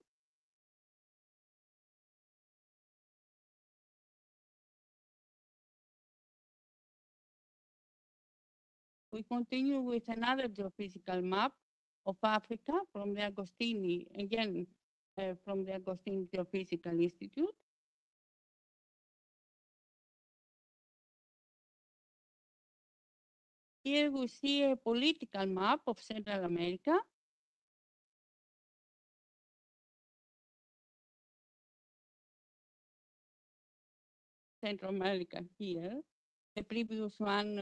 We continue with another geophysical map of Africa from the Agostini, again, from the Agostini Geophysical Institute. Here we see a political map of Central America. Central America here. The previous one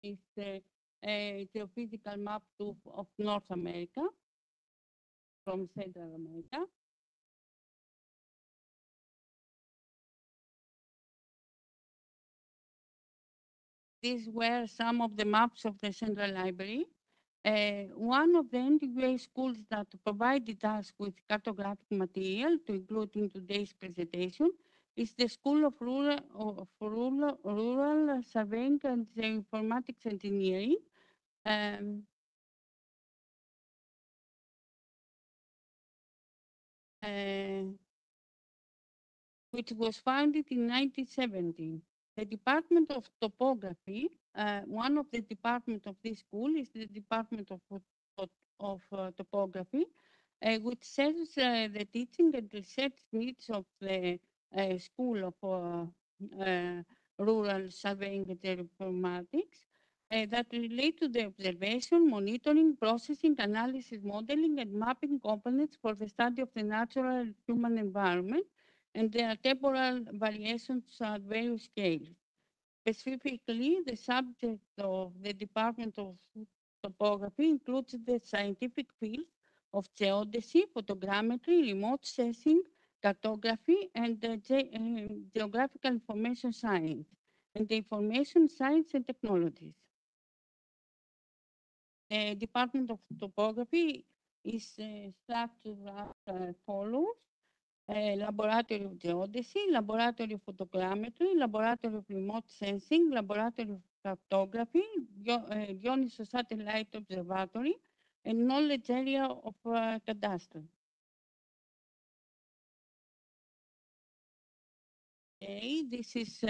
is the geophysical map of North America from Central America. These were some of the maps of the Central Library. One of the NWA schools that provided us with cartographic material to include in today's presentation is the School of Rural Surveying and Informatics Engineering. Which was founded in 1970. The Department of Topography, one of the departments of this school is the Department of Topography, which serves the teaching and research needs of the School of Rural Surveying and Informatics that relate to the observation, monitoring, processing, analysis, modeling, and mapping components for the study of the natural and human environment and their temporal variations at various scales. Specifically, the subject of the Department of Topography includes the scientific fields of geodesy, photogrammetry, remote sensing, cartography, and geographical information science, and the information science and technologies. The Department of Topography is structured as follows. Laboratory of Geodesy, Laboratory of Photogrammetry, Laboratory of Remote Sensing, Laboratory of Cartography, Dionysos Satellite Observatory, and Knowledge Area of Cadastre. Okay, this is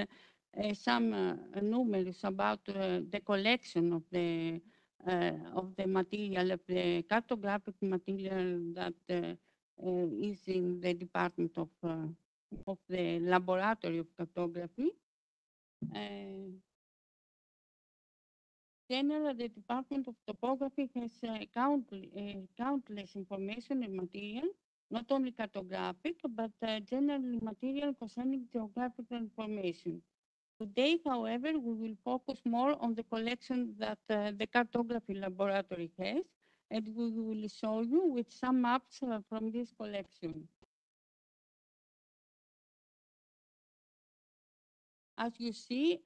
some numbers about the collection of the material, of the cartographic material that is in the Department of the Laboratory of Cartography. Generally, the Department of Topography has countless information and material, not only cartographic, but generally material concerning geographical information. Today, however, we will focus more on the collection that the cartography laboratory has, and we will show you with some maps from this collection. As you see,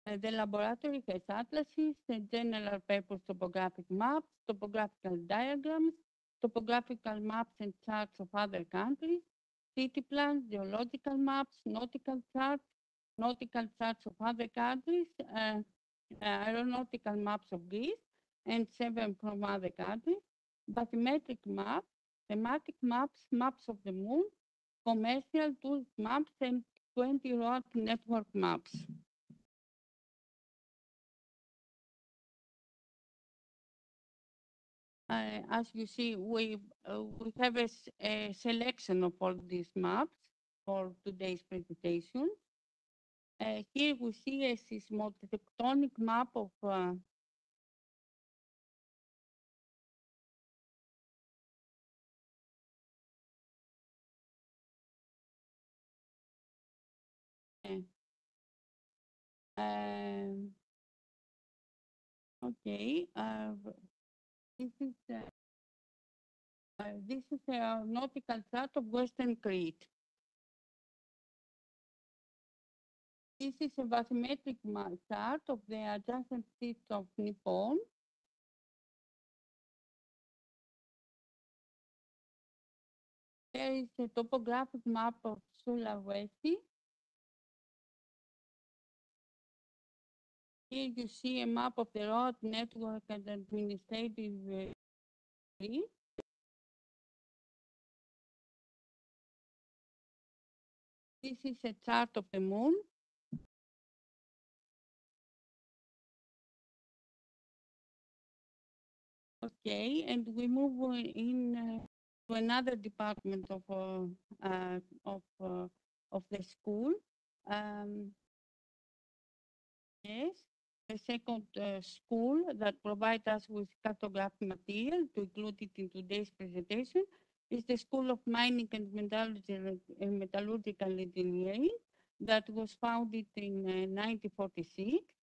the laboratory has atlases, general purpose topographic maps, topographical diagrams, topographical maps and charts of other countries, city plans, geological maps, nautical charts of other countries, aeronautical maps of Greece, and 7 from other countries, bathymetric maps, thematic maps, maps of the moon, commercial tourist maps, and 20 road network maps. As you see, we have a selection of all these maps for today's presentation. Here we see a seismotectonic map of okay, this is a nautical chart of Western Crete. This is a bathymetric chart of the adjacent states of Nippon. There is a topographic map of Sulawesi. Here you see a map of the road network and administrative tree. This is a chart of the moon. Okay, and we move in to another department of the school. Yes, the second school that provides us with cartographic material to include it in today's presentation is the School of Mining and Metallurgical Engineering that was founded in 1946.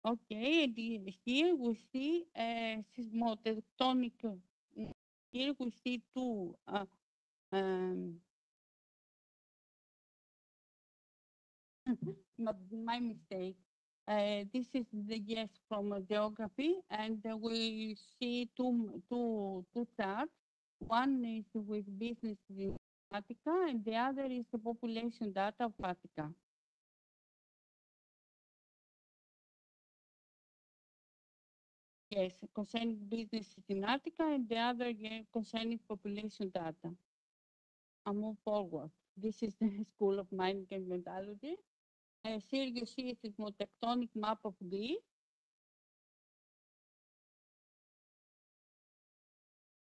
Okay, here we see seismotectonic. Here we see two. My mistake. This is the yes from geography, and we see two charts. One is with business in Attica, and the other is the population data of Attica. Yes, concerning business in Attica, and the other concerning population data. I move forward. This is the School of Mining and Metallurgy. Here you see a seismotectonic map of Greece.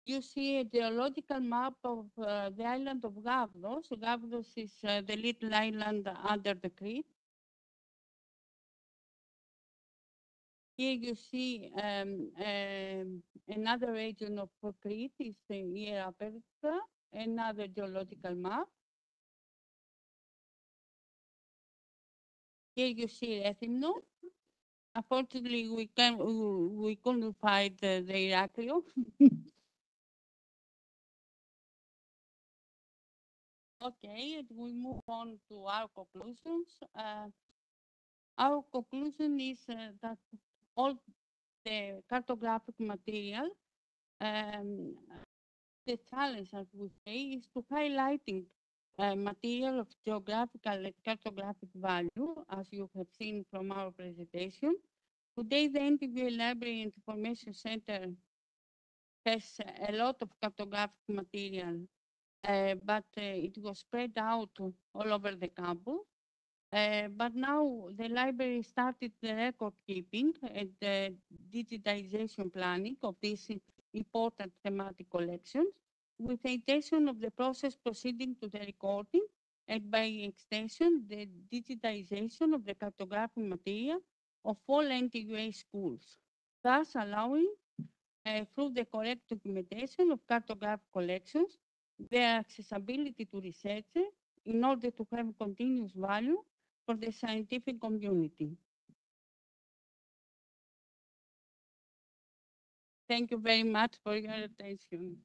You see a geological map of the island of Gavdos. Gavdos is the little island under the Crete. Here you see another region of Crete, is Hieraperta, another geological map. Here you see Rethymno. Unfortunately, we couldn't find the Iraklio. Okay, we move on to our conclusions. Our conclusion is that all the cartographic material, the challenge, as we say, is to highlighting material of geographical and cartographic value, as you have seen from our presentation. Today, the NTVA Library and Information Center has a lot of cartographic material, but it was spread out all over the campus. But now the library started the record keeping and the digitization planning of these important thematic collections, with the intention of the process proceeding to the recording and by extension the digitization of the cartographic material of all NTUA schools, thus allowing through the correct documentation of cartographic collections their accessibility to researchers in order to have continuous value for the scientific community. Thank you very much for your attention.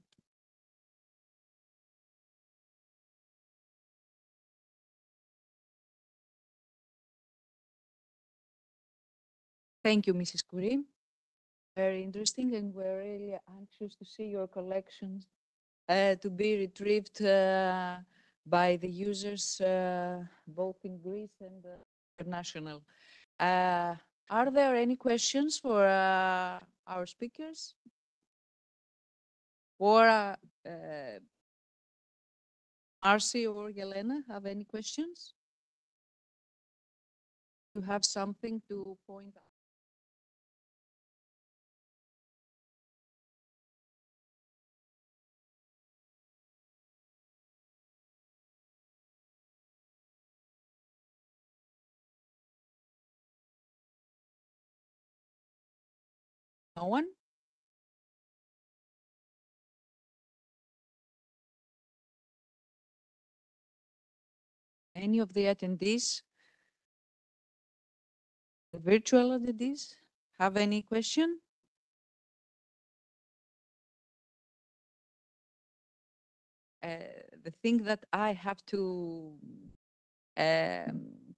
Thank you, Mrs. Curie. Very interesting, and we're really anxious to see your collections to be retrieved by the users both in Greece and international. Are there any questions for our speakers? Or Marcy or Yelena, have any questions? You have something to point out? No one? Any of the attendees, the virtual attendees, have any question? The thing that I have to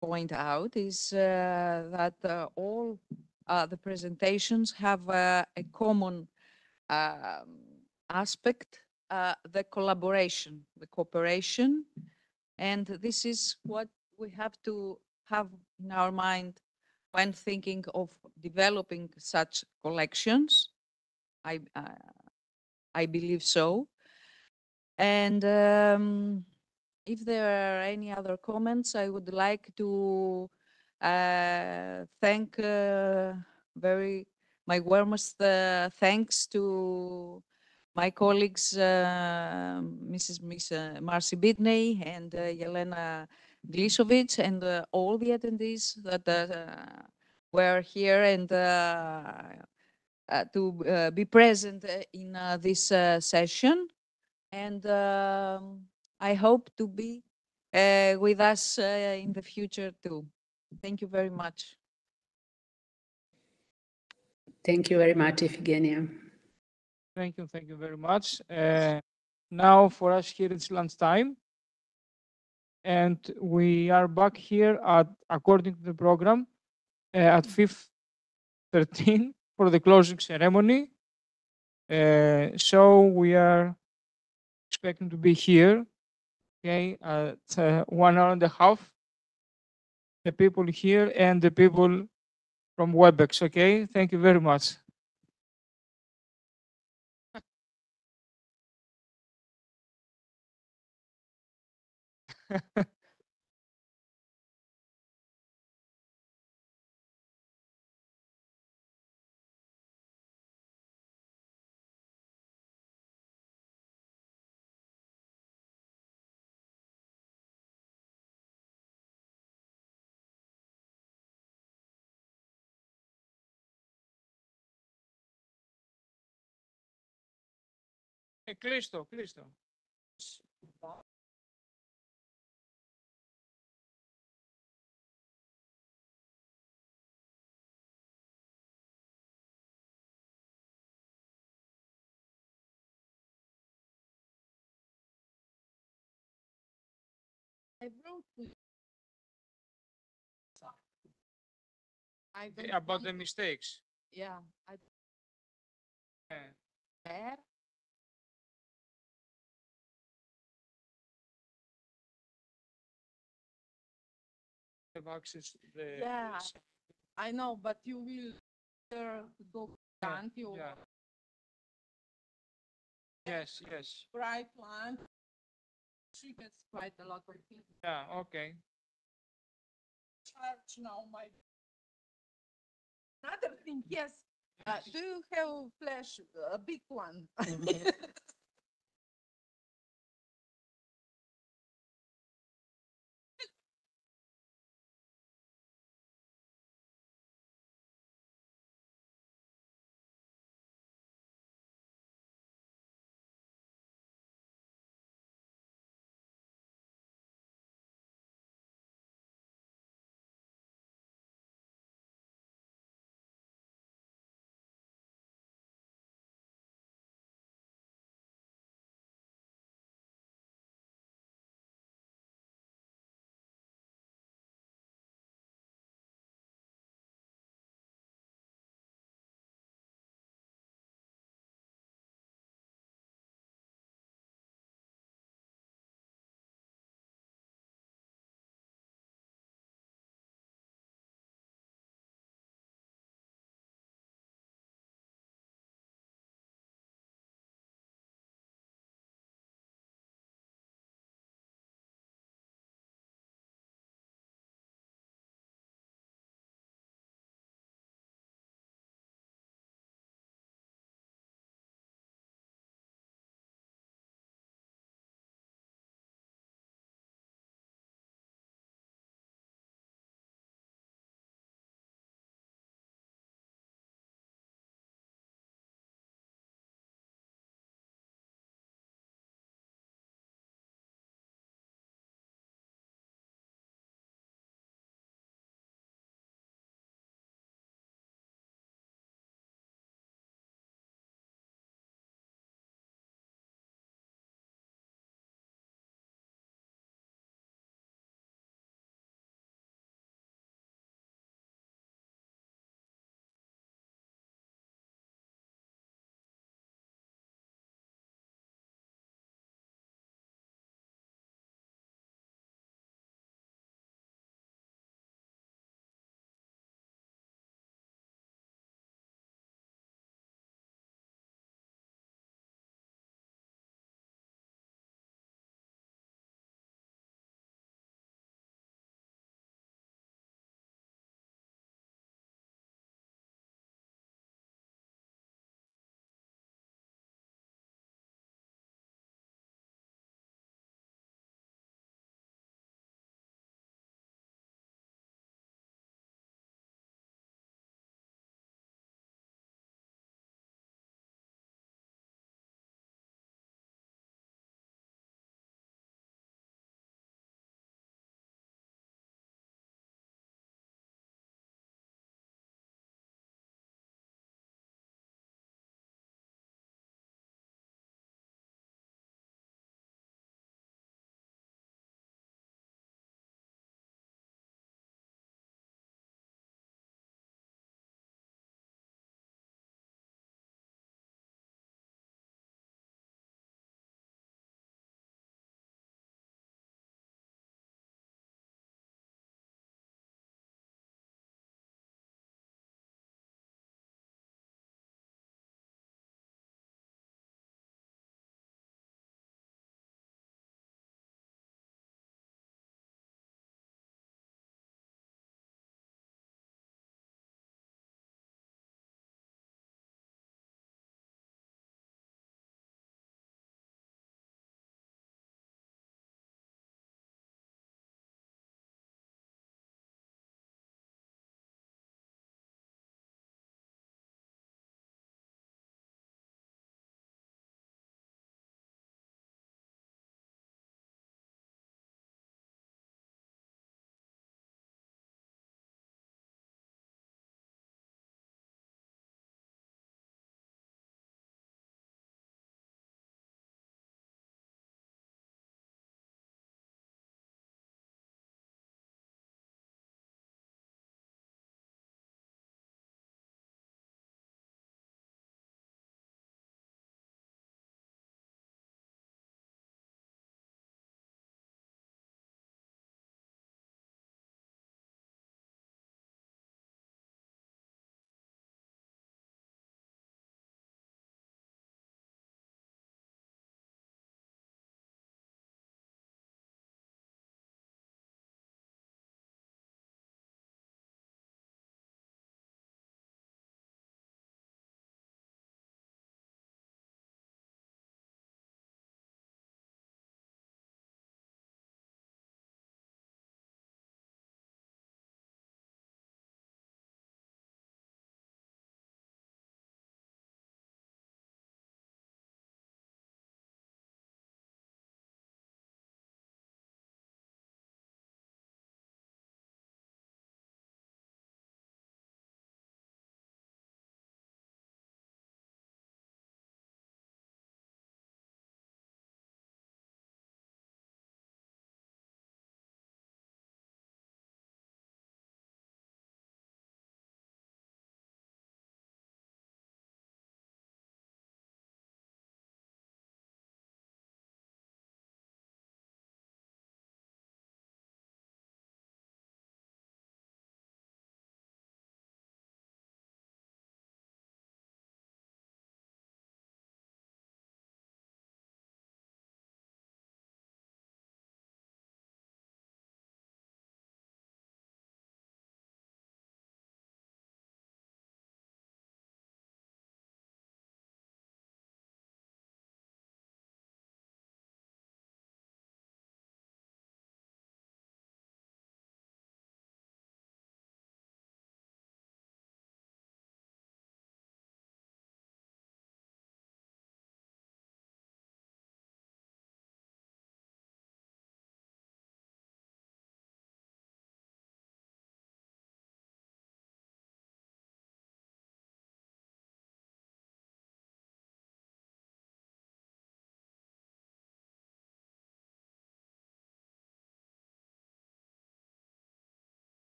point out is that all the presentations have a common aspect, the collaboration, the cooperation, and this is what we have to have in our mind when thinking of developing such collections. I believe so. And if there are any other comments, I would like to thank my warmest thanks to my colleagues, Mrs. Marcy Bidney and Yelena Glisovic, and all the attendees that were here and be present in this session, and I hope to be with us in the future too. Thank you very much. Thank you very much, Iphigenia. Thank you very much. Now for us here it's lunchtime, and we are back here at, according to the program, at 5:13 for the closing ceremony. So we are expecting to be here, okay, at 1 hour and a half. The people here and the people from WebEx, okay? Thank you very much. Κλείστο. I wrote to I don't About the think- mistakes. Yeah, Yeah. there. Have access to the Yeah, I know, but you will go plant your yeah. Yes. bright plant. She gets quite a lot of things. Yeah, okay. Charge now, my. Another thing, yes. Do you have flash, a big one?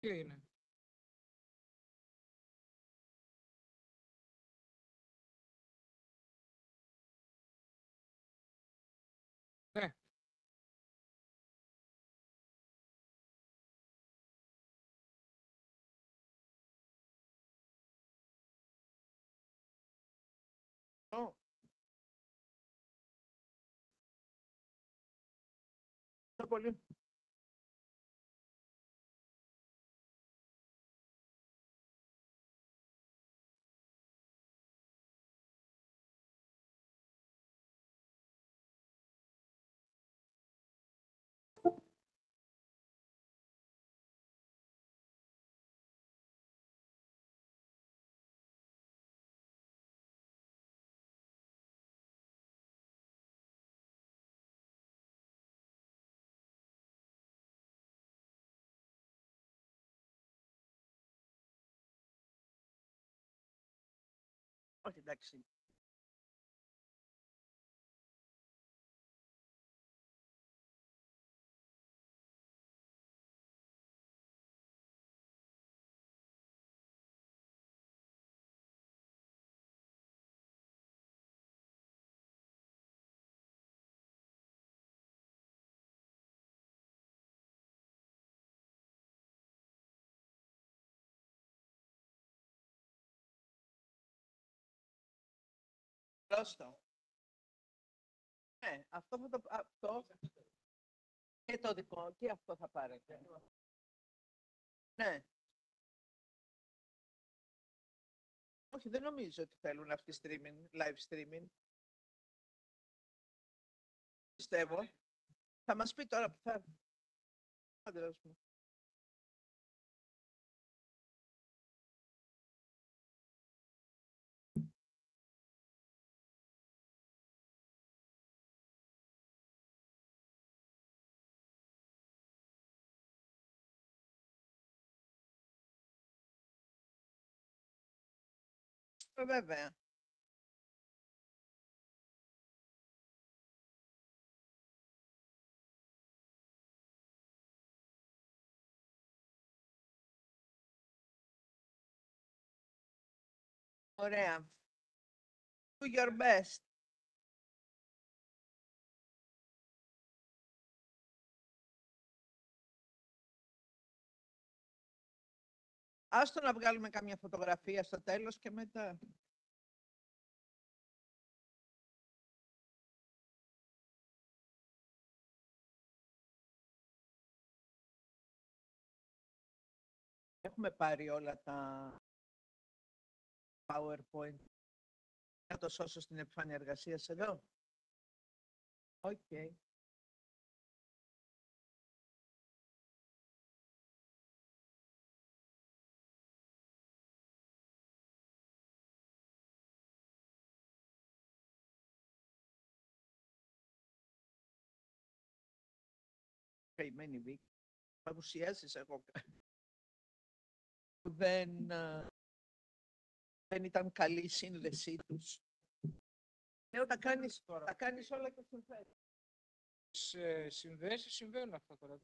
Τι έγινε? Ναι. Πολύ. Όχι, εντάξει. Πρόσθετο. Ναι, αυτό θα το... Αυτό και το δικό, και αυτό θα πάρετε. Ναι. Όχι, δεν νομίζω ότι θέλουν αυτή streaming, live streaming. Πιστεύω. Θα μας πει τώρα που θα έρθει. Άντρας μου. Βέβαια. Ωραία. Do your best. Άστο να βγάλουμε καμιά φωτογραφία στο τέλος και μετά. Έχουμε πάρει όλα τα PowerPoint. Να το σώσω στην επιφάνεια εργασίας εδώ. Οκ. Καημένη Βίκη. Παρουσιάσεις εγώ. Δεν ήταν καλή η σύνδεσή τους. Λέω, τα κάνεις όλα και συμφέρει. Σε συνδέσεις συμβαίνουν αυτά τώρα.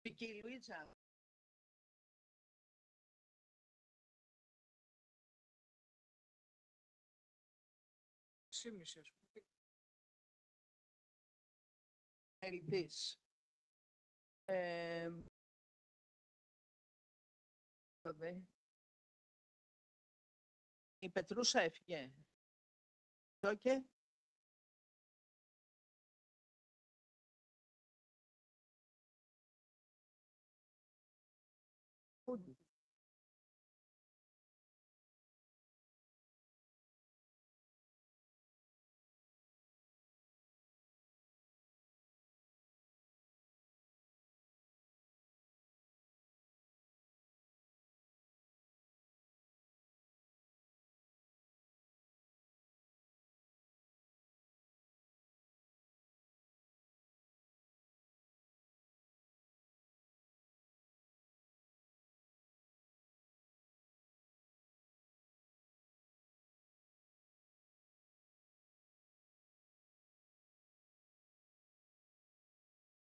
Vicky Luisa. This. Η Πετρούσα έφυγε. Okay.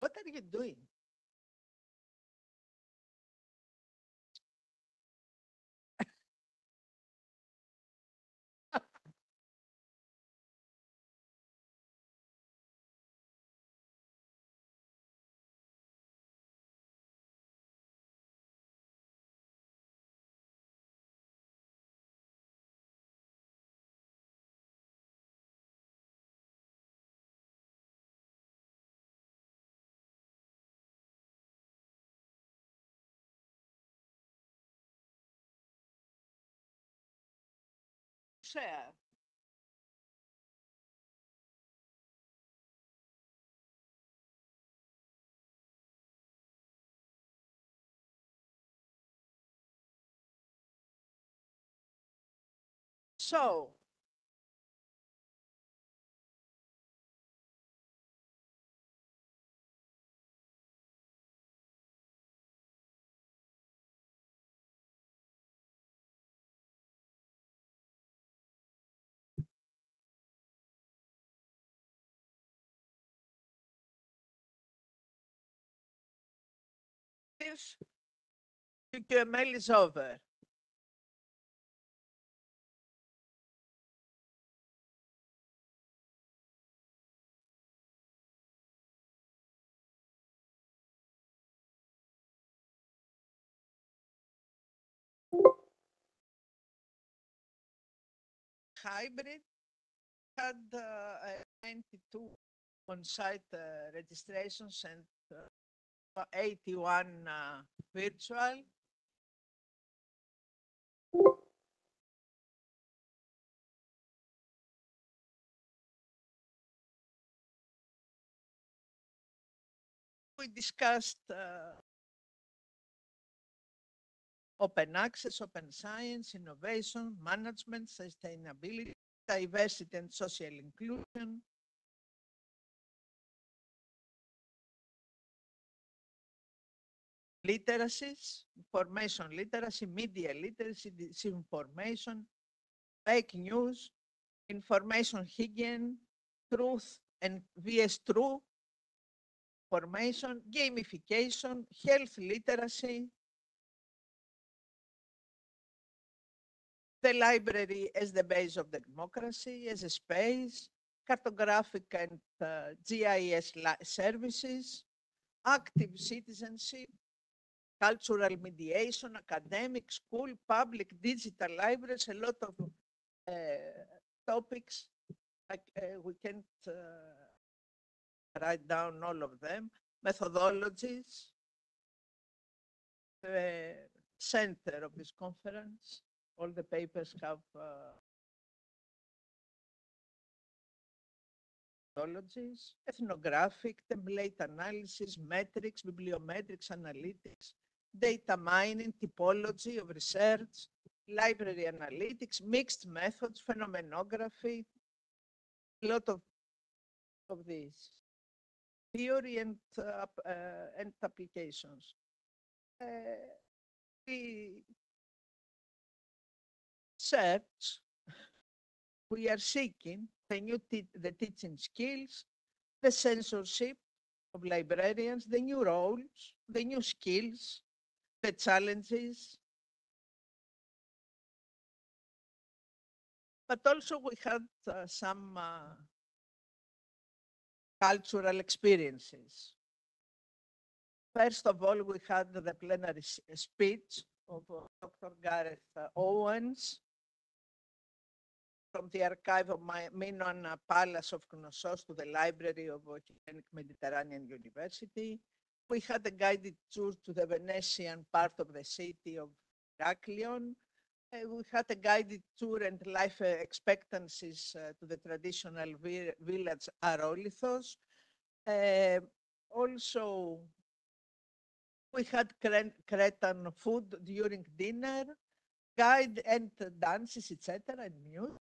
What are you doing? Share. So, this QML is over. Hybrid had 92 on-site registrations and 81 virtual. We discussed open access, open science, innovation, management, sustainability, diversity and social inclusion. Literacies, information literacy, media literacy, disinformation, fake news, information hygiene, truth and vs true, formation, gamification, health literacy, the library as the base of the democracy, as a space, cartographic and GIS services, active citizenship, cultural mediation, academic, school, public, digital libraries, a lot of topics. We can't write down all of them. Methodologies, the center of this conference. All the papers have methodologies, ethnographic, template analysis, metrics, bibliometrics, analytics, data mining, typology of research, library analytics, mixed methods, phenomenography, a lot of these. Theory and applications. We search, we are seeking the teaching skills, the censorship of librarians, the new roles, the new skills, the challenges. But also we had some cultural experiences. First of all, we had the plenary speech of Dr. Gareth Owens from the archive of Minon Palace of Knossos to the library of Hellenic Mediterranean University. We had a guided tour to the Venetian part of the city of Heraklion. We had a guided tour and life expectancies to the traditional village Arolithos. Also, we had Cretan food during dinner, guide and dances, etc. and music.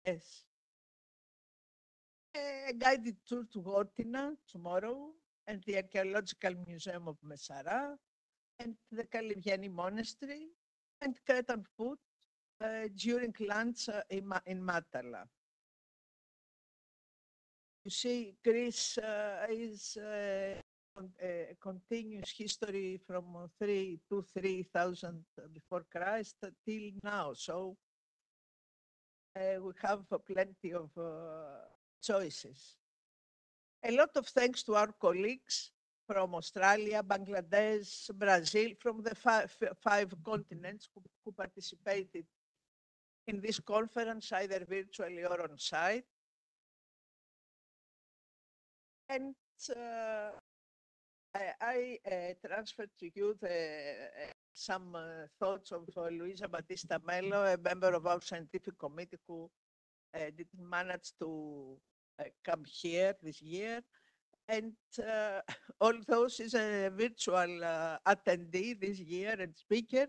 Yes. A guided tour to Gortina tomorrow and the Archaeological Museum of Messara and the Kaliviani Monastery and Cretan food during lunch in Matala. You see, Greece is a continuous history from 3,000 before Christ till now. So we have plenty of choices. A lot of thanks to our colleagues from Australia, Bangladesh, Brazil, from the five continents who participated in this conference, either virtually or on site. And I transferred to you some thoughts of Luisa Battista Mello, a member of our scientific committee who didn't manage to come here this year. And although she's a virtual attendee this year and speaker,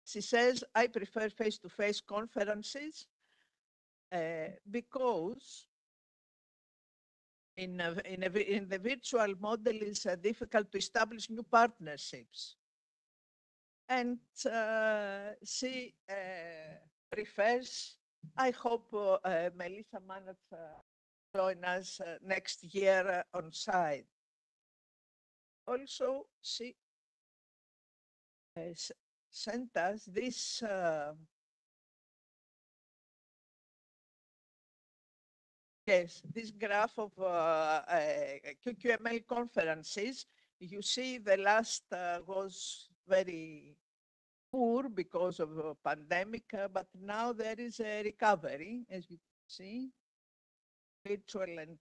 she says, I prefer face-to-face conferences because in the virtual model, it's difficult to establish new partnerships. And she prefers, I hope Melissa Manat join us next year on site. Also, she sent us this yes, this graph of QQML conferences. You see the last was very poor because of the pandemic, but now there is a recovery, as you can see, virtual and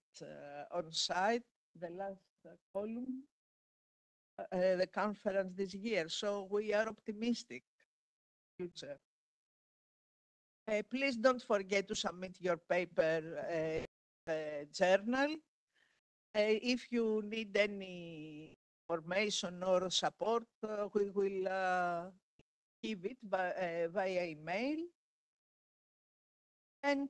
on-site, the last column, the conference this year. So we are optimistic future. Please don't forget to submit your paper journal. If you need any information or support, we will give it via email. And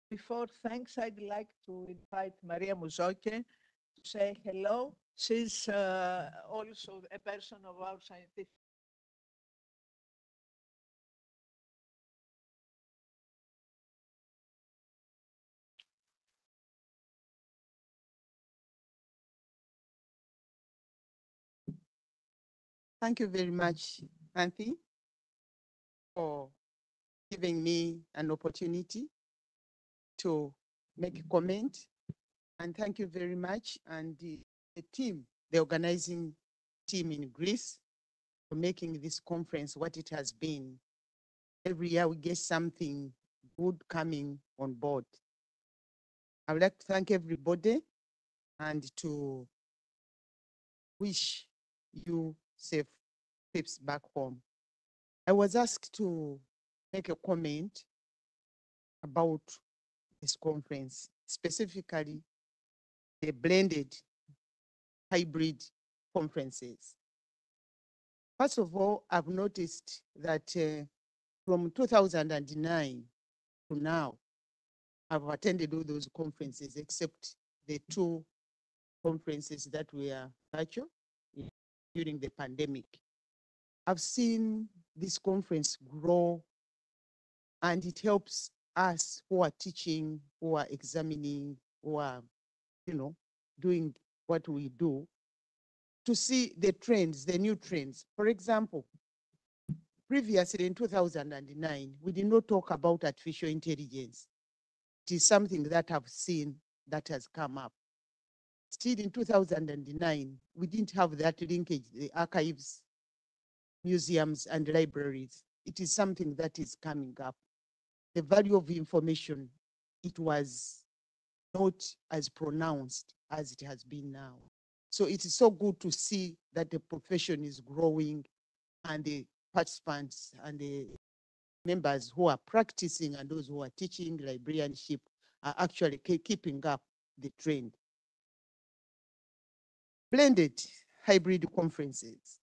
before thanks, I'd like to invite Maria Muzoke to say hello. She's also a person of our scientific. Thank you very much, Anthony, for giving me an opportunity to make a comment. And thank you very much. And the team, the organizing team in Greece, for making this conference what it has been. Every year we get something good coming on board. I would like to thank everybody and to wish you safe trips back home. I was asked to make a comment about this conference, specifically the blended hybrid conferences. First of all, I've noticed that from 2009 to now, I've attended all those conferences except the two conferences that were virtual during the pandemic. I've seen this conference grow, and it helps us who are teaching, who are examining, who are, doing what we do, to see the trends, the new trends. For example, previously in 2009, we did not talk about artificial intelligence. It is something that I've seen that has come up. Still in 2009, we didn't have that linkage, the archives, museums, and libraries. It is something that is coming up. The value of information, it was not as pronounced as it has been now. So it is so good to see that the profession is growing and the participants and the members who are practicing and those who are teaching librarianship are actually keeping up the trend. Blended hybrid conferences.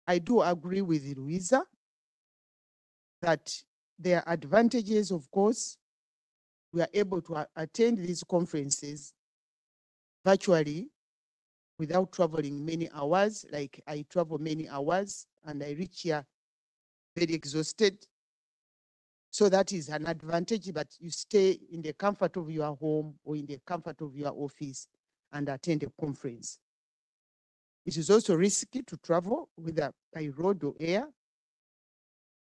I do agree with Louisa that there are advantages, of course. We are able to attend these conferences virtually without traveling many hours. Like I travel many hours and I reach here very exhausted. So that is an advantage, but you stay in the comfort of your home or in the comfort of your office and attend a conference. It is also risky to travel, whether by road or air.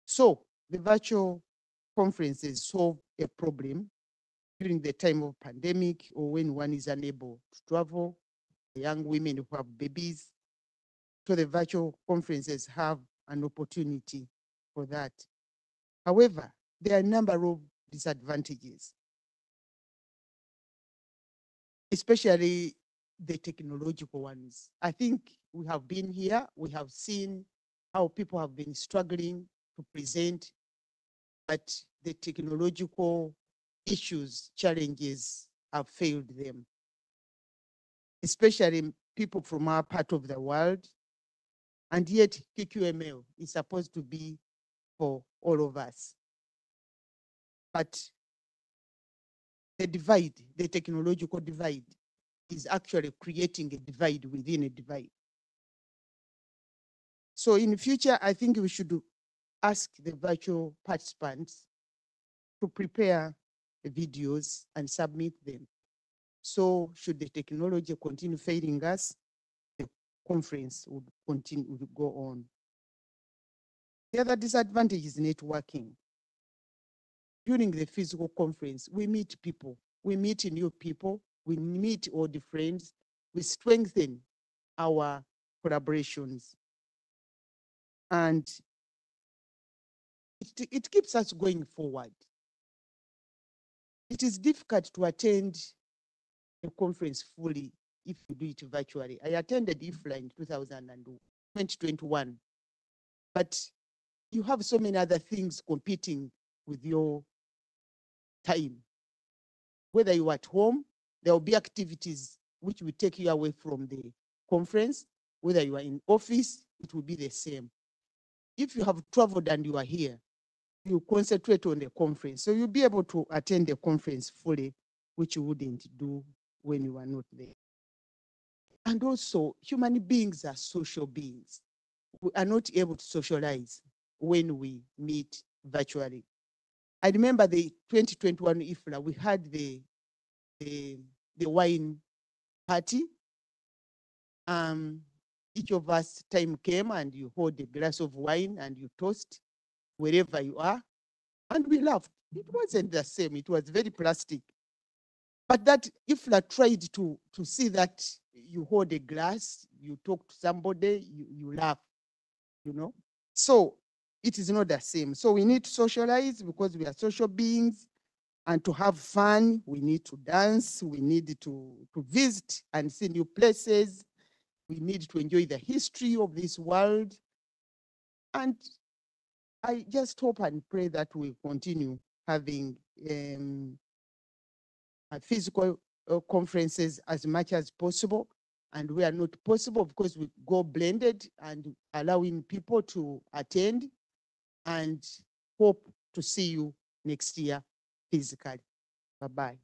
So the virtual conferences solve a problem during the time of pandemic or when one is unable to travel, the young women who have babies. So the virtual conferences have an opportunity for that. However, there are a number of disadvantages, especially the technological ones. I think we have been here, we have seen how people have been struggling to present, but the technological issues, challenges have failed them, especially people from our part of the world. And yet KQML is supposed to be for all of us. But the divide, the technological divide, is actually creating a divide within a divide. So in the future, I think we should ask the virtual participants to prepare the videos and submit them. So should the technology continue failing us, the conference would continue to go on. The other disadvantage is networking. During the physical conference, we meet people, we meet new people, we meet old friends, we strengthen our collaborations. And it keeps us going forward. It is difficult to attend a conference fully if you do it virtually. I attended IFLA in 2021, but you have so many other things competing with your time. Whether you're at home, there will be activities which will take you away from the conference. Whether you are in office, it will be the same. If you have traveled and you are here, you concentrate on the conference. So you'll be able to attend the conference fully, which you wouldn't do when you are not there. And also, human beings are social beings. We are not able to socialize when we meet virtually. I remember the 2021 IFLA, we had the wine party. Each of us, time came and you hold a glass of wine and you toast wherever you are. And we laughed. It wasn't the same. It was very plastic. But that IFLA tried to see that you hold a glass, you talk to somebody, you laugh, you know. So it is not the same. So we need to socialize because we are social beings, and to have fun, we need to dance, we need to visit and see new places, we need to enjoy the history of this world. And I just hope and pray that we continue having physical conferences as much as possible. And we are not possible because we go blended and allowing people to attend, and hope to see you next year physically. Bye-bye.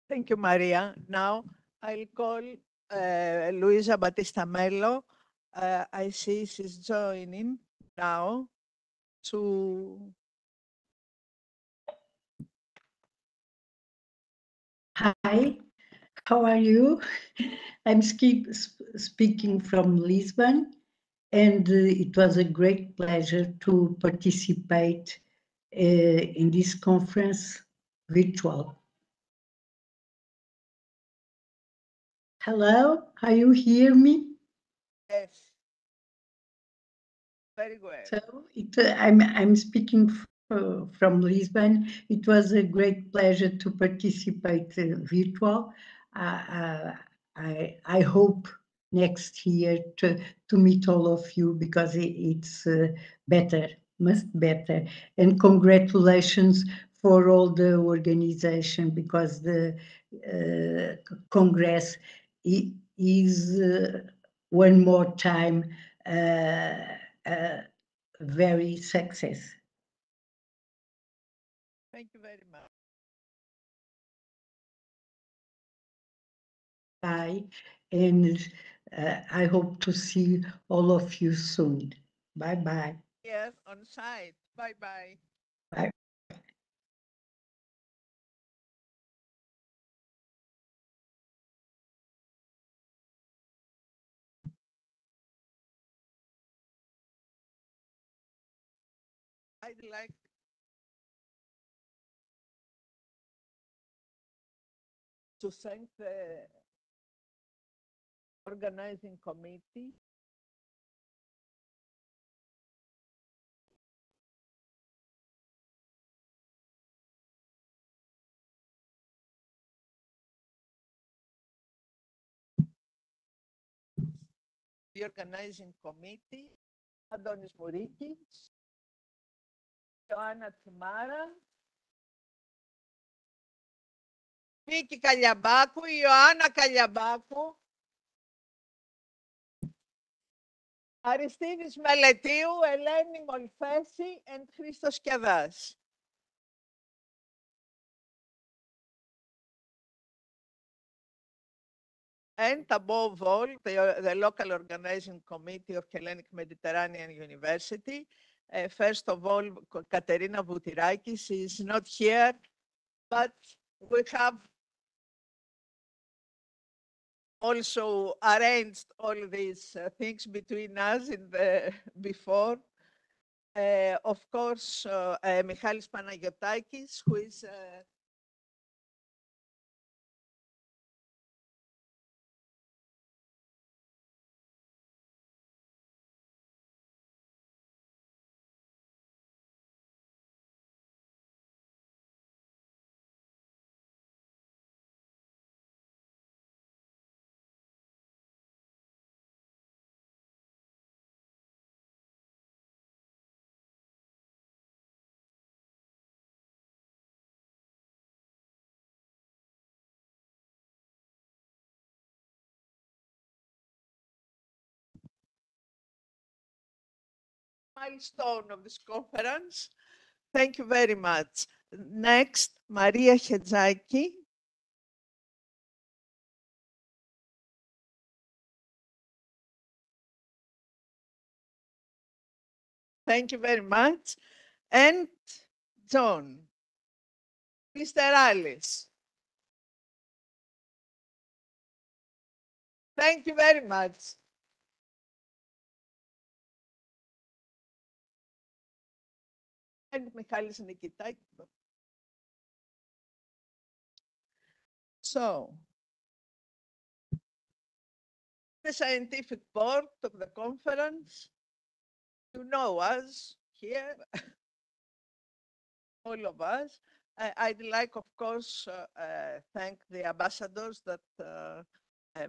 Thank you, Maria. Now I'll call Luisa Batista Mello. I see she's joining now to Hi, how are you? I'm speaking from Lisbon, and it was a great pleasure to participate in this conference virtual. Hello, are you hear me? Yes. Very well. So I'm speaking from Lisbon. It was a great pleasure to participate virtual. I hope next year to meet all of you because it's better, much better. And congratulations for all the organization because the Congress is one more time very success. Thank you very much. Bye, and I hope to see all of you soon. Bye bye. Here on site. Bye bye. Bye. I'd like to thank the organizing committee. The organizing committee, Adonis Mourikis, Joanna Tsumara, Vicky Kalliabacou, Ioanna Kalliabacou, Aristides Meletiu, Eleni Molfesi, and Christos Kiadas. And above all, the local organizing committee of Hellenic Mediterranean University. First of all, Katerina Voutirakis is not here, but we have also arranged all these things between us before. Of course, Michalis Panagiotakis, who is milestone of this conference. Thank you very much. Next, Maria Hedzaki. Thank you very much. And John, Mr. Alice. Thank you very much. And Michalis Nikitakis. So, the scientific board of the conference, you know us here, all of us. I'd like, of course, thank the ambassadors that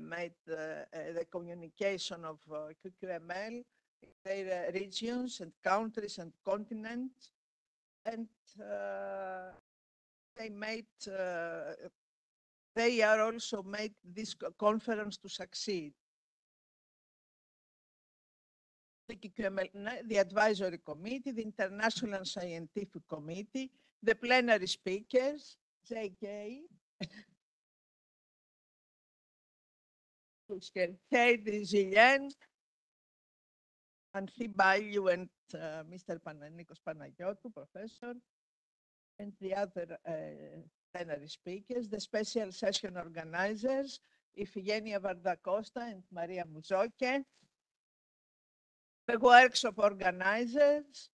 made the communication of QQML in their regions and countries and continents. And they are also made this conference to succeed. The QQML, the advisory committee, the international scientific committee, the plenary speakers, JK, Katie Zillian, Anthi Bayu, and Mr. Nikos Panagiotou, professor, and the other plenary speakers, the special session organizers, Ifigenia Vardacosta and Maria Muzoke, the workshop organizers,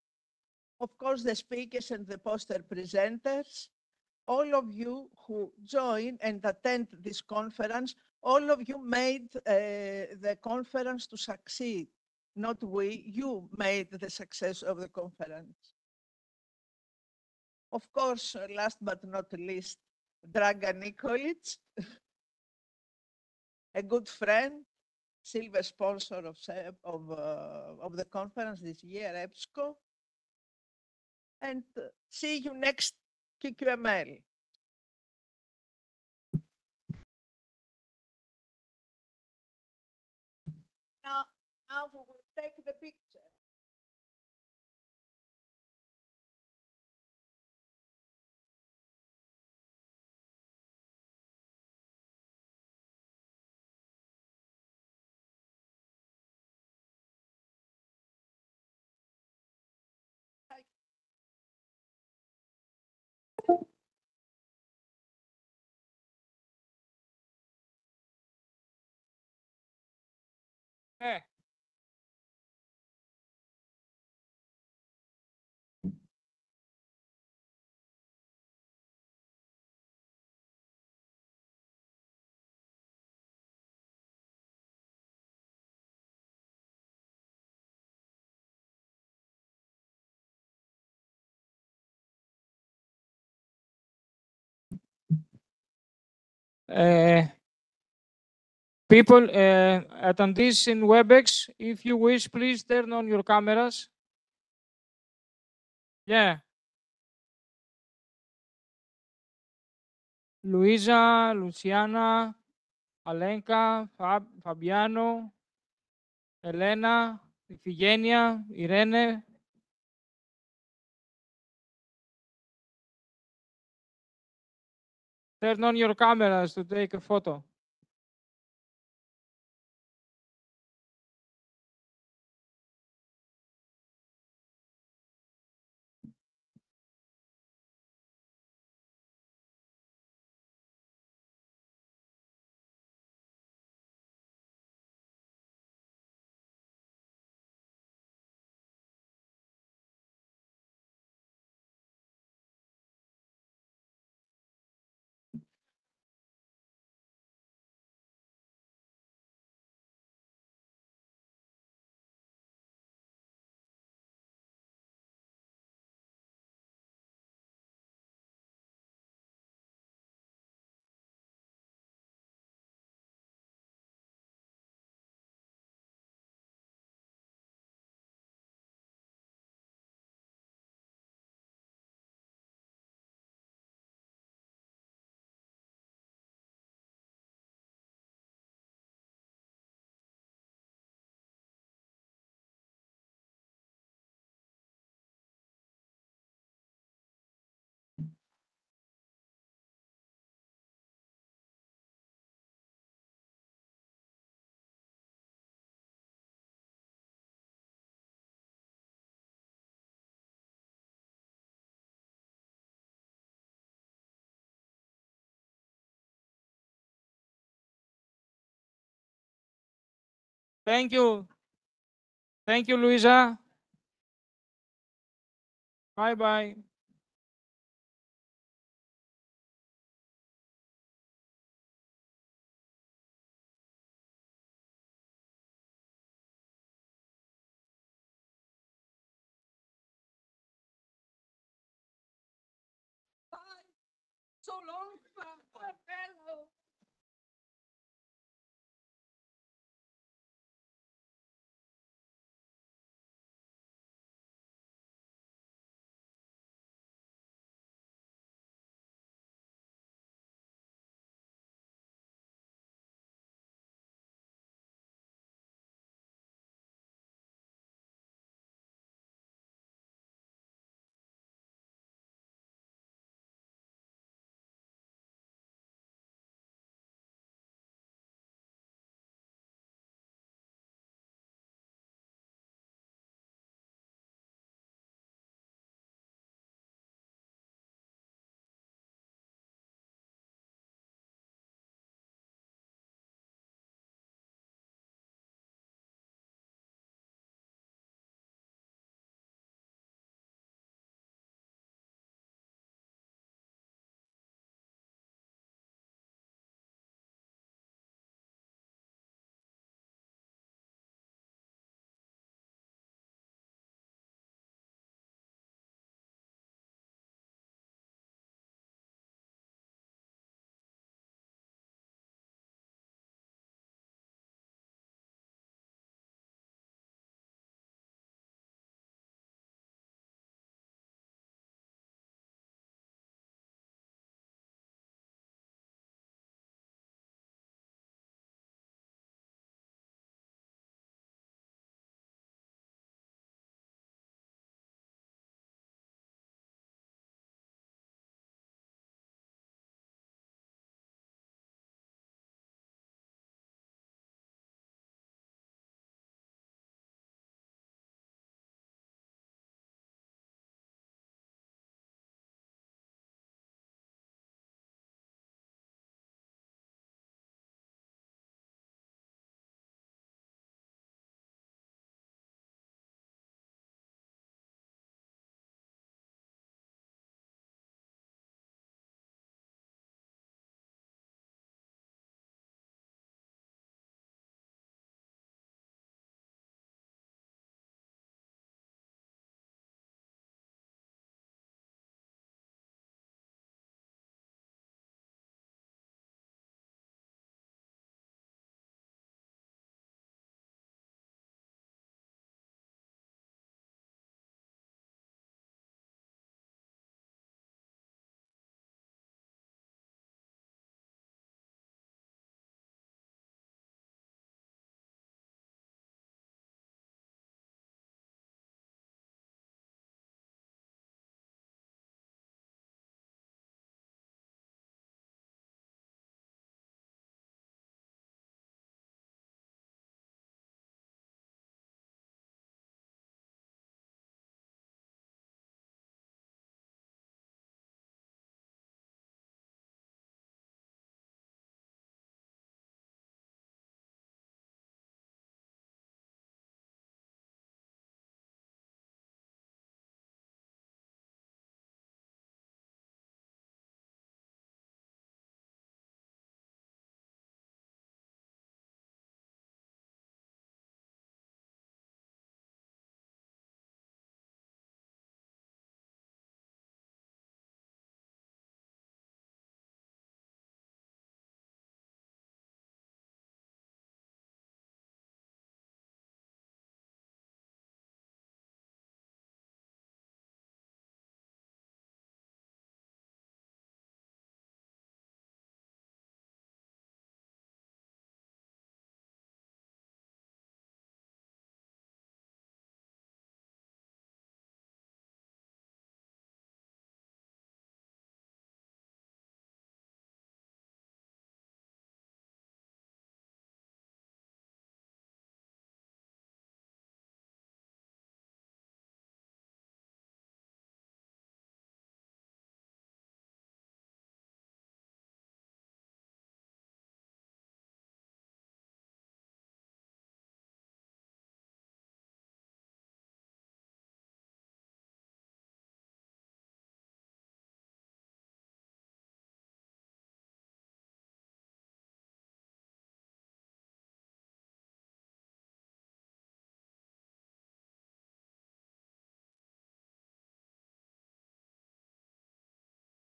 of course, the speakers and the poster presenters, all of you who join and attend this conference, all of you made the conference to succeed. Not we, you made the success of the conference. Of course, last but not least, Draga Nikolic, a good friend, silver sponsor of the conference this year, EBSCO. And see you next QQML. Now we will take the picture. Eh. People, attendees in WebEx, if you wish, please turn on your cameras. Yeah. Luisa, Luciana, Alenka, Fabiano, Elena, Ifigenia, Irene. Turn on your cameras to take a photo. Thank you. Thank you, Luisa. Bye-bye. So long, farewell.